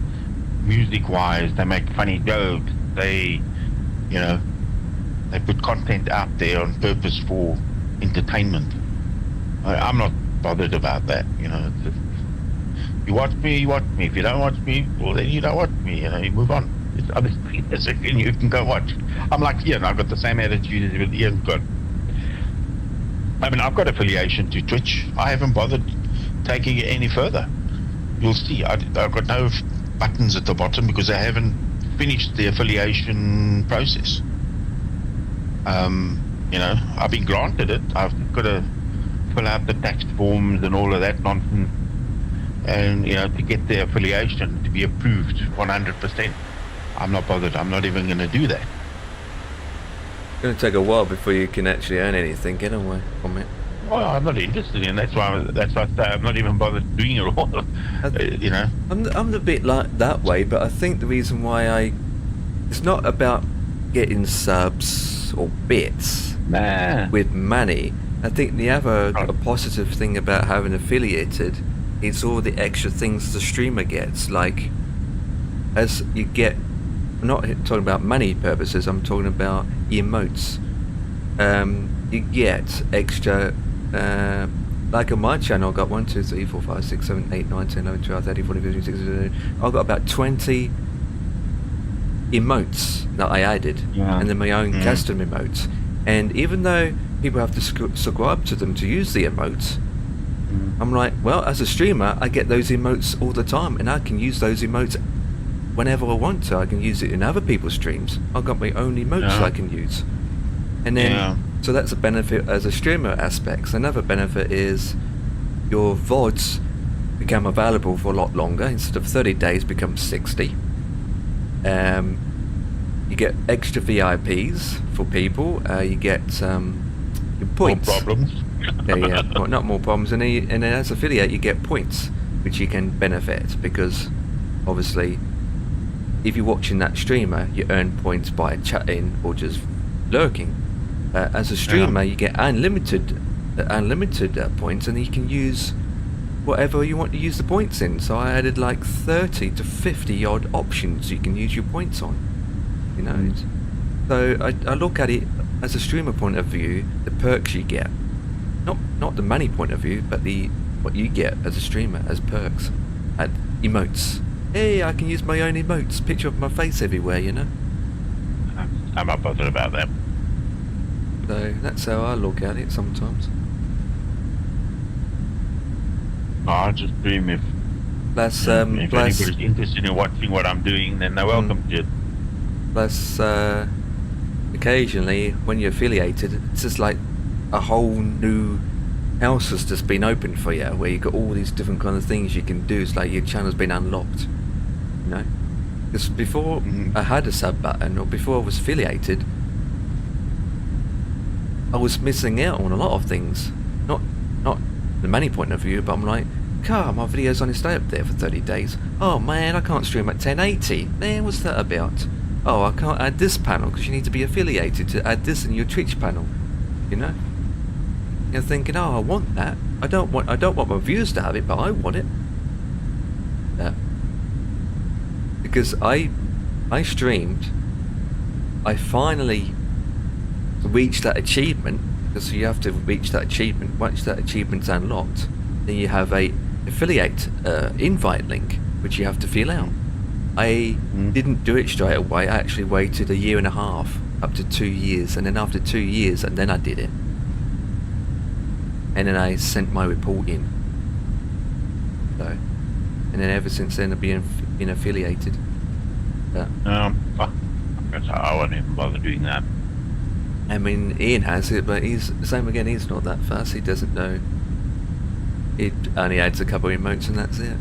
music wise. They make funny jokes, they, you know, they put content out there on purpose for entertainment. I'm not bothered about that, you know. It's just, you watch me, you watch me. If you don't watch me, well, then you don't watch me, you know, you move on. It's other things you can go watch. I'm like Ian, I've got the same attitude as Ian's got. I mean, I've got affiliation to Twitch. I haven't bothered taking it any further. You'll see, I've got no buttons at the bottom because I haven't finished the affiliation process. You know, I've been granted it. I've got to fill out the tax forms and all of that nonsense, and you know, to get the affiliation to be approved 100%. I'm not bothered. I'm not even going to do that. It's going to take a while before you can actually earn anything anyway from it. Well, I'm not interested in. That's why I say I'm not even bothered doing it all. You know, I'm a bit like that way, but I think the reason why it's not about getting subs or bits with money. I think the other positive thing about having affiliated is all the extra things the streamer gets. Like, as you get, I'm not talking about money purposes, I'm talking about emotes. You get extra, like on my channel, I've got 1, 2, 3, 4, 5, 6, 7, 8, 9, 10, 11, 12, 13, 14, 15, 16, 17. I've got about 20 emotes that I added, and then my own custom emotes. And even though people have to subscribe to them to use the emotes, I'm like, well, as a streamer, I get those emotes all the time, and I can use those emotes whenever I want to. I can use it in other people's streams. I've got my own emotes I can use. And then So that's a benefit as a streamer aspect. Another benefit is your VODs become available for a lot longer. Instead of 30 days, becomes 60. You get extra VIPs for people. You get your points. More problems. Yeah, well, not more problems. And as affiliate, you get points, which you can benefit because, obviously, if you're watching that streamer, you earn points by chatting or just lurking. As a streamer, you get unlimited points, and you can use whatever you want to use the points in. So I added like 30 to 50 odd options you can use your points on. You know, so I look at it as a streamer point of view, the perks you get, not the money point of view, but what you get as a streamer as perks. Emotes. Hey, I can use my own emotes. Picture of my face everywhere, you know. I'm not bothered about that. So that's how I look at it sometimes. I'll just stream if anybody's interested in watching what I'm doing, then they're welcome to it. Plus, occasionally when you're affiliated, it's just like a whole new house has just been opened for you, where you got all these different kind of things you can do. It's like your channel's been unlocked, you know. Because before I had a sub button, or before I was affiliated, I was missing out on a lot of things. Not the money point of view, but I'm like, car, my video's only stay up there for 30 days. Oh man, I can't stream at 1080. Man, what's that about? Oh, I can't add this panel because you need to be affiliated to add this in your Twitch panel. You know? You're thinking, oh, I want that. I don't want my viewers to have it, but I want it. Yeah. Because I streamed. I finally reached that achievement, because you have to reach that achievement. Once that achievement's unlocked, then you have a affiliate invite link, which you have to fill out. I didn't do it straight away. I actually waited 1.5 years, up to 2 years, and then after 2 years, and then I did it. And then I sent my report in. So, and then ever since then I've been affiliated. I won't even bother doing that. I mean, Ian has it, but he's not that fast. He doesn't know. It only adds a couple of emotes and that's it.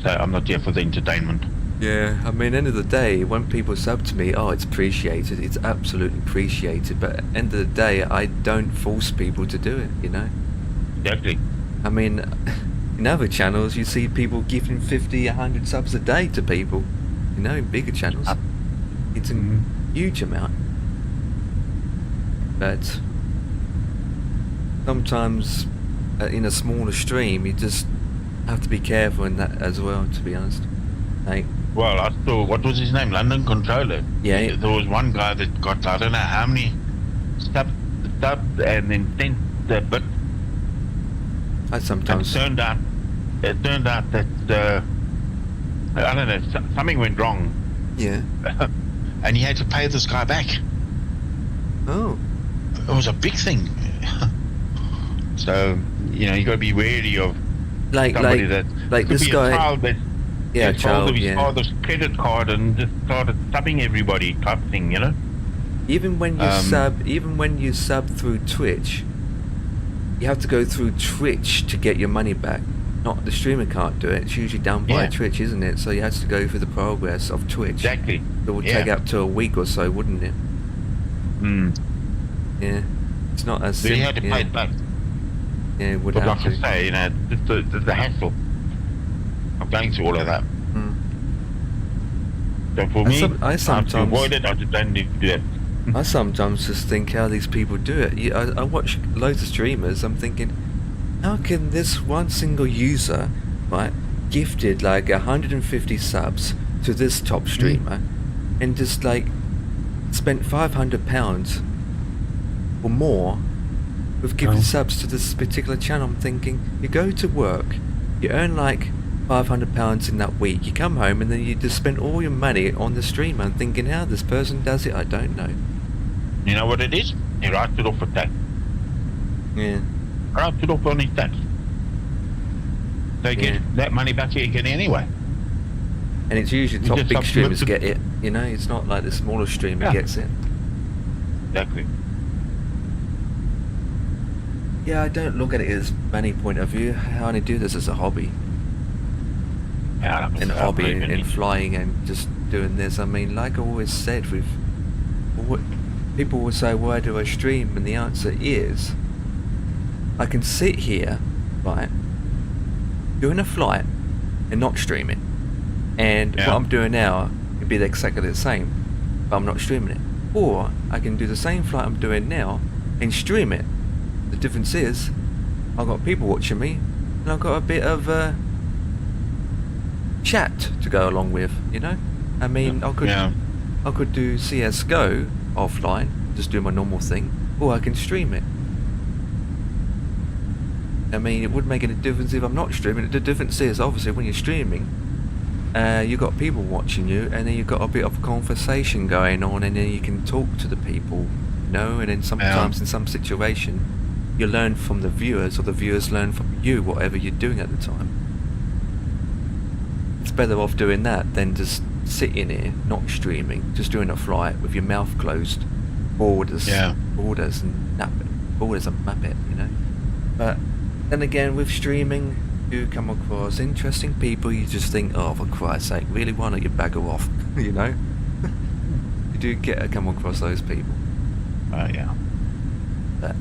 So I'm not here for the entertainment. Yeah, I mean, end of the day, when people sub to me, oh, it's appreciated. It's absolutely appreciated. But end of the day, I don't force people to do it, you know? Exactly. I mean, in other channels, you see people giving 50, 100 subs a day to people. You know, in bigger channels. It's a huge amount. But sometimes, in a smaller stream, you just have to be careful in that as well, to be honest. Like, well, I saw, what was his name? London Controller. Yeah. There was one guy that got, I don't know how many subs and then sent the bit. I sometimes. It turned out that, I don't know, something went wrong. Yeah. And he had to pay this guy back. Oh. It was a big thing. So, you know, you got to be wary of somebody that could this be guy. A child that gets hold of his father's credit card and just started subbing everybody type thing, you know. Even when you sub through Twitch, you have to go through Twitch to get your money back. Not the streamer can't do it. It's usually done by Twitch, isn't it? So you have to go through the progress of Twitch. Exactly. It would take up to a week or so, wouldn't it? Yeah. It's not as simple. So you had to pay it back. Yeah, it would but have like I say, you know, the hassle of going through all of that. So for me, I sometimes to avoid it, I just don't need to do it. I sometimes just think how these people do it. I watch loads of streamers. I'm thinking, how can this one single user, right, gifted like 150 subs to this top streamer, and just like spent £500 or more with gifted subs to this particular channel? I'm thinking, you go to work, you earn like £500 in that week, you come home and then you just spend all your money on the streamer. I'm thinking how this person does it, I don't know. You know what it is? He writes it off for tax. Yeah. Writes it off on his tax. They get that money back again anyway. And it's usually You top just big have to streamers look get it, you know, it's not like the smaller streamer Yeah. gets it. Exactly. Yeah, I don't look at it as money point of view. I only do this as a hobby. Yeah, And a hobby and flying and just doing this. I mean, like I always said, people will say, why do I stream? And the answer is, I can sit here, right, doing a flight and not stream it. And what I'm doing now would be exactly the same, but I'm not streaming it. Or I can do the same flight I'm doing now and stream it. The difference is, I've got people watching me, and I've got a bit of chat to go along with, you know? I mean, I could do CSGO offline, just do my normal thing, or I can stream it. I mean, it wouldn't make any difference if I'm not streaming it. The difference is, obviously, when you're streaming, you've got people watching you, and then you've got a bit of a conversation going on, and then you can talk to the people, you know? And then sometimes in some situation, you learn from the viewers, or the viewers learn from you, whatever you're doing at the time. It's better off doing that than just sitting here, not streaming, just doing a flight with your mouth closed, bored as a muppet, you know? But then again, with streaming, you come across interesting people, you just think, oh, for Christ's sake, really, why don't you bagger off, you know? You do come across those people. Yeah. But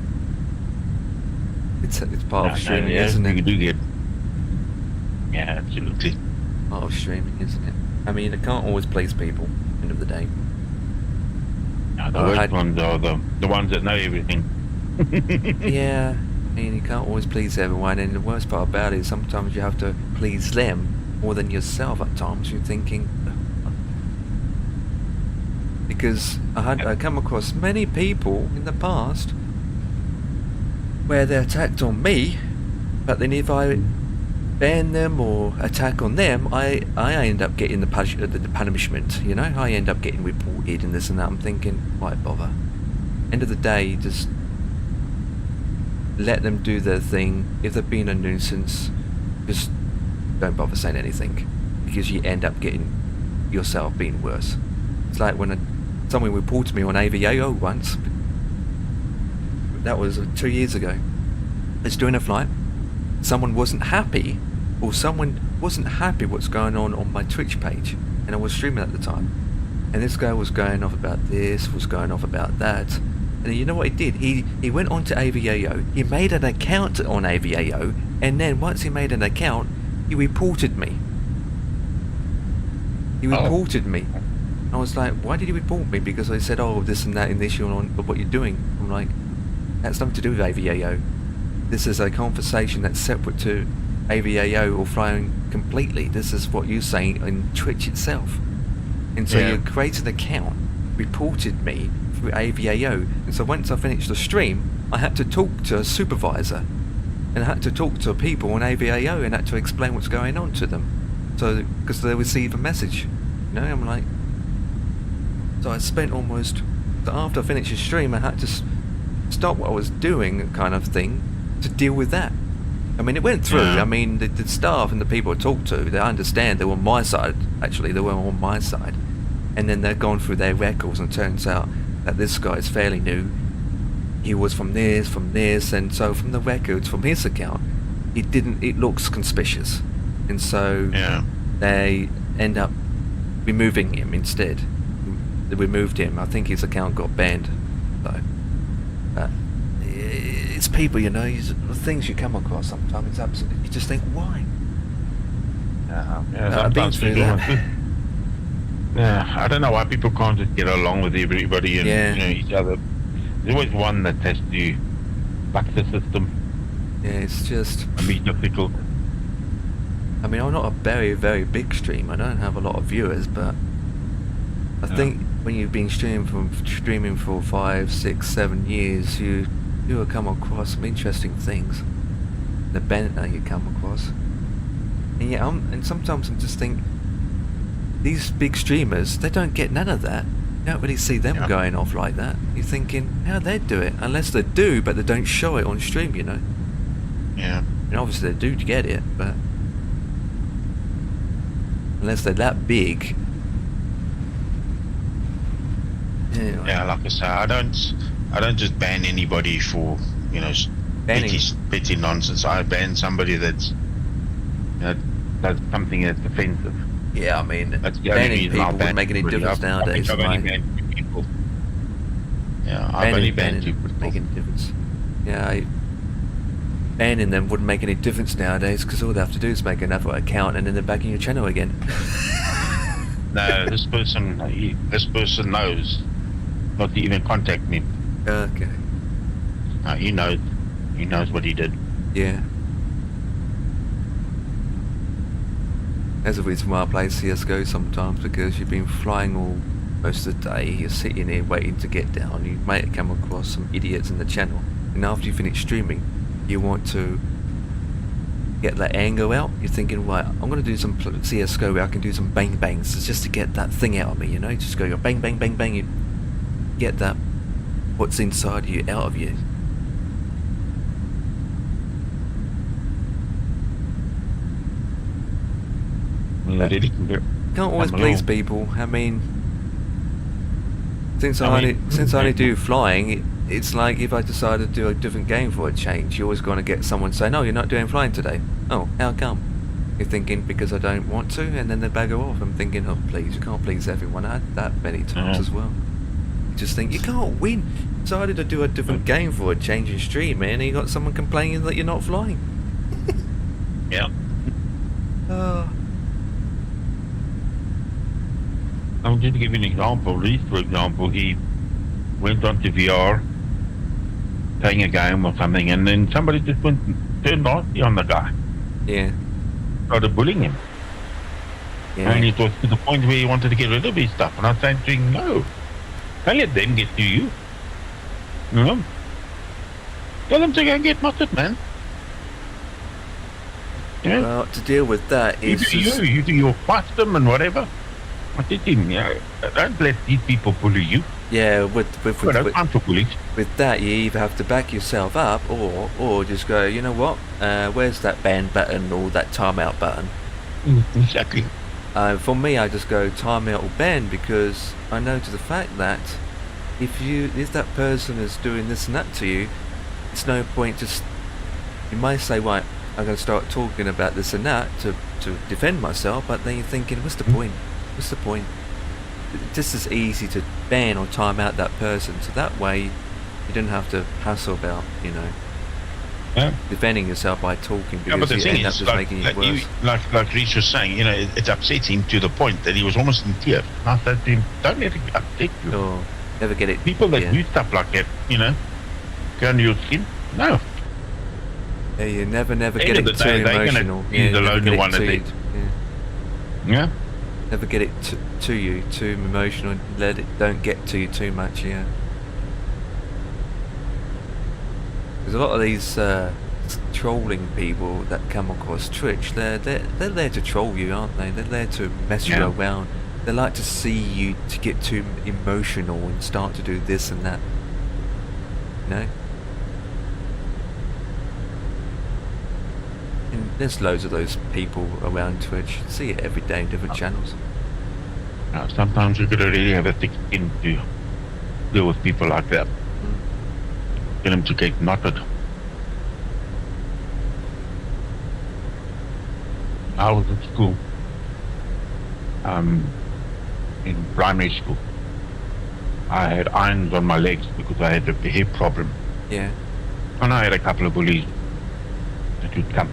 it's part of streaming, isn't it? You do get. Yeah, absolutely. Part of streaming, isn't it? I mean, it can't always please people, end of the day. No, the worst ones are the ones that know everything. Yeah, I mean, you can't always please everyone, and the worst part about it is sometimes you have to please them more than yourself at times. You're thinking... Because I come across many people in the past where they attacked on me, but then if I ban them or attack on them, I end up getting the punishment, you know? I end up getting reported and this and that. I'm thinking, why bother? End of the day, just let them do their thing. If they've been a nuisance, just don't bother saying anything, because you end up getting yourself being worse. It's like when someone reported me on AVAO once. That was 2 years ago. I was doing a flight. Someone wasn't happy, or someone wasn't happy what's going on my Twitch page, and I was streaming at the time. And this guy was going off about this, was going off about that. And you know what he did? He went on to AVAO, he made an account on AVAO, and then once he made an account, he reported me. He reported me. I was like, why did he report me? Because I said, oh, this and that in the issue on what you're doing. I'm like, that's nothing to do with AVAO. This is a conversation that's separate to AVAO or flying completely. This is what you're saying in Twitch itself. And so you created an account, reported me through AVAO. And so once I finished the stream, I had to talk to a supervisor. And I had to talk to people on AVAO and had to explain what's going on to them. So, because they receive a message. You know, I'm like... So I spent almost... After I finished the stream, I had to stop what I was doing, kind of thing, to deal with that. I mean, it went through. I mean, the staff and the people I talked to, they understand. They were on my side, actually. They were on my side. And then they've gone through their records, and it turns out that this guy is fairly new. He was from this, and so from the records, from his account, it looks conspicuous. And so they end up removing him instead. They removed him. I think his account got banned. So, it's people, you know, the things you come across sometimes, it's absolutely, you just think, why? I've been through that. I don't know why people can't just get along with everybody and you know, each other. There's always one that has to buck the system. Yeah, it's just... I mean, difficult. I mean, I'm not a very, very big streamer. I don't have a lot of viewers, but I think when you've been streaming for 5, 6, 7 years, you will come across some interesting things. The banter you come across. And and sometimes I just think, these big streamers, they don't get none of that. You don't really see them going off like that. You're thinking, how'd they do it? Unless they do, but they don't show it on stream, you know? Yeah. And obviously they do get it, but... unless they're that big. Anyway. Yeah, like I say, I don't just ban anybody for, you know, petty nonsense. I ban somebody that's, you know, does something that's offensive. Yeah, I mean, that's banning people wouldn't make any difference nowadays. I've only banned people. Yeah, I've only banned people. Wouldn't make any difference. Yeah, banning them wouldn't make any difference nowadays because all they have to do is make another account and then they're back in your channel again. No, this person knows not to even contact me. Okay. He knows what he did. Yeah. There's a reason why I play CSGO sometimes, because you've been flying all most of the day, you're sitting here waiting to get down, you might come across some idiots in the channel, and after you finish streaming, you want to get that anger out. You're thinking, right, I'm going to do some CSGO where I can do some bang bangs just to get that thing out of me, you know, just go bang bang bang bang, you get that what's inside you out of you. Can't always please people. I mean, since I only do flying, it's like if I decide to do a different game for a change, you're always going to get someone say, no, you're not doing flying today. Oh, how come? You're thinking because I don't want to, and then they bagger off. I'm thinking, oh please, you can't please everyone. I had that many times as well. You just think, you can't win. Decided to do a different game for a change in stream, man, and you got someone complaining that you're not flying. Yeah. I'm just to give you an example. Reese, for example, he went onto VR, playing a game or something, and then somebody just turned nasty on the guy. Yeah. Started bullying him. Yeah. And it was to the point where he wanted to get rid of his stuff. And I was saying to him, no, don't let them get to you. You know? Tell them to go and get mustard, man. Yeah. Well, to deal with that is you do your custom and whatever. I said to him, don't let these people bully you. Yeah, with that, you either have to back yourself up or just go, you know what, where's that ban button or that timeout button? Exactly. For me, I just go timeout or ban, because I know to the fact that if that person is doing this and that to you, it's no point just, you might say, right, I'm going to start talking about this and that to defend myself, but then you're thinking, what's the point? What's the point? Just as easy to ban or time out that person, so that way you don't have to hassle about, you know, defending yourself by talking, because but the you thing end up is, just making it worse. Like Reese was saying, you know, it upset him to the point that he was almost in tears. And I said to him, don't let it upset you. Oh, never get it. People that do stuff like that, you know, go under your skin. No. Yeah, you never get it too emotional. He's the lonely one that yeah. Never get it to you too emotional. Don't get to you too much. Yeah. There's a lot of these trolling people that come across Twitch. They're there to troll you, aren't they? They're there to mess you around. They like to see you to get too emotional and start to do this and that. You know? And there's loads of those people around Twitch. You see it every day in different channels. Sometimes you could really have a thick skin to deal with people like that. Get them to get knotted. I was at school, in primary school. I had irons on my legs because I had a hip problem. Yeah. And I had a couple of bullies that would come.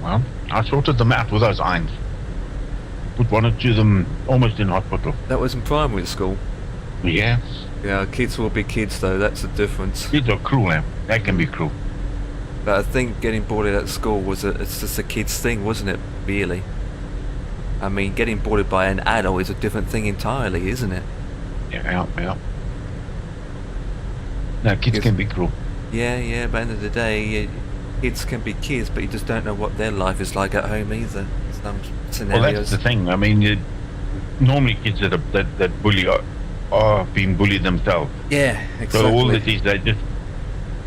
Well, I sorted them out with those irons. Put one or two of them almost in hospital. That was in primary school? Yeah. Yeah, kids will be kids though, that's the difference. Kids are cruel, man. They can be cruel. But I think getting bullied at school it's just a kid's thing, wasn't it, really? I mean, getting bullied by an adult is a different thing entirely, isn't it? Yeah. No, kids can be cruel. Yeah, but at the end of the day, kids can be kids, but you just don't know what their life is like at home either. Some scenarios. Well, that's the thing. I mean, normally kids that bully are being bullied themselves. Yeah, exactly. So all it is, they're just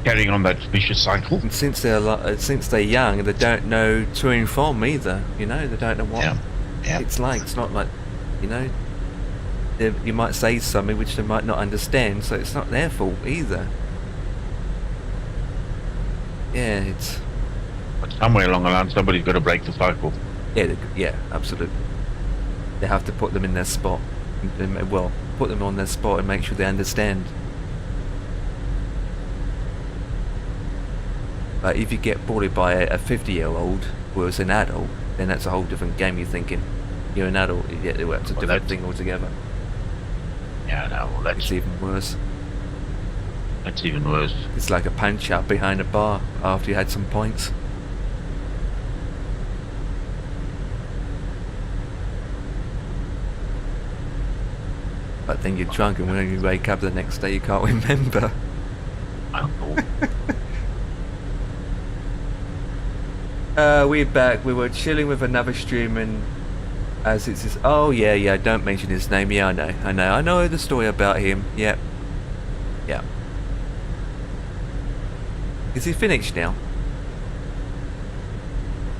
carrying on that vicious cycle. And since they're young, they don't know to and from either. You know, they don't know what. Yeah. Yeah. It's not like, you know, you might say something which they might not understand, so it's not their fault either. Yeah, it's... But somewhere along the line, somebody's got to break the cycle. Yeah, absolutely. They have to put them in their spot. Well, put them on their spot and make sure they understand. But if you get bullied by a 50-year-old who is an adult, then that's a whole different game. You're thinking, you're an adult, yeah, that's a different thing altogether. Yeah, no, well, It's even worse. That's even worse. It's like a punch up behind a bar after you had some points. But then you're drunk, and when you wake up the next day, you can't remember. We're back. We were chilling with another streamer, and as it says, oh yeah, don't mention his name. Yeah, I know the story about him. Yep. Yeah. Is he finished now?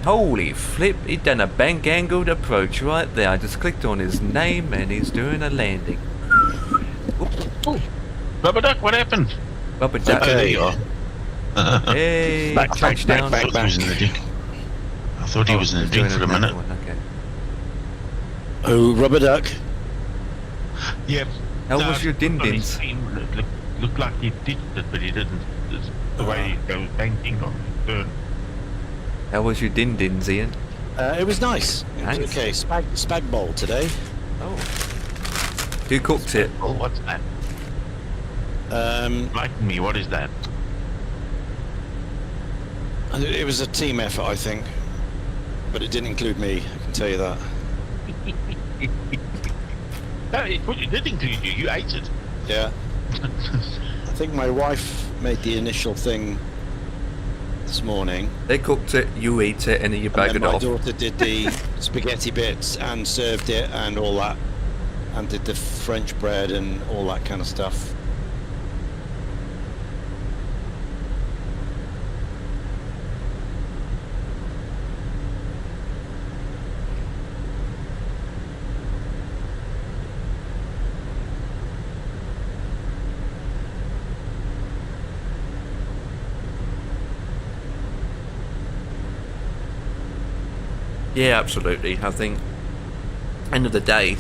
Holy flip, he'd done a bank angled approach right there. I just clicked on his name and he's doing a landing. Oh, Rubber Duck, what happened? Rubber Duck. There you are. Hey, back. touchdown. I thought he was in the drink for a minute. Okay. Oh, Rubber Duck. Yep. How was your din-dins? It looked like he ditched it, but he didn't. It's the way he goes banking on the turn. How was your din-dins, Ian? It was nice. Nice. Okay, spag bowl today. Oh. Who cooked it? Oh, what's that? Enlighten me, what is that? It was a team effort, I think. But it didn't include me, I can tell you that. No, it did include you. You ate it. Yeah. I think my wife made the initial thing this morning. They cooked it, you ate it, and then you bag it off. My daughter did the spaghetti bits and served it and all that, and did the French bread and all that kind of stuff. Yeah, absolutely. I think, end of the day,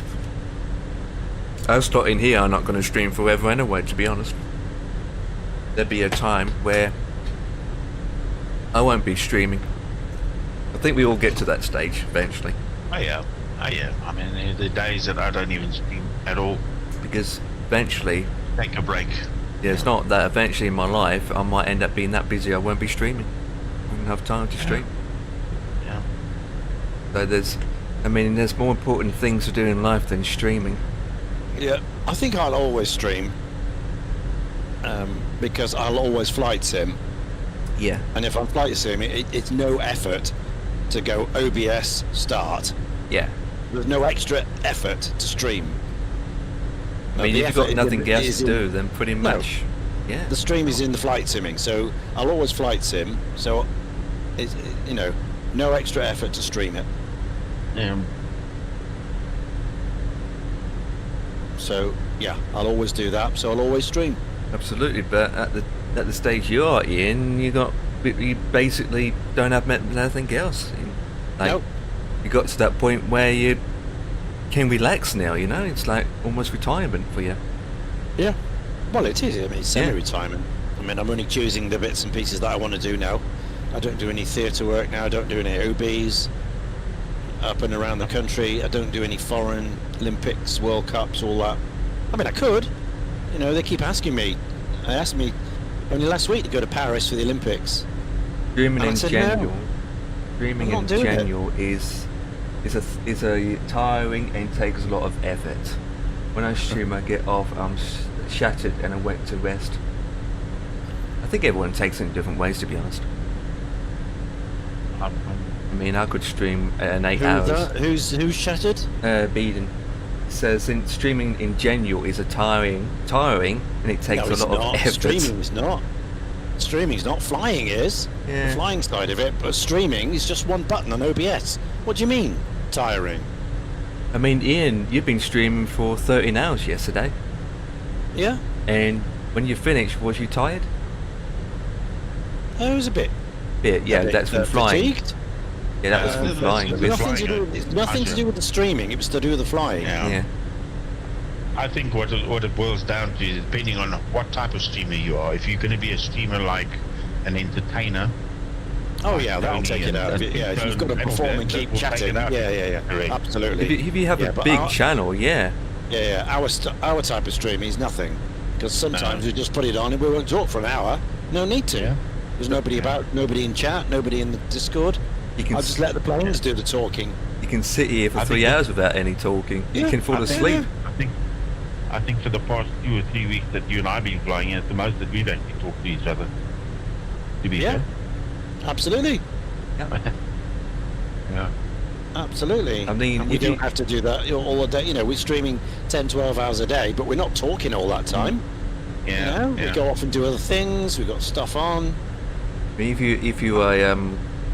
us lot in here are not going to stream forever anyway, to be honest. There'll be a time where I won't be streaming. I think we all get to that stage eventually. Oh yeah. I mean, there are the days that I don't even stream at all. Because eventually... Take a break. Yeah, it's not that eventually in my life I might end up being that busy I won't be streaming. I won't have time to stream. So there's more important things to do in life than streaming. Yeah, I think I'll always stream. Because I'll always flight sim. Yeah. And if I'm flight sim, it's no effort to go OBS start. Yeah. There's no extra effort to stream. I mean, if you've got nothing else to do, then pretty much, yeah. The stream is in the flight simming, so I'll always flight sim. So, it's, you know, no extra effort to stream it. So yeah, I'll always do that. So I'll always stream. Absolutely, but at the stage you're in, you basically don't have nothing else. Like, nope. You got to that point where you can relax now. You know, it's like almost retirement for you. Yeah. Well, it is. I mean, it's semi-retirement. I mean, I'm only choosing the bits and pieces that I want to do now. I don't do any theatre work now. I don't do any OBs up and around the country. I don't do any foreign Olympics, World Cups, all that. I mean, I could. You know, they keep asking me. They asked me only last week to go to Paris for the Olympics. Streaming in January. No. Streaming in January is a tiring and takes a lot of effort. When I stream, I get off, I'm shattered and I went to rest. I think everyone takes it in different ways, to be honest. I mean, I could stream in 8 hours. Who's shattered? Beeden says streaming in January is a tiring, and it takes a lot of effort. Streaming's not. Streaming's not. Flying is. Yeah. The flying side of it, but streaming is just one button on OBS. What do you mean, tiring? I mean, Ian, you've been streaming for 13 hours yesterday. Yeah. And when you finished, was you tired? I was a bit. Yeah, that's from flying. Fatigued. Yeah, that was from flying. It's nothing to do with the streaming. It was to do with the flying. Yeah. I think what it boils down to is depending on what type of streamer you are. If you're going to be a streamer like an entertainer. Oh yeah, that'll take it out. Yeah, if you've got to perform and keep chatting. Yeah. Absolutely. If you have a big channel, yeah. Yeah. Our type of streaming is nothing, because sometimes we just put it on and we won't talk for an hour. No need to. Yeah. There's nobody about, nobody in chat, nobody in the Discord. I'll just let the planes do the talking. You can sit here for 3 hours without any talking. You can fall asleep. I think for the past 2 or 3 weeks that you and I have been flying, it's the most that we've actually talked to each other. To be fair. Absolutely. Yeah. Absolutely. I mean, and we don't have to do that all the day. You know, we're streaming 10, 12 hours a day, but we're not talking all that time. Yeah. We go off and do other things. We've got stuff on. If you are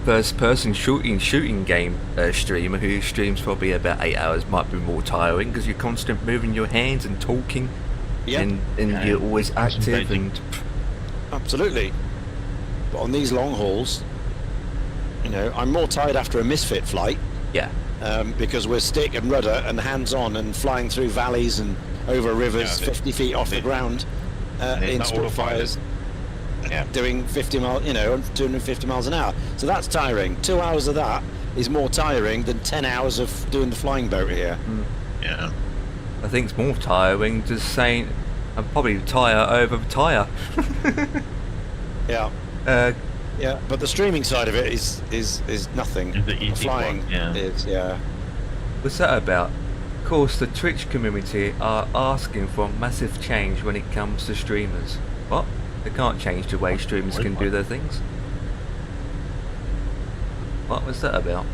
first-person shooting game streamer who streams probably about 8 hours, might be more tiring because you're constant moving your hands and talking, and you're always active and. Absolutely. But on these long hauls, you know, I'm more tired after a misfit flight. Yeah. Because we're stick and rudder and hands-on and flying through valleys and over rivers 50 feet off the ground in Spitfires. Doing 50 miles, 250 miles an hour. So that's tiring. 2 hours of that is more tiring than 10 hours of doing the flying boat here. Yeah. I think it's more tiring just saying, I'm probably tire over tire. Yeah. Yeah, but the streaming side of it is nothing. The flying is, What's that about? Of course, the Twitch community are asking for massive change when it comes to streamers. What? They can't change the way streamers can do their things. What was that about?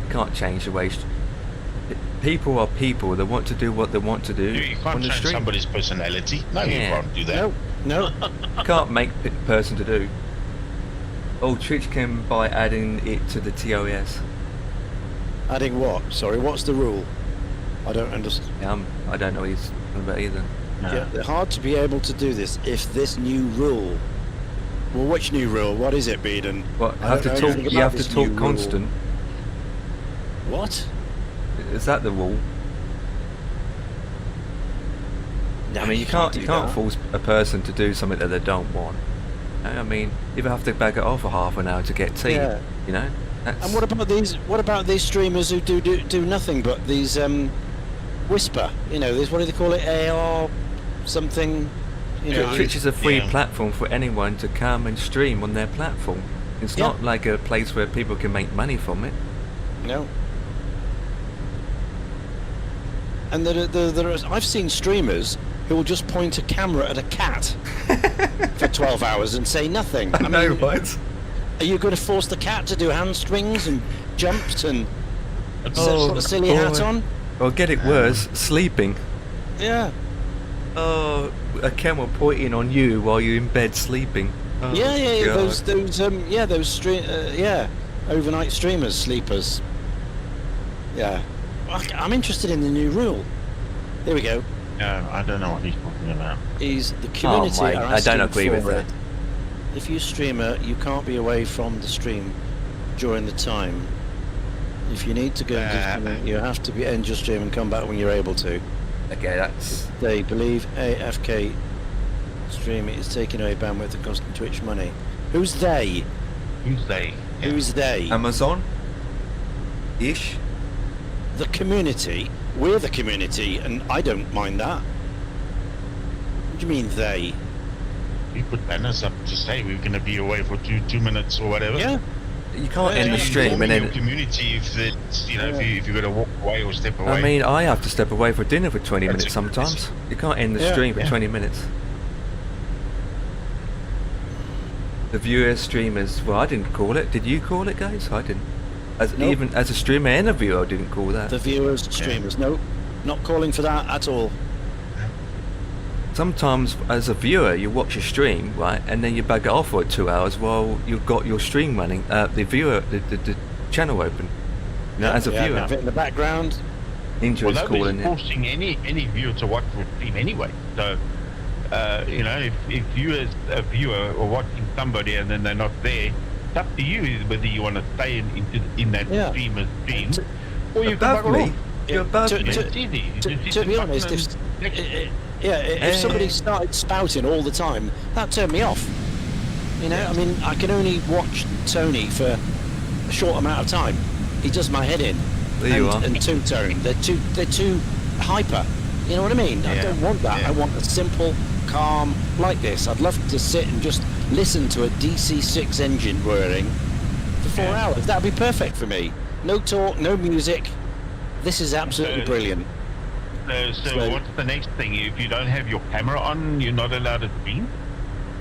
You can't change the way. People are people. They want to do what they want to do. You can't change somebody's personality. No, you can't do that. No. You can't make a person to do. Oh, Twitch can by adding it to the TOS. Adding what? Sorry, what's the rule? I don't understand. I don't know what he's talking about either. No. Yeah, they're hard to be able to do this if this new rule. Well, which new rule? What is it, Beeden? Well, you have to talk constant. What? Is that the rule? No, I mean, you can't force a person to do something that they don't want. I mean, you have to bag it off for half an hour to get tea. Yeah. You know. And what about these streamers who do nothing but these whisper? You know, what do they call it? AR something. You know, Twitch is a free platform for anyone to come and stream on their platform. It's not like a place where people can make money from it. No. And I've seen streamers who will just point a camera at a cat for 12 hours and say nothing. I know, right? Are you going to force the cat to do hamstrings and jumps and put a silly hat on? Well, get it worse, sleeping. Yeah. Oh, a camera pointing on you while you're in bed sleeping. Oh, yeah. God. Those overnight streamers, sleepers. Yeah. I'm interested in the new rule. There we go. No, I don't know what he's talking about. The community are asking I don't agree with that. If you're a streamer, you can't be away from the stream during the time. If you need to go, you have to end your stream and come back when you're able to. Okay, that's. They believe AFK streaming is taking away bandwidth and costing Twitch money. Who's they? Who's they? Yeah. Who's they? Amazon? Ish? The community. We're the community, and I don't mind that. What do you mean they? We put banners up to say we're going to be away for two minutes or whatever. Yeah. You can't end the stream and then. Your community, if it's if you're going to walk away or step away. I mean, I have to step away for dinner for 20 minutes sometimes. You can't end the stream for 20 minutes. The viewers, streamers. Well, I didn't call it. Did you call it, guys? I didn't. Even as a streamer and a viewer, I didn't call that. The viewers, streamers. No, not calling for that at all. Sometimes, as a viewer, you watch a stream, right, and then you bug it off for 2 hours while you've got your stream running, the channel open. You know, as a viewer. Have it in the background. Injuries calling nobody's it. forcing any viewer to watch your stream anyway. So, you know, if you as a viewer are watching somebody and then they're not there, it's up to you whether you want to stay in that streamer's stream or you can bugger off. You're above me. It's easy. To be honest, if somebody started spouting all the time, that'd turn me off. You know, I mean, I can only watch Tony for a short amount of time. He does my head in. There you are. And two-tone. They're too hyper. You know what I mean? I don't want that. I want a simple, calm, like this. I'd love to sit and just listen to a DC-6 engine whirring for 4 hours. That'd be perfect for me. No talk, no music. This is absolutely brilliant. So what's the next thing? If you don't have your camera on, you're not allowed to stream?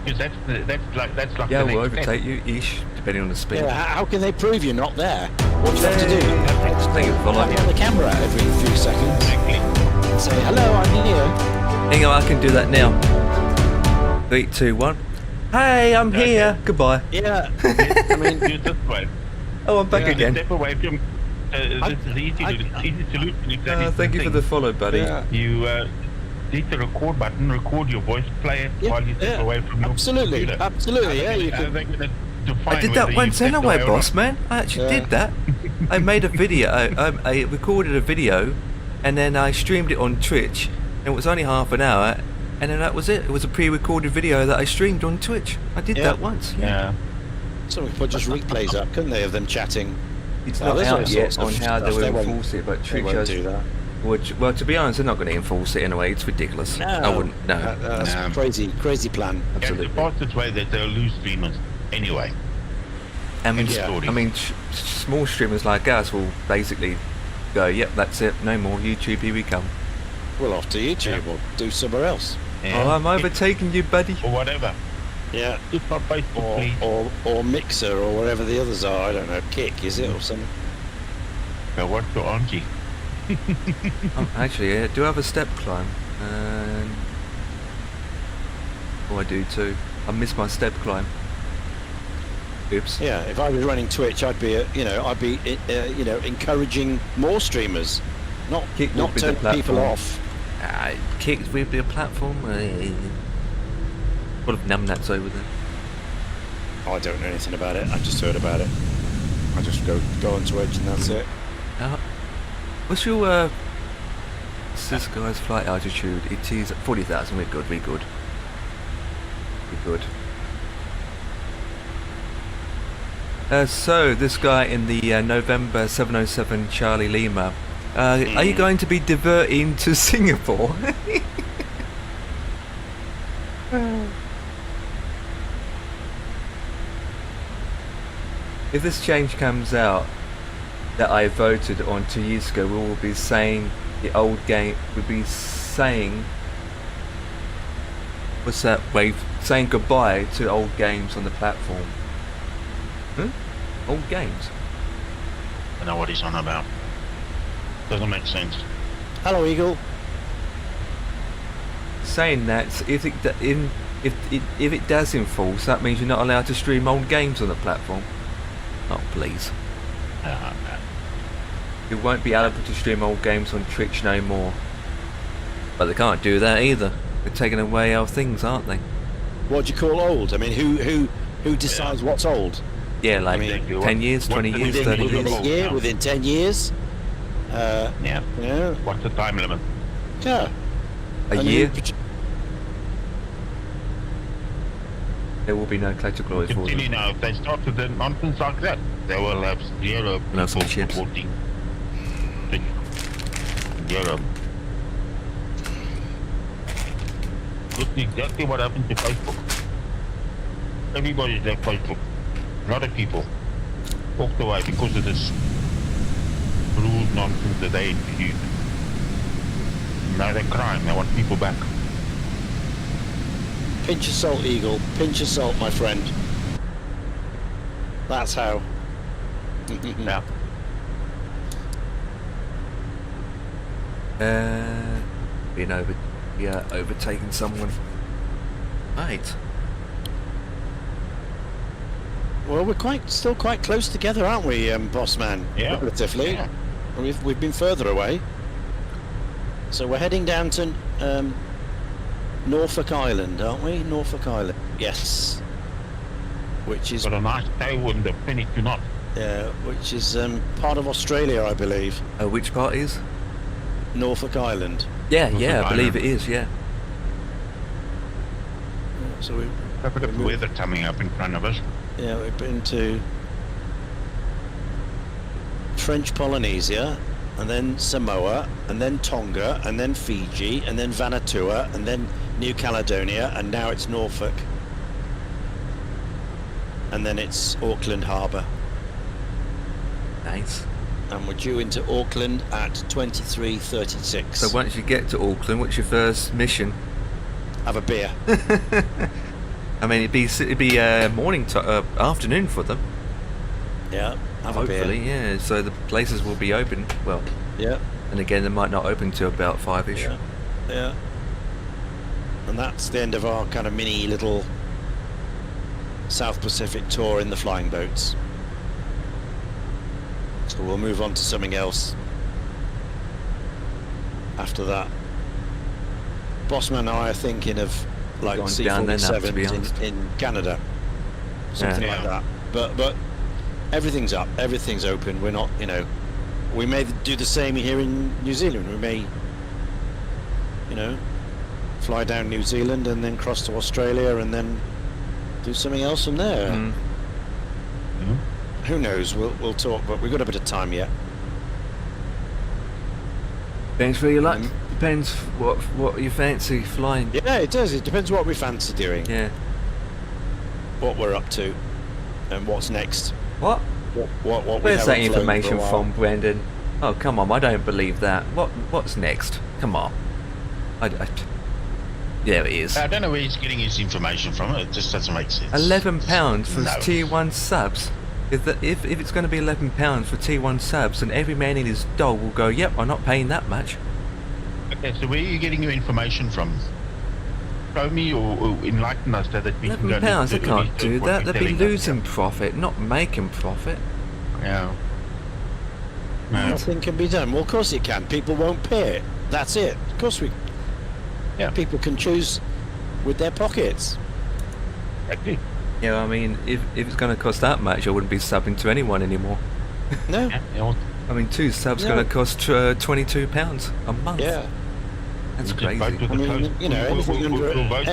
Because that's like yeah, the we'll next overtake step. you ish, depending on the speed. Yeah, how can they prove you're not there? What do you have to do? Follow Have you on the camera every few seconds? And say, hello, I'm here. Hang on, I can do that now. 3, 2, 1. Hey, I'm here. Goodbye. Yeah. I mean, do it this way. Oh, I'm back again. Step away from. This is easy. Easy solution. Exactly. Thank you for the follow, buddy. Yeah. You hit the record button, record your voice, play it while you step away from your computer. Absolutely, yeah. You can. I did that once anyway, boss man. I actually did that. I made a video. I recorded a video, and then I streamed it on Twitch. And it was only half an hour, and then that was it. It was a pre-recorded video that I streamed on Twitch. I did that once. Yeah. Someone could put just replays up, couldn't they, of them chatting? It's not out yet on how they will enforce it, but Twitch won't do that. Well, to be honest, they're not going to enforce it anyway. It's ridiculous. No, I wouldn't. No, that's a crazy plan. Absolutely. The fastest way that they'll lose streamers anyway. I mean, small streamers like us will basically go, "Yep, that's it. No more YouTube. Here we come." Well, off to YouTube or do somewhere else. Yeah. Oh, I'm overtaking you, buddy. Or whatever. Yeah. Just not Facebook, please. Or Mixer or whatever the others are. I don't know. Kick, is it, or something? Now, what's your auntie? Actually, I do have a step climb. Oh, I do too. I miss my step climb. Oops. Yeah, if I was running Twitch, I'd be, encouraging more streamers, not turning people off. Kick would be a platform. What have numbnuts over there? Oh, I don't know anything about it. I just heard about it. I just go on Twitch and that's it. What's your this guy's flight altitude? It is 40,000. We're good. We're good. So this guy in the November 707 Charlie Lima, are you going to be diverting to Singapore? If this change comes out that I voted on 2 years ago, we will be saying the old game. We'll be saying, what's that wave? Saying goodbye to old games on the platform. Old games. I know what he's on about. Doesn't make sense. Hello, Eagle. Saying that if it does enforce, that means you're not allowed to stream old games on the platform. Oh please. You won't be able to stream old games on Twitch no more. But they can't do that either. They're taking away our things, aren't they? What do you call old? I mean, who decides what's old? Yeah, like 10 years, 20 years, 30 years. Within a year, within 10 years. Yeah. What's the time limit? Yeah. A year. There will be no collector glory for them. Continue now. If they start with the nonsense like that, they will have zero people supporting. Zero. Look exactly what happened to Facebook. Everybody's left Facebook. A lot of people walked away because of this rules nonsense that they introduced. Now they're crying. They want people back. Pinch of salt, Eagle. Pinch of salt, my friend. That's how. Yeah. Overtaking someone. Right. Well, we're still quite close together, aren't we, boss man? Yeah. Relatively. Yeah. We've been further away. So we're heading down to Norfolk Island, aren't we? Norfolk Island. Yes. Which is Got a nice tailwind of 22 knots. yeah, which is part of Australia, I believe. Which part is? Norfolk Island. Yeah, Norfolk yeah, I believe Island. it is. Yeah. So we A bit of weather coming up in front of us. yeah, we've been to French Polynesia, and then Samoa, and then Tonga, and then Fiji, and then Vanuatu, and then New Caledonia, and now it's Norfolk. And then it's Auckland Harbour. Nice. And we're due into Auckland at 23:36. So once you get to Auckland, what's your first mission? Have a beer. I mean, it'd be afternoon for them. Yeah, have Hopefully, a beer. yeah. So the places will be open. Well, Yeah, and again, they might not open till about 5ish. yeah, yeah. And that's the end of our kind of mini little South Pacific tour in the flying boats. So we'll move on to something else after that. Bossman and I are thinking of like Going down there now, to be C-47s honest. in Canada, something Yeah. like that. But everything's up, everything's open. We're not, you know, we may do the same here in New Zealand. We may, you know, fly down New Zealand and then cross to Australia and then do something else from there. Mm. Who knows? We'll talk, but we've got a bit of time yet. Depends where you like. Depends what you fancy flying. Yeah, it does. It depends what we fancy doing, Yeah. what we're up to, and what's next. What? What we Where's that haven't flown for a information while. from, Brendan? Oh, come on! I don't believe that. What's next? Come on. There it is. I don't know where he's getting his information from. It just doesn't make sense. £11 for No. tier 1 subs. If it's going to be £11 for tier 1 subs, then every man in his dog will go, yep, I'm not paying that much. Okay, so where are you getting your information from? Show me or enlighten us so that we can go... £11, they to can't do what that. you're They'll be telling us, losing profit, not making profit. Yeah. No. Nothing can be done. Well, of course it can. People won't pay it. That's it. Of course we. Yeah. People can choose with their pockets. Exactly. Yeah, I mean, if it's going to cost that much, I wouldn't be subbing to anyone anymore. No. Yeah. I mean, 2 subs No. going to cost £22 a month. Yeah. That's We'll crazy. just vote with I the mean, closed- you know, we'll anything under- we'll vote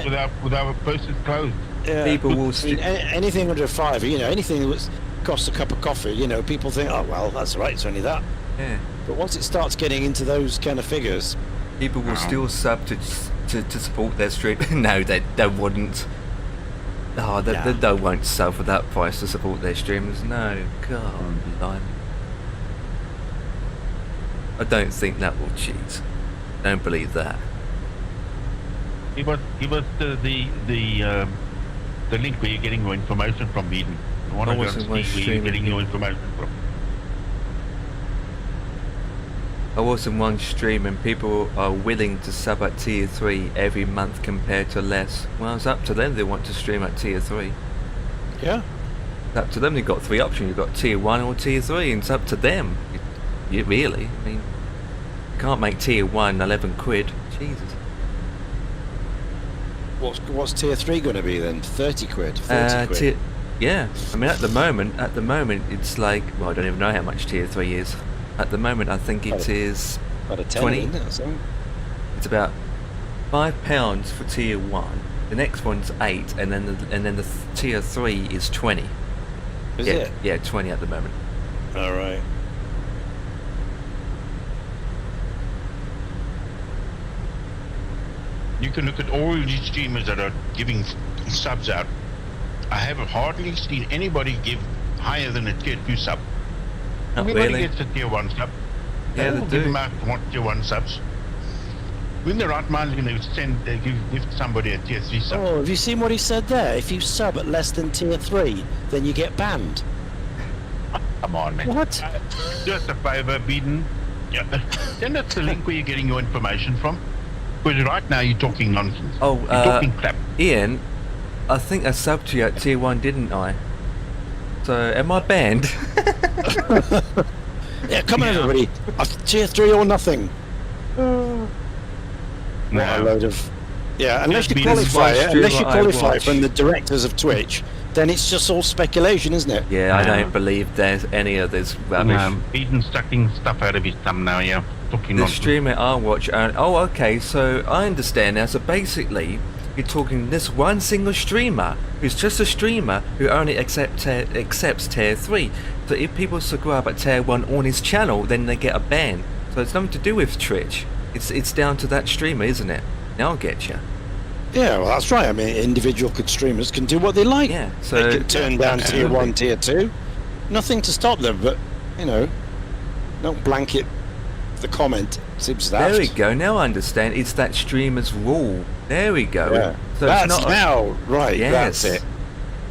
with our purses closed. Yeah. People will I mean, anything under £5, you know, anything that costs a cup of coffee, you know, people think, oh well, that's right, it's only that. Yeah. But once it starts getting into those kind of figures, People will still sub to support their stream. No, they wouldn't. Oh, they won't sub for that price to support their streamers. No, God, blimey. I don't think that will cheat. Don't believe that. Give us the link where you're getting your information from, Eden. I want to go and see where you're getting your information from. I was in one stream and people are willing to sub at tier 3 every month compared to less. Well, it's up to them. They want to stream at tier 3. yeah. It's up to them. They've got 3 options. You've got tier 1 or tier 3, and it's up to them. You really, I mean, you can't make tier 1 11 quid. Jesus. What's tier 3 going to be then? 30 quid? 40 quid? Yeah, I mean at the moment it's like, well, I don't even know how much tier 3 is. At the moment I think it is About a 10, 20. isn't it, or something? It's about £5 for tier 1. The next one's 8, and then the tier 3 is 20. Is yeah, it? Yeah, 20 at the moment. Alright. You can look at all these streamers that are giving subs out. I have hardly seen anybody give higher than a tier 2 sub. Not Everybody really. gets a tier 1 sub. Yeah, All they give do. them out tier 1 subs. When the right mind is going to give somebody a tier 3 sub. Oh, have you seen what he said there? If you sub at less than tier 3, then you get banned. Come on, man. What? Just a favour, Beden. Yeah. Send us the link where you're getting your information from. Because right now you're talking nonsense. Oh, you're talking crap. Ian, I think I subbed to you at tier 1, didn't I? So, am I banned? Yeah, come on everybody. Tier 3 or nothing. what a load of... Yeah, unless you Just qualify this it, one unless you streamer I qualify watch. from the directors of Twitch, then it's just all speculation, isn't it? Yeah, I don't believe there's any of this rubbish. He's sucking stuff out of his thumb now, yeah. Talking The nonsense. streamer I watch, oh, okay, so I understand now. So basically, you're talking this one single streamer who's just a streamer who only accepts tier 3. So if people subscribe at tier 1 on his channel, then they get a ban. So it's nothing to do with Twitch. It's down to that streamer, isn't it? Now I'll get you. Yeah, well, that's right. I mean, individual streamers can do what they like. Yeah, so they can turn down tier 1, tier 2. Nothing to stop them, but, you know, don't blanket the comment. Seems daft. There we go. Now I understand. It's that streamer's rule. There we go. Yeah. So That's it's not now, right, yes. that's it.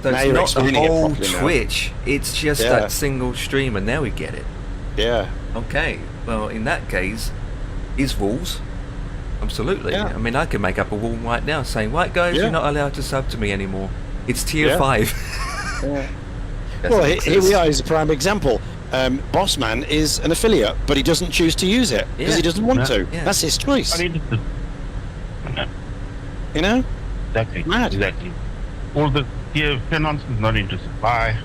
So Now it's you're not the explaining it whole properly now. Twitch. It's just that single streamer. Now we get it. Yeah. Okay. Well, in that case, is rules. Absolutely. Yeah. I mean, I can make up a rule right now saying, right, guys, you're not allowed to sub to me anymore. It's tier 5. Yeah. Well, here we are as a prime example. Bossman is an affiliate, but he doesn't choose to use it because he doesn't want to. Yeah. That's his choice. I mean, you know? Exactly. Mad. Exactly. All the tier nonsense, not interested. Bye.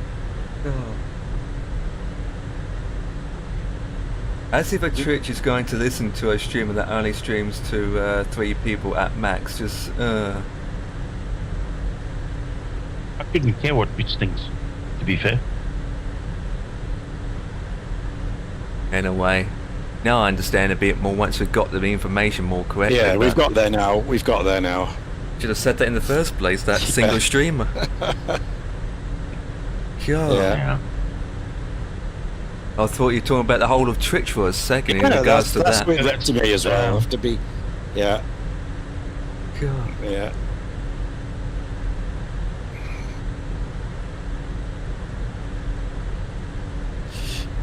As if a Twitch is going to listen to a streamer that only streams to 3 people at max. Just, I couldn't care what Twitch thinks, to be fair. Anyway, now I understand a bit more once we've got the information more correctly. Yeah, we've got there now. We've got there now. Should have said that in the first place, that single streamer. God. Yeah. I thought you were talking about the whole of Twitch for a second in regards to that's that. weird up to me as well. I have to be... Yeah. God. Yeah.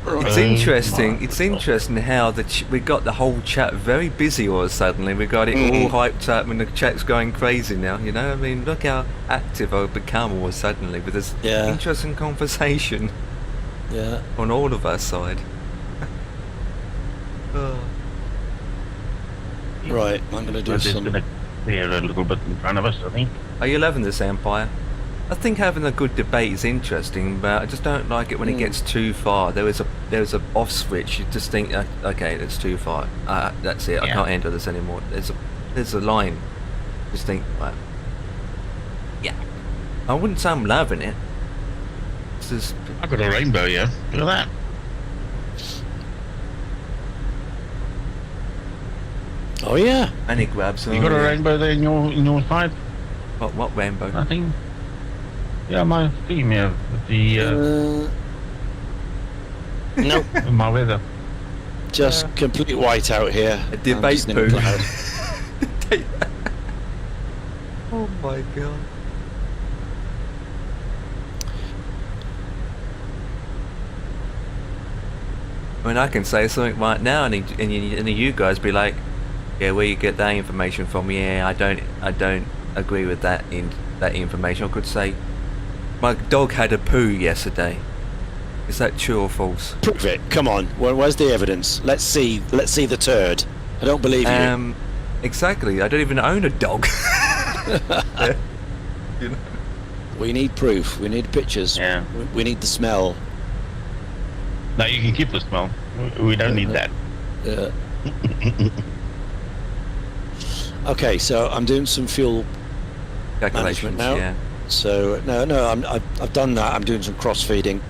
It's interesting. It's interesting how we got the whole chat very busy all of a sudden. We got it all hyped up, and the chat's going crazy now. You know, I mean, look how active I've become all of a sudden with this interesting conversation. Yeah. On all of our side. Right, I'm going to do some... Going to clear a little bit in front of us, I think. Are you loving this, Empire? I think having a good debate is interesting, but I just don't like it when it gets too far. There's a off switch. You just think, okay, that's too far. That's it. I can't enter this anymore. There's a line. Just think, right. Yeah. I wouldn't say I'm loving it. It's just, I've got a rainbow, yeah. Look at that. Oh yeah. And it grabs. You got a rainbow there in your side? What rainbow? Nothing. Yeah, my theme here with the nope. my weather. Just complete white out here. A debate poo. Oh my god. I mean, I can say something right now, and you guys be like, "Yeah, where you get that information from?" Yeah, I don't agree with that information. I could say, my dog had a poo yesterday. Is that true or false? Prove it. Come on. Where's the evidence? Let's see the turd. I don't believe you. Exactly. I don't even own a dog. You know? We need proof. We need pictures. Yeah. We need the smell. No, you can keep the smell. We don't need that. Yeah. Okay, so I'm doing some fuel management now. Yeah. So I've done that. I'm doing some cross feeding.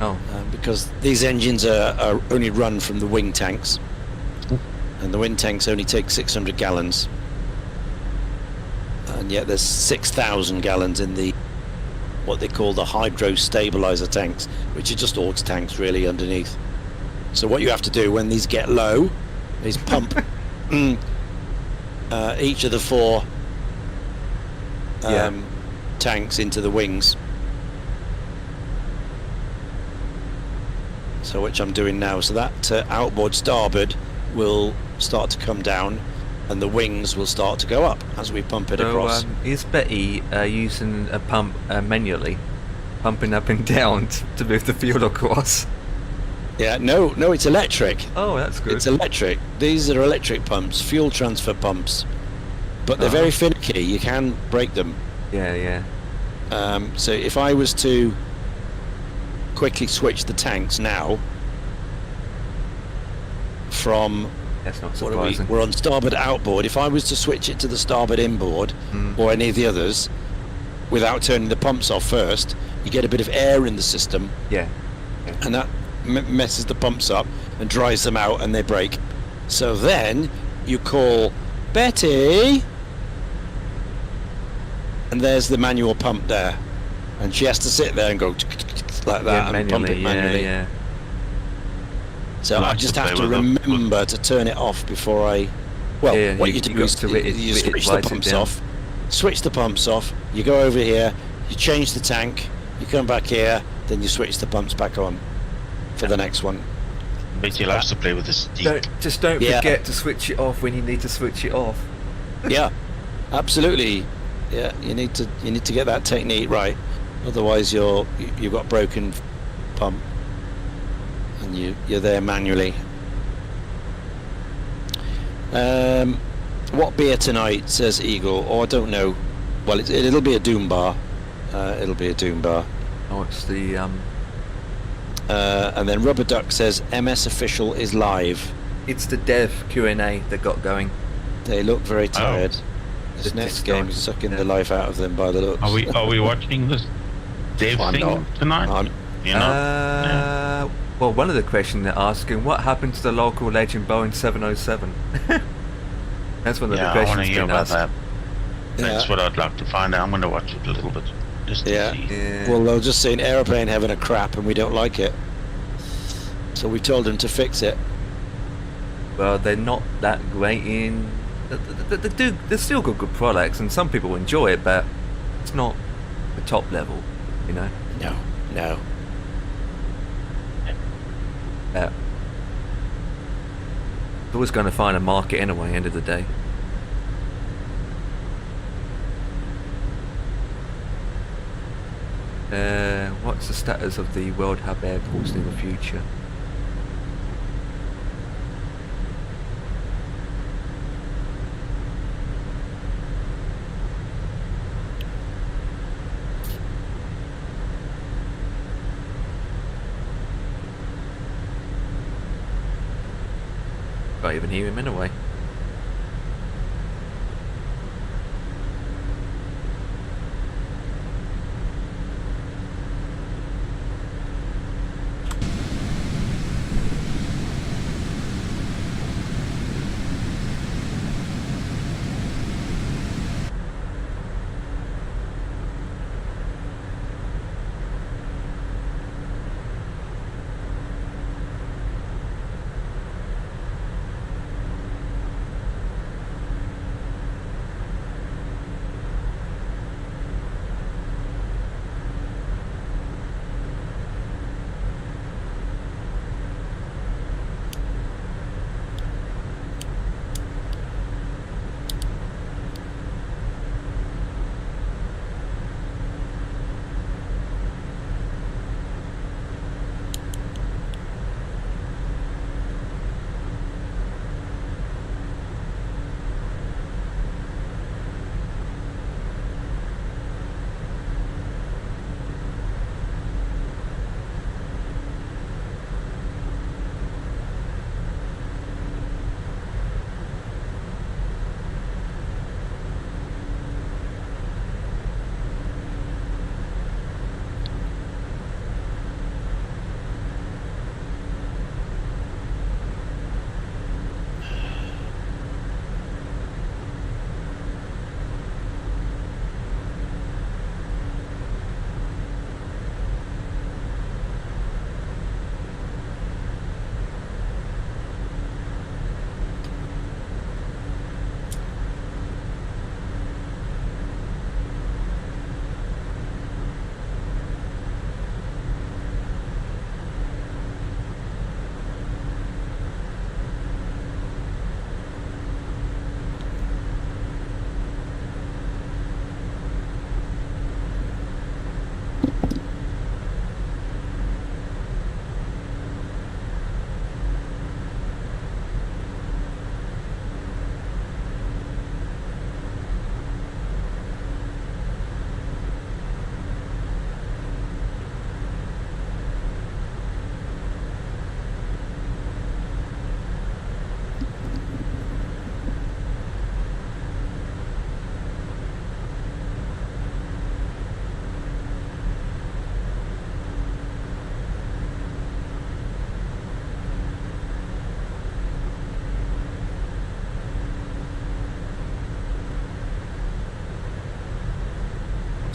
Oh. Because these engines are only run from the wing tanks, and the wing tanks only take 600 gallons, and yet there's 6,000 gallons in the what they call the hydro stabilizer tanks, which are just aux tanks really underneath. So what you have to do when these get low is pump each of the 4 tanks into the wings. So which I'm doing now. So that outboard starboard will start to come down, and the wings will start to go up as we pump it across. Is Betty using a pump manually, pumping up and down to move the fuel across? Yeah, no, it's electric. Oh, that's good. It's electric. These are electric pumps, fuel transfer pumps. But they're very finicky. You can break them. Yeah. So if I was to quickly switch the tanks now from... That's not surprising. We're on starboard outboard. If I was to switch it to the starboard inboard or any of the others without turning the pumps off first, you get a bit of air in the system. Yeah. And that messes the pumps up and dries them out and they break. So then you call Betty, and there's the manual pump there, and she has to sit there and go like that and pump it manually. Yeah. So I just have to remember to turn it off before I... Well, what you do is you switch the pumps off, you go over here, you change the tank, you come back here, then you switch the pumps back on for the next one. Betty loves to play with the steep. Don't forget to switch it off when you need to switch it off. Yeah, absolutely. Yeah, you need to get that technique right. Otherwise, you've got broken pump, and you're there manually. What beer tonight? Says Eagle. Oh, I don't know. Well, it'll be a Doom bar. It'll be a Doom bar. Oh, it's the and then Rubber Duck says MS Official is live. It's the dev Q&A that got going. They look very tired. This next game is sucking the life out of them by the looks. Are we watching this dev thing tonight? Well, one of the questions they're asking, what happened to the local legend Boeing 707? That's one of the questions. I want to hear about that. That's Yeah. what I'd like to find out. I'm going to watch it a little bit. Just to see. Well, they'll just see an aeroplane having a crap and we don't like it. So we told them to fix it. Well, they're not that great in... They're still good products, and some people enjoy it, but it's not the top level, you know? No. It's always going to find a market anyway, end of the day. What's the status of the World Hub airports in the future? Can't even hear him anyway.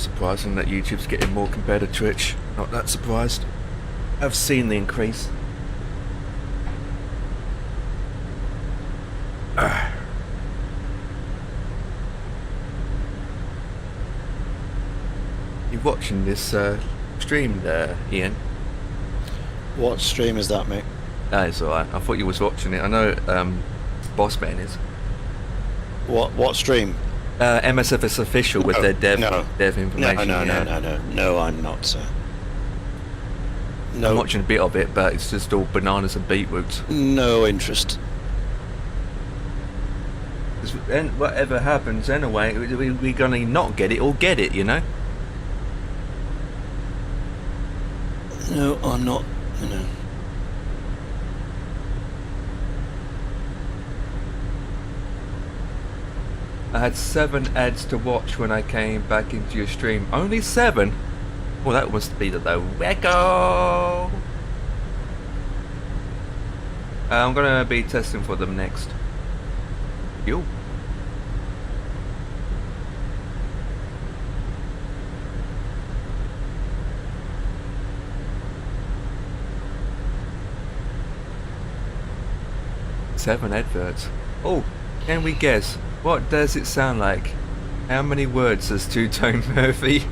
surprising that YouTube's getting more compared to Twitch. Not that surprised. I've seen the increase. You watching this stream there, Ian? What stream is that, mate? That is alright. I thought you was watching it. I know Bossman is. What stream? MSFS official with their dev information. No, I'm not, sir. No. I'm watching a bit of it, but it's just all bananas and beetroots. No interest. And whatever happens anyway, we're gonna not get it or get it, you know? No, I'm not, you know. I had 7 ads to watch when I came back into your stream. Only 7? Well, that must be the record. I'm gonna be testing for them next. You. Seven adverts. Oh, can we guess? What does it sound like? How many words does Two-Tone Murphy?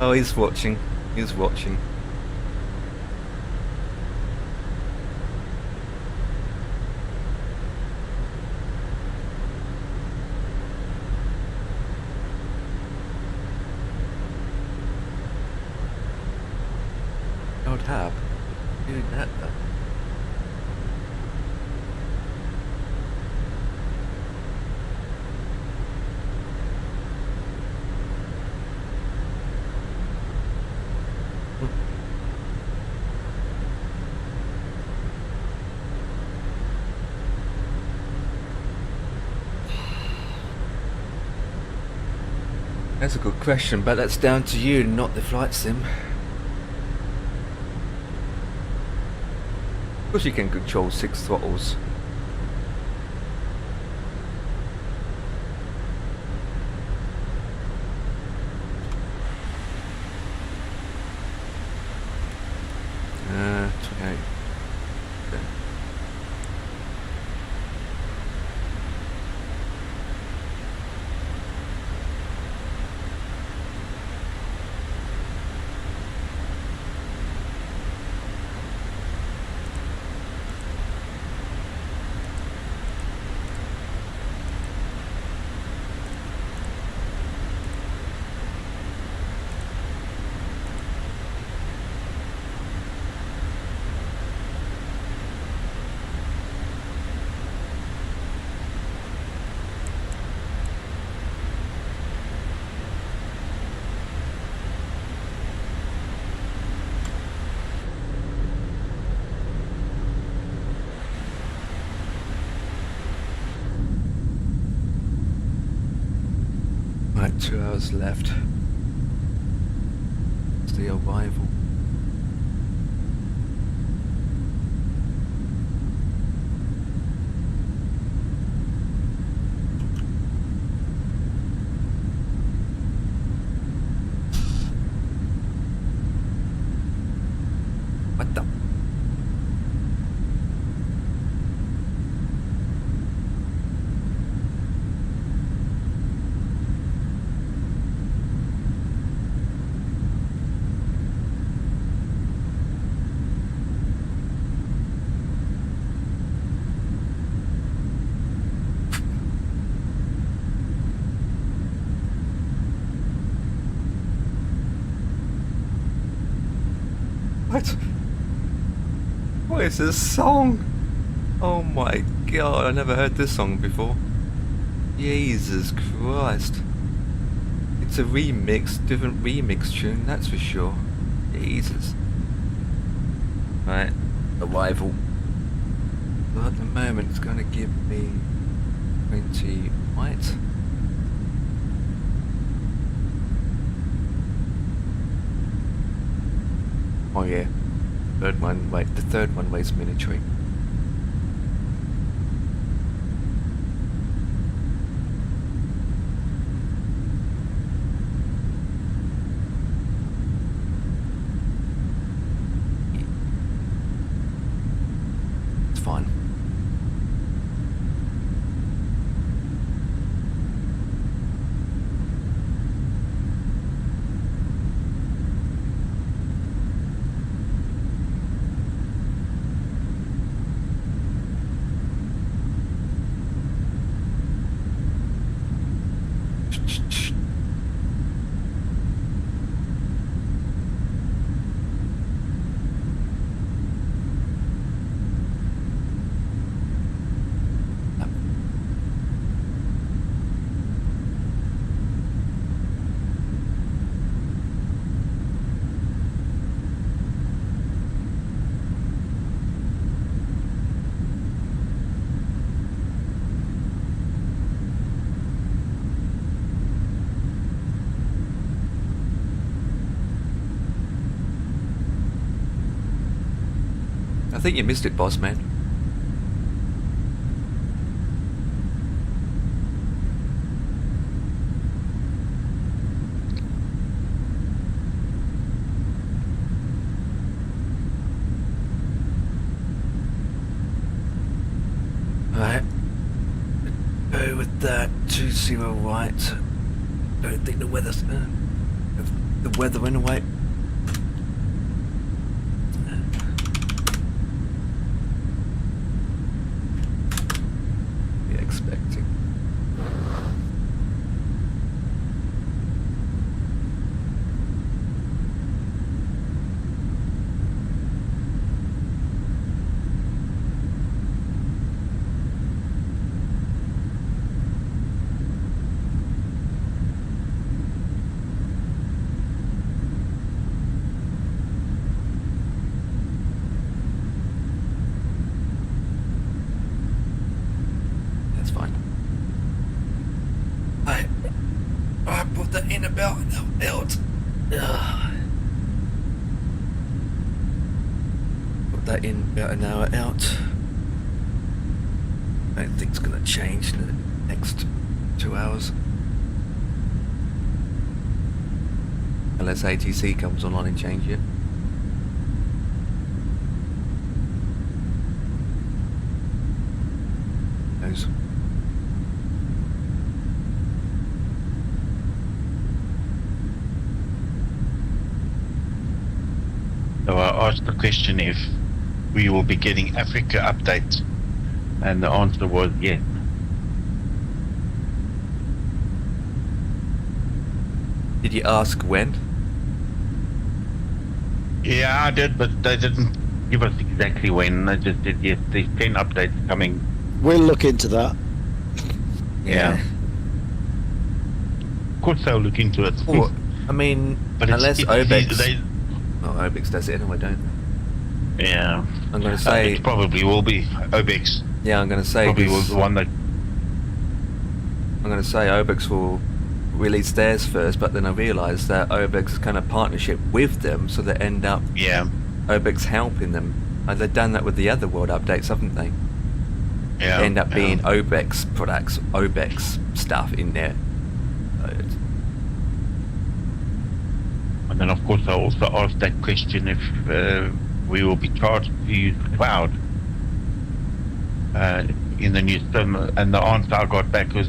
Oh, he's watching. He's watching. God help. Doing that though. That's a good question, but that's down to you, not the flight sim. Of course you can control 6 throttles. Okay. Right, 2 hours left. It's the arrival. What the? What is this song? Oh my god, I never heard this song before. Jesus Christ. It's a remix, different remix tune, that's for sure. Jesus. Right, arrival. Well, at the moment it's gonna give me 20 white. Oh yeah, the third one weighs military. fine. I think you missed it, boss man. Alright. Go with that 20 right. Don't think the weather's the weather in a way. Expecting. That's fine. I put that in about out. Put that in about an hour out. I don't think it's gonna change in the next 2 hours. Unless ATC comes online and change it. Knows. So I asked the question if we will be getting Africa updates, and the answer was yes. Did you ask when? Yeah, I did, but they didn't give us exactly when. They just said yes, there's 10 updates coming. We'll look into that. Yeah. Of course they'll look into it. Or, I mean, but unless it's OBEX... Oh, OBEX does it anyway, don't they? Yeah. I'm going to say... it probably will be OBEX. Yeah, I'm going to say... Probably was the one that... I'm going to say OBEX will release theirs first, but then I realised that OBEX is kind of partnership with them, so they end up... Yeah. OBEX helping them. And they've done that with the other world updates, haven't they? Yeah. They end up being OBEX products, OBEX stuff in there. And then, of course, I also asked that question if we will be charged to use cloud in the new system, and the answer I got back was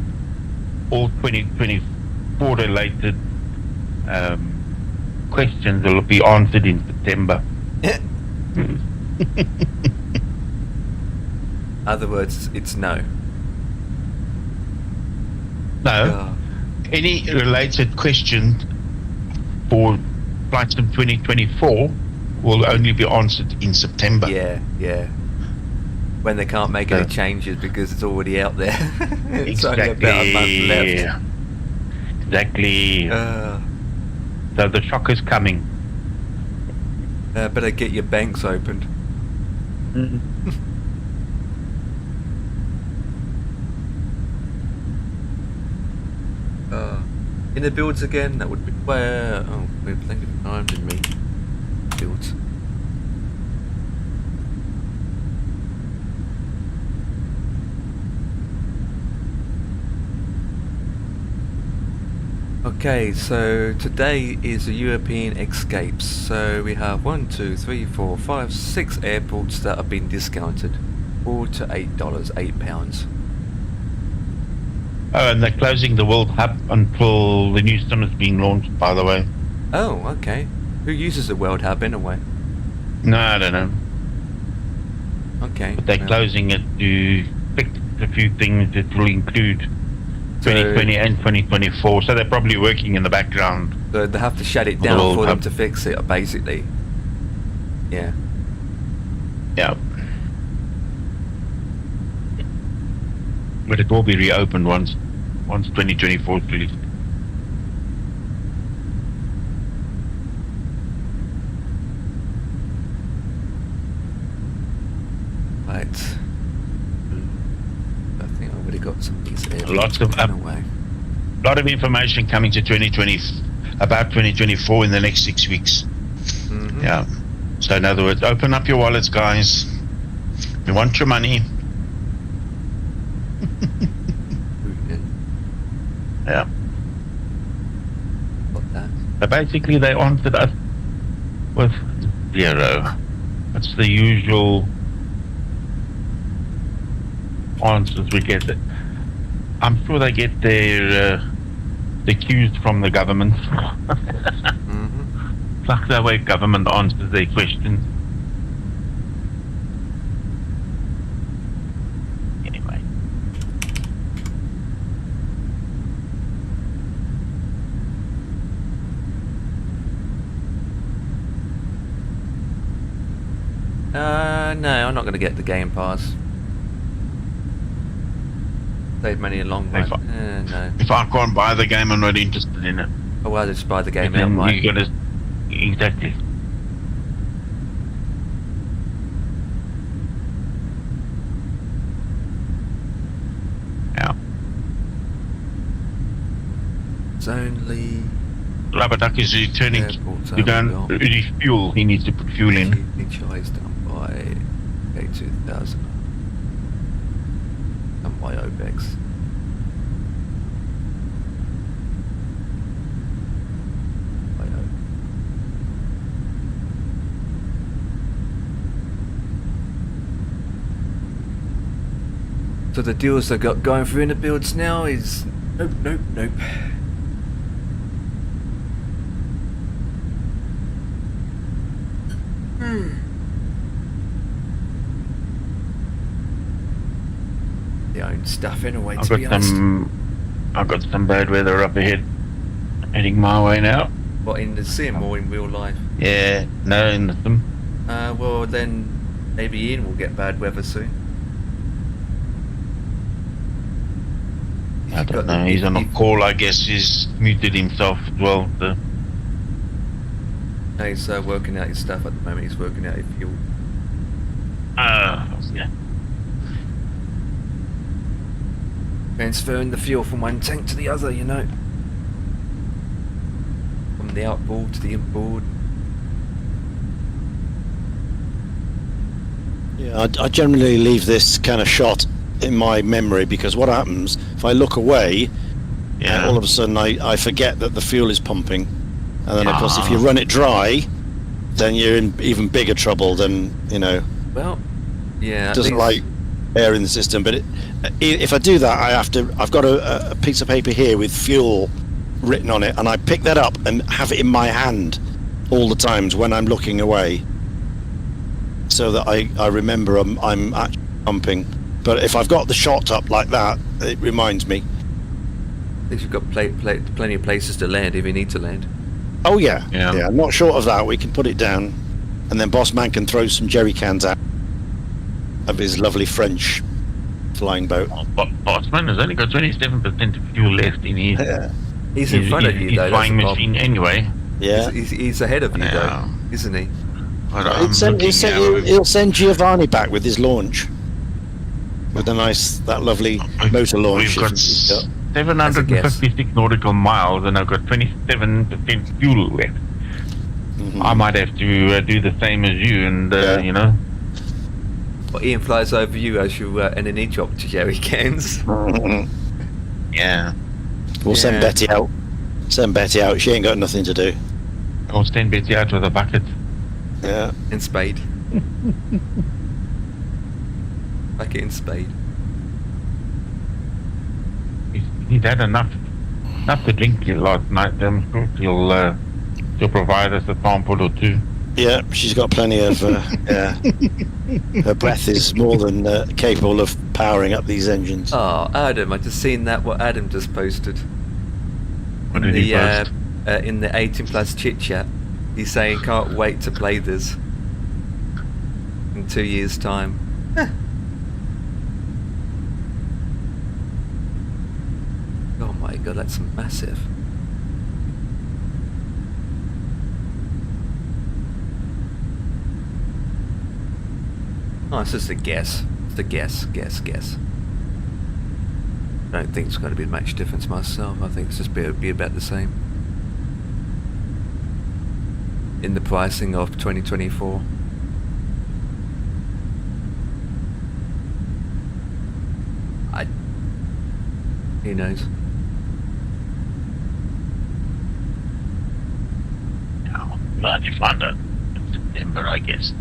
all 2024 related questions will be answered in September. Other words, it's no. No. Any related questions for flightsim 2024 will only be answered in September. Yeah, yeah. When they can't make any changes because it's already out there. It's only about a month left. Exactly. So the shock is coming. Better get your banks opened. In the builds again, that would be where... Oh, we have plenty of time, didn't we? Builds. Okay, so today is the European escapes. So we have 1, 2, 3, 4, 5, 6 airports that have been discounted. $4 to $8, £8. Oh, and they're closing the World Hub until the new sim is being launched, by the way. Oh, okay. Who uses the World Hub anyway? No, I don't know. Okay. But they're closing it to fix a few things that will include 2020 and 2024. So they're probably working in the background. So they have to shut it down for them to fix it, basically. Yeah. Yeah. But it will be reopened once 2024 is released. Right. I think I would have got some of these Lots of lot of information coming to 2020 about 2024 in the next 6 weeks. Mm-hmm. Yeah. So in other words, open up your wallets, guys. We want your money. Yeah. Got that. So basically, they answered us with 0. That's the usual answers we get. I'm sure they get their cues from the government. It's like the way government answers their questions. Anyway. No, I'm not going to get the Game Pass. Save money in long run. No. If I can't buy the game, I'm not interested in it. I'd rather just buy the game outright. You gotta, exactly. Yeah. It's only... Labaduck is returning to go refuel. He needs to put fuel in. HI is done by 2000. Done by OBEX. So the deals they've got going through in the builds now is nope. Their own stuff anyway, to be honest. I've got some bad weather up ahead. Heading my way now. What, in the sim or in real life? Yeah, no, in the sim. Well then maybe Ian will get bad weather soon. I don't know, he's on a call, I guess he's muted himself as well. So. No, he's working out his stuff at the moment, he's working out his fuel. Yeah. Transferring the fuel from one tank to the other, you know. From the outboard to the inboard. Yeah, I generally leave this kind of shot in my memory, because what happens if I look away and all of a sudden I forget that the fuel is pumping, and then of course if you run it dry then you're in even bigger trouble than, you know. Well, yeah, it doesn't like air in the system, but if I do that I've got a piece of paper here with fuel written on it, and I pick that up and have it in my hand all the times when I'm looking away, so that I remember I'm actually pumping. But if I've got the shot up like that, it reminds me. At least you've got plenty of places to land if you need to land. Oh yeah. Not short of that, we can put it down, and then Boss Man can throw some jerry cans out of his lovely French flying boat. Boss Man has only got 27% of fuel left in his. Yeah. He's in front of you though. He's flying machine anyway. Yeah. He's ahead of you though, isn't he? He'll send Giovanni back with his launch. With that lovely motor launch. We've got 756 nautical miles, and I've got 27% fuel left. I might have to do the same as you, and you know. Well, Ian flies over you as you NNE drop to jerry cans. Yeah. We'll send Betty out. Send Betty out. She ain't got nothing to do. I'll send Betty out with a bucket. Yeah. And spade. getting spayed. He's had enough to drink last night. He'll provide us a sample or two. Yeah, she's got plenty of. Yeah, her breath is more than capable of powering up these engines. Oh, Adam! I just seen that. What Adam just posted. What did he post? In the 18 plus chit chat, he's saying can't wait to play this in 2 years' time. Oh my god, that's massive. Oh, it's just a guess. It's a guess. I don't think it's going to be much difference myself. I think it's just be about the same in the pricing of 2024. Who knows? Glad you find it in September, I guess.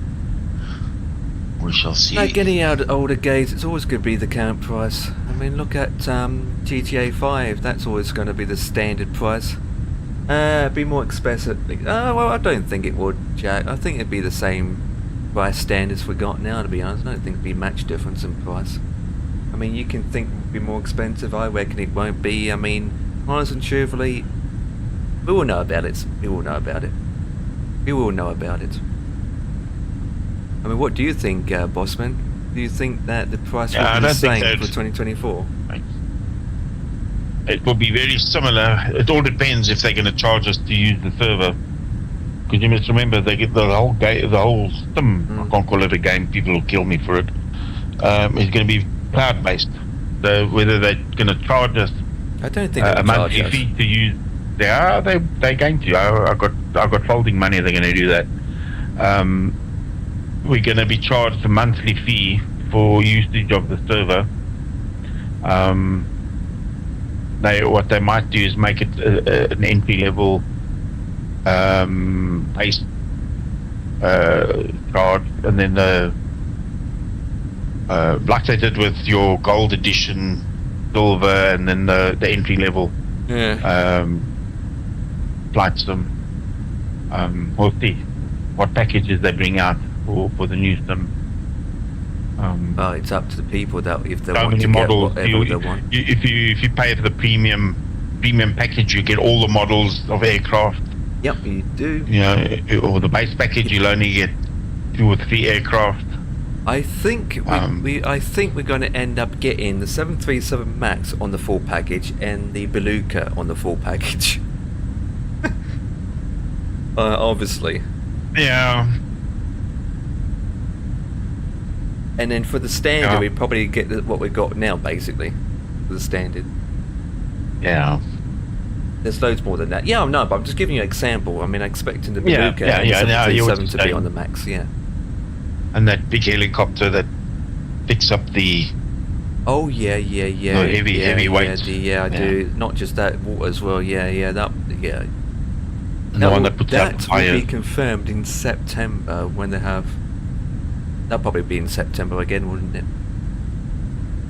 We shall see. Like any older games, it's always going to be the current price. I mean, look at GTA 5. That's always going to be the standard price. Be more expensive. Well, I don't think it would, Jack. I think it'd be the same price standards we got now, to be honest. I don't think it'd be much difference in price. I mean, you can think it would be more expensive. I reckon it won't be. I mean, honest and truthfully, we will know about it. We will know about it. We will know about it. I mean, what do you think, Bossman? Do you think that the price will be the same for 2024? It will be very similar. It all depends if they're going to charge us to use the server. Because you must remember, they get the whole sim. I can't call it a game. People will kill me for it. It's going to be cloud-based. So whether they're going to charge us, I don't think a monthly fee to use. They're going to. I got folding money. They're going to do that. We're going to be charged a monthly fee for usage of the server. What they might do is make it an entry level base charge, and then like they did with your gold edition, silver, and then the entry level. Yeah. Flight sim. We'll see what packages they bring out for the new sim. Oh, it's up to the people that if they so want to models, get whatever they want. If you pay for the premium package, you get all the models of aircraft. Yep, you do. You know, or the base package, you'll only get 2 or 3 aircraft. I think I think we're going to end up getting the 737 Max on the full package and the Beluga on the full package. Obviously. Yeah. And then for the standard, we probably get what we got now, basically, for the standard. Yeah. There's loads more than that. Yeah, I know, but I'm just giving you an example. I mean, I'm expecting the Beluga and the 737 to be on the Max, yeah. And that big helicopter that picks up the... Oh, yeah. heavy weight. I do. Not just that, water as well, yeah. And the one that puts out that will be confirmed in September when they have... That'll probably be in September again, wouldn't it?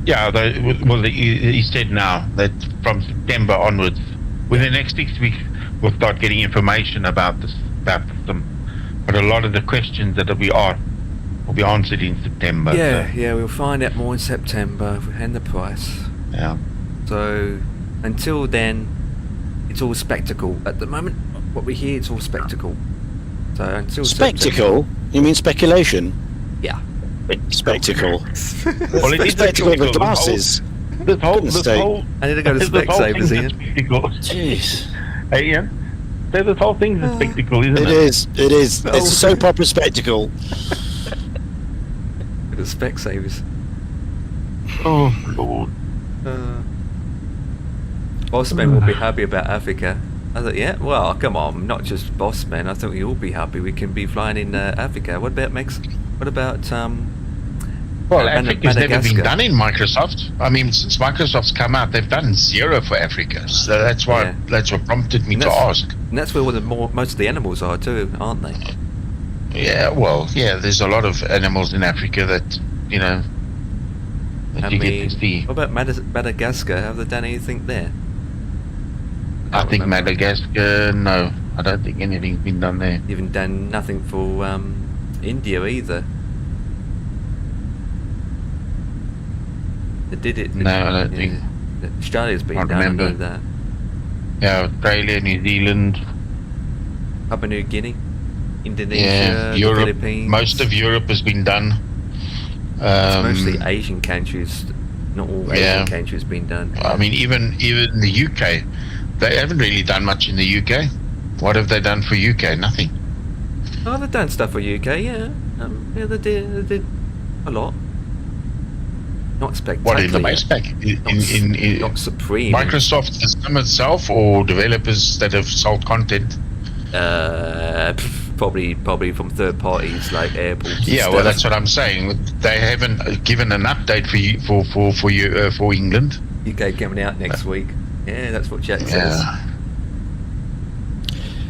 Yeah, he said now that from September onwards, within the next 6 weeks, we'll start getting information about them. But a lot of the questions that we asked will be answered in September. Yeah, we'll find out more in September and the price. Yeah. So until then, it's all spectacle. At the moment, what we hear, it's all spectacle. So until spectacle? September, you mean speculation? Yeah. Spectacle. Well, it is spectacle with glasses. This whole I need to go to Specsavers, Ian. Jeez. Hey, Ian. This whole thing's a spectacle, isn't it? It is. It's a soap opera spectacle. Go to Specsavers. Oh, Lord. Bossman will be happy about Africa. I thought, yeah, well, come on, not just Bossman. I thought we all be happy. We can be flying in Africa. What about What about well, Africa's never been done in Microsoft. I mean, since Microsoft's come out, they've done 0 for Africa. So that's why that's what prompted me to ask. And that's where most of the animals are too, aren't they? Yeah, well, yeah. There's a lot of animals in Africa that that I you mean, get to see. what about Madagascar? Have they done anything there? I think remember. Madagascar, no. I don't think anything's been done there. Even done nothing for India either. They did it. No, I don't think. Australia's been Can't done. I know remember. that. Yeah, Australia, New Zealand. Papua New Guinea, Indonesia, Yeah, the Europe. Philippines. Most of Europe has been done. It's mostly Asian countries. Not all Asian countries been done. I mean, even the UK, they haven't really done much in the UK. What have they done for UK? Nothing. Oh, they've done stuff for UK, yeah. Yeah, they did a lot. Not spectacular. What in the base pack? Not supreme. Microsoft system itself, or developers that have sold content? Probably from third parties like airports. Yeah, well, that's what I'm saying. They haven't given an update for England. UK coming out next week. Yeah, that's what Jack says.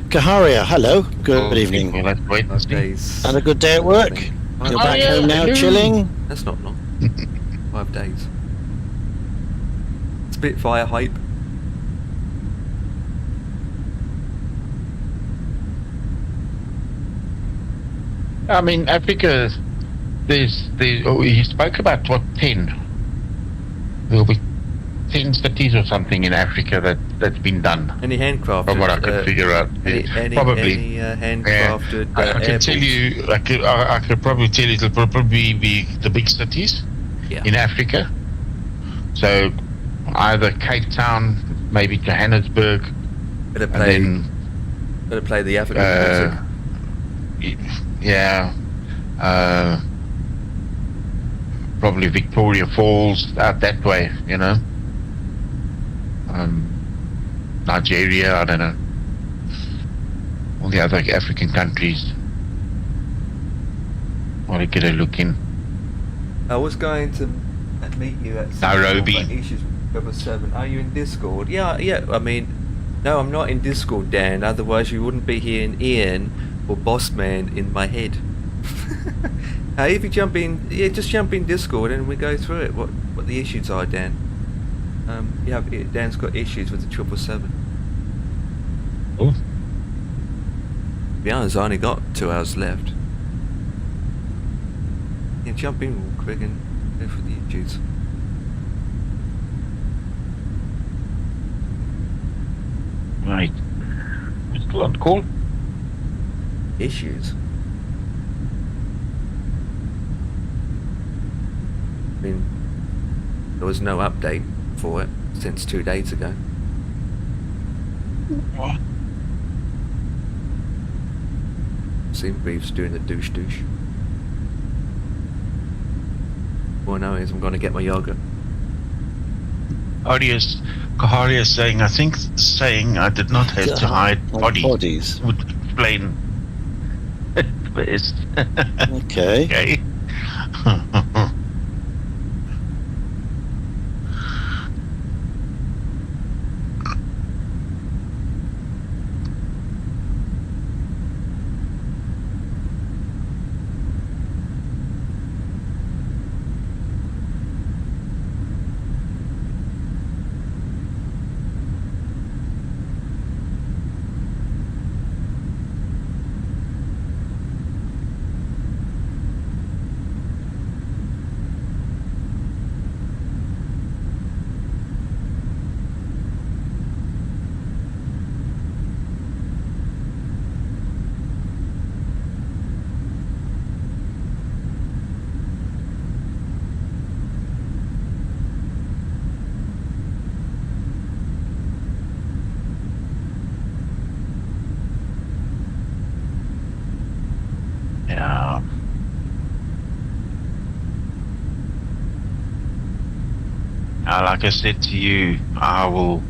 Kaharia, hello. Good evening. Well, let's wait and see. Had a good day at work? You're back home now, chilling? That's not long. 5 days. Spitfire hype. I mean, Africa, he spoke about, 10? There'll be 10 cities or something in Africa that's been done. Any handcrafted? From what I could figure out. Probably. Any handcrafted I can tell you, I could probably tell you it'll probably be the big cities in Africa. So either Cape Town, maybe Johannesburg. Better play the African music. Yeah. Probably Victoria Falls, out that way, you know. Nigeria, I don't know. All the other African countries. Want to get a look in. I was going to meet you at Nairobi. Issues 7. Are you in Discord? Yeah. I mean, no, I'm not in Discord, Dan. Otherwise, you wouldn't be hearing Ian or Bossman in my head. If you jump in, just jump in Discord and we go through it. What the issues are, Dan? Dan's got issues with the 777. Oh. To be honest, I only got 2 hours left. Yeah, jump in real quick and go for the issues. Right. Still on call? Issues? I mean, there was no update for it since 2 days ago. What? Sim Brief's doing the douche. All I know is I'm going to get my yogurt. Kaharia is saying I did not have to hide bodies. Would explain best. Okay. Okay. Yeah. Like I said to you, I will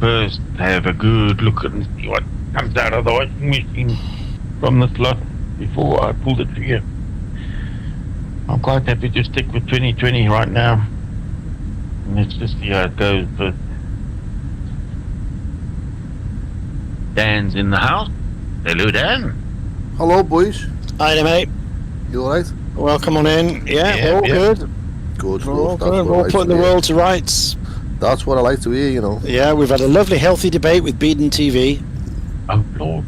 first have a good look and see what comes out of the washing machine from the slot before I pull the trigger. I'm quite happy to stick with 2020 right now. And let's just see how it goes. But Dan's in the house. Hello, Dan. Hello, boys. Hi there, mate. You alright? Welcome on in. Yeah, all good. Good We're all stuff. good. We're all putting the world to rights. That's what I like to hear, you know. Yeah, we've had a lovely, healthy debate with Beeden TV. Oh, Lord.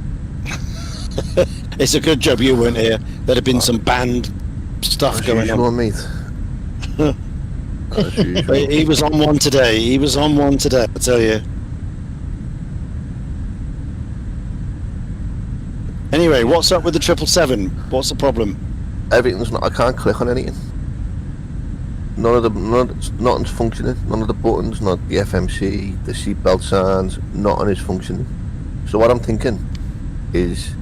It's a good job you weren't here. There'd have been some banned stuff As going usual, on. mate. As usual. He was on one today. I tell you. Anyway, what's up with the 777? What's the problem? Everything's not. I can't click on anything. Nothing's functioning. None of the buttons, not the FMC, the seatbelt signs, nothing is functioning. So what I'm thinking is,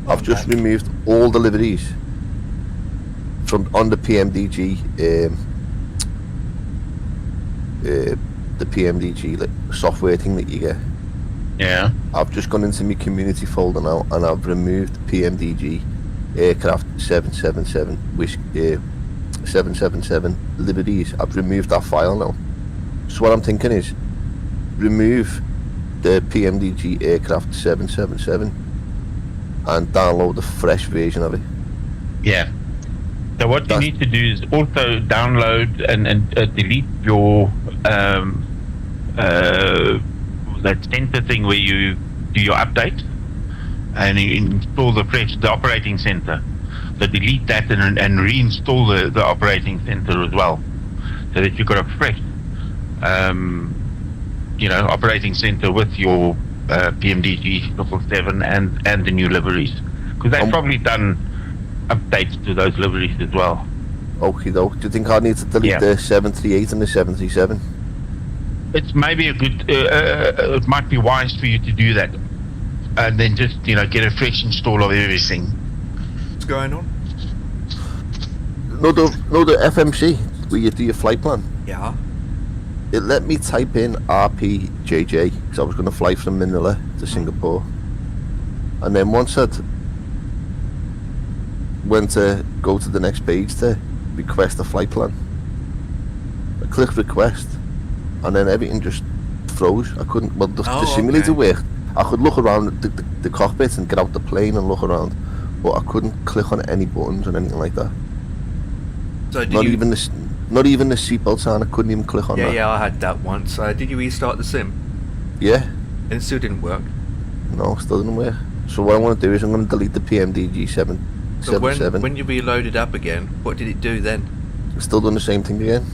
I've just removed all the liveries from on the PMDG, the PMDG like, software thing that you get. Yeah. I've just gone into my community folder now, and I've removed PMDG aircraft 777 777 liberties. I've removed that file now. So what I'm thinking is remove the PMDG aircraft 777 and download a fresh version of it. Yeah. So what you need to do is also download and delete your that center thing where you do your update and you install the operating center. So delete that and reinstall the operating center as well, so that you've got a fresh operating center with your PMDG 777 and the new liveries, because they've probably done updates to those liveries as well. Okay, though. Do you think I need to delete the 738 and the 737? It's maybe a good. It might be wise for you to do that, and then just get a fresh install of everything. What's going on? No, the FMC where you do your flight plan. Yeah. It let me type in RPJJ because I was going to fly from Manila to Singapore, and then once I'd went to go to the next page to request a flight plan, I clicked request, and then everything just froze. I couldn't. Well, the simulator worked. I could look around the cockpit and get out the plane and look around, but I couldn't click on any buttons or anything like that. So not even the seatbelt sign. I couldn't even click on that. Yeah, I had that once. Did you restart the sim? Yeah. And it still didn't work? No, it still didn't work. So what I want to do is I'm going to delete the PMDG 777. So when you reloaded up again, what did it do then? It's still doing the same thing again.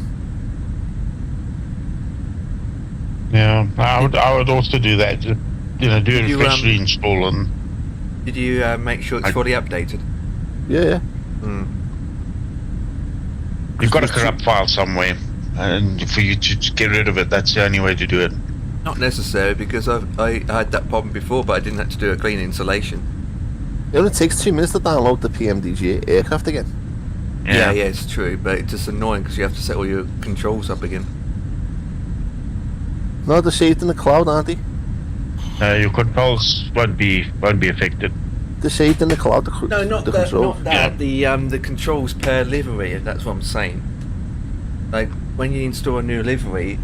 Yeah, I would also do that. Just, do a fresh reinstall and. Did you make sure it's fully updated? Yeah. You've got a corrupt file somewhere, and for you to get rid of it, that's the only way to do it. Not necessary, because I had that problem before, but I didn't have to do a clean installation. It only takes 2 minutes to download the PMDG aircraft again. Yeah, it's true, but it's just annoying because you have to set all your controls up again. No, they're saved in the cloud, aren't they? Your controls won't be affected. They're saved in the cloud. No, not the that. controls. Not that. The controls per livery. That's what I'm saying. Like when you install a new livery,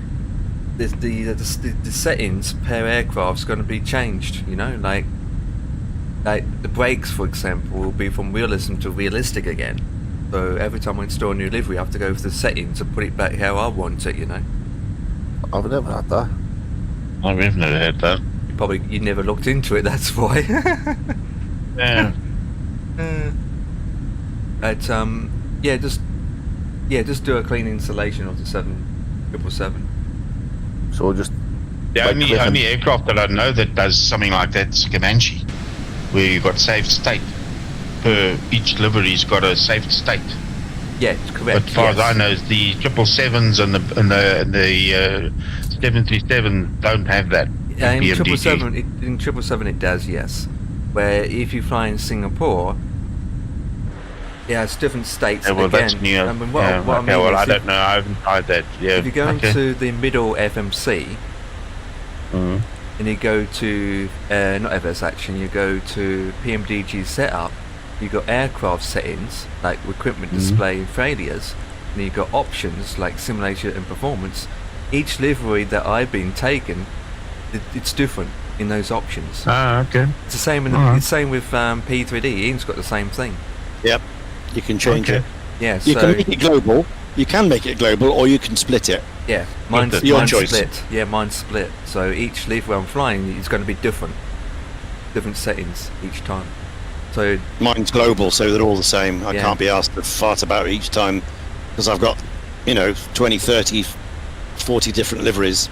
the settings per aircraft's going to be changed. Like the brakes, for example, will be from realism to realistic again. So every time I install a new livery, I have to go for the settings and put it back how I want it. I've never had that. No, we've never had that. You never looked into it. That's why. Yeah. But just do a clean installation of the 777. So just the only aircraft that I know that does something like that is Comanche, where you've got saved state. Per each livery's got a saved state. Yeah, correct. But as far as I know, the 777s and the 737 don't have that. In 777 it does, yes. Where if you fly in Singapore, it's different states again. That's new. I mean, I don't know. I haven't tried that. Yeah. If you go into the middle FMC, and you go to not FS Action, you go to PMDG setup. You got aircraft settings like equipment display and failures, and you got options like simulation and performance. Each livery that I've been taken, it's different in those options. Okay. It's the same. It's same with P3D. Ian's got the same thing. Yep. You can change it. Yeah. You can make it global. You can make it global, or you can split it. Yeah, mine's choice. split. Yeah, mine's split. So each lever I'm flying is going to be different settings each time. So mine's global, so they're all the same. I Yeah. can't be asked to fart about each time because I've got, 20, 30, 40 different liveries.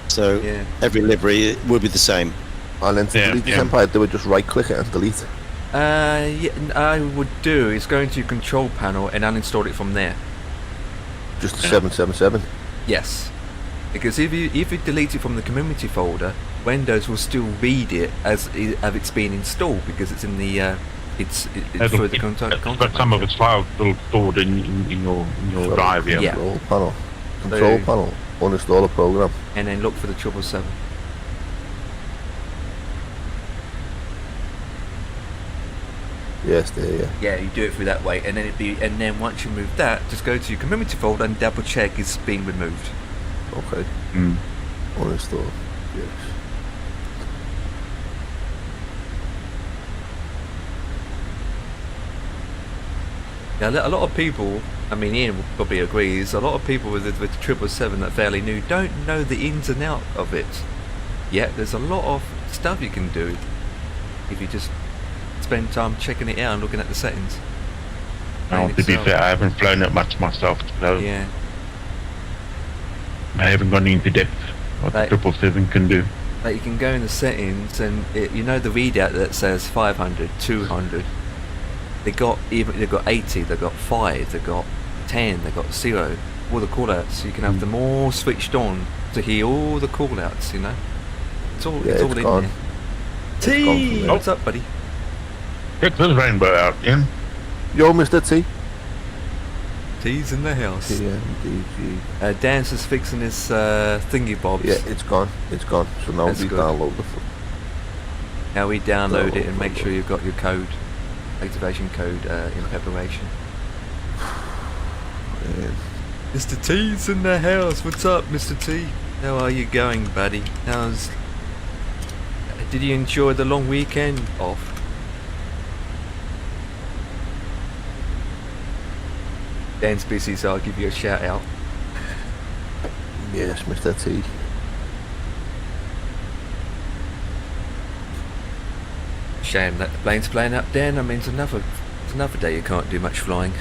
So Yeah. every livery will be the same. And then to delete this Empire, they would just right click it and delete. yeah, I would do is go into your control panel and uninstall it from there. Just the 777. Yes, because if you delete it from the community folder, Windows will still read it as it's been installed because it's in the it's through the content. But some of its files still stored in your drive. Yeah. Control panel. Control panel. Uninstall a program. And then look for the 777. Yes, there. Yeah. Yeah, you do it through that way, and then once you move that, just go to your community folder and double check it's been removed. Okay. Uninstall. Yes. Now, a lot of people, I mean, Ian probably agrees, a lot of people with 777 that are fairly new don't know the ins and out of it. Yet there's a lot of stuff you can do if you just spend time checking it out and looking at the settings. Now, to be fair, I haven't flown it much myself, so yeah, I haven't gone into depth what the 777 can do. like you can go in the settings and the readout that says 500, 200. They've got 80, they've got 5, they've got 10, they've got 0. All the callouts, you can have them all switched on to hear all the callouts. It's all in gone. there. T, what's up, buddy? Check this rainbow out, Ian. Yo, Mr. T. T's in the house. TMDG. Dan's is fixing his thingy bobs. Yeah, it's gone. It's gone. So now That's we good. download the. Now we download it and make sure you've got your code, activation code in preparation. Yeah. Mr. T's in the house. What's up, Mr. T? How are you going, buddy? Did you enjoy the long weekend off? Dan's busy, so I'll give you a shout out. Yes, Mr. T. Shame that the plane's playing up, Dan. I mean, it's another day you can't do much flying.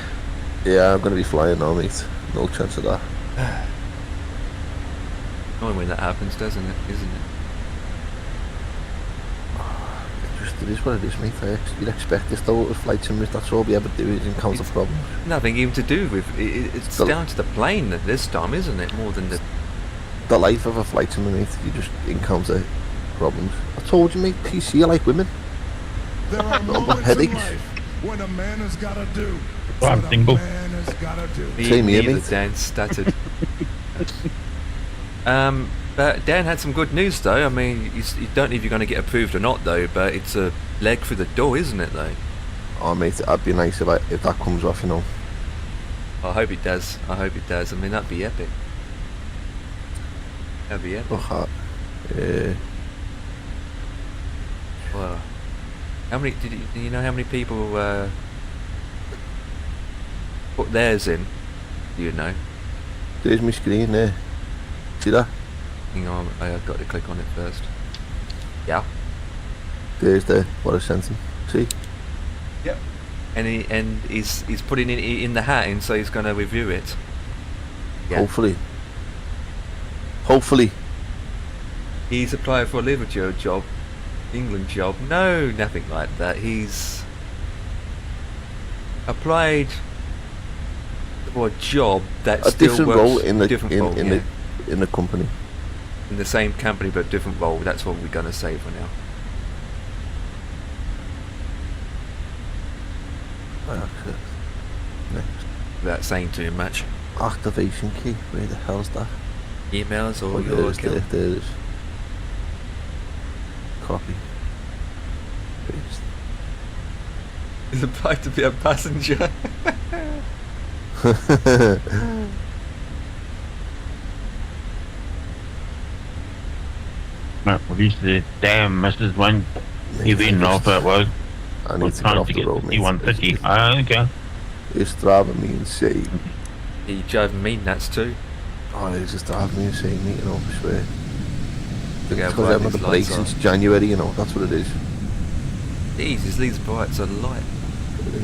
Yeah, I'm going to be flying now, mate. No chance of that. Annoying when that happens, doesn't it? Isn't it? It is what it is, mate. You'd expect this though with flight sims. That's all we ever do is encounter problems. Nothing even to do with it's down to the plane this time, isn't it? More than the life of a flight sim, mate. You just encounter problems. I told you, mate. PC are like women. There are moments in life when a man has got to do what a man has got to do. Same here, mate. mate. Dan stuttered. But Dan had some good news though. I mean, you don't know if you're going to get approved or not though, but it's a leg through the door, isn't it though? Oh mate, that'd be nice if that comes off, I hope it does. I hope it does. I mean, that'd be epic. That'd be epic. Oh, yeah. Well, how many do you know how many people put theirs in? Do you know? There's my screen there. See that? Hang on, I've got to click on it first. Yeah. There's what I sent him. See? Yep. And he's putting it in the hat, and so he's going to review it. Yeah. Hopefully. He's applied for a Liverpool job, England job. No, nothing like that. He's applied for a job that a still different works, role in the in the company. In the same company but different role. That's what we're gonna say for now. Next. Without saying too much. Activation key. Where the hell's that? Emails or your there account? There it is. Copy. Paste. He's applied to be a passenger. No, well, he's the damn Mrs. One. You've been off it was. I need to get off the road, mate. C-130. Okay. It's driving me insane. You driving me nuts too. Oh, it's just driving me insane, mate, you know, I swear. Look how Because I bright haven't had these a break lights are. since January, you know, that's what it is. Jesus, these brights are light.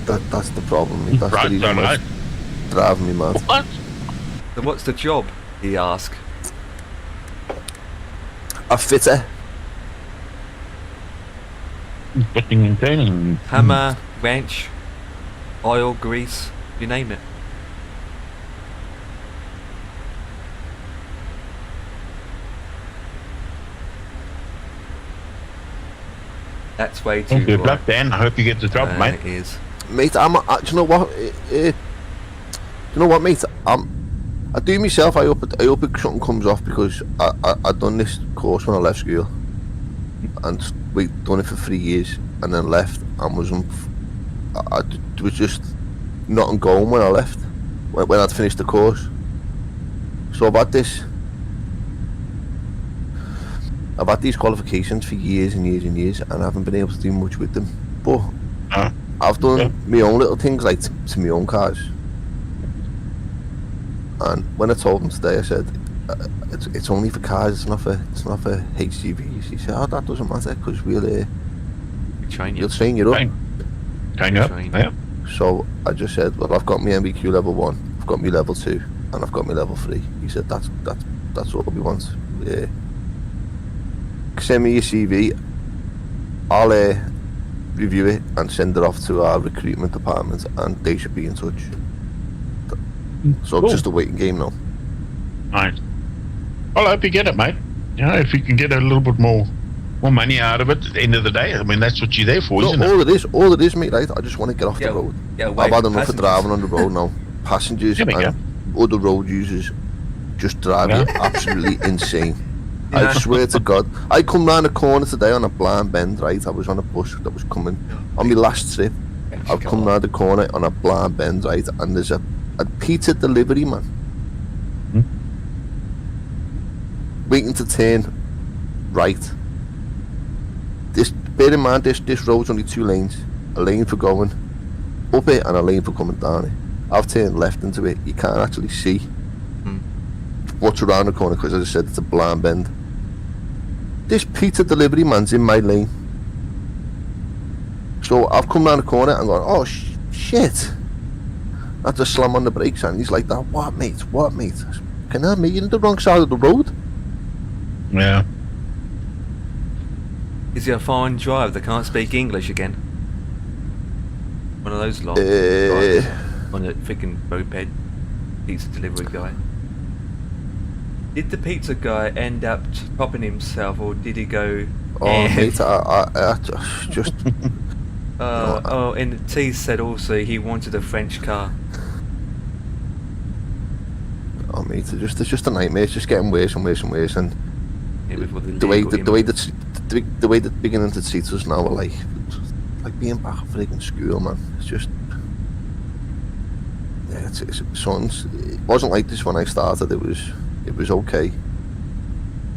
That's the problem, mate. That's Right, the reason why right. it's driving me mad. What? So what's the job? He asked. A fitter. Fitting and turning. Hammer, wrench, oil, grease, you name it. That's way too Well, good bright. luck, Dan. I hope you get the job, mate. It is. Mate, do you know what? Do you know what, mate? I do myself. I hope something comes off because I done this course when I left school, and we done it for 3 years, and then left and was just not going when I left when I'd finished the course. So I've had these qualifications for years and years and years, and I haven't been able to do much with them. But I've done my own little things, like to my own cars. And when I told him today, I said, "It's only for cars. It's not for HGVs." He said, "Oh, that doesn't matter because we'll train you up." Train you up. Yeah. So I just said, "Well, I've got my MBQ level 1, I've got my level 2, and I've got my level 3." He said, "That's all we want. Yeah. Send me your CV. I'll review it and send it off to our recruitment department, and they should be in touch." So Cool. it's just a waiting game now. Nice. Well, I hope you get it, mate. You know, if you can get a little bit more money out of it at the end of the day, I mean, that's what you're there for, No, isn't all it is, mate, right? I just want to get off the road. I've had enough of driving on the road now. Passengers There we and other road users just drive you absolutely insane. Yeah. I swear to God. I come round the corner today on a blind bend, right? I was on a bus that was coming on my last trip. I've come round the corner on a blind bend, right? And there's a pizza delivery man waiting to turn right. Bear in mind, this road's only 2 lanes. A lane for going up it and a lane for coming down it. I've turned left into it. You can't actually see what's around the corner because, as I said, it's a blind bend. This pizza delivery man's in my lane. So I've come round the corner and gone, "Oh shit." I just slam on the brakes and he's like that. What mate? Can I meet you on the wrong side of the road? Yeah. Is he a foreign driver that can't speak English again? One of those long drivers on a freaking moped. Pizza delivery guy. Did the pizza guy end up topping himself, or did he go? Oh mate, I just. And the T said also he wanted a French car. Oh mate, it's just a nightmare. It's just getting worse and worse and worse, and Yeah, with the way the beginning to treat us now are like being back at freaking school, man. It's just it wasn't like this when I started. It was okay.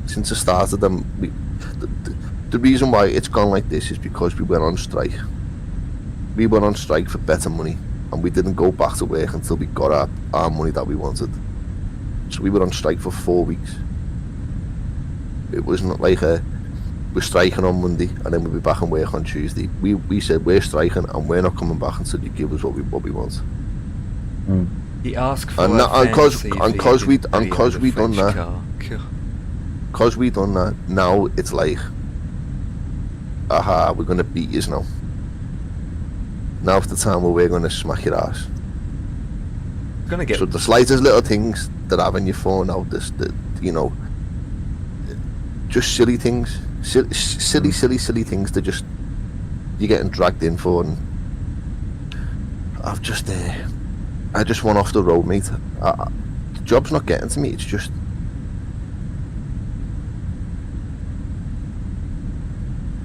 Since I started, the reason why it's gone like this is because we went on strike. We went on strike for better money, and we didn't go back to work until we got our money that we wanted. So we were on strike for 4 weeks. It wasn't like we're striking on Monday and then we'll be back and work on Tuesday. We said we're striking and we're not coming back until you give us what we want. He asked for because we done that, now it's like, aha, we're gonna beat yous now. Now's the time where we're gonna smack your ass. So the slightest little things that have on your phone now, just silly things, silly things that you're getting dragged in for, and I just want off the road, mate. The job's not getting to me. It's just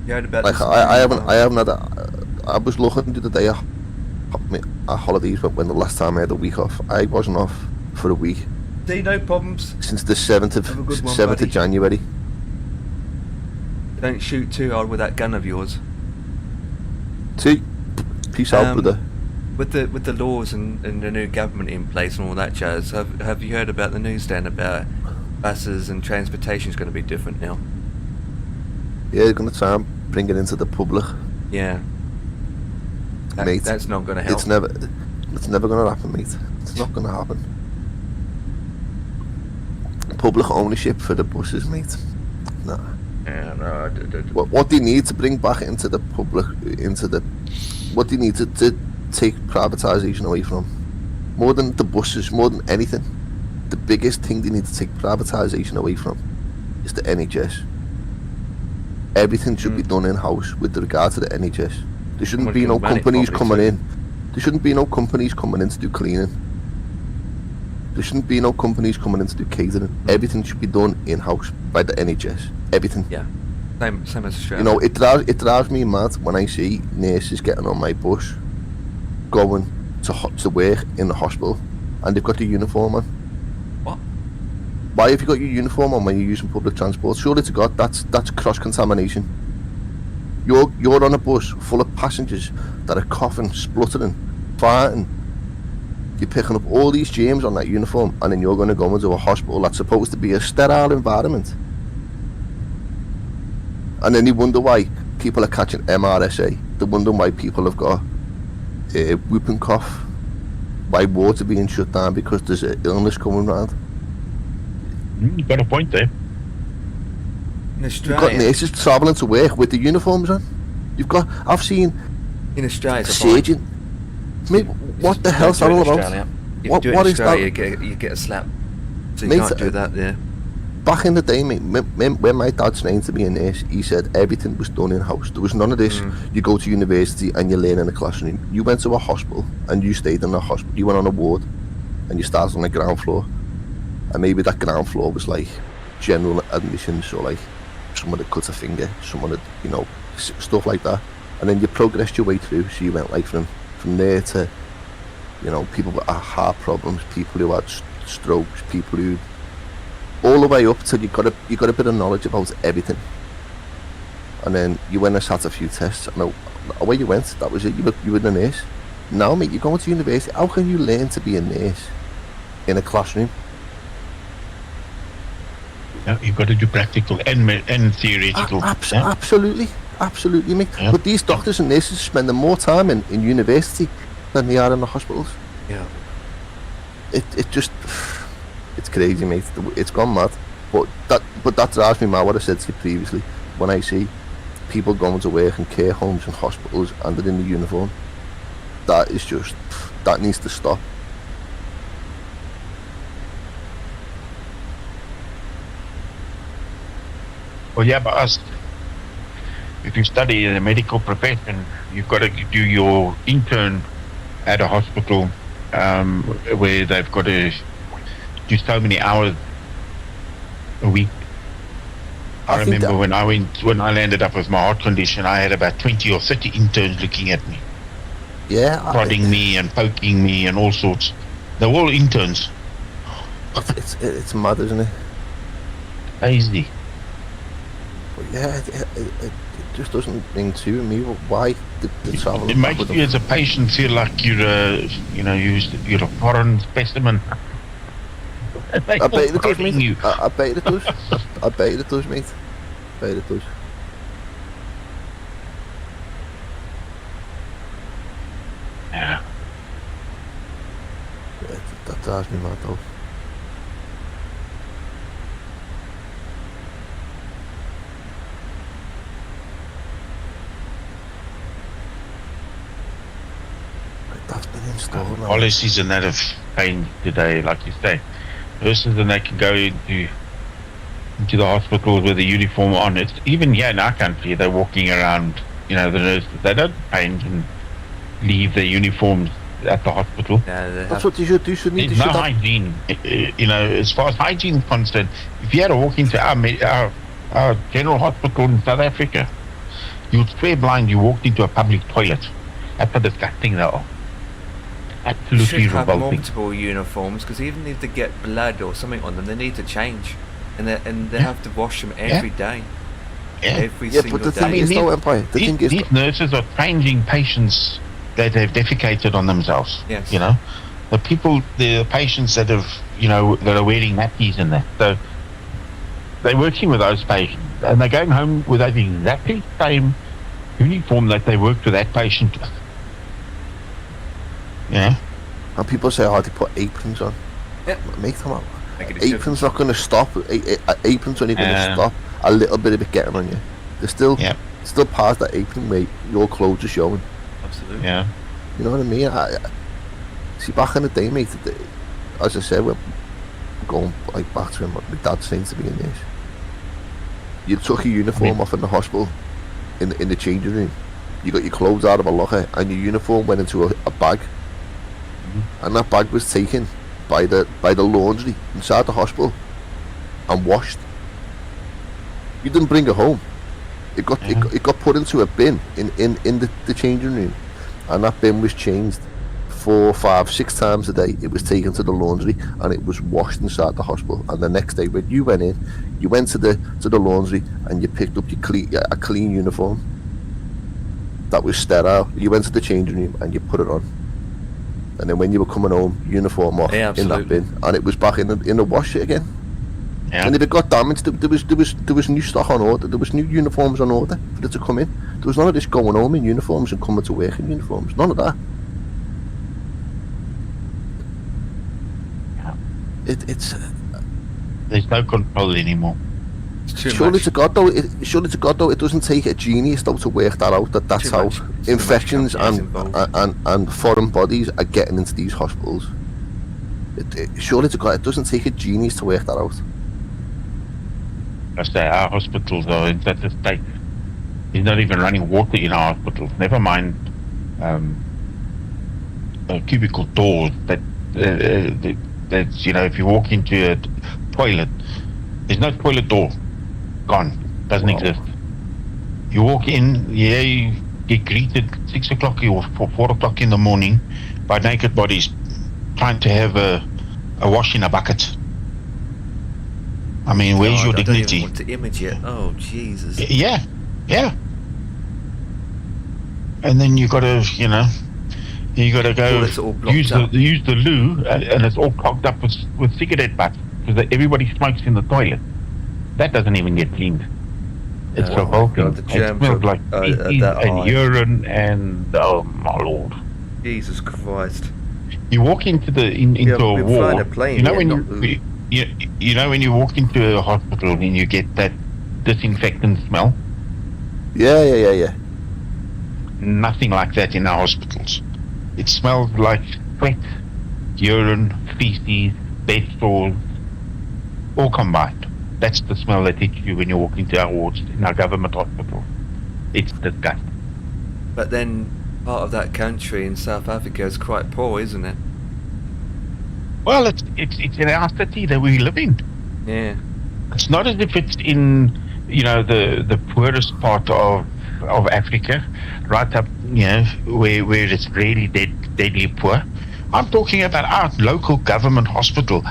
like I haven't had. I was looking the other day at holidays when the last time I had a week off. I wasn't off for a week. See, no problems. Since the 7th of January. Don't shoot too hard with that gun of yours. See, peace out, brother. with the laws and the new government in place and all that jazz, have you heard about the news, Dan, about buses and transportation is going to be different now? Yeah, they're going to try and bring it into the public. Yeah. Mate, that's not going to help. It's never going to happen, mate. It's not going to happen. Public ownership for the buses, mate. Nah. Yeah, no. What they need to bring back into the public, what they need to take privatisation away from, more than the buses, more than anything, the biggest thing they need to take privatisation away from is the NHS. Everything should be done in-house with regard to the NHS. There shouldn't be no companies coming in. There shouldn't be no companies coming in to do cleaning. There shouldn't be no companies coming in to do catering. Everything should be done in-house by the NHS. Everything. Yeah. Same as Australia. You know, it drives me mad when I see nurses getting on my bus, going to work in the hospital, and they've got the uniform on. What? Why have you got your uniform on when you're using public transport? Surely to God, that's cross-contamination. You're on a bus full of passengers that are coughing, spluttering, farting. You're picking up all these germs on that uniform, and then you're going to go into a hospital that's supposed to be a sterile environment. And then you wonder why people are catching MRSA. They wonder why people have got whooping cough, why water being shut down because there's an illness coming round. You've got a point there. In Australia, you've got nurses travelling to work with the uniforms on. I've seen in Australia, surgeon. Mate, what the hell's that all about? What is that? You get a slap. So you can't do that there. Back in the day, mate, when my dad trained to be a nurse, he said everything was done in-house. There was none of this, you go to university and you learn in a classroom. You went to a hospital and you stayed in a hospital. You went on a ward and you started on the ground floor. And maybe that ground floor was like general admission, so like someone that cuts a finger, someone that, you know, stuff like that. And then you progressed your way through, so you went like from there to, you know, people with heart problems, people who had strokes, people who, all the way up till you got a bit of knowledge about everything. And then you went and sat a few tests, and away you went. That was it. You were a nurse. Now, mate, you're going to university. How can you learn to be a nurse in a classroom? Yeah, you've got to do practical and theoretical. Absolutely, mate. Yeah. But these doctors and nurses are spending more time in university than they are in the hospitals. Yeah. It's crazy, mate. It's gone mad. But that drives me mad, what I said to you previously. When I see people going to work in care homes and hospitals and they're in the uniform, that needs to stop. Well, yeah, but if you study in the medical profession, you've got to do your intern at a hospital where they've got to do so many hours a week. I remember when I landed up with my heart condition, I had about 20 or 30 interns looking at me. Yeah. Prodding me and poking me and all sorts. They're all interns. It's mad, isn't it? Crazy. But yeah, it just doesn't ring to me. Why the travel? It makes you as a patient feel like you're a foreign specimen. I bet it does, mate. I bet it does. I bet it does, mate. I bet it does. Yeah. That drives me mad, though. That's been installed. Policies and that have changed today, like you say. Nurses and they can go into the hospitals with a uniform on. It's even here in our country, they're walking around. You know, the nurses, they don't change and leave their uniforms at the hospital. Yeah, that's what you should do. There's no hygiene. You know, as far as hygiene is concerned, if you had to walk into our general hospital in South Africa, you'd swear blind you walked into a public toilet. That's how disgusting they are. Absolutely should have revolting. multiple uniforms, because even if they get blood or something on them, they need to change, and they have to wash them every day. Yeah. Every single but the day. thing is, though, Empire, these nurses are changing patients that have defecated on themselves. Yes. You know, the patients that have, that are wearing nappies and that. So they're working with those patients, and they're going home with that exactly same uniform that they worked with that patient with. Yeah. And people say, oh, they put aprons on. Yep. Make them up. Aprons not going to stop. Aprons only going to stop a little bit of it getting on you. There's still past that apron where your clothes are showing. Absolutely. Yeah. You know what I mean? See, back in the day, mate, as I said, we're going like back to when my dad seemed to be in this. You took your uniform off in the hospital, in the changing room. You got your clothes out of a locker, and your uniform went into a bag. And that bag was taken by the laundry inside the hospital and washed. You didn't bring it home. It got put into a bin in the changing room, and that bin was changed 4, 5, 6 times a day. It was taken to the laundry and it was washed inside the hospital. And the next day when you went in, you went to the laundry and you picked up a clean uniform that was sterile. You went to the changing room and you put it on. And then when you were coming home, uniform off in that bin, and it was back in the wash again. Yeah. And if it got damaged, there was new stock on order. There was new uniforms on order for it to come in. There was none of this going home in uniforms and coming to work in uniforms. None of that. It's there's no control anymore. Surely to God though, it doesn't take a genius though to work that out. That's how infections and foreign bodies are getting into these hospitals. Surely to God, it doesn't take a genius to work that out. I say our hospitals are in such a state. There's not even running water in our hospitals. Never mind cubicle doors that's if you walk into a toilet, there's no toilet door. Gone. Doesn't exist. You walk in, you get greeted 6 o'clock or 4 o'clock in the morning by naked bodies trying to have a wash in a bucket. I mean, where's your dignity? I don't even want to image it. Oh, Jesus. Yeah. And then you got to, you got to go use the loo, and it's all clogged up with cigarette butts because everybody smokes in the toilet. That doesn't even get cleaned. It's revolting. It smells like feces and urine and oh my lord. Jesus Christ! You walk into a ward. When you walk into a hospital and you get that disinfectant smell. Yeah. Nothing like that in our hospitals. It smells like sweat, urine, feces, bed sores, all combined. That's the smell that hits you when you walk into our wards in our government hospital. It's disgusting. But then part of that country in South Africa is quite poor, isn't it? Well, it's in our city that we live in. Yeah. It's not as if it's in the poorest part of Africa, right up where it's really deadly poor. I'm talking about our local government hospital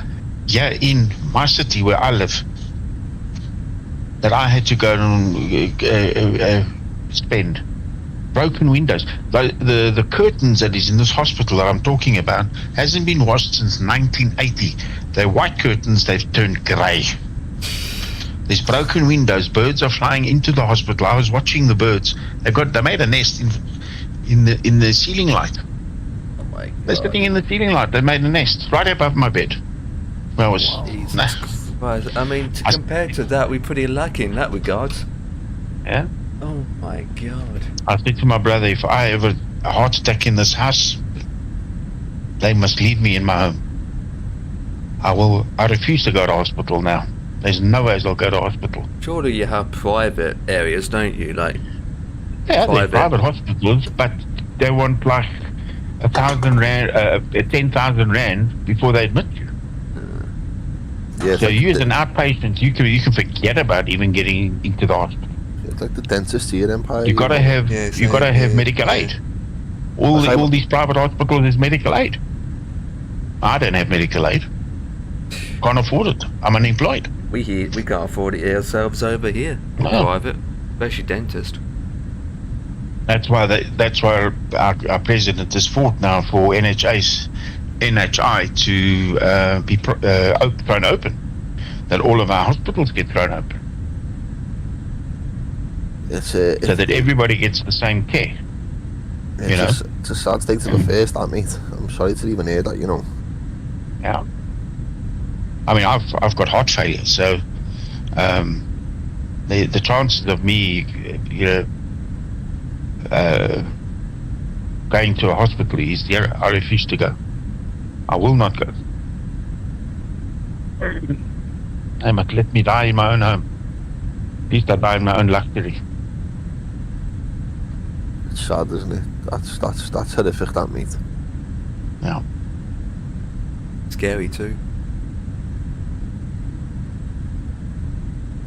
here in my city where I live, that I had to go and spend. Broken windows. The curtains that is in this hospital that I'm talking about hasn't been washed since 1980. They're white curtains, they've turned grey. There's broken windows, birds are flying into the hospital. I was watching the birds. They made a nest in the ceiling light. Oh my God. They're sitting in the ceiling light. They made a nest right above my bed. Well, I mean, compared to that, we're pretty lucky in that regard. Yeah. Oh my God. I said to my brother, if I have a heart attack in this house, they must leave me in my home. I refuse to go to hospital now. There's no ways I'll go to hospital. Surely you have private areas, don't you? Yeah, they're private hospitals, but they want like 1,000 rand, 10,000 rand before they admit you. So you as an outpatient, you can forget about even getting into the hospital. It's like the dentist here, Empire. You gotta have medical aid. All these private hospitals is medical aid. I don't have medical aid. Can't afford it. I'm unemployed. We can't afford it ourselves over here. No. Private, especially dentist. That's why our president has fought now for NHI to be thrown open. That all of our hospitals get thrown open. So that everybody gets the same care. It's a sad state of affairs, that, mate. I'm sorry to even hear that, you know. Yeah. I mean, I've got heart failure, so the chances of me, going to a hospital is zero. I refuse to go. I will not go. They must let me die in my own home. At least I die in my own luxury. It's sad, isn't it? That's horrific, that, mate. Yeah. Scary too.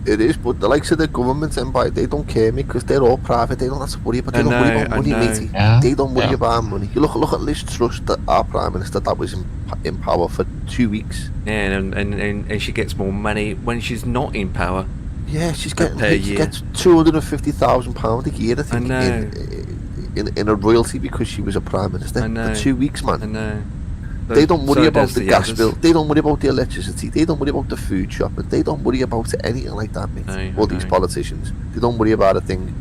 It is, but the likes of the government empire, they don't care, mate, because they're all private. They don't have to worry about. They don't worry about money, matey. Yeah. They don't worry about money. You look at Liz Truss, our prime minister, that was in power for 2 weeks. Yeah, and she gets more money when she's not in power. Yeah, she gets £250,000 a year, I think, in a royalty because she was a prime minister for 2 weeks, man. I know. They don't worry about the gas others. bill. They don't worry about the electricity. They don't worry about the food shopping. They don't worry about anything like that, mate. All these politicians, they don't worry about a thing.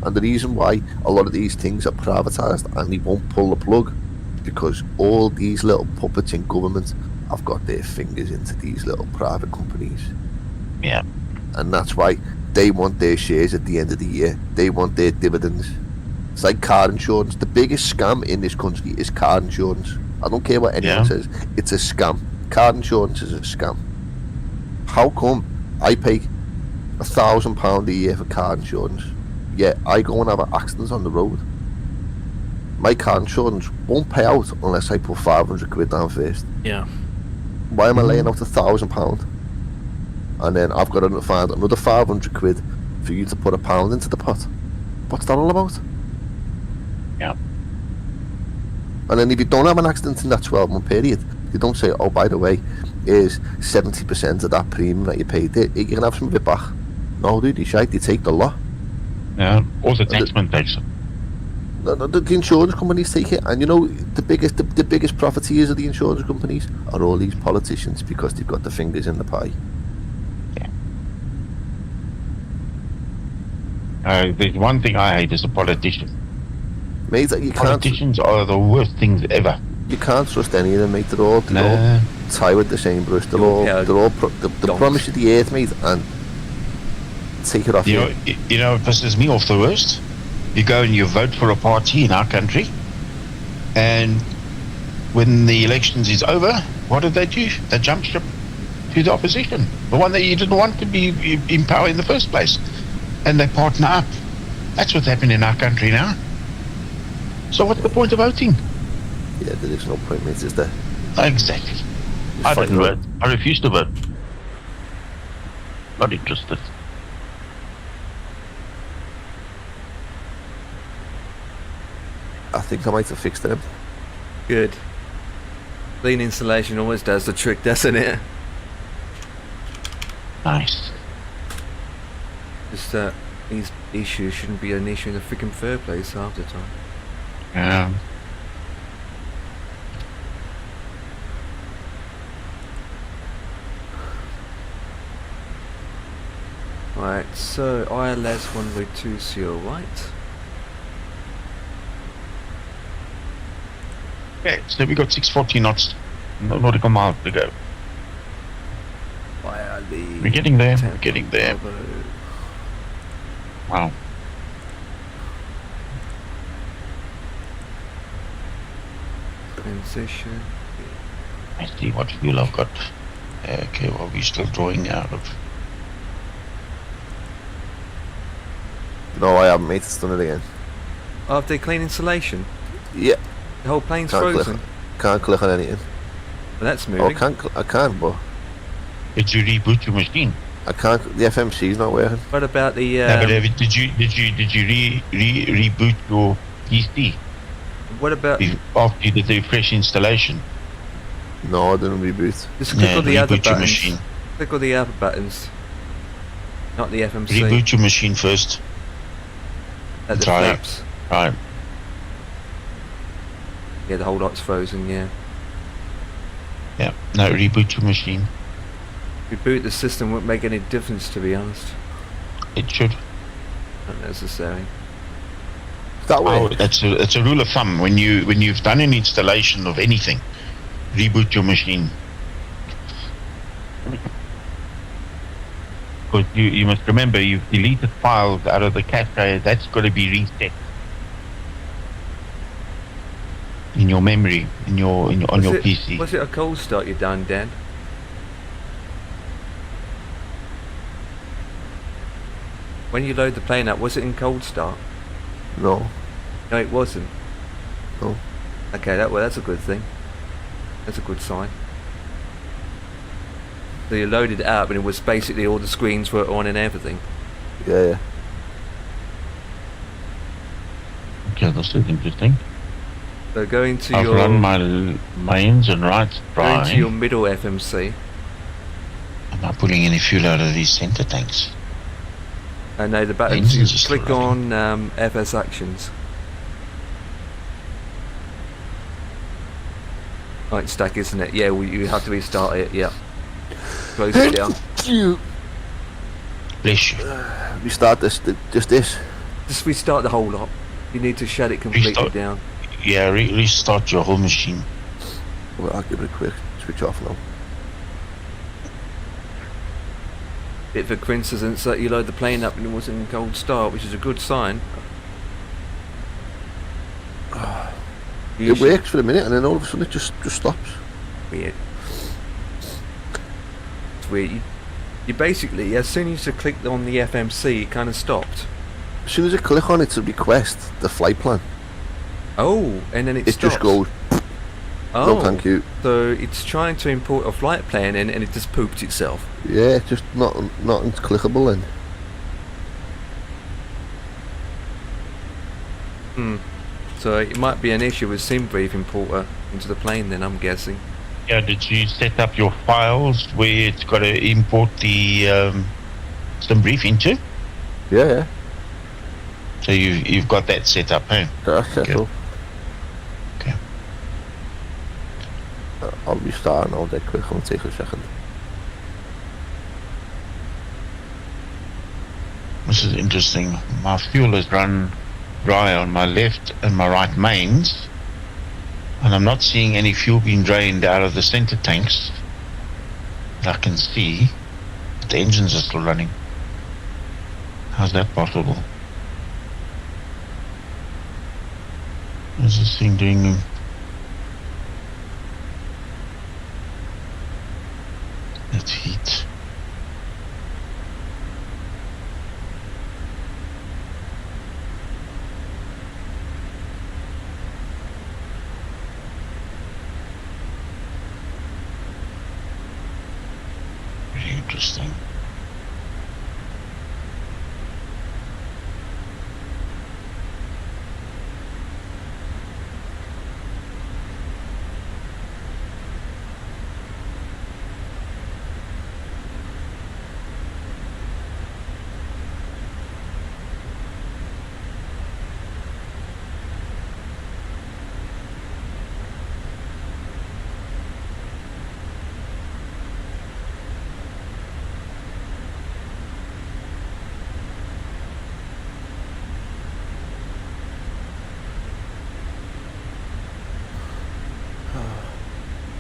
And the reason why a lot of these things are privatised and they won't pull the plug is because all these little puppets in government have got their fingers into these little private companies. Yeah. And that's why they want their shares at the end of the year. They want their dividends. It's like car insurance. The biggest scam in this country is car insurance. I don't care what anyone says. It's a scam. Car insurance is a scam. How come I pay £1,000 a year for car insurance, yet I go and have accidents on the road? My car insurance won't pay out unless I put 500 quid down first. Yeah. Why am I laying out £1,000? And then I've got to find another 500 quid for you to put £1 into the pot. What's that all about? Yeah. And then if you don't have an accident in that 12-month period, you don't say, oh, by the way, here's 70% of that premium that you paid. You can have some of it back. No, dude, you shite. You take the lot. Yeah, or the taxman takes it. The insurance companies take it. And you know, the biggest profiteers of the insurance companies are all these politicians because they've got their fingers in the pie. Yeah. There's one thing I hate as a politician. Mate, politicians are the worst things ever. You can't trust any of them, mate. They're all tie with the same brush. They promise you the earth, mate, and take it off you. You know what pisses me off the worst? You go and you vote for a party in our country, and when the elections is over, what do? They jump ship to the opposition, the one that you didn't want to be in power in the first place, and they partner up. That's what's happening in our country now. So what's the point of voting? Yeah, there is no point, mate, is there? Exactly. I didn't vote. I refuse to vote. Not interested. I think I might have fixed them. Good. Clean insulation always does the trick, doesn't it? Nice. Just that these issues shouldn't be an issue in the freaking first place half the time. Yeah. Right, so ILS 1V2 right? Okay, so we got 640 knots, nautical miles to go. We're getting there, we're getting there. Wow. Transition. I see what fuel I've got. Okay, well, we're still drawing out of. No, I haven't, mate. It's done it again. Oh, have they clean insulation? Yeah. The whole plane's frozen. Can't click on anything. Well, that's moving. Oh, I can, but. Did you reboot your machine? I can't. The FMC's not working. What about the? No, but did you reboot your PC? What about after you did the fresh installation? No, I didn't reboot. Just click on the other buttons. Machine. Click on the other buttons. Not the FMC. Reboot your machine first. At the flaps. Right. Yeah, the whole lot's frozen, yeah. Yeah. No, reboot your machine. Reboot the system won't make any difference, to be honest. It should. Not necessary. That way. Oh, it's a rule of thumb. When you've done an installation of anything, reboot your machine. Because you must remember, you've deleted files out of the cache. That's got to be reset in your memory, on your PC. Was it a cold start you done, Dan? When you load the plane up, was it in cold start? No. No, it wasn't. No. Okay, that's a good thing. That's a good sign. So you loaded it up and it was basically all the screens were on and everything. Yeah. Okay, this is interesting. So go into I've run my mains and right go dry. into your middle FMC. I'm not pulling any fuel out of these center tanks. And no, the button. Engines are You still click on FS Actions. Oh, it's stuck, isn't it? Yeah, well, you have to restart it. Yeah. Close it down. Bless you. Restart this. Just this. Just restart the whole lot. You need to shut it completely down. Yeah, restart your whole machine. Well, I'll give it a quick switch off now. Bit of a coincidence that you load the plane up and it wasn't in cold start, which is a good sign. It works for a minute and then all of a sudden it just stops. Weird. It's weird. You basically, as soon as you clicked on the FMC, it kind of stopped. As soon as I click on it to request the flight plan. Oh, and then it stops. Just goes. Oh, no, thank you. So it's trying to import a flight plan and it just poops itself. Yeah, it's just not clickable then. So it might be an issue with SimBrief importer into the plane then, I'm guessing. Yeah, did you set up your files where it's got to import the SimBrief into? Yeah. So you've got that set up, hey? That's set up. Okay. I'll restart now that quick. I'll take a second. This is interesting. My fuel has run dry on my left and my right mains, and I'm not seeing any fuel being drained out of the center tanks. I can see the engines are still running. How's that possible? What's this thing doing? That's heat. Very interesting.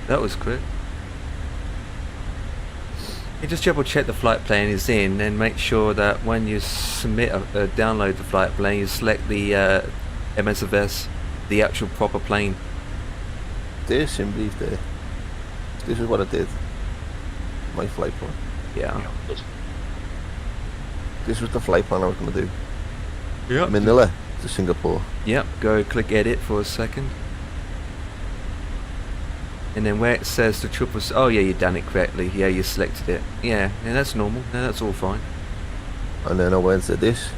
That was quick. You just double check the flight plan is in and make sure that when you submit download the flight plan, you select the MSFS, the actual proper plane. There's SimBrief there. This is what I did. My flight plan. Yeah. This was the flight plan I was going to do. Yep. Manila to Singapore. Yep, go click edit for a second. And then where it says the triple, oh yeah, you've done it correctly. Yeah, you selected it. Yeah, that's normal. Yeah, that's all fine. And then I went to this.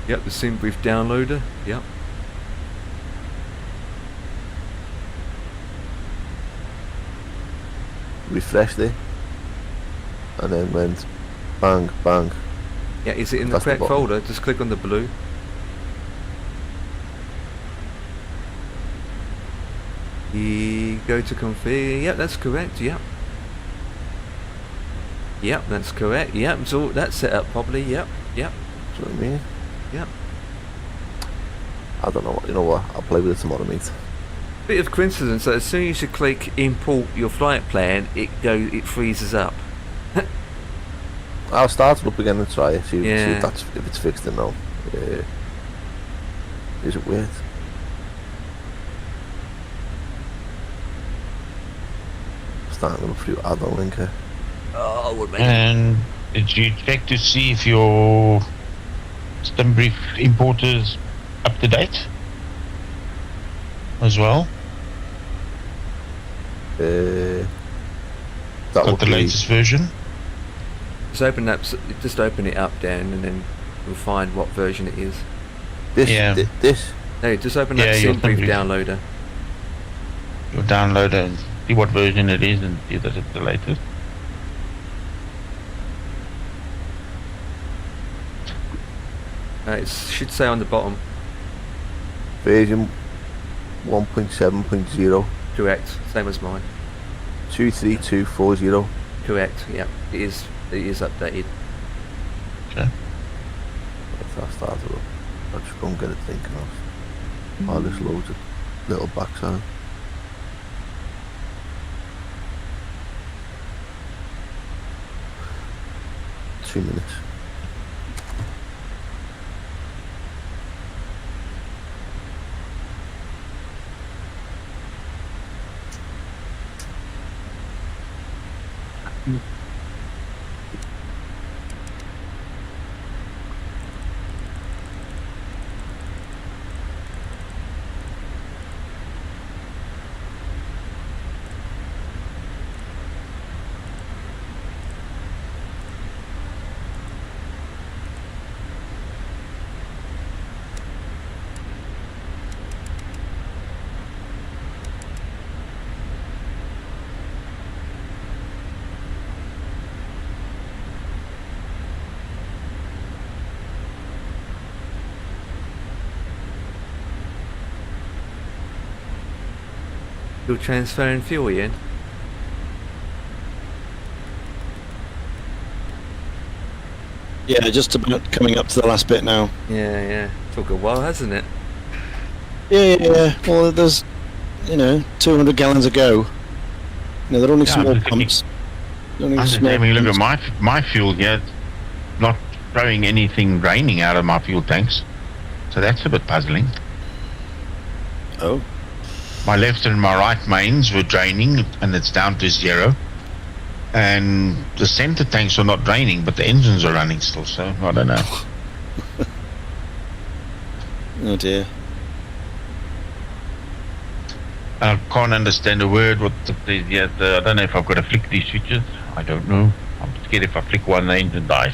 Yep, the SimBrief downloader. Yep. Refreshed it. And then went bang, bang. Yeah, is it in That's the the correct bottom. folder? Just click on the blue. You go to configure. Yep, that's correct. Yep. Yep, that's correct. Yep, so that's set up properly. Yep. Yep. Do you know what I mean? Yep. I don't know. You know what? I'll play with it tomorrow, mate. Bit of coincidence that as soon as you click import your flight plan, it freezes up. I'll start it up again and try it. See Yeah. if it's fixed or no. Is it weird? Starting to look through add-on link here. Oh, would make And did you check to see if your stem brief import is up to date as well? That Got would the be latest version? just open it up, Dan, and then we'll find what version it is. this. Yeah. This. No, just open Yeah, that your SimBrief SimBrief. downloader. You'll download it and see what version it is and see that it's the latest. It should say on the bottom. Version 1.7.0. Correct. Same as mine. 23240. Correct. Yep. It is updated. Okay. I'll start it up. I'll just go and get it thinking of. Oh, this loads of little backside. Two minutes. You're transferring fuel, Ian? Yeah, just about coming up to the last bit now. Yeah. Took a while, hasn't it? Yeah. Well, there's, 200 gallons a go. They're only small pumps. I'm just having a look at my fuel here. Not throwing anything draining out of my fuel tanks. So that's a bit puzzling. Oh. My left and my right mains were draining and it's down to 0. And the center tanks are not draining, but the engines are running still, so I don't know. Oh dear. I can't understand a word what I don't know if I've got to flick these switches. I don't know. I'm scared if I flick one, the engine dies.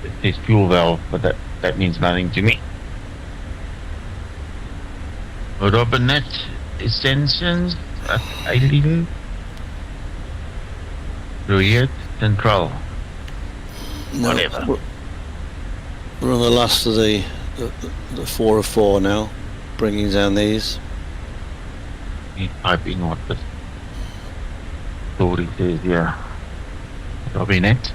It says fuel valve, but that means nothing to me. Robinette extensions at Eileen. Royet Central. No, Whatever. We're on the last of the 4 of 4 now, bringing down these. Typing what the story says here. Robinette.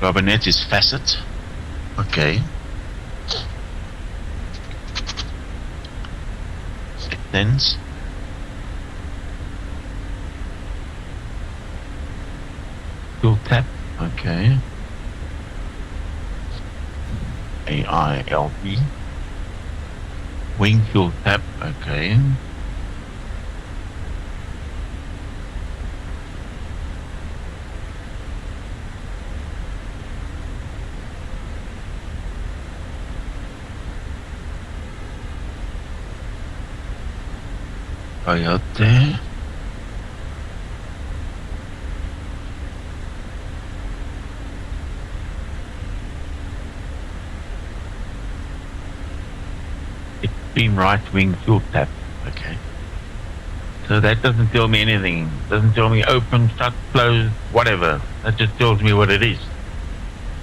Robinette is facet. Okay. Extends. Fuel tap. Okay. AILP. Wing fuel tap. Okay. Coyote. extreme right wing fuel tap. Okay. So that doesn't tell me anything. Doesn't tell me open, shut, close, whatever. That just tells me what it is.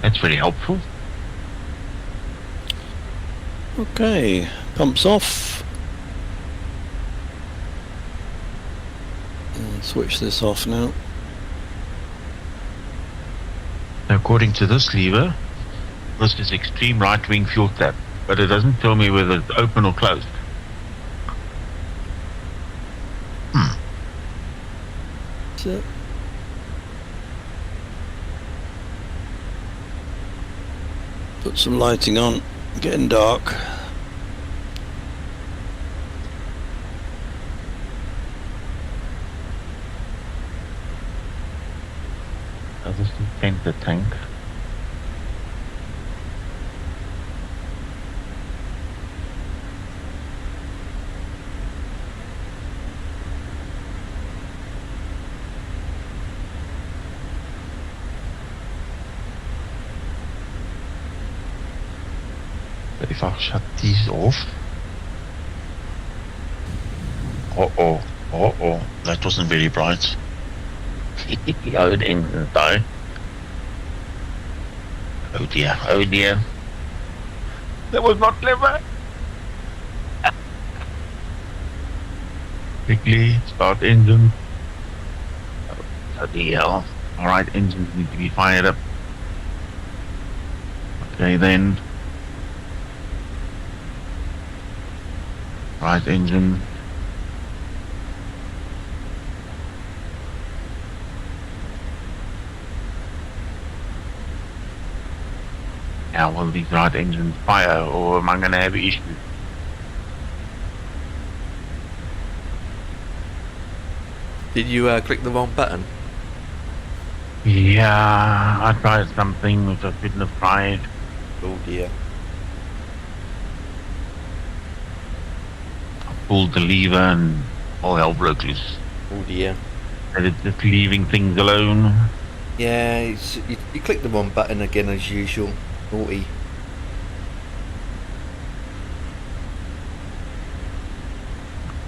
That's very helpful. Okay, pumps off. And switch this off now. According to this lever, this is extreme right wing fuel tap, but it doesn't tell me whether it's open or closed. That's it. Put some lighting on, getting dark. I'll just paint the tank. But if I shut these off, that wasn't very bright. Oh, the engine though. Oh dear. That was not clever. Quickly start engine. Oh dear. Alright, engines need to be fired up. Okay then. Right engine. Now will these right engines fire, or am I going to have issues? Did you click the wrong button? Yeah, I tried something which I shouldn't have tried. Oh dear. I pulled the lever and all hell broke loose. Oh dear. And it's just leaving things alone. Yeah, you clicked the wrong button again as usual. Naughty.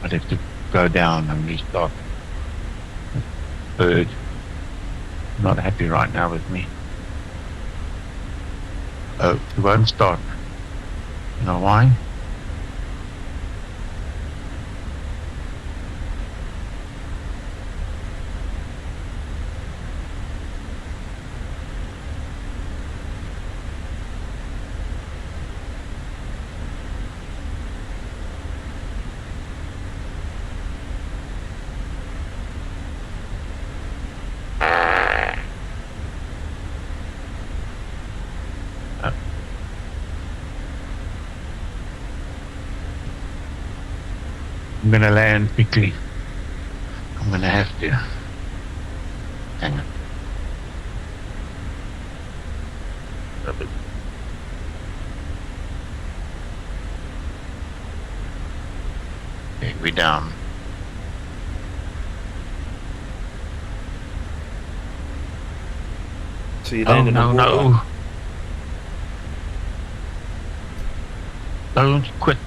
I'd have to go down and restart. Bird. Not happy right now with me. Oh, it won't start. You know why? I'm gonna land quickly. I'm gonna have to. Hang on. Okay, we're down. So you land in the water. No. Don't quit.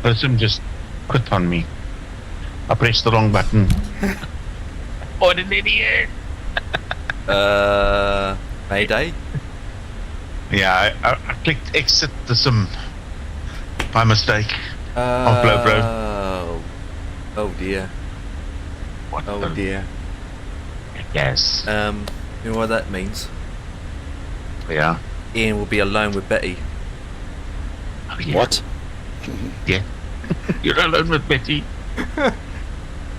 Person just quit on me. I pressed the wrong button. What an idiot! Mayday? Yeah, I clicked exit the sim by mistake. On Blow Bro. Oh dear. What oh dear. Yes. You know what that means? Yeah. Ian will be alone with Betty. Oh, yeah. What? Yeah. You're alone with Betty.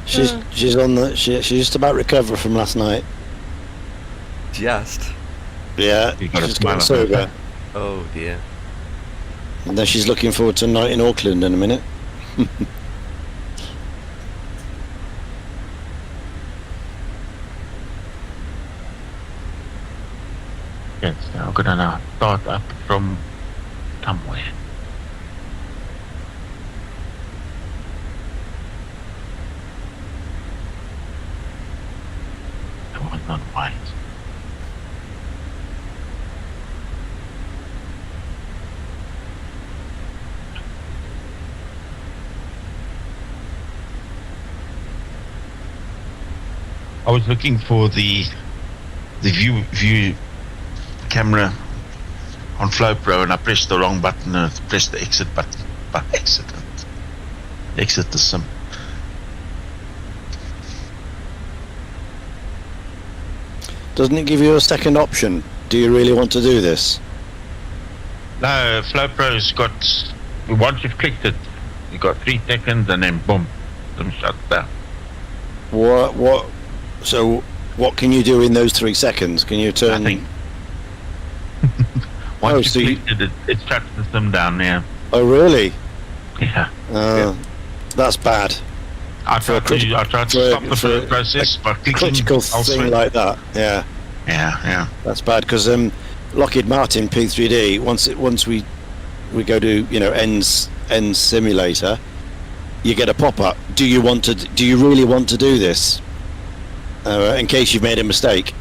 She's on the she's just about recover from last night. Just. Yeah. You got a She's smile getting on her sober. face. Oh dear. And then she's looking forward to a night in Auckland in a minute. Yes, I'm gonna now start up from somewhere. That was not wise. I was looking for the view camera on FlowPro, and I pressed the wrong button and pressed the exit button by accident. Exit the sim. Doesn't it give you a second option? Do you really want to do this? No, FlowPro's got, once you've clicked it, you've got 3 seconds and then boom, sim shuts down. So what can you do in those 3 seconds? Can you turn? Nothing. Once you clicked it, it shuts the sim down. Yeah. Oh really? Yeah. That's bad. I tried to stop the flow process by clicking. Critical thing like that. Yeah. Yeah. That's bad because Lockheed Martin P3D once we go to ends simulator, you get a pop-up. Do you really want to do this? In case you've made a mistake.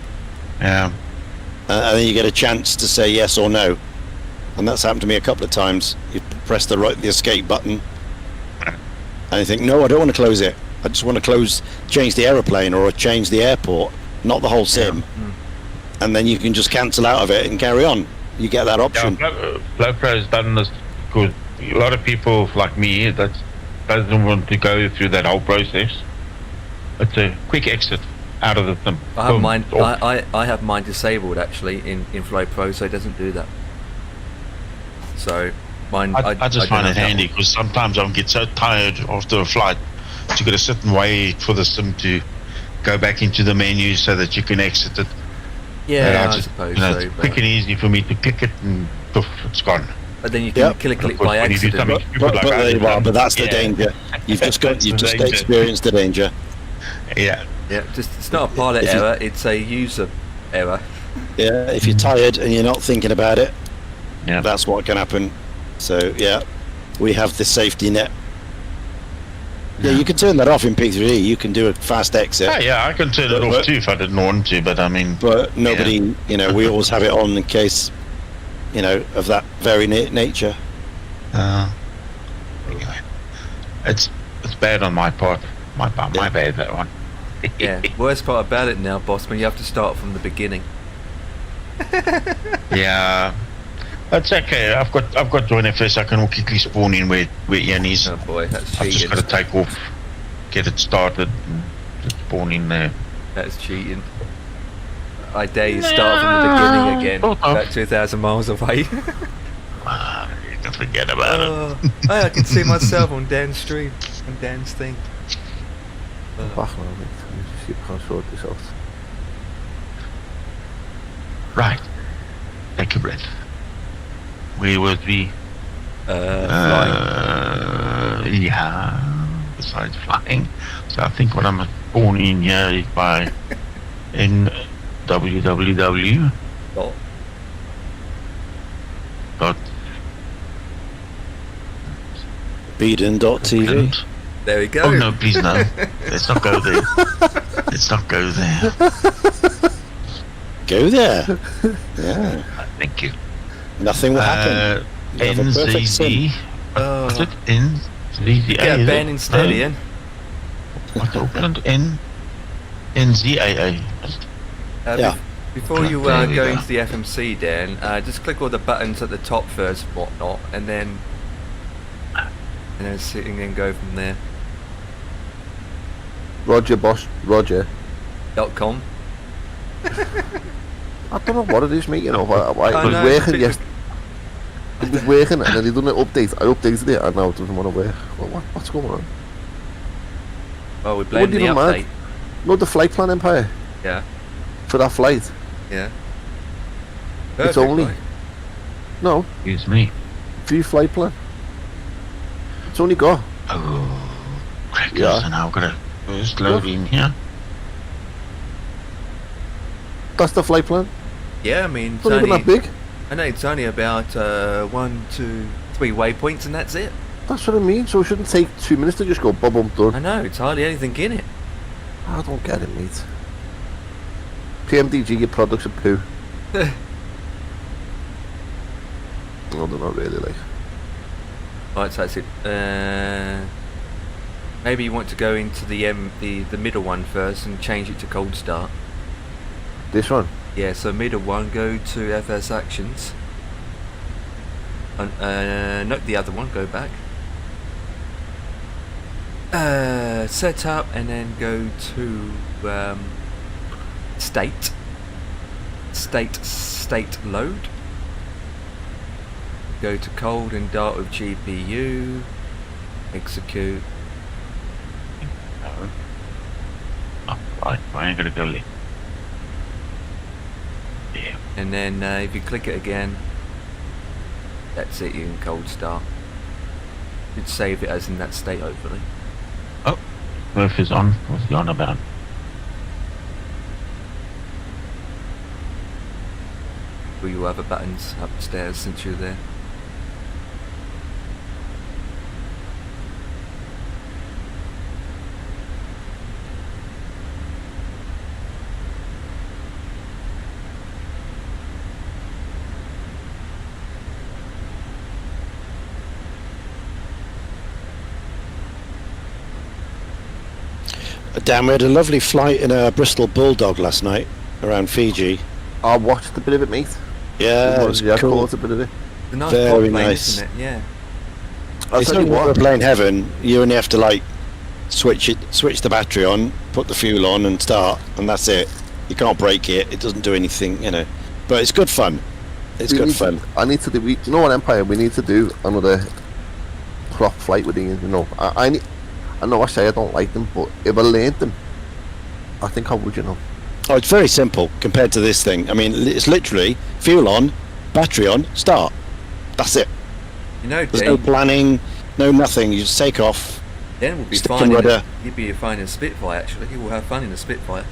Yeah. And then you get a chance to say yes or no, and that's happened to me a couple of times. You press the escape button, and you think, no, I don't want to close it. I just want to change the aeroplane or change the airport, not the whole sim. Yeah. And then you can just cancel out of it and carry on. You get that option. Yeah, FlowPro has done this because a lot of people like me that doesn't want to go through that whole process. It's a quick exit out of the sim. I have mine. I have mine disabled actually in FlowPro, so it doesn't do that. So mine. I just find it handy because sometimes I get so tired after a flight that you got to sit and wait for the sim to go back into the menu so that you can exit it. Yeah, I suppose so. It's quick and easy for me to click it and poof, it's gone. But then you can click by accident. But that's the danger. You've just experienced the danger. Yeah. Yeah, it's not a pilot error, it's a user error. Yeah, if you're tired and you're not thinking about it, yeah, that's what can happen. So yeah, we have the safety net. Yeah, you can turn that off in P3D. You can do a fast exit. Yeah, I can turn it off too if I didn't want to. But I mean, but nobody, we always have it on in case, of that very nature. Anyway, it's bad on my part. My bad, that one. Yeah, worst part about it now, Bossman, you have to start from the beginning. Yeah, that's okay. I've got join FS. I can quickly spawn in where Ian is. Oh boy, that's cheating. I've just got to take off, get it started, and just spawn in there. That's cheating. I dare you start from the beginning again. About 2,000 miles away. You can forget about it. I can see myself on Dan's stream, on Dan's thing. Wacht maar, je gewoon soort is out. Right. Take a breath. Where was we? Flying. Yeah. Besides flying, so I think what I'm born in here is by in www. Beeden.tv. There we go. Oh no, please no. Let's not go there. Let's not go there. Go there. Yeah. Thank you. Nothing will happen. NZZ. What's it? NZZA. Yeah, Ben instead, Ian. What's Auckland? NZAA. Yeah. Before you go into the FMC, Dan, just click all the buttons at the top first, whatnot, and then go from there. Roger, boss. Roger. .com. I don't know what it is, mate. I was working yesterday. I was working and then they done an update. I updated it and now it doesn't want to work. What's going on? Well, we blame the update. No, the flight plan Empire. Yeah. For that flight. Yeah. Perfect it's only. Flight. No. Excuse me. Free flight plan. It's only got. Oh, crackers! Yeah. And I'm gonna just load in here. That's the flight plan. Yeah, I mean, it's not even that big. I know it's only about 1, 2, 3 waypoints, and that's it. That's what I mean. So it shouldn't take 2 minutes to just go boom, boom, done. I know it's hardly anything in it. I don't get it, mate. PMDG, your products are poo. No, they're not really like. Right, so that's it. Maybe you want to go into the middle one first and change it to cold start. This one? Yeah, so middle one, go to FS actions. Note the other one, go back. Set up and then go to state load. Go to cold and dart with GPU. Execute. Oh, right, I ain't gonna go left. Yeah. And then if you click it again, that's it, you can cold start. You'd save it as in that state, hopefully. Oh, Murph is on. What's he on about? Will you have buttons upstairs since you're there? Dan, we had a lovely flight in a Bristol Bulldog last night around Fiji. I watched a bit of it, mate. Yeah, it was cool. Caught a bit of it. The nice Very plane, nice. isn't it? Yeah. It's not aeroplane heaven. You only have to like switch the battery on, put the fuel on, and start, and that's it. You can't break it. It doesn't do anything, you know. But it's good fun. It's good fun. I need to do. You know what, Empire? We need to do another prop flight with Ian. You know, I know I say I don't like them, but if I learned them, I think I would. You know. Oh, it's very simple compared to this thing. I mean, it's literally fuel on, battery on, start. That's it. You know, there's no planning, no nothing. You just take off. Then we'll be stick fine. Rudder. You'd be fine in a Spitfire. Actually, you will have fun in a Spitfire.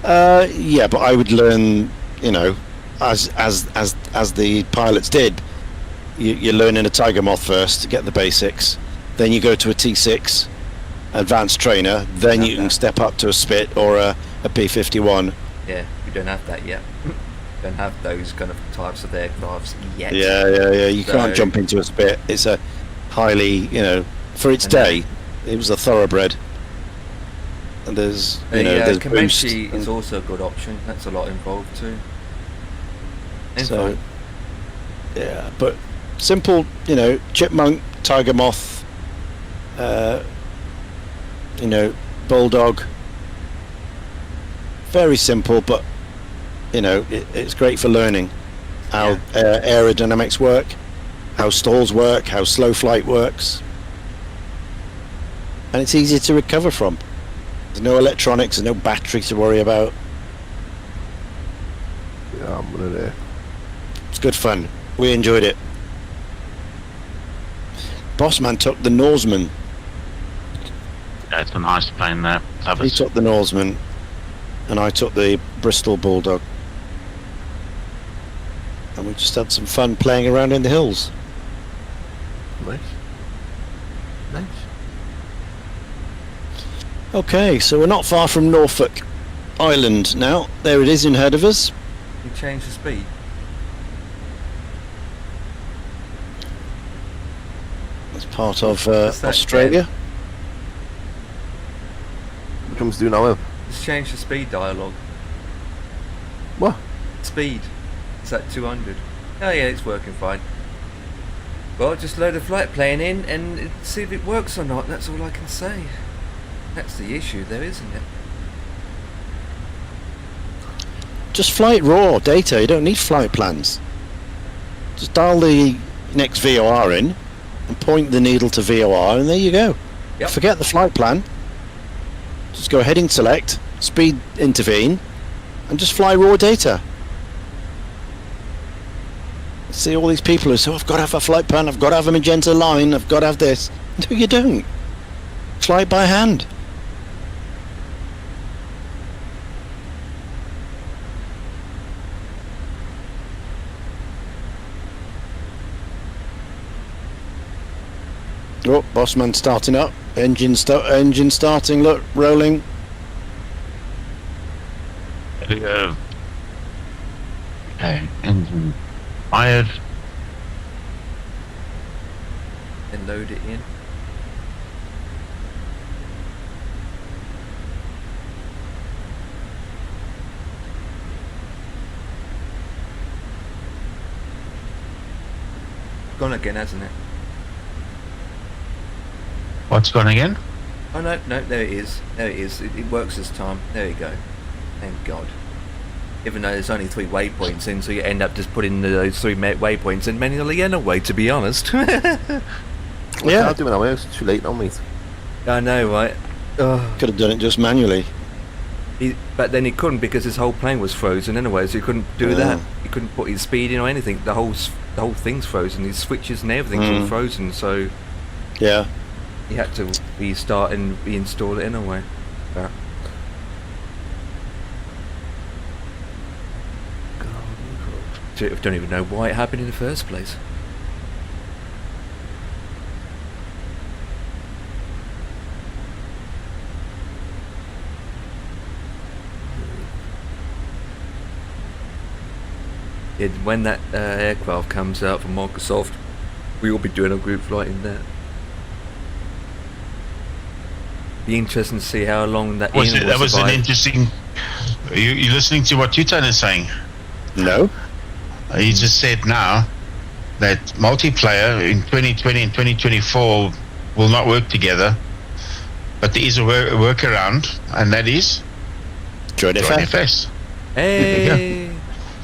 Yeah, but I would learn. You know, as the pilots did. You learn in a Tiger Moth first to get the basics. Then you go to a T6, advanced trainer. Then you can step up to a Spit or a P-51. Yeah, we don't have that yet. Don't have those kind of types of aircrafts yet. Yeah. You can't jump into a Spit. It's a highly, you know, for its day, it was a thoroughbred. And there's, you know, there's boost. is also a good option. That's a lot involved too. So, yeah, but simple, you know, Chipmunk, Tiger Moth, you know, Bulldog. Very simple, but you know, it's great for learning how aerodynamics work, how stalls work, how slow flight works, and it's easy to recover from. There's no electronics, there's no battery to worry about. Yeah, I'm gonna there. It's good fun. We enjoyed it. Bossman took the Norseman. That's a nice plane there. He took the Norseman, and I took the Bristol Bulldog. And we just had some fun playing around in the hills. Nice. Nice. Okay, so we're not far from Norfolk Island now. There it is in ahead of us. You change the speed. That's part of Australia. Which one's doing now? Just change the speed dialogue. What? Speed. It's at 200. Oh yeah, it's working fine. Well, just load a flight plane in and see if it works or not. That's all I can say. That's the issue there, isn't it? Just flight raw data. You don't need flight plans. Just dial the next VOR in and point the needle to VOR, and there you go. Yep. Forget the flight plan. Just go heading select, speed intervene, and just fly raw data. See all these people who say, I've got to have a flight plan, I've got to have a magenta line, I've got to have this. No, you don't. Fly it by hand. Oh, Bossman starting up. Engine starting. Look, rolling. Okay, engine fired. And load it in. gone again, hasn't it? What's gone again? Oh no, there it is. There it is. It works this time. There you go. Thank God. Even though there's only 3 waypoints in, so you end up just putting those 3 waypoints in manually anyway, to be honest. Yeah, I'll do it anyway. It's too late now, mate. I know, right? Could have done it just manually. But then he couldn't because his whole plane was frozen anyway, so he couldn't do that. He couldn't put his speed in or anything. The whole thing's frozen. His switches and everything's all frozen. So yeah, he had to restart and reinstall it anyway. But I don't even know why it happened in the first place. When that aircraft comes out from Microsoft, we will be doing a group flight in that. Be interesting to see how long that That was an interesting. You listening to what Tutan is saying? No. He just said now that multiplayer in 2020 and 2024 will not work together, but there is a workaround, and that is Join FS. Hey.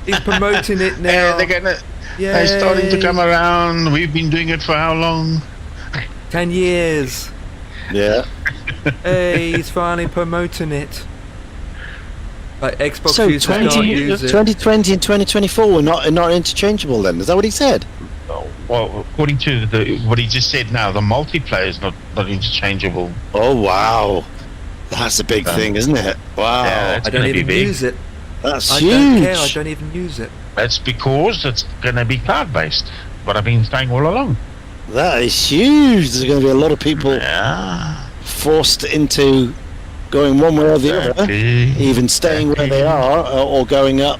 He's promoting it now. They're starting to come around. We've been doing it for how long? 10 years. Yeah. Hey, he's finally promoting it. Like Xbox So users can't use it. 2020 and 2024 were not interchangeable then? Is that what he said? Well, according to what he just said now, the multiplayer is not interchangeable. Oh, wow. That's a big thing, isn't it? Wow. Yeah, I don't even use it. That's huge. I don't care, I don't even use it. That's because it's going to be cloud-based. What I've been saying all along. That is huge. There's going to be a lot of people forced into going one way or the other, even staying where they are or going up.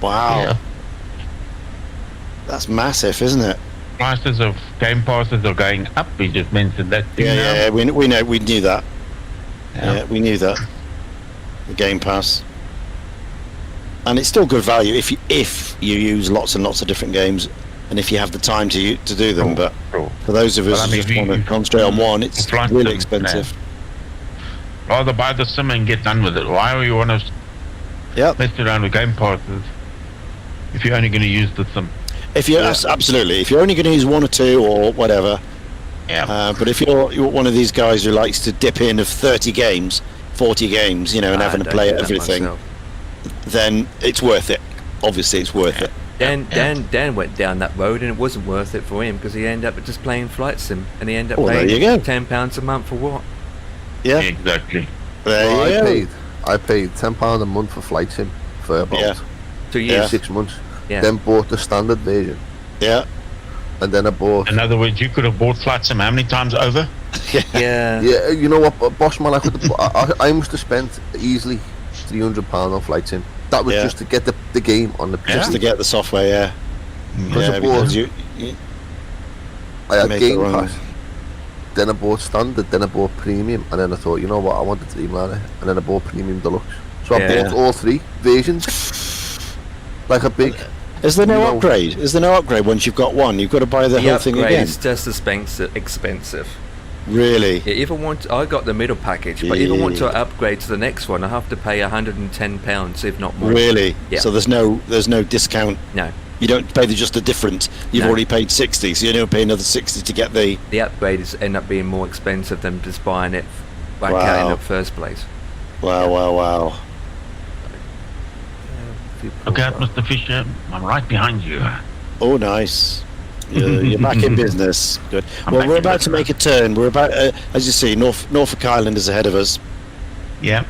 Wow. Yeah. That's massive, isn't it? Prices of game passes are going up. We just mentioned that. Yeah, we knew that. Yeah, we knew that. The Game Pass. And it's still good value if you use lots and lots of different games, and if you have the time to do them. But for those of us who just want to concentrate on one, it's really expensive. Rather buy the sim and get done with it. Why do you want to mess around with game passes if you're only going to use the sim? If you absolutely, if you're only going to use 1 or 2 or whatever. Yeah. But if you're one of these guys who likes to dip in of 30 games, 40 games, and having to play everything. Then it's worth it. Obviously, it's worth it. Dan went down that road, and it wasn't worth it for him because he ended up just playing flight sim, and he ended up paying £10 a month for what? Yeah, exactly. I paid £10 a month for flight sim for about 2 years, 6 months. Yeah. Then bought the standard version. Yeah. And then I bought. In other words, you could have bought flight sim how many times over? Yeah. Yeah. You know what, boss man? I must have spent easily £300 on flight sim. That was just to get the game on the PC. Just to get the software, Because I had Game Pass, then I bought Standard, then I bought Premium, and then I thought, you know what, I want the Dreamliner, and then I bought Premium Deluxe. So I bought all 3 versions. Like a big... Is there no upgrade? Is there no upgrade once you've got one? You've got to buy the whole thing again? It's just expensive. Really? Yeah, I got the middle package, but if I want to upgrade to the next one, I have to pay £110, if not more. Really? Yeah. So there's no discount? No. You don't pay just the difference. You've already paid 60, so you don't pay another 60 to get the... The upgrades end up being more expensive than just buying it back out in the first place. Wow. Look out, Mr. Fisher. I'm right behind you. Oh, nice. You're back in business. Good. Well, we're about to make a turn. We're about, as you see, Norfolk Island is ahead of us. Yeah.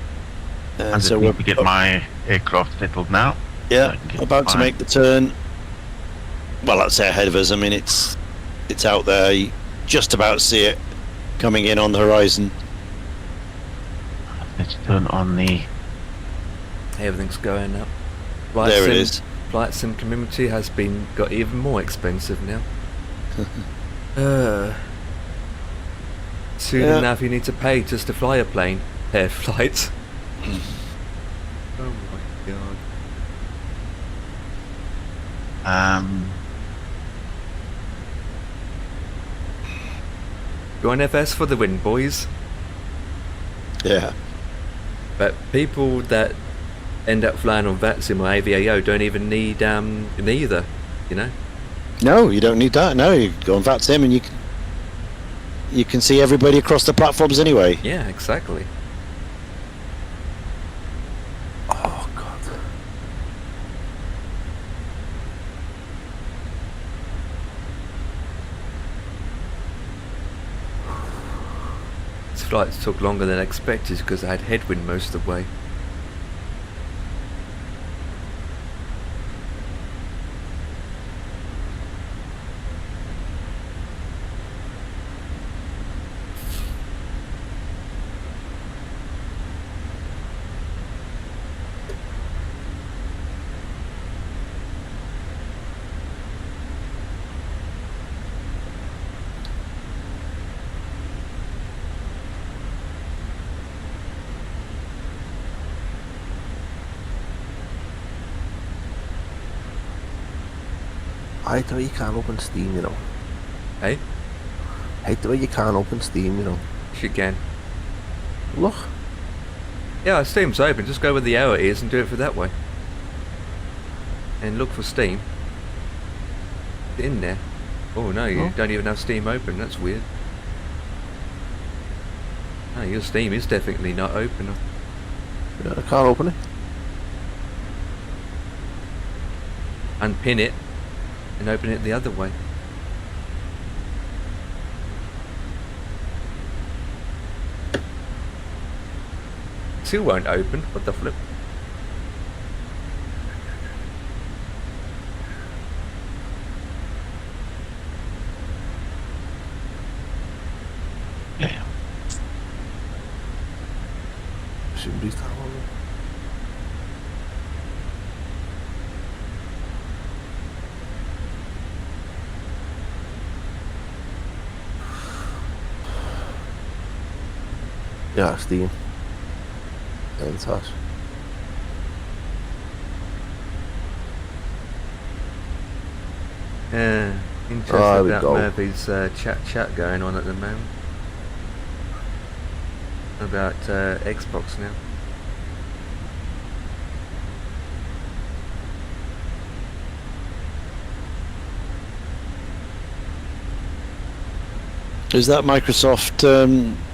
And so we're to get my aircraft settled now. Yeah, about to make the turn. Well, I'd say ahead of us. I mean, it's out there. You just about see it coming in on the horizon. Let's turn on the... Everything's going up. There it is. Flight sim community has got even more expensive now. Soon enough you need to pay just to fly a plane. Air flights. Oh my god. Join FS for the win, boys. Yeah. But people that end up flying on flightsim or AVAO don't even need neither, you know. No, you don't need that. No, you go on flightsim and you can see everybody across the platforms anyway. Yeah, exactly. Oh God. This flight took longer than expected because I had headwind most of the way. I hate the way you can't open Steam, you know. Hey? Hate the way you can't open Steam, you know. You can. Look. Yeah, Steam's open. Just go where the arrow is and do it for that way. And look for Steam. It's in there. Oh no, you don't even have Steam open. That's weird. No, your Steam is definitely not open. Yeah, I can't open it. Unpin it and open it the other way. Still won't open. What the flip? Yeah. Somebody's down on me. Yeah, Steam. And touch. Yeah, interesting about Murphy's chat going on at the moment. About Xbox now. Is that Microsoft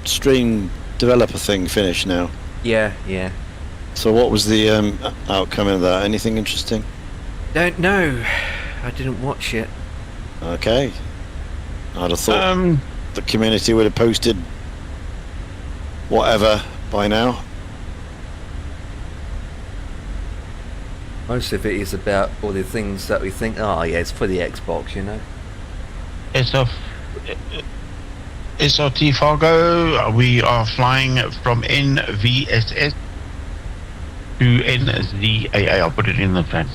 Stream developer thing finished now? Yeah, yeah. So what was the outcome of that? Anything interesting? Don't know. I didn't watch it. Okay. I'd have thought the community would have posted whatever by now. Most of it is about all the things that we think, oh yeah, it's for the Xbox, you know. SRT Fargo, we are flying from NVSS to NZAA. I'll put it in the plan.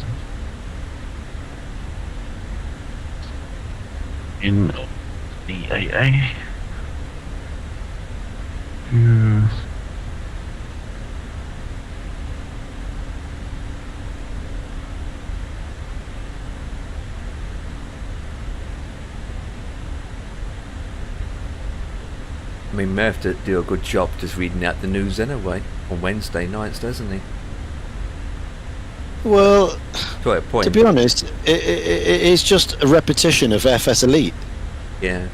NZAA. I mean, Murph did do a good job just reading out the news anyway on Wednesday nights, doesn't he? Well, to be honest, it's just a repetition of FS Elite. Yeah.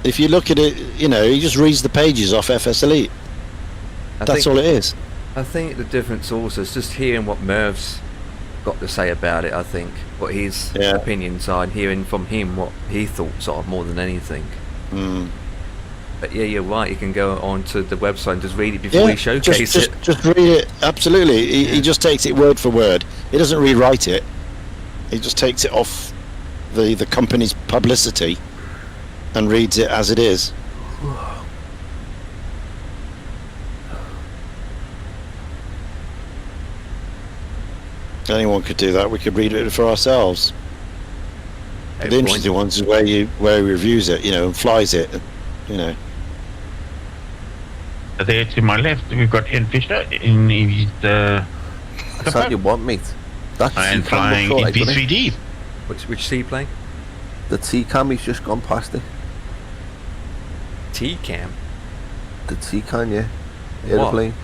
If you look at it, you know, he just reads the pages off FS Elite. That's all it is. I think the difference also is just hearing what Murph's got to say about it, I think. What his opinions are, and hearing from him what he thoughts are more than anything. But yeah, you're right, you can go onto the website and just read it before he showcases it. Just read it, absolutely. He just takes it word for word. He doesn't rewrite it. He just takes it off the company's publicity and reads it as it is. Anyone could do that. We could read it for ourselves. The interesting ones is where he reviews it, you know, and flies it, you know. There to my left, we've got Ian Fisher in his. That's what you want, mate. That's and flying in P3D. Which seaplane? The T-Cam, he's just gone past it. T-cam. The T-can, yeah. Aeroplane.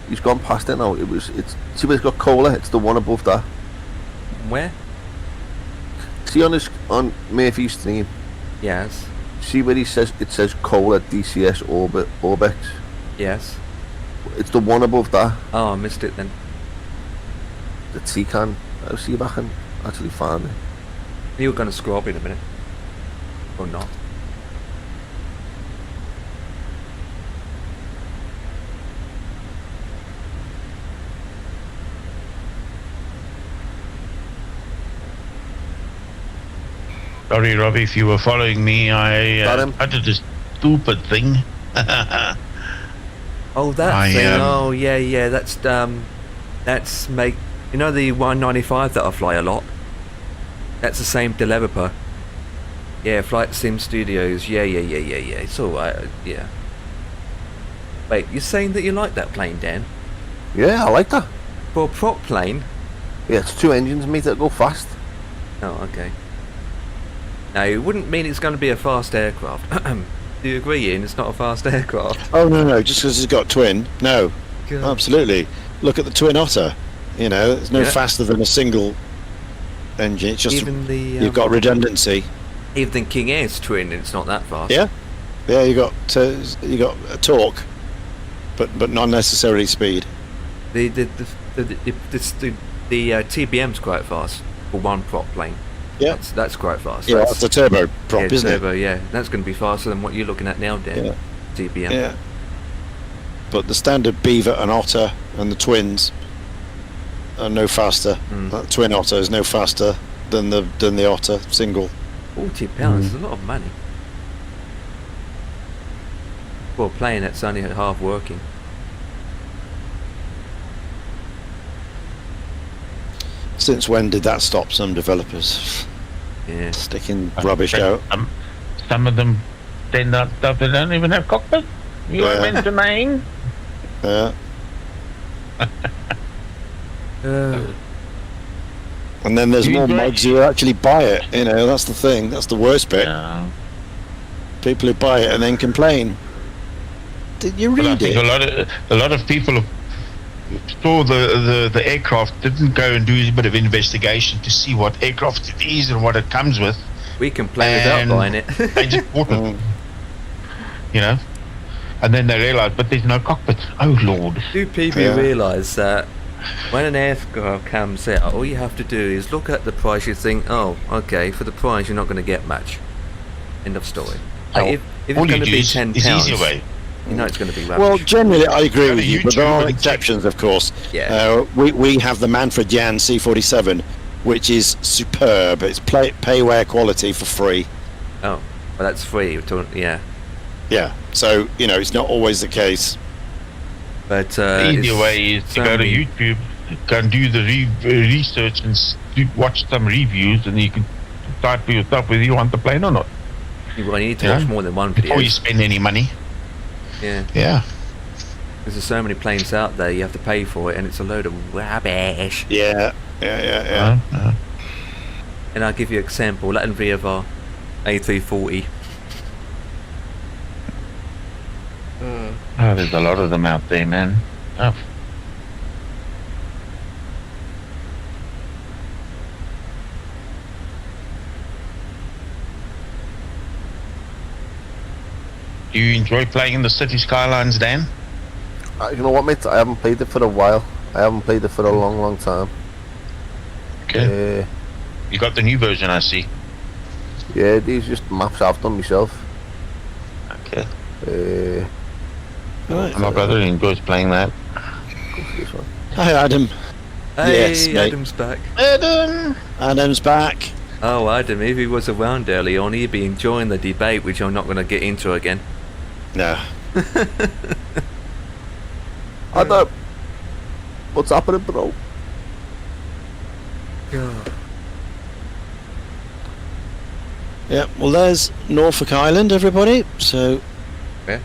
He's gone past it now. It's see where it's got Cola. It's the one above that. Where? See on Murphy's stream. Yes. See where it says Cola DCS orbit. Yes. It's the one above that. Oh, I missed it then. The T-can. I'll see if I can actually find it. You're going to scroll up in a minute. Or not. Sorry, Robbie, if you were following me, I did this stupid thing. Oh, that thing. Oh, yeah. That's make. You know the 195 that I fly a lot. That's the same developer. Yeah, Flight Sim Studios. Yeah. It's all right. Yeah. Wait, you're saying that you like that plane, Dan? Yeah, I like that. For a prop plane? Yeah, it's 2 engines, mate, that go fast. Oh, okay. Now, it wouldn't mean it's going to be a fast aircraft. Do you agree, Ian? It's not a fast aircraft. Oh, no, just because it's got twin. No, God. Absolutely. Look at the Twin Otter. You know, it's no faster than a single engine. It's just even the, you've got redundancy. Even the King Air's twin, it's not that fast. Yeah, you got a torque, but not necessarily speed. The TBM's quite fast for one prop plane. Yeah, that's quite fast. Yeah, that's a turbo prop, isn't turbo, it? Yeah, that's going to be faster than what you're looking at now, Dan. Yeah. TBM. Yeah. But the standard Beaver and Otter and the twins are no faster. That Twin Otter is no faster than the Otter single. £40 is a lot of money. For a plane that's only half working. Since when did that stop some developers? Yeah. Sticking rubbish out. Some of them tend out stuff that don't even have cockpit. You are meant to main. Yeah. And then there's more mugs who actually buy it. You know, that's the thing. That's the worst bit. Yeah. People who buy it and then complain. Did you read it? A lot of people saw the aircraft, didn't go and do a bit of investigation to see what aircraft it is and what it comes with. We complain without buying it. They just bought it. You know? And then they realise, but there's no cockpit. Oh Lord. Do people realise that when an aircraft comes out, all you have to do is look at the price, you think, oh, okay, for the price you're not going to get much. End of story. Like if it's going to be £10, easier way. You know it's going to be rubbish. Well, generally I agree with you, but there are exceptions, of course. Yeah. We have the Manfred Jan C47, which is superb. It's payware quality for free. Oh, well, that's free. Yeah. Yeah. So you know, it's not always the case. But the easier way is to go to YouTube, go and do the research and watch some reviews, and you can decide for yourself whether you want the plane or not. Well, you need to watch more than one video before you spend any money. Yeah. Yeah. Because there's so many planes out there, you have to pay for it, and it's a load of rubbish. Yeah. And I'll give you an example. Latin Viva A340. Oh, there's a lot of them out there, man. Oh. Do you enjoy playing in the City Skylines, Dan? You know what, mate? I haven't played it for a while. I haven't played it for a long time. Okay. You got the new version, I see. Yeah, these just maps I've done myself. Okay. My brother enjoys playing that. Hi, Adam. Hey, yes, Adam's back. Adam's back. Oh, Adam, if he was around early on, he'd be enjoying the debate, which I'm not going to get into again. No. Adam, what's happening, bro? God. Yeah, well, there's Norfolk Island, everybody. So, yeah.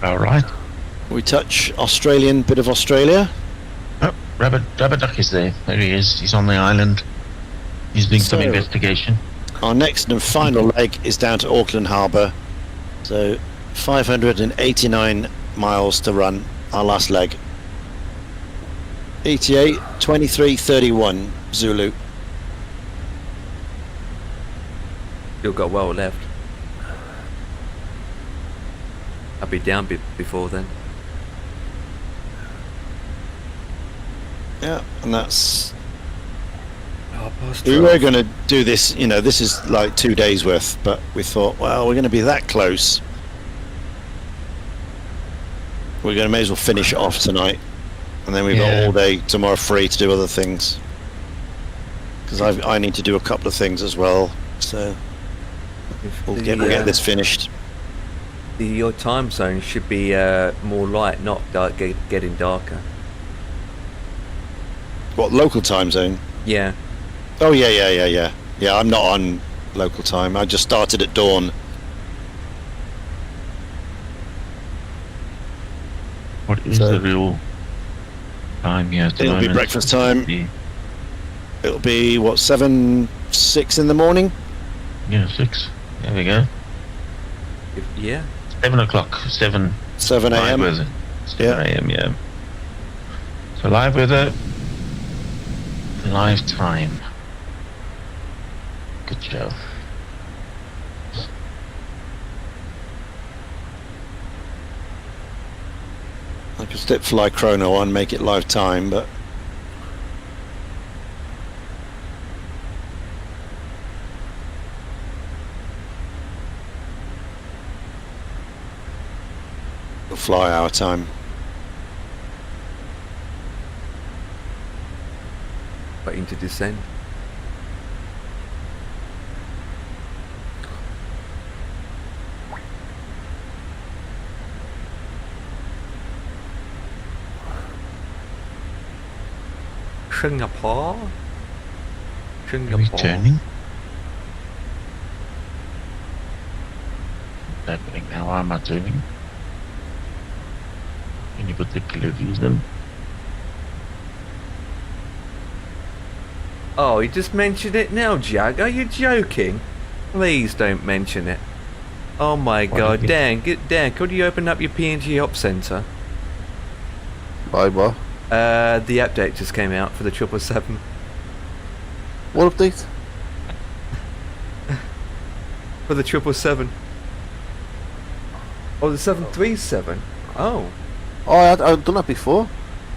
All right. We touch Australian, bit of Australia. Oh, Rabbit Duck is there. There he is. He's on the island. He's doing some investigation. Our next and final leg is down to Auckland Harbour. So 589 miles to run, our last leg. ETA 2331 Zulu. Still got well left. I'll be down before then. Yeah, and that's... We were going to do this, you know, this is like 2 days worth, but we thought, well, we're going to be that close. We're going to may as well finish it off tonight. And then we've got all day tomorrow free to do other things. Because I need to do a couple of things as well, so we'll get this finished. Your time zone should be more light, not dark, getting darker. What, local time zone? Yeah. Oh yeah, I'm not on local time. I just started at dawn. What is the real time here? It'll be breakfast time. It'll be what, 6 in the morning? Yeah, 6. There we go. Yeah. 7 o'clock. 7 a.m. Live weather. 7 a.m. Yeah. So live weather. Live time. Good show. I could stick fly chrono on, make it live time, but it'll fly our time. Waiting to descend. Singapore. Returning. Happening now. I'm not doing. Any particular reason? Oh, you just mentioned it now, Jack. Are you joking? Please don't mention it. Oh my God, Dan, could you open up your PNG Op Center? Why, what? The update just came out for the 777. What update? For the 777. Oh, the 737. Oh. Oh, I've done that before.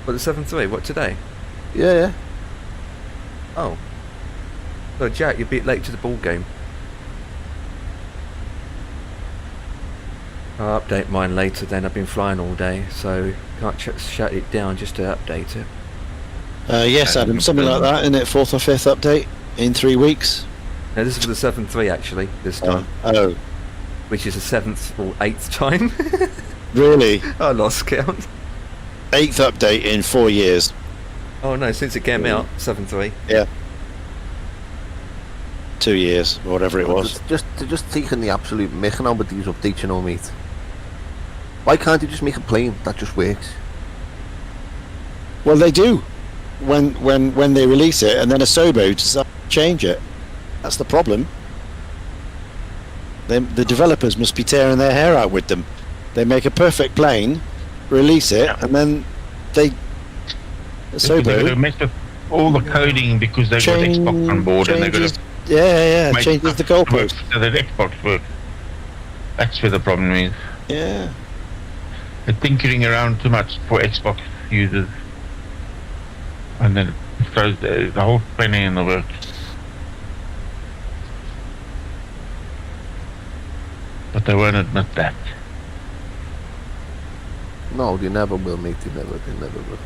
For the 73. What, today? Yeah. Oh. So, Jack, you're a bit late to the ball game. I'll update mine later then. I've been flying all day, so can't shut it down just to update it. Yes, Adam, something like that, isn't it? 4th or 5th update in 3 weeks? No, this is for the 7.3 actually, this time. Oh. Which is the 7th or 8th time. Really? I lost count. 8th update in 4 years. Oh no, since it came out, 7.3. Yeah. 2 years, or whatever it was. Just taking the absolute mick now with these updates, you know, mate. Why can't you just make a plane that just works? Well, they do. When they release it, and then Asobo decides to change it. That's the problem. The developers must be tearing their hair out with them. They make a perfect plane, release it, and then they Asobo mess up all the coding because they've got Xbox on board and they've got to changes the goalpost so that Xbox works. That's where the problem is. Yeah. They're tinkering around too much for Xbox users, and then it throws the whole planning in the works. But they won't admit that. No, they never will, mate. They never will.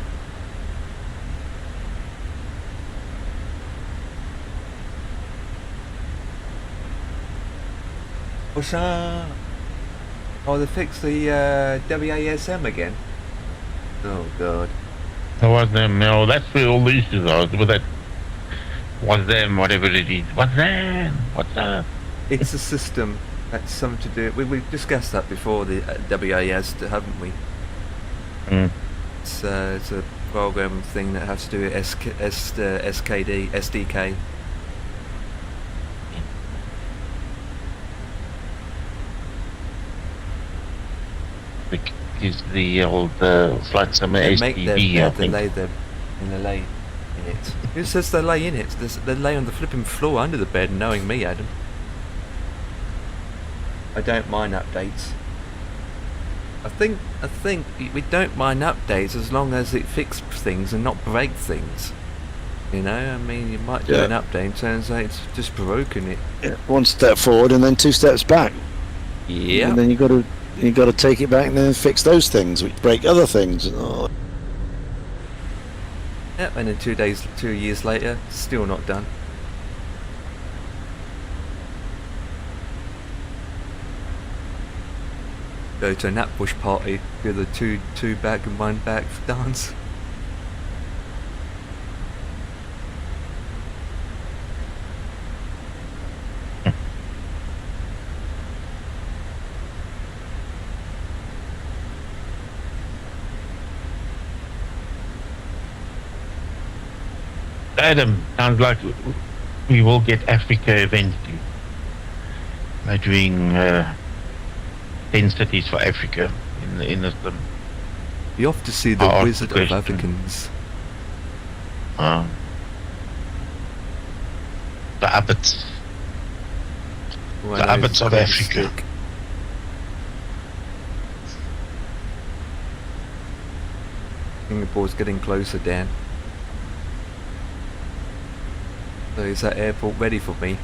What's that? Oh, they fixed the WASM again. Oh God. That was them. No, that's where all the issues are. With that, was them, whatever it is. What's them? What's up? It's a system. That's something to do. We've discussed that before, the WAS, haven't we? Mm. It's a program thing that has to do with SKD, SDK. graphic is the old flight sim They make STB, their I bed, they think. lay their, and they lay in it. Who says they lay in it? They lay on the flipping floor under the bed, knowing me, Adam. I don't mind updates. I think we don't mind updates as long as it fixes things and not break things. You know, I mean, you might do an update and turns out it's just broken it. Yeah. One step forward and then 2 steps back. Yeah. And then you got to take it back and then fix those things which break other things. Oh. Yep, and then 2 years later, still not done. Go to a nap bush party with a two back and one back dance. Adam, sounds like we will get Africa eventually. They're doing 10 cities for Africa in the You have to see the Wizard of Africans. The abbots. Well, the abbots of Africa. Singapore's getting closer, Dan. So is that airport ready for me?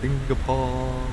Singapore.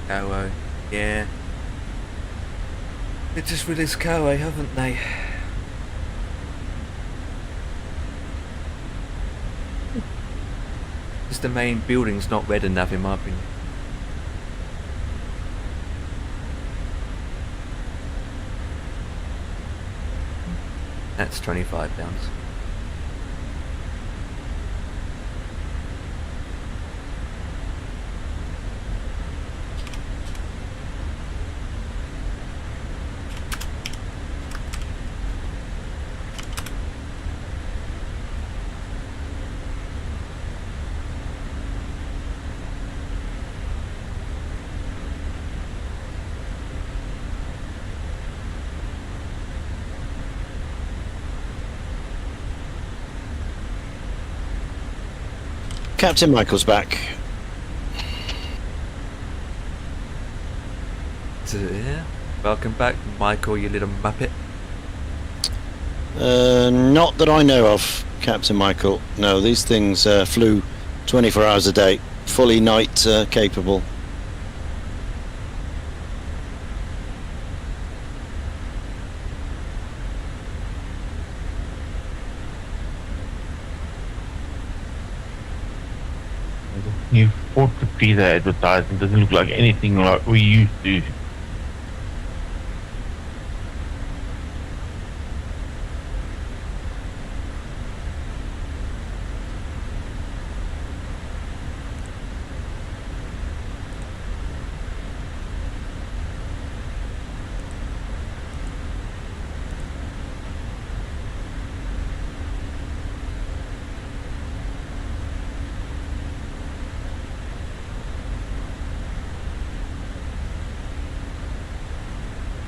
Cowo, yeah. They just released Cowo, haven't they? Just the main building's not red enough in my opinion. That's £25. Captain Michael's back. So, yeah. Welcome back, Michael, you little muppet. Not that I know of, Captain Michael. No, these things flew 24 hours a day, fully night capable. New Ford Capri advertising doesn't look like anything like we used to.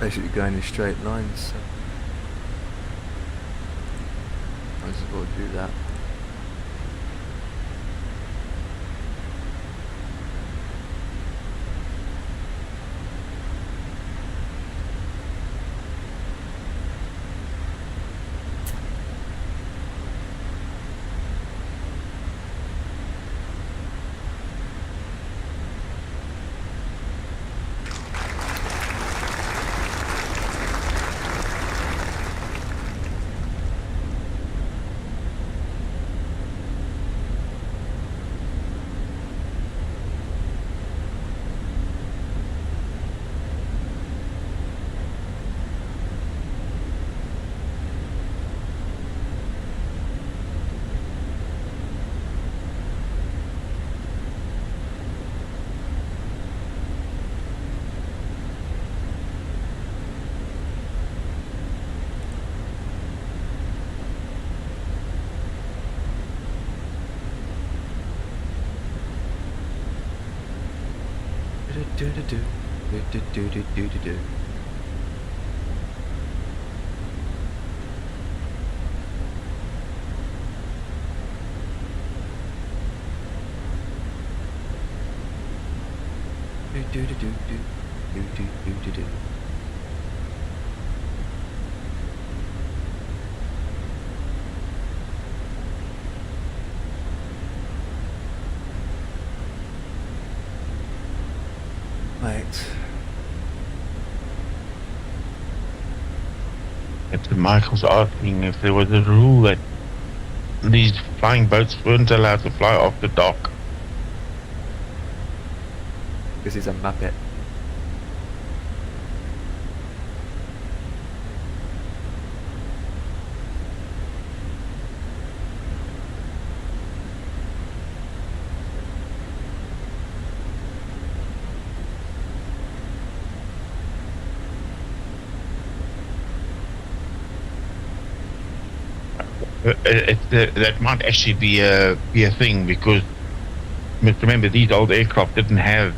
basically going in straight lines, so might as well do that. Right. Captain Michael's asking if there was a rule that these flying boats weren't allowed to fly after dark. Because he's a muppet. That might actually be a thing, because you must remember these old aircraft didn't have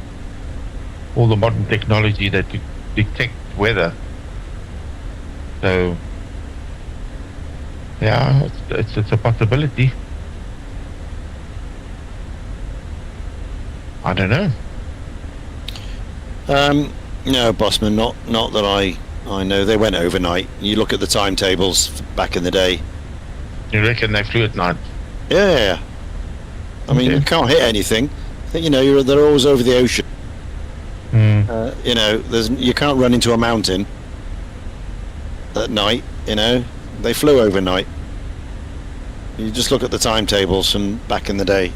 all the modern technology that could detect weather. So yeah, it's a possibility. I don't know. No, Bossman, not that I know. They went overnight. You look at the timetables back in the day. You reckon they flew at night? Yeah. I mean, you can't hit anything. You know, they're always over the ocean. You know, you can't run into a mountain at night. You know, they flew overnight. You just look at the timetables from back in the day.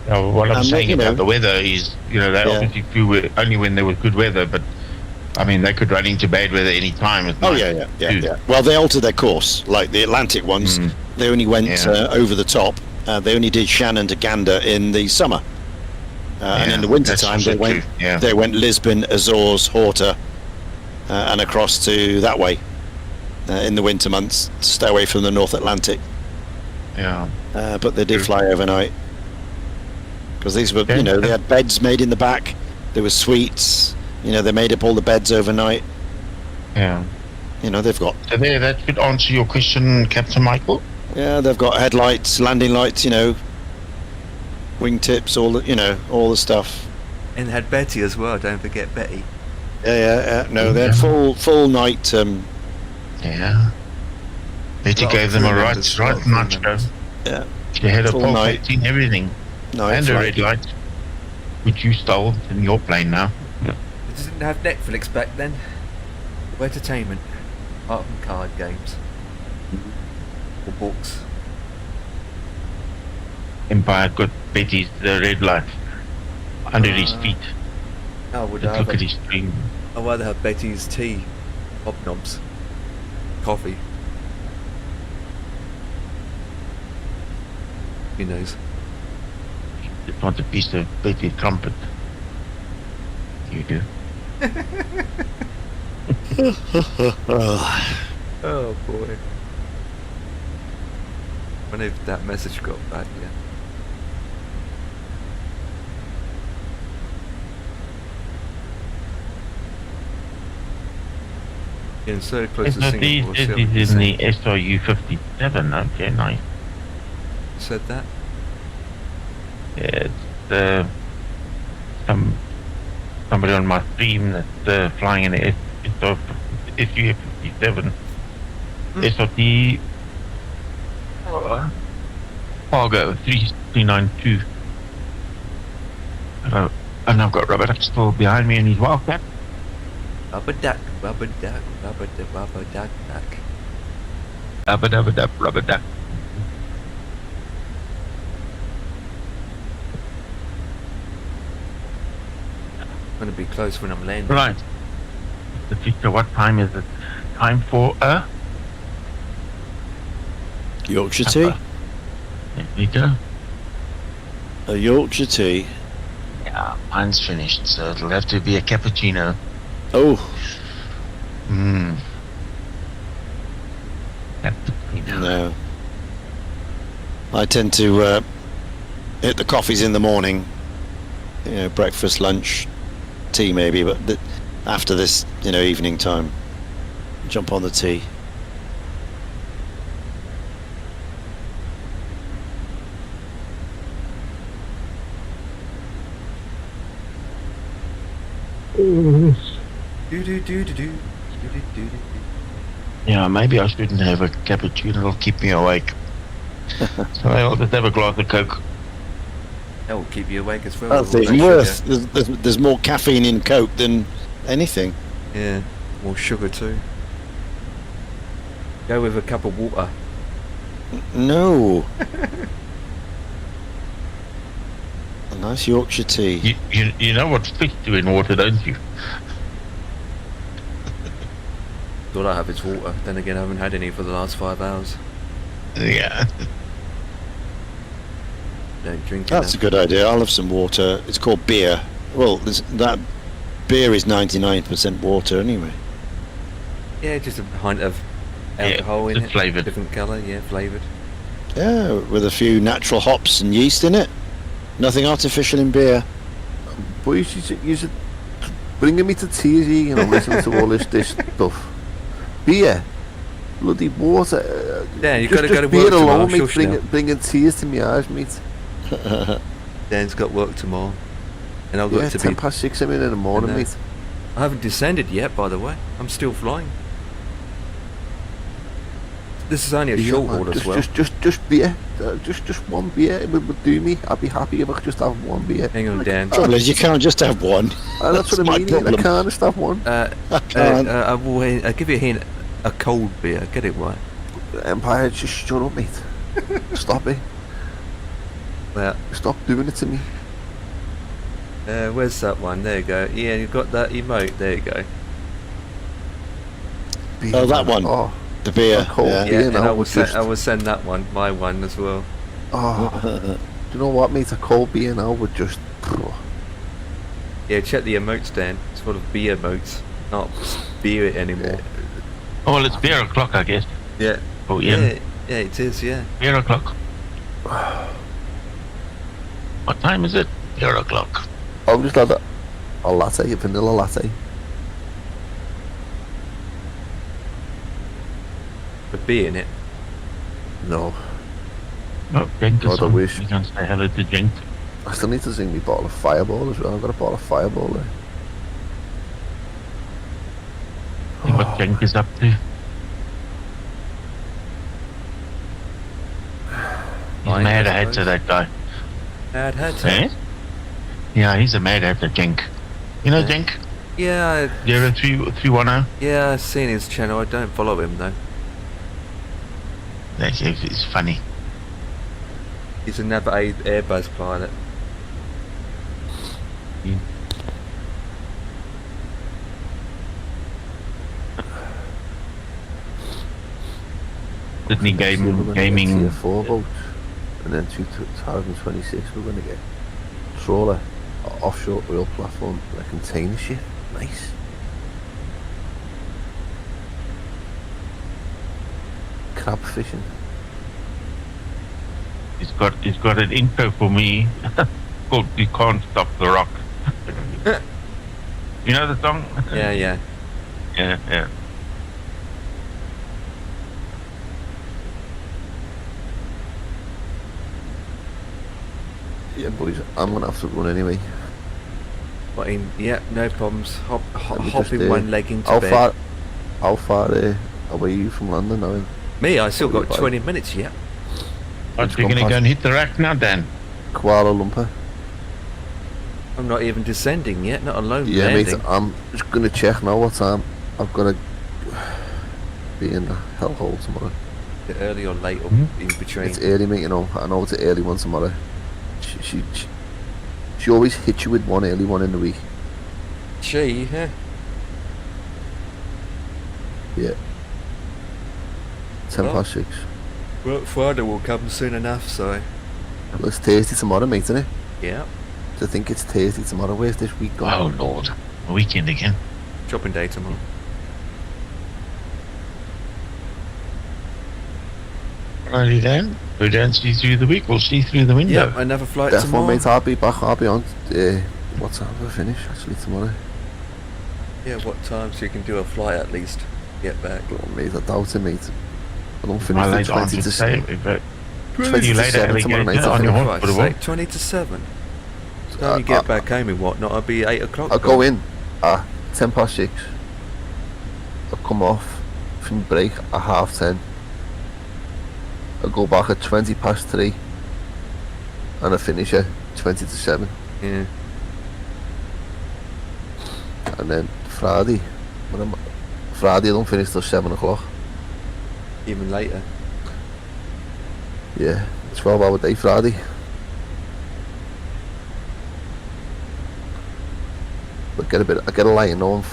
Now, what I'm saying about the weather is, you know, they obviously flew only when there was good weather, but I mean, they could run into bad weather any time. Oh, yeah. Well, they altered their course. Like the Atlantic ones, they only went over the top. They only did Shannon to Gander in the summer. And in the winter time, they went Lisbon, Azores, Horta, and across to that way in the winter months to stay away from the North Atlantic. Yeah. But they did fly overnight. Because these were, you know, they had beds made in the back. There were suites. You know, they made up all the beds overnight. Yeah. You know, they've got... So there, that could answer your question, Captain Michael. Yeah, they've got headlights, landing lights, you know, wingtips, all the, you know, all the stuff. And they had Betty as well, don't forget Betty. Yeah. No, they had full night... yeah. Betty gave them a right night show. Yeah. She had a pole lighting, everything. And a red light, which you stole in your plane now. They didn't have Netflix back then. Entertainment, art and card games, or books. Empire got Betty's red light under his feet. Look at his screen. I'd rather have Betty's tea, hobnobs, coffee. Who knows? It's not a piece of Betty trumpet. You do. Oh boy. When if that message got back, yeah. Getting so close to Singapore. This is in the SRU 57. Okay, nice. You said that? Yeah, it's somebody on my stream that's flying in the SRU 57. SRT Cargo 3392. And I've got Rubber Duck still behind me and he's Wildcat. Rubber duck, rubber duck, rubber duck, rubber duck, duck. Rubber duck, rubber duck. I'm gonna be close when I'm landing. Right. The future, what time is it? Time for a Yorkshire tea. There we go. A Yorkshire tea. Yeah, mine's finished, so it'll have to be a cappuccino. Oh. Cappuccino. No. I tend to hit the coffees in the morning. You know, breakfast, lunch, tea maybe, but after this, you know, evening time, jump on the tea. Yeah, maybe I shouldn't have a cappuccino, it'll keep me awake. So I'll just have a glass of Coke. That will keep you awake as well. That's even worse. There's more caffeine in Coke than anything. Yeah, more sugar too. Go with a cup of water. No. A nice Yorkshire tea. You know what fish do in water, don't you? All I have is water. Then again, I haven't had any for the last 5 hours. Yeah. Don't drink That's enough. a good idea. I'll have some water. It's called beer. Well, that beer is 99% water anyway. Yeah, just a pint of alcohol in it. Flavoured. Different colour, yeah, flavoured. Yeah, with a few natural hops and yeast in it. Nothing artificial in beer. Boys, you should bringing me to tears, you know, listening to all this stuff. Beer, bloody water. Dan, you've got to go to beer work tomorrow. alone, mate, bringing tears to my eyes, mate. Dan's got work tomorrow, and I've got to 10 be past 6 in the morning, mate. I haven't descended yet, by the way. I'm still flying. This is only a short haul as well. Just beer. Just one beer would do me. I'd be happy if I could just have one beer. Hang on, Dan. Trouble is, you can't just have one. That's what I mean. I can't just have one. I will give you a hint. A cold beer. Get it right. Empire, just shut up, mate. Stop it. Well, stop doing it to me. Where's that one? There you go. Yeah, you've got that emote. There you go. Beer, oh, that one. Oh. The beer. Cold yeah, beer. And I will send that one, my one as well. Oh, do you know what, mate? A cold beer now would just. Yeah, check the emotes, Dan. It's full of beer emotes, not beer anymore. Oh, well, it's beer o'clock, I guess. Yeah. Oh, yeah. Yeah, it is. Yeah. Beer o'clock. What time is it? Beer o'clock. I'll just have a latte, a vanilla latte. With beer in it? No. No, drink God, I wish. You can say hello to drink. I still need to sing me bottle of Fireball as well. I've got a bottle of Fireball there. See what Jenk is up to. He's mad ahead to that guy. Mad head? Eh? Yeah, he's a mad head to Jenk. You know Jenk? Yeah. 0310? Yeah, I've seen his channel. I don't follow him though. It's funny. He's another Airbus pilot. Sydney gaming. Tier 4 boat, and then 2026 we're going to get trawler, offshore oil platform, a container ship. Nice. Crab fishing. He's got an intro for me called "You Can't Stop the Rock." You know the song? Yeah. Yeah. Yeah, boys, I'm gonna have to run anyway. But yeah, no problems. Hop Just, in one leg into bed. How far away are you from London now? Me, I still got 20 minutes yet. Aren't you gonna go and hit the rack now, Dan? Kuala Lumpur. I'm not even descending yet, not alone Yeah, landing. mate, I'm just gonna check now what time I've got to be in the hellhole tomorrow. Is it early or late or in between? It's early, mate, you know. I know it's an early one tomorrow. She always hits you with one early one in the week. She, yeah. Yeah. 6:10. Well, Friday will come soon enough, so... Well, it's Thursday tomorrow, mate, isn't it? Yeah. To think it's Thursday tomorrow. Where's this week gone? Oh, Lord. A weekend again. Shopping day tomorrow. Alrighty then. We don't see through the week, we'll see through the window. Yeah, another flight Definitely, tomorrow. mate, I'll be back. I'll be on. What time do I finish, actually, tomorrow? Yeah, what time so you can do a flight at least? Get back. Oh, mate, I doubt it, mate. I don't finish My the late 20 aunt to would 7. say, but 20 you to later 7 tomorrow night. on your I hospital. Like 20 to 7. By the time you get back home and whatnot, I'll be 8 o'clock. I'll go in at 6:10. I'll come off from break at 10:30. I'll go back at 3:20, and I finish at 20 to 7. Yeah. And then Friday, I don't finish till 7 o'clock. Even later. Yeah, 12-hour day Friday. But I get a line on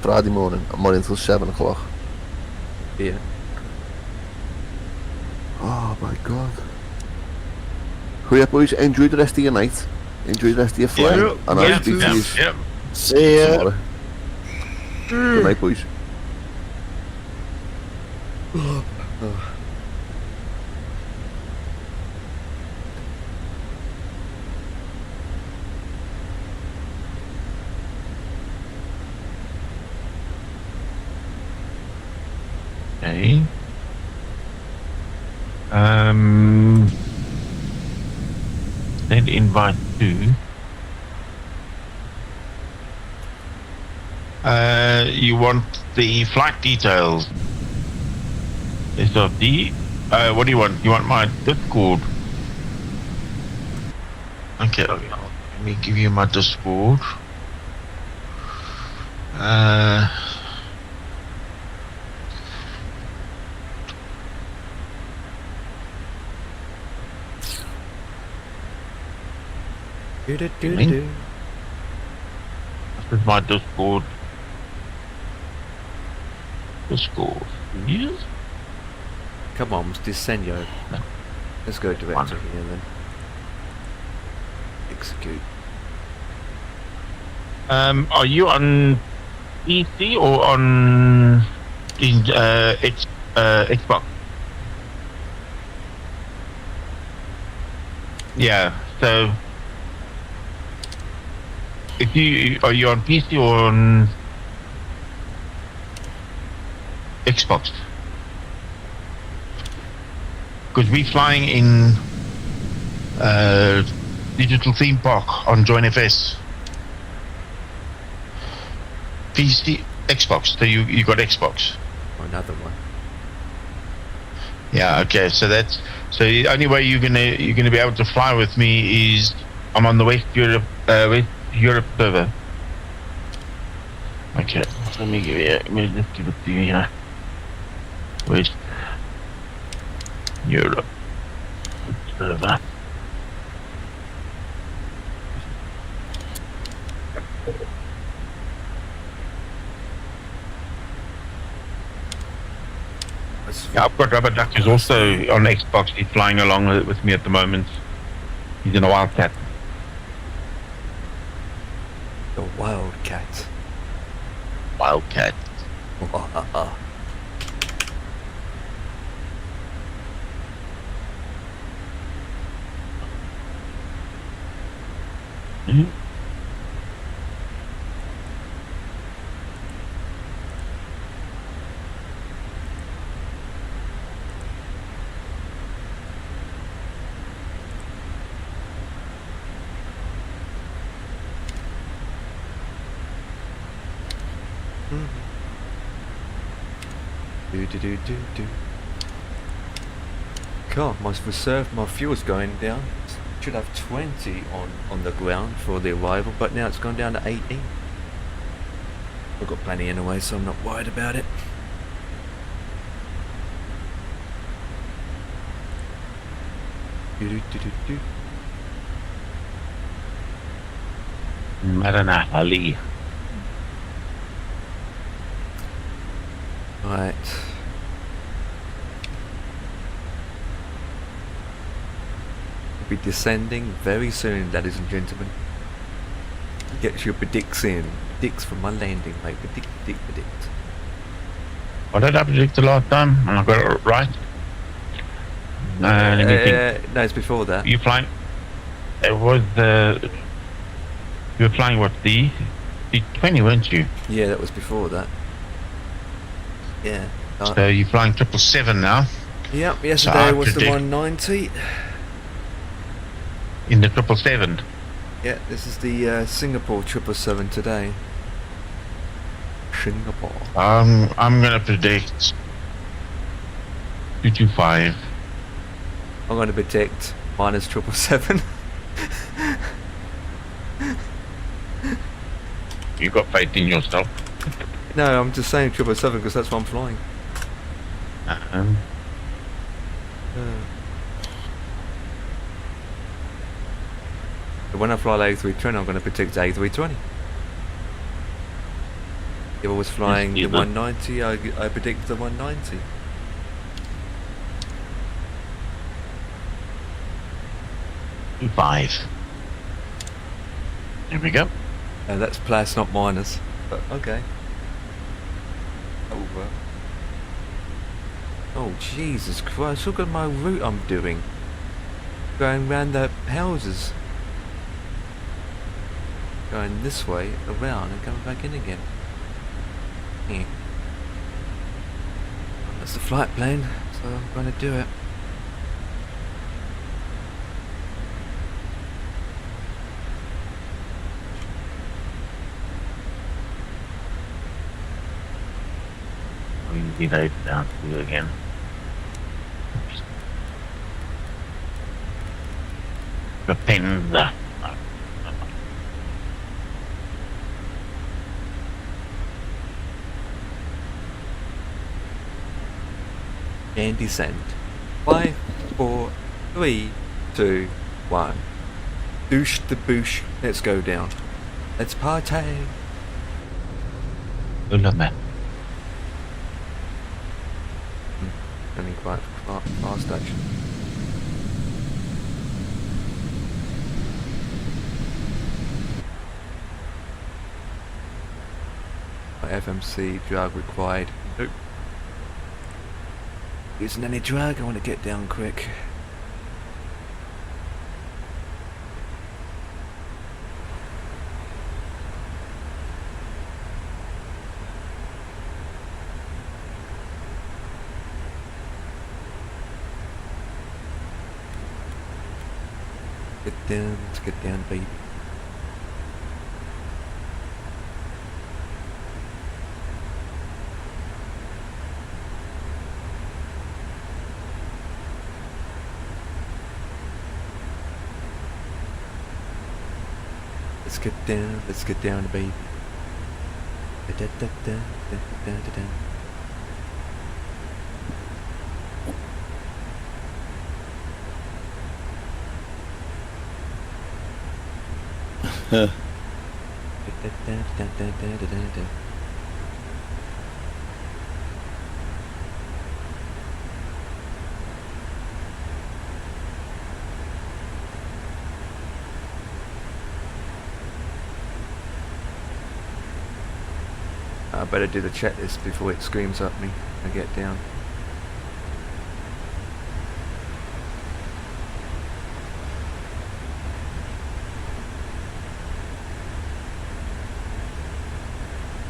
Friday morning. I'm on until 7 o'clock. Yeah. Oh my god. Hurry up, boys. Enjoy the rest of your night. Enjoy the rest of your flight. Yeah, and I'll speak to you See ya. tomorrow. Good night, boys. Okay. Send invite to. You want the flight details. SRD. What do you want? You want my Discord? Okay, let me give you my Discord. This is my Discord. Yes. Come on, Disenyo. Let's go direct to here then. Execute. Are you on PC or on Xbox? Yeah. So, are you on PC or on Xbox? Because we're flying in Digital Theme Park on JoinFS. PC, Xbox. So you got Xbox. Another one. Yeah. Okay. So the only way you're gonna be able to fly with me is I'm on the West Europe server. Okay. Let me just give it to you here. West Europe server. Yeah, I've got Rubber Duck who's also on Xbox. He's flying along with me at the moment. He's in a Wildcat. The Wildcat. Wildcat. Mm-hmm. Do. God, my reserve, my fuel's going down. Should have 20 on the ground for the arrival, but now it's gone down to 18. I've got plenty anyway, so I'm not worried about it. Do. Marana Ali. Right. We'll be descending very soon, ladies and gentlemen. Get your predicts in. Predicts for my landing, mate. Predict. What did I predict the last time? And I got it right. Let me think. No, it's before that. You flying? It was you were flying what, the 20, weren't you? Yeah, that was before that. Yeah. So you're flying 777 now. Yep. Yesterday was the 190. In the 777. Yeah, this is the Singapore 777 today. Singapore. I'm gonna predict 225. I'm gonna predict minus 777. You got faith in yourself. No, I'm just saying 777 because that's what I'm flying. When I fly the A320, I'm going to predict A320. If I was flying the 190, I predict the 190. Five. There we go. That's plus, not minus. But okay. Over. Oh Jesus Christ! Look at my route I'm doing. Going round the houses. Going this way, around, and coming back in again. Yeah. That's the flight plane, so I'm going to do it. We load down to you again. The pins. And descend. 5, 4, 3, 2, 1. Douche the boosh. Let's go down. Let's party. Man. Running quite fast actually. FMC drag required. Nope. Isn't any drag, I want to get down quick. Let's get down, baby. Let's get down, baby. Da, da, da, da, da, da, da. Huh. I better do the checklist before it screams at me and get down.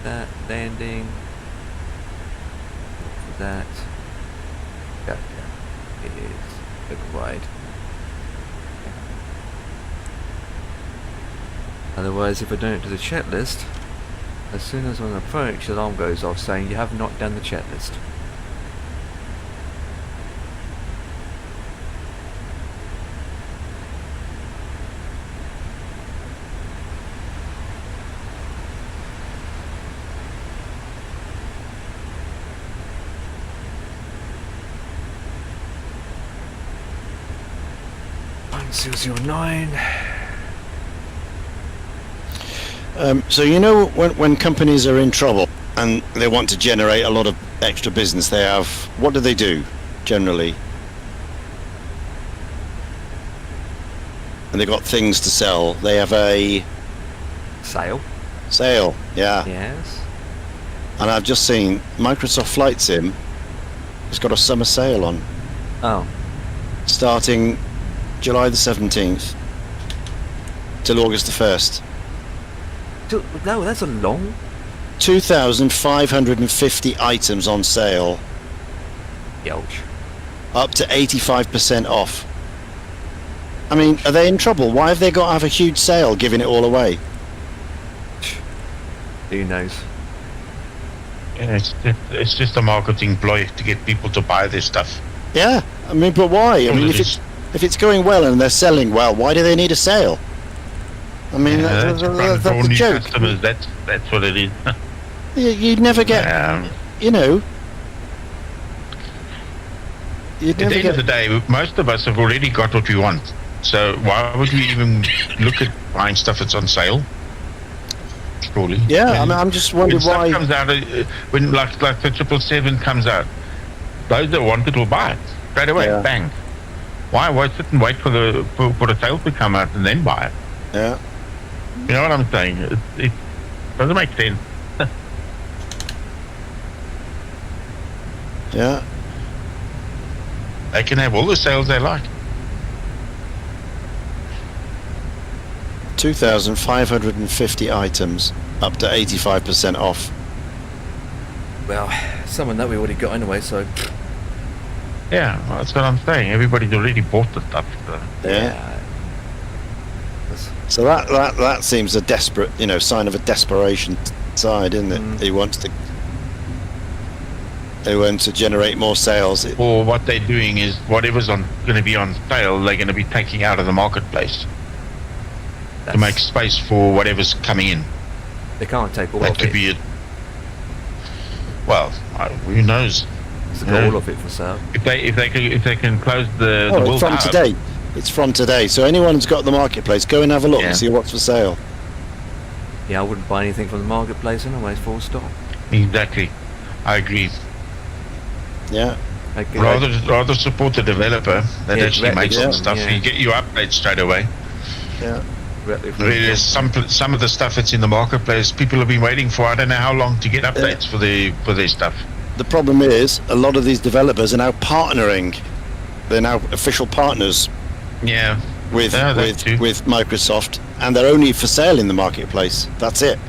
That landing. That. Yeah, it is a bit wide. Otherwise, if I don't do the checklist, as soon as I'm on approach, the alarm goes off saying you have not done the checklist. 009. So you know when companies are in trouble and they want to generate a lot of extra business, they have, what do generally? And they've got things to sell. They have a Sale, yeah. yes. And I've just seen Microsoft Flight Sim has got a summer sale on, Oh, starting July the 17th till August the 1st. No, that's a long. 2,550 items on sale, Yelch. up to 85% off. I mean, are they in trouble? Why have they got to have a huge sale giving it all away? Who knows? Yeah, it's just a marketing ploy to get people to buy this stuff. Yeah, I mean, but why? I mean, Well, if it's going well and they're selling well, why do they need a sale? I mean, Yeah, that's that's a new joke. customers. That's what it is. You'd never get, you know. You'd At never the end of the get. day, most of us have already got what we want. So why would we even look at buying stuff that's on sale? Surely. Yeah, I mean, I'm just wondering when why. stuff comes out, when like the 777 comes out, those that want it will buy it straight away. Yeah. Bang. Why sit and wait for the sale to come out and then buy it? Yeah. You know what I'm saying? It doesn't make sense. Yeah. They can have all the sales they like. 2,550 items, up to 85% off. Well, some of that we already got anyway, so. Yeah, well, that's what I'm saying. Everybody's already bought the stuff. So. Yeah. So that seems a desperate, sign of a desperation side, isn't it? He wants to generate more sales. Or what they're doing is whatever's going to be on sale, they're going to be taking out of the marketplace to make space for whatever's coming in. They can't take all That of could it. be it. Well, who knows? It's got all of it for sale. If they can close the Oh, World from Cup, today. It's from today. So anyone who's got the marketplace, go and have a look and see what's for sale. Yeah, I wouldn't buy anything from the marketplace anyway, full stop. Exactly. I agree. Yeah. Okay. Rather support the developer that actually makes the stuff. Yeah. You get your updates straight away. Yeah. Whereas some of the stuff that's in the marketplace, people have been waiting for I don't know how long to get updates for their stuff. The problem is a lot of these developers are now partnering. They're now official partners. Yeah. With Microsoft, and they're only for sale in the marketplace. That's it.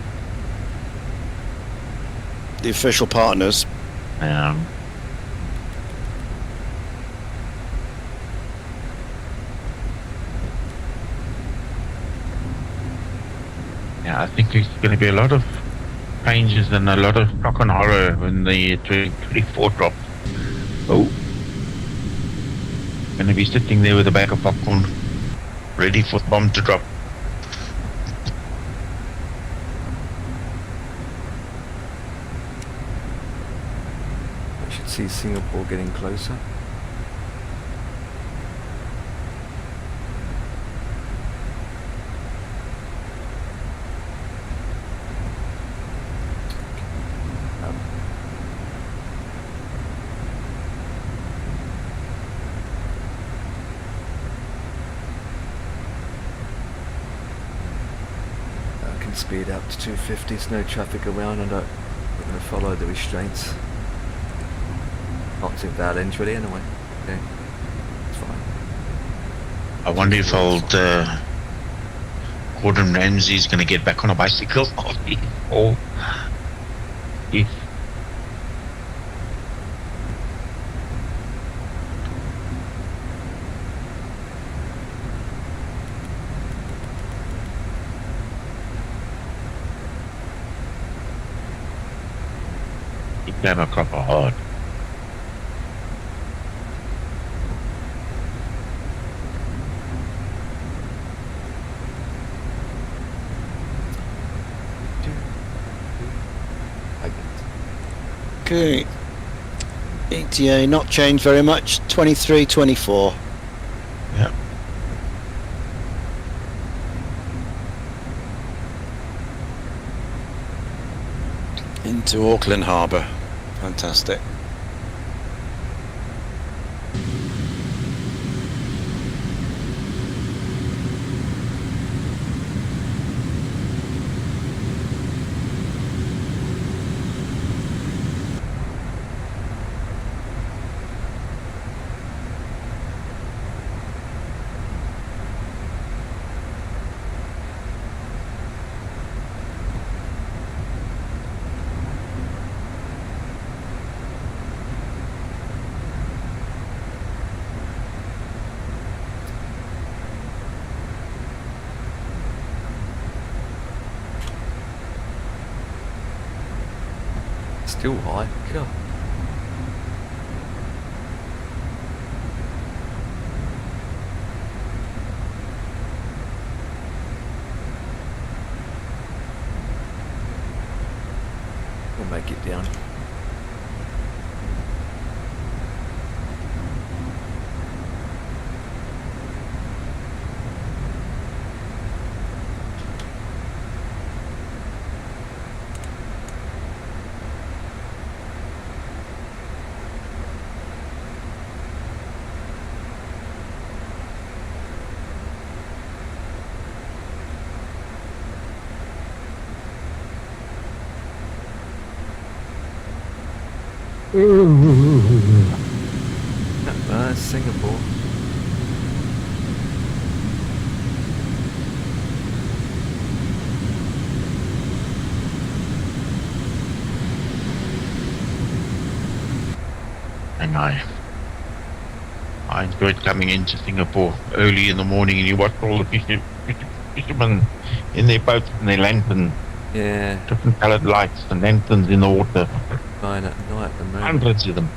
The official partners. Yeah, I think there's going to be a lot of changes and a lot of shock and horror when the 2024 drops. Oh. Going to be sitting there with a bag of popcorn, ready for the bomb to drop. I should see Singapore getting closer. Speed up to 250, there's no traffic around, and we're going to follow the restraints. Not too bad really anyway. Okay, it's fine. I wonder if old Gordon Ramsay's going to get back on a bicycle. Oh, yes. Never proper hard. Okay. ETA not changed very much. 23, 24. Yeah. into Auckland Harbour. Fantastic. Still high. God. We'll make it down. Singapore. And I enjoyed coming into Singapore early in the morning, and you watch all the fishermen in their boats and their lanterns. Yeah. Different coloured lights and lanterns in the water. Flying at night at the moment. Hundreds of them.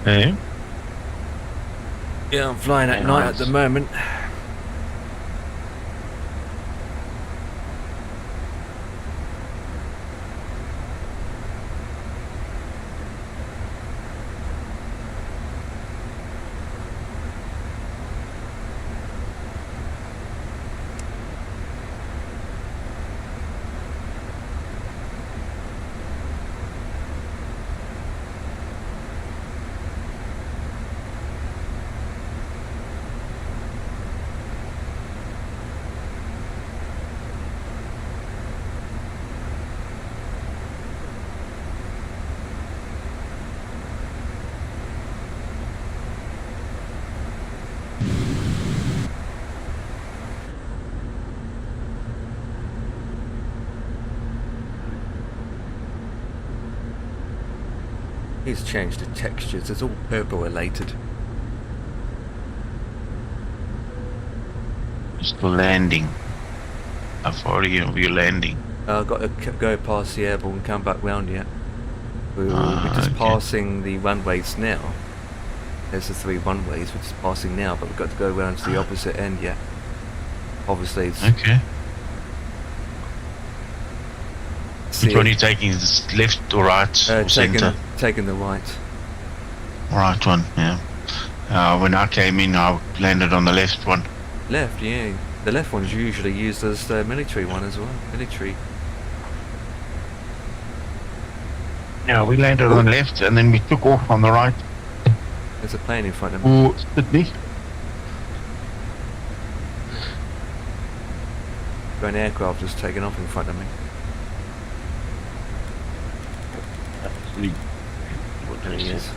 Yeah. Yeah, I'm flying at night at the moment. He's changed the textures, it's all purple related. Still landing. How far are you landing? I've got to go past the airport and come back round yet. We're just passing the runways now. There's the 3 runways, we're just passing now, but we've got to go round to the opposite end yet. Obviously it's... Okay. Which one are you taking? Left or right or centre? Taking the right. Right one, yeah. When I came in, I landed on the left one. Left, yeah. The left one's usually used as the military one as well. Military. Yeah, we landed on the left and then we took off on the right. There's a plane in front of me. Oh, Sydney. An aircraft just taken off in front of me. What there he is.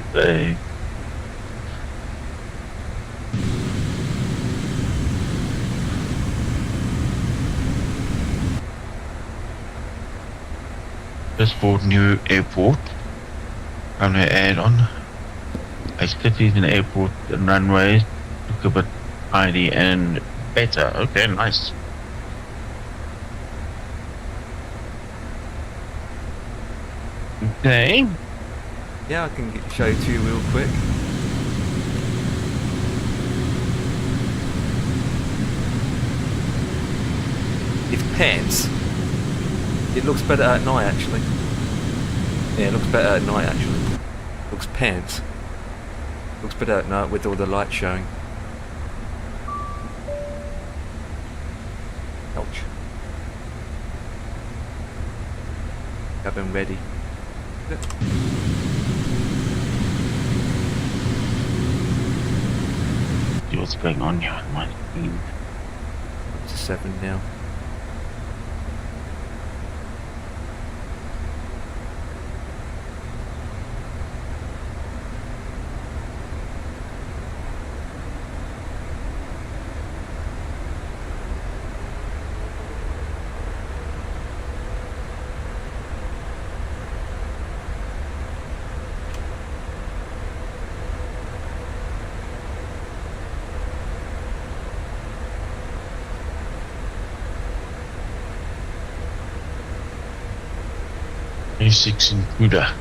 Just bought new airport. I'm gonna add on. Cities and airport and runways look a bit tidy and better. Okay, nice. Okay. Yeah, I can show it to you real quick. It's pants. It looks better at night actually. Yeah, it looks better at night actually. Looks pants. Looks better at night with all the light showing. Ouch. Cabin ready. See what's going on here on my screen. Up to 7 now. A6 in Buda.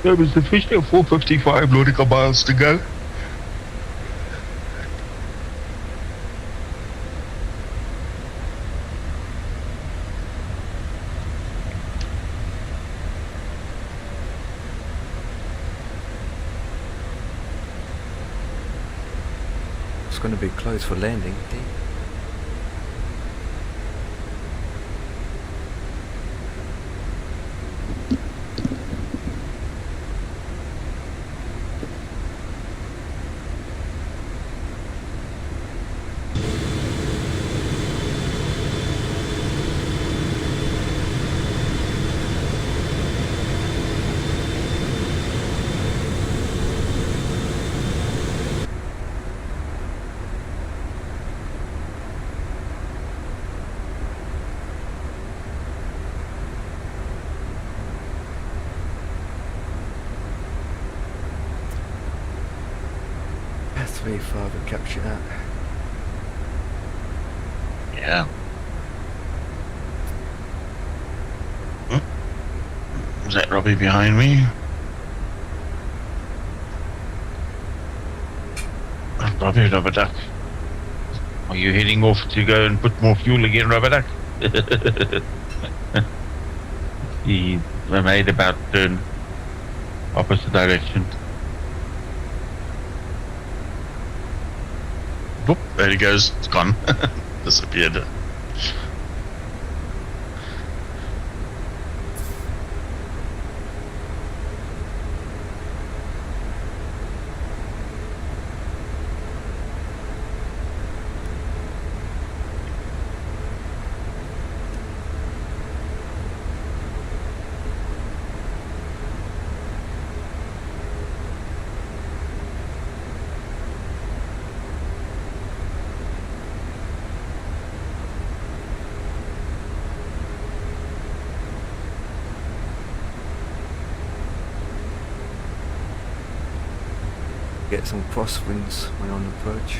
There was officially 455 nautical miles to go. It's going to be closed for landing. If I would capture that. Yeah. Was that Robbie behind me? Robbie, Rubber Duck. Are you heading off to go and put more fuel again, Rubber Duck? He made about turn opposite direction. Boop, there he goes. It's gone. Disappeared. Get some crosswinds when on approach.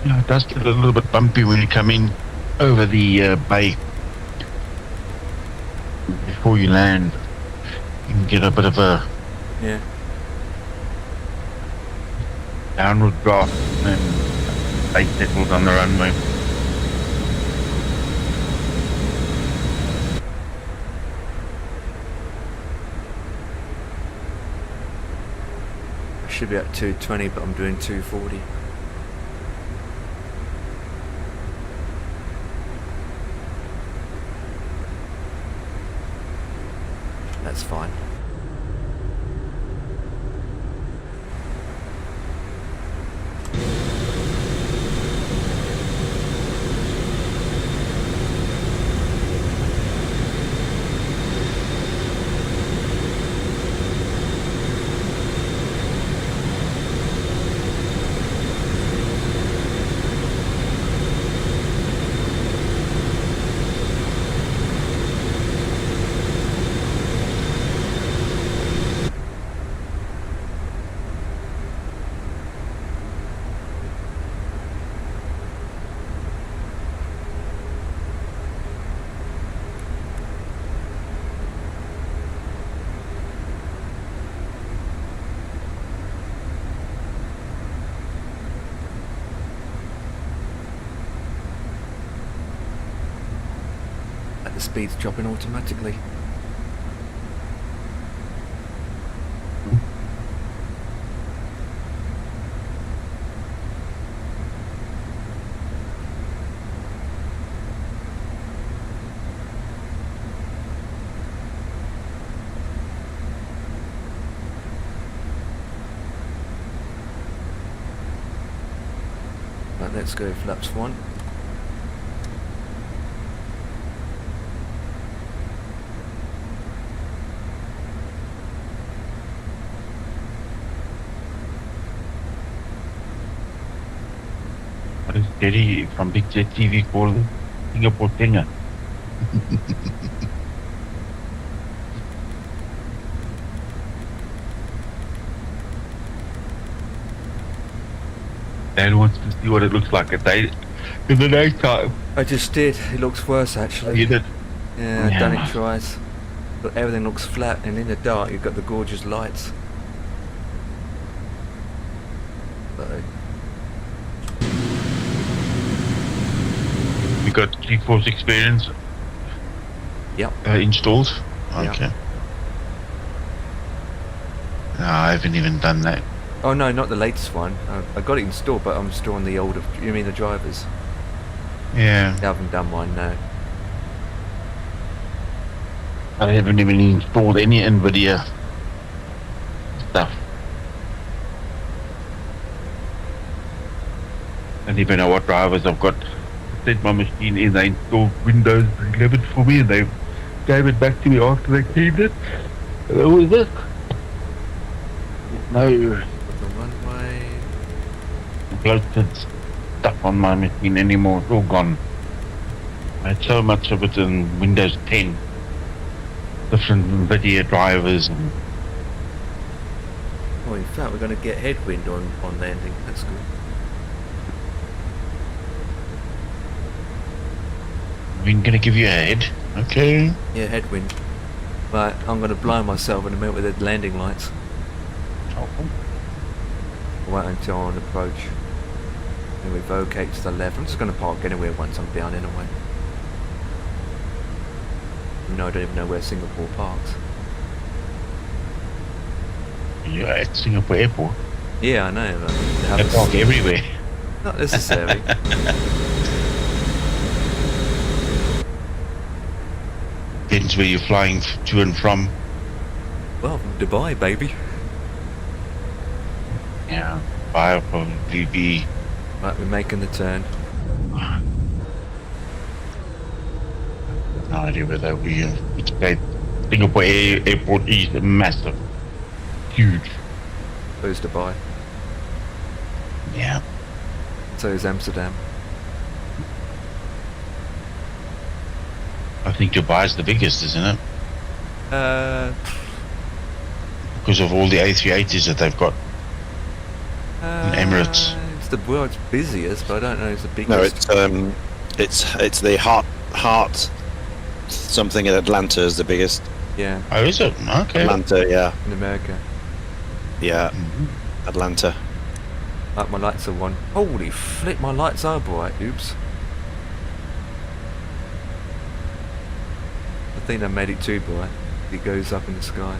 Yeah, it does get a little bit bumpy when you come in over the bay before you land. You can get a bit of a downward draft and they settled on the runway. I should be at 220, but I'm doing 240. That's fine. speed's dropping automatically. Right, let's go flaps 1. What is Terry from Big Jet TV called it? Singapore Tenga. Dad wants to see what it looks like at day in the daytime. I just did. It looks worse actually. You did? Yeah, I've done it twice. But everything looks flat, and in the dark you've got the gorgeous lights. So, We got GeForce Experience. Yep. Installed. Yep. Okay. No, I haven't even done that. oh no, not the latest one. I got it installed, but I'm installing the older. You mean the drivers? Yeah. I haven't done mine, no. I haven't even installed any NVIDIA stuff. I don't even know what drivers I've got. I set my machine in, they installed Windows 11 for me, and they gave it back to me after they cleaned it. And that was it. No The runway. bloated stuff on my machine anymore. It's all gone. I had so much of it in Windows 10. Different NVIDIA drivers and Oh, in fact, we're going to get headwind on landing. That's good. we're going to give you a head. Okay. Yeah, headwind. Right, I'm going to blind myself in a minute with the landing lights. Wait until on approach. Then we vocate to the left. I'm just going to park anywhere once I'm down anyway. No, I don't even know where Singapore parks. Yeah, at Singapore Airport. Yeah, I know. But They park everywhere. Not necessary. Depends where you're flying to and from. Well, from Dubai, baby. Yeah, I'll probably be. Right, we're making the turn. No idea where they'll be. It's great. Singapore Airport is massive. Huge. So is Dubai. Yeah. So is Amsterdam. I think Dubai's the biggest, isn't it? Because of all the A380s that they've got. In Emirates. It's the world's busiest, but I don't know it's the biggest. No, it's the heart something in Atlanta is the biggest. Yeah. Oh, is it? Okay. Atlanta, yeah. In America. Yeah. Atlanta. Like my lights are on. Holy flip, my lights are bright. Oops. I think I made it too bright. It goes up in the sky.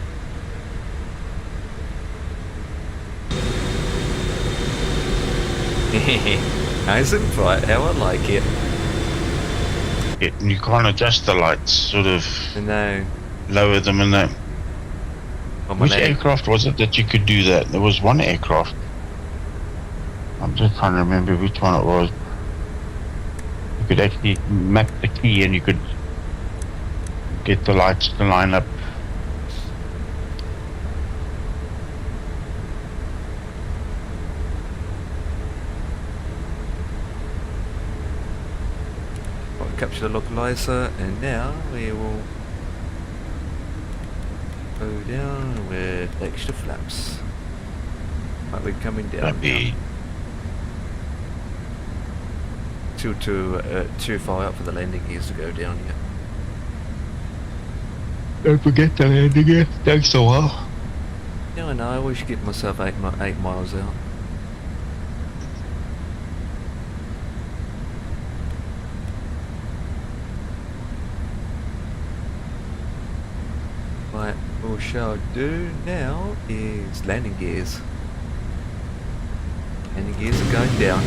Nice and bright, how I like it. Yeah, you can't adjust the lights, sort of. No. Lower them and that. Which aircraft was it that you could do that? There was one aircraft. I'm just trying to remember which one it was. You could actually map the key and you could get the lights to line up. Capture the localizer, and now we will go down with extra flaps. Right, we're coming down. Too far up for the landing gears to go down yet. Don't forget the landing gear. Takes a while. Yeah, I know. I always get myself 8 miles out. we shall do now is landing gears. Landing gears are going down.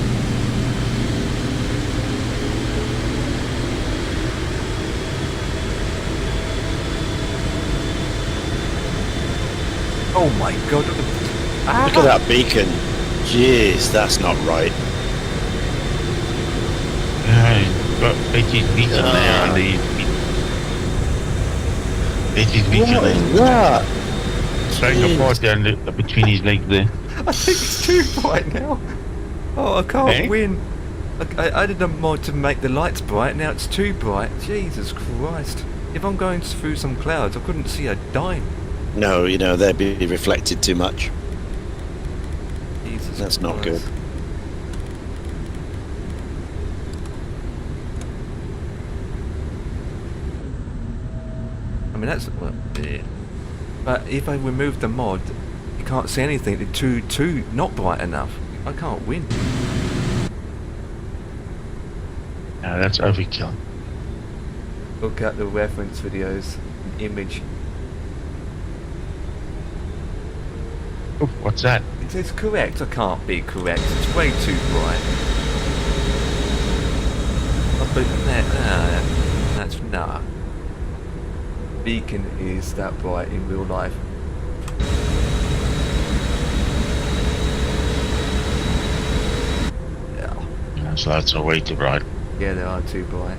Oh my god, look at, Look at that beacon. Jeez, that's not right. Got 80 beacon there on the 80 beacon What is there. that? Throwing a part down between his legs there. I think it's too bright now. Oh, I can't win. I did a mod to make the lights bright, now it's too bright. Jesus Christ. If I'm going through some clouds, I couldn't see a dime. No, you know, they'd be reflected too much. Jesus That's Christ. not good. I mean, that's... Well, yeah. But if I remove the mod, you can't see anything. It's too not bright enough. I can't win. No, that's overkill. Look at the reference videos, image. Oof, what's that? It is correct. I can't be correct. It's way too bright. I put that. That's nah. Beacon is that bright in real life. Yeah, so that's way too bright. Yeah, they are too bright.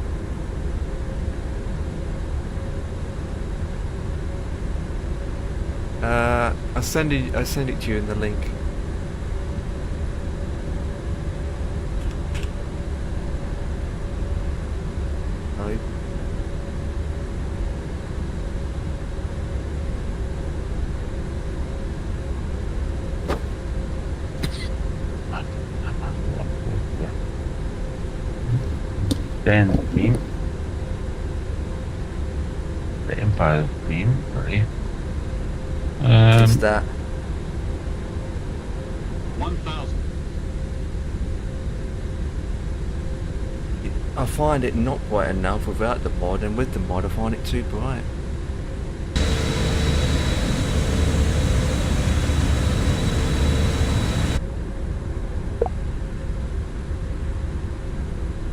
I'll send it to you in the link. Oh. Then beam. The Empire beam, sorry. What's that? 1,000. I find it not bright enough without the mod, and with the mod I find it too bright.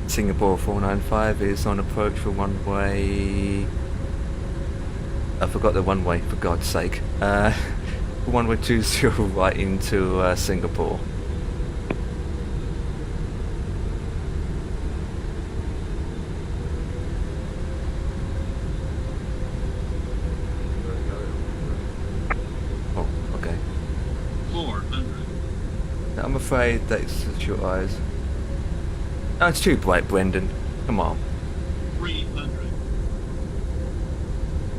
Singapore 495 is on approach for one way. I forgot the one way, for God's sake. One way 20 right into Singapore. Oh, okay. 400. I'm afraid that's your eyes. Oh, it's too bright, Brendan. Come on. 300.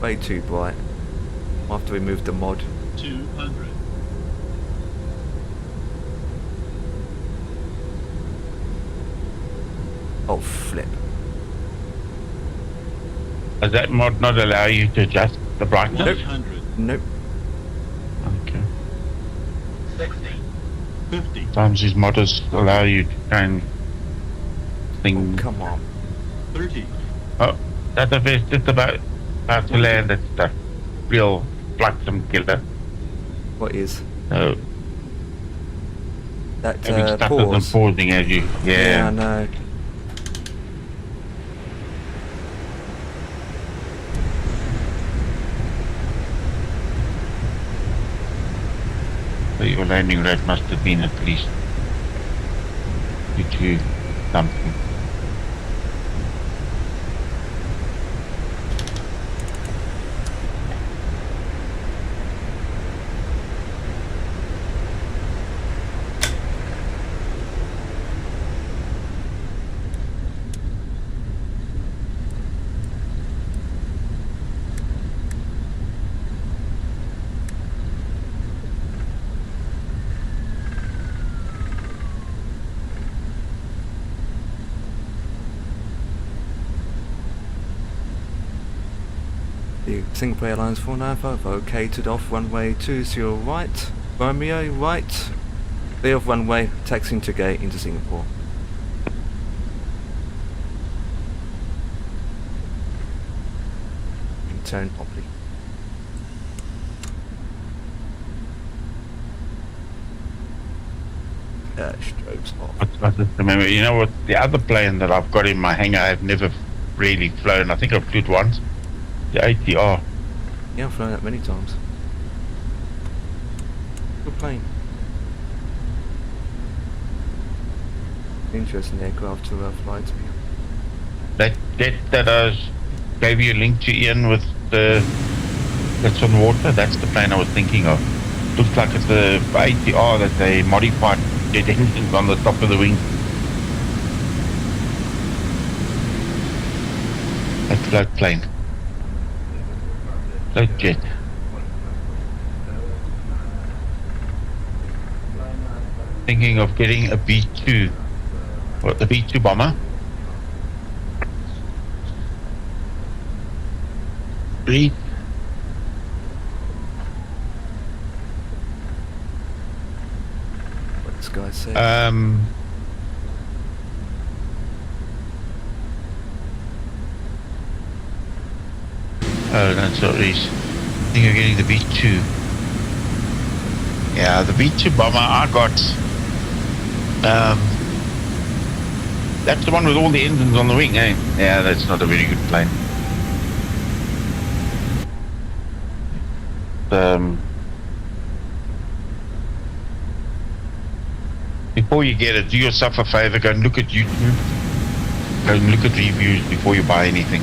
Way too bright. I'll have to remove the mod. 200. Oh, flip. Does that mod not allow you to adjust the brightness? Nope. Nope. Okay. 60. 50. Sometimes these modders allow you to try and thing. Oh, come on. 30. Oh, that's the best. Just about to land. That's the real flightsim killer. What is? So that having stutters pause. and pausing as you. Yeah, I know. So your landing rate must have been at least 52 something. The Singapore Airlines 495 located off runway 20 right, Romeo right, clear off runway, taxiing to gate into Singapore. And turn properly. Strobes off. I just remember, you know what? The other plane that I've got in my hangar, I've never really flown. I think I've flew it once. The ATR. Yeah, I've flown that many times. Good plane. Interesting aircraft to fly to be. That jet that I gave you a link to, Ian, with the that's on water, that's the plane I was thinking of. Looks like it's the ATR that they modified jet engines on the top of the wing. That float plane. Float jet. Thinking of getting a B2. What, the B2 bomber? B. What this guy said. Oh, that's what it is. I think you're getting the B2. Yeah, the B2 bomber I got. That's the one with all the engines on the wing, eh? Yeah, that's not a very good plane. Before you get it, do yourself a favor, go and look at YouTube. Go and look at reviews before you buy anything.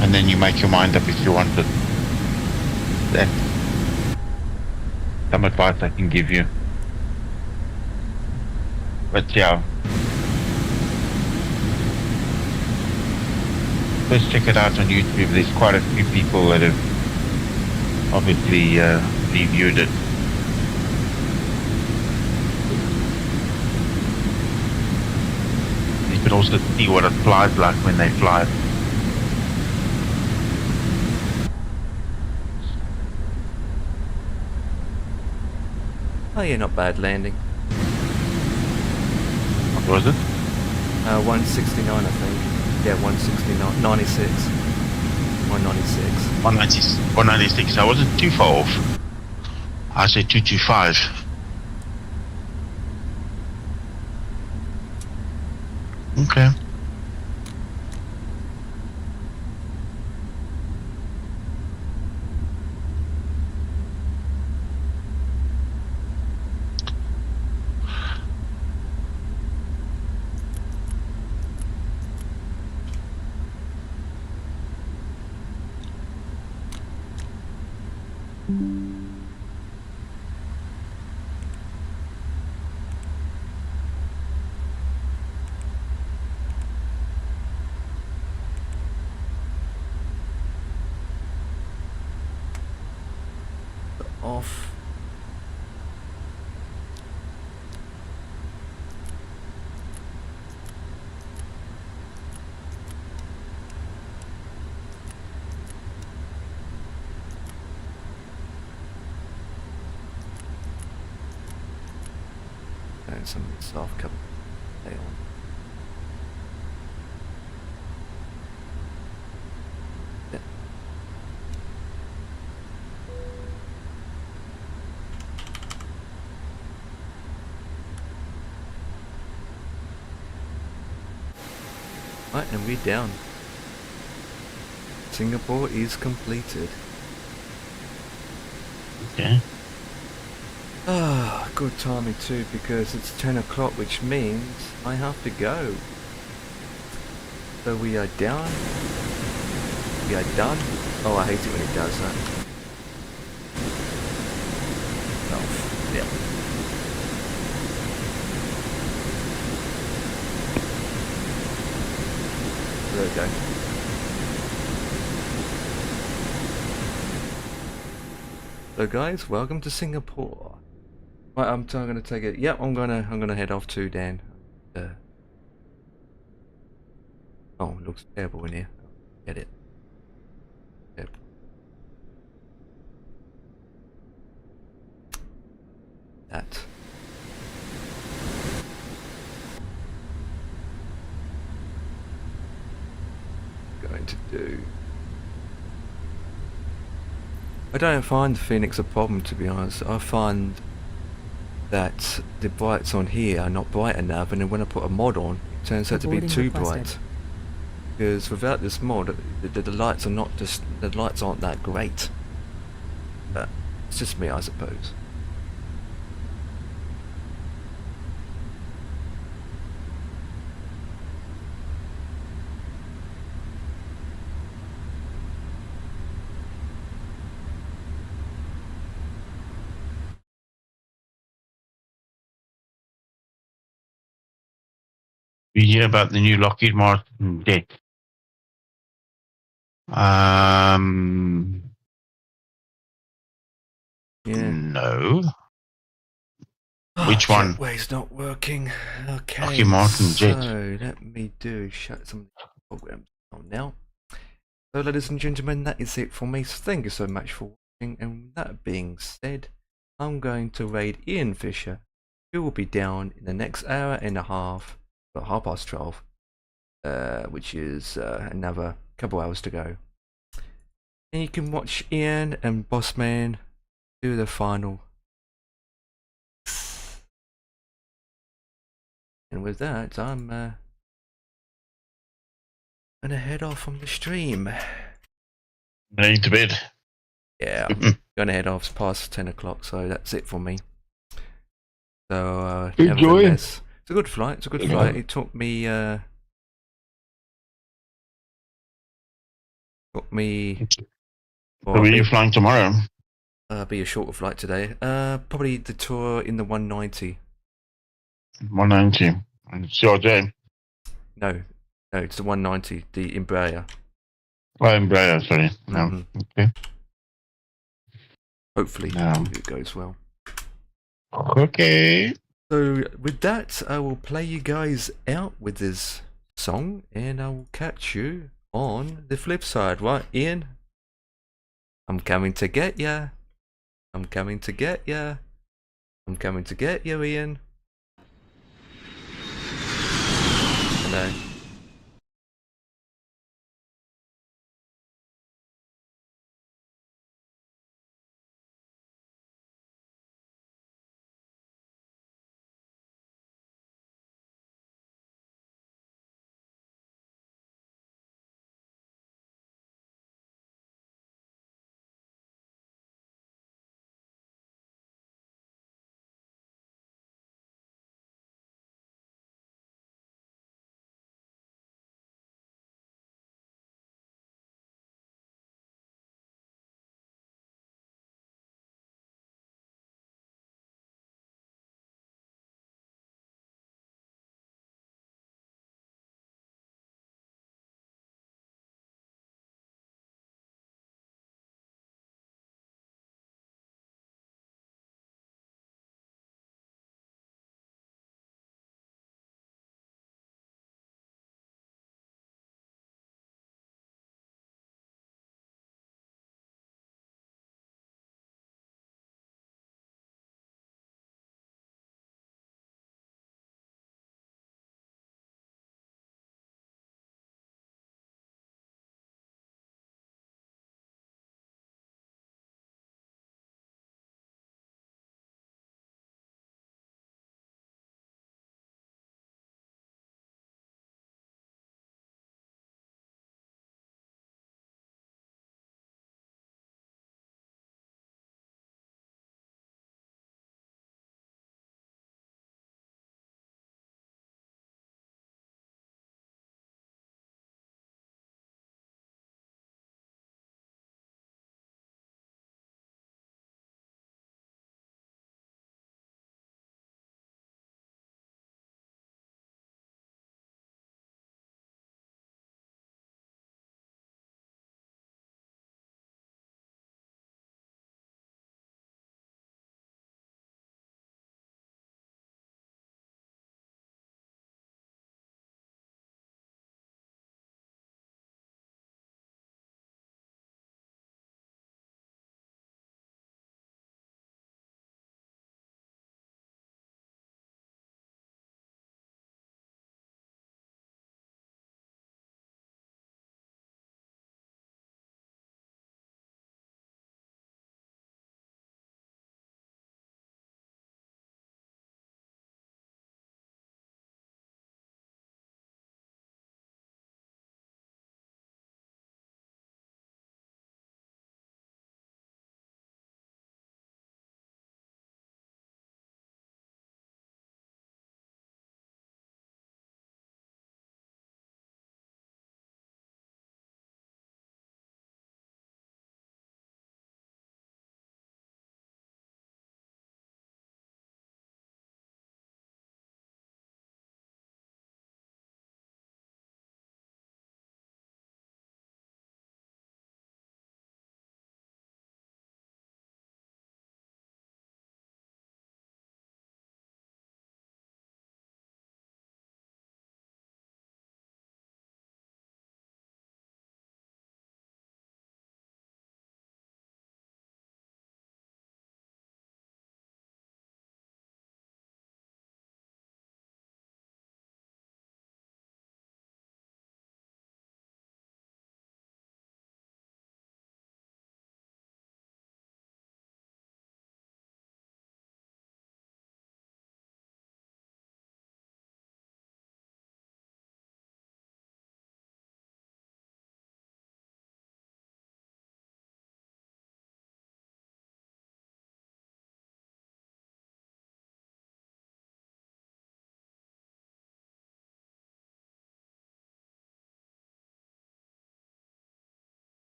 And then you make your mind up if you want it. That's some advice I can give you. But yeah. First check it out on YouTube. There's quite a few people that have obviously reviewed it. You can also see what it flies like when they fly. Oh yeah, not bad landing. What was it? 169 I think. Yeah, 169, 96. 196. 196. I wasn't too far off. I said 225. Okay. Off. And some soft cover tail. Yeah. Right, and we're down. Singapore is completed. Okay. Ah, good timing too, because it's 10 o'clock, which means I have to go. So we are down. We are done. Oh, I hate it when it does that. Oh, yeah. There we go. So guys, welcome to Singapore. Right, I'm gonna take it. Yep, I'm gonna head off to Dan. Oh, it looks terrible in here. Get it. Yep. That. Going to do. I don't find Phoenix a problem, to be honest. I find that the brights on here are not bright enough, and then when I put a mod on, it turns out to be too bright. Because without this mod, the lights are not just, the lights aren't that great. But it's just me, I suppose. You hear about the new Lockheed Martin deck? Yeah. No. Which one? Jetway's not working. Okay. Lockheed Martin jet. So let me shut some programs down now. So ladies and gentlemen, that is it for me. So thank you so much for watching. And with that being said, I'm going to raid Ian Fisher, who will be down in the next hour and a half, about 12:30, which is another couple hours to go. And you can watch Ian and Bossman do the final. And with that, I'm gonna head off from the stream. Going to bed. Yeah, I'm gonna head off. It's past 10 o'clock, so that's it for me. So, nevertheless, it's a good flight. It's a good flight. It took me. Where are you flying tomorrow? Be a shorter flight today. Probably the tour in the 190. 190. And CRJ. No, it's the 190. The Embraer. Oh, Embraer. Sorry. No. Okay. Hopefully, it goes well. Okay. So with that, I will play you guys out with this song, and I will catch you on the flip side, right, Ian? I'm coming to get ya. I'm coming to get ya. I'm coming to get you, Ian. Hello.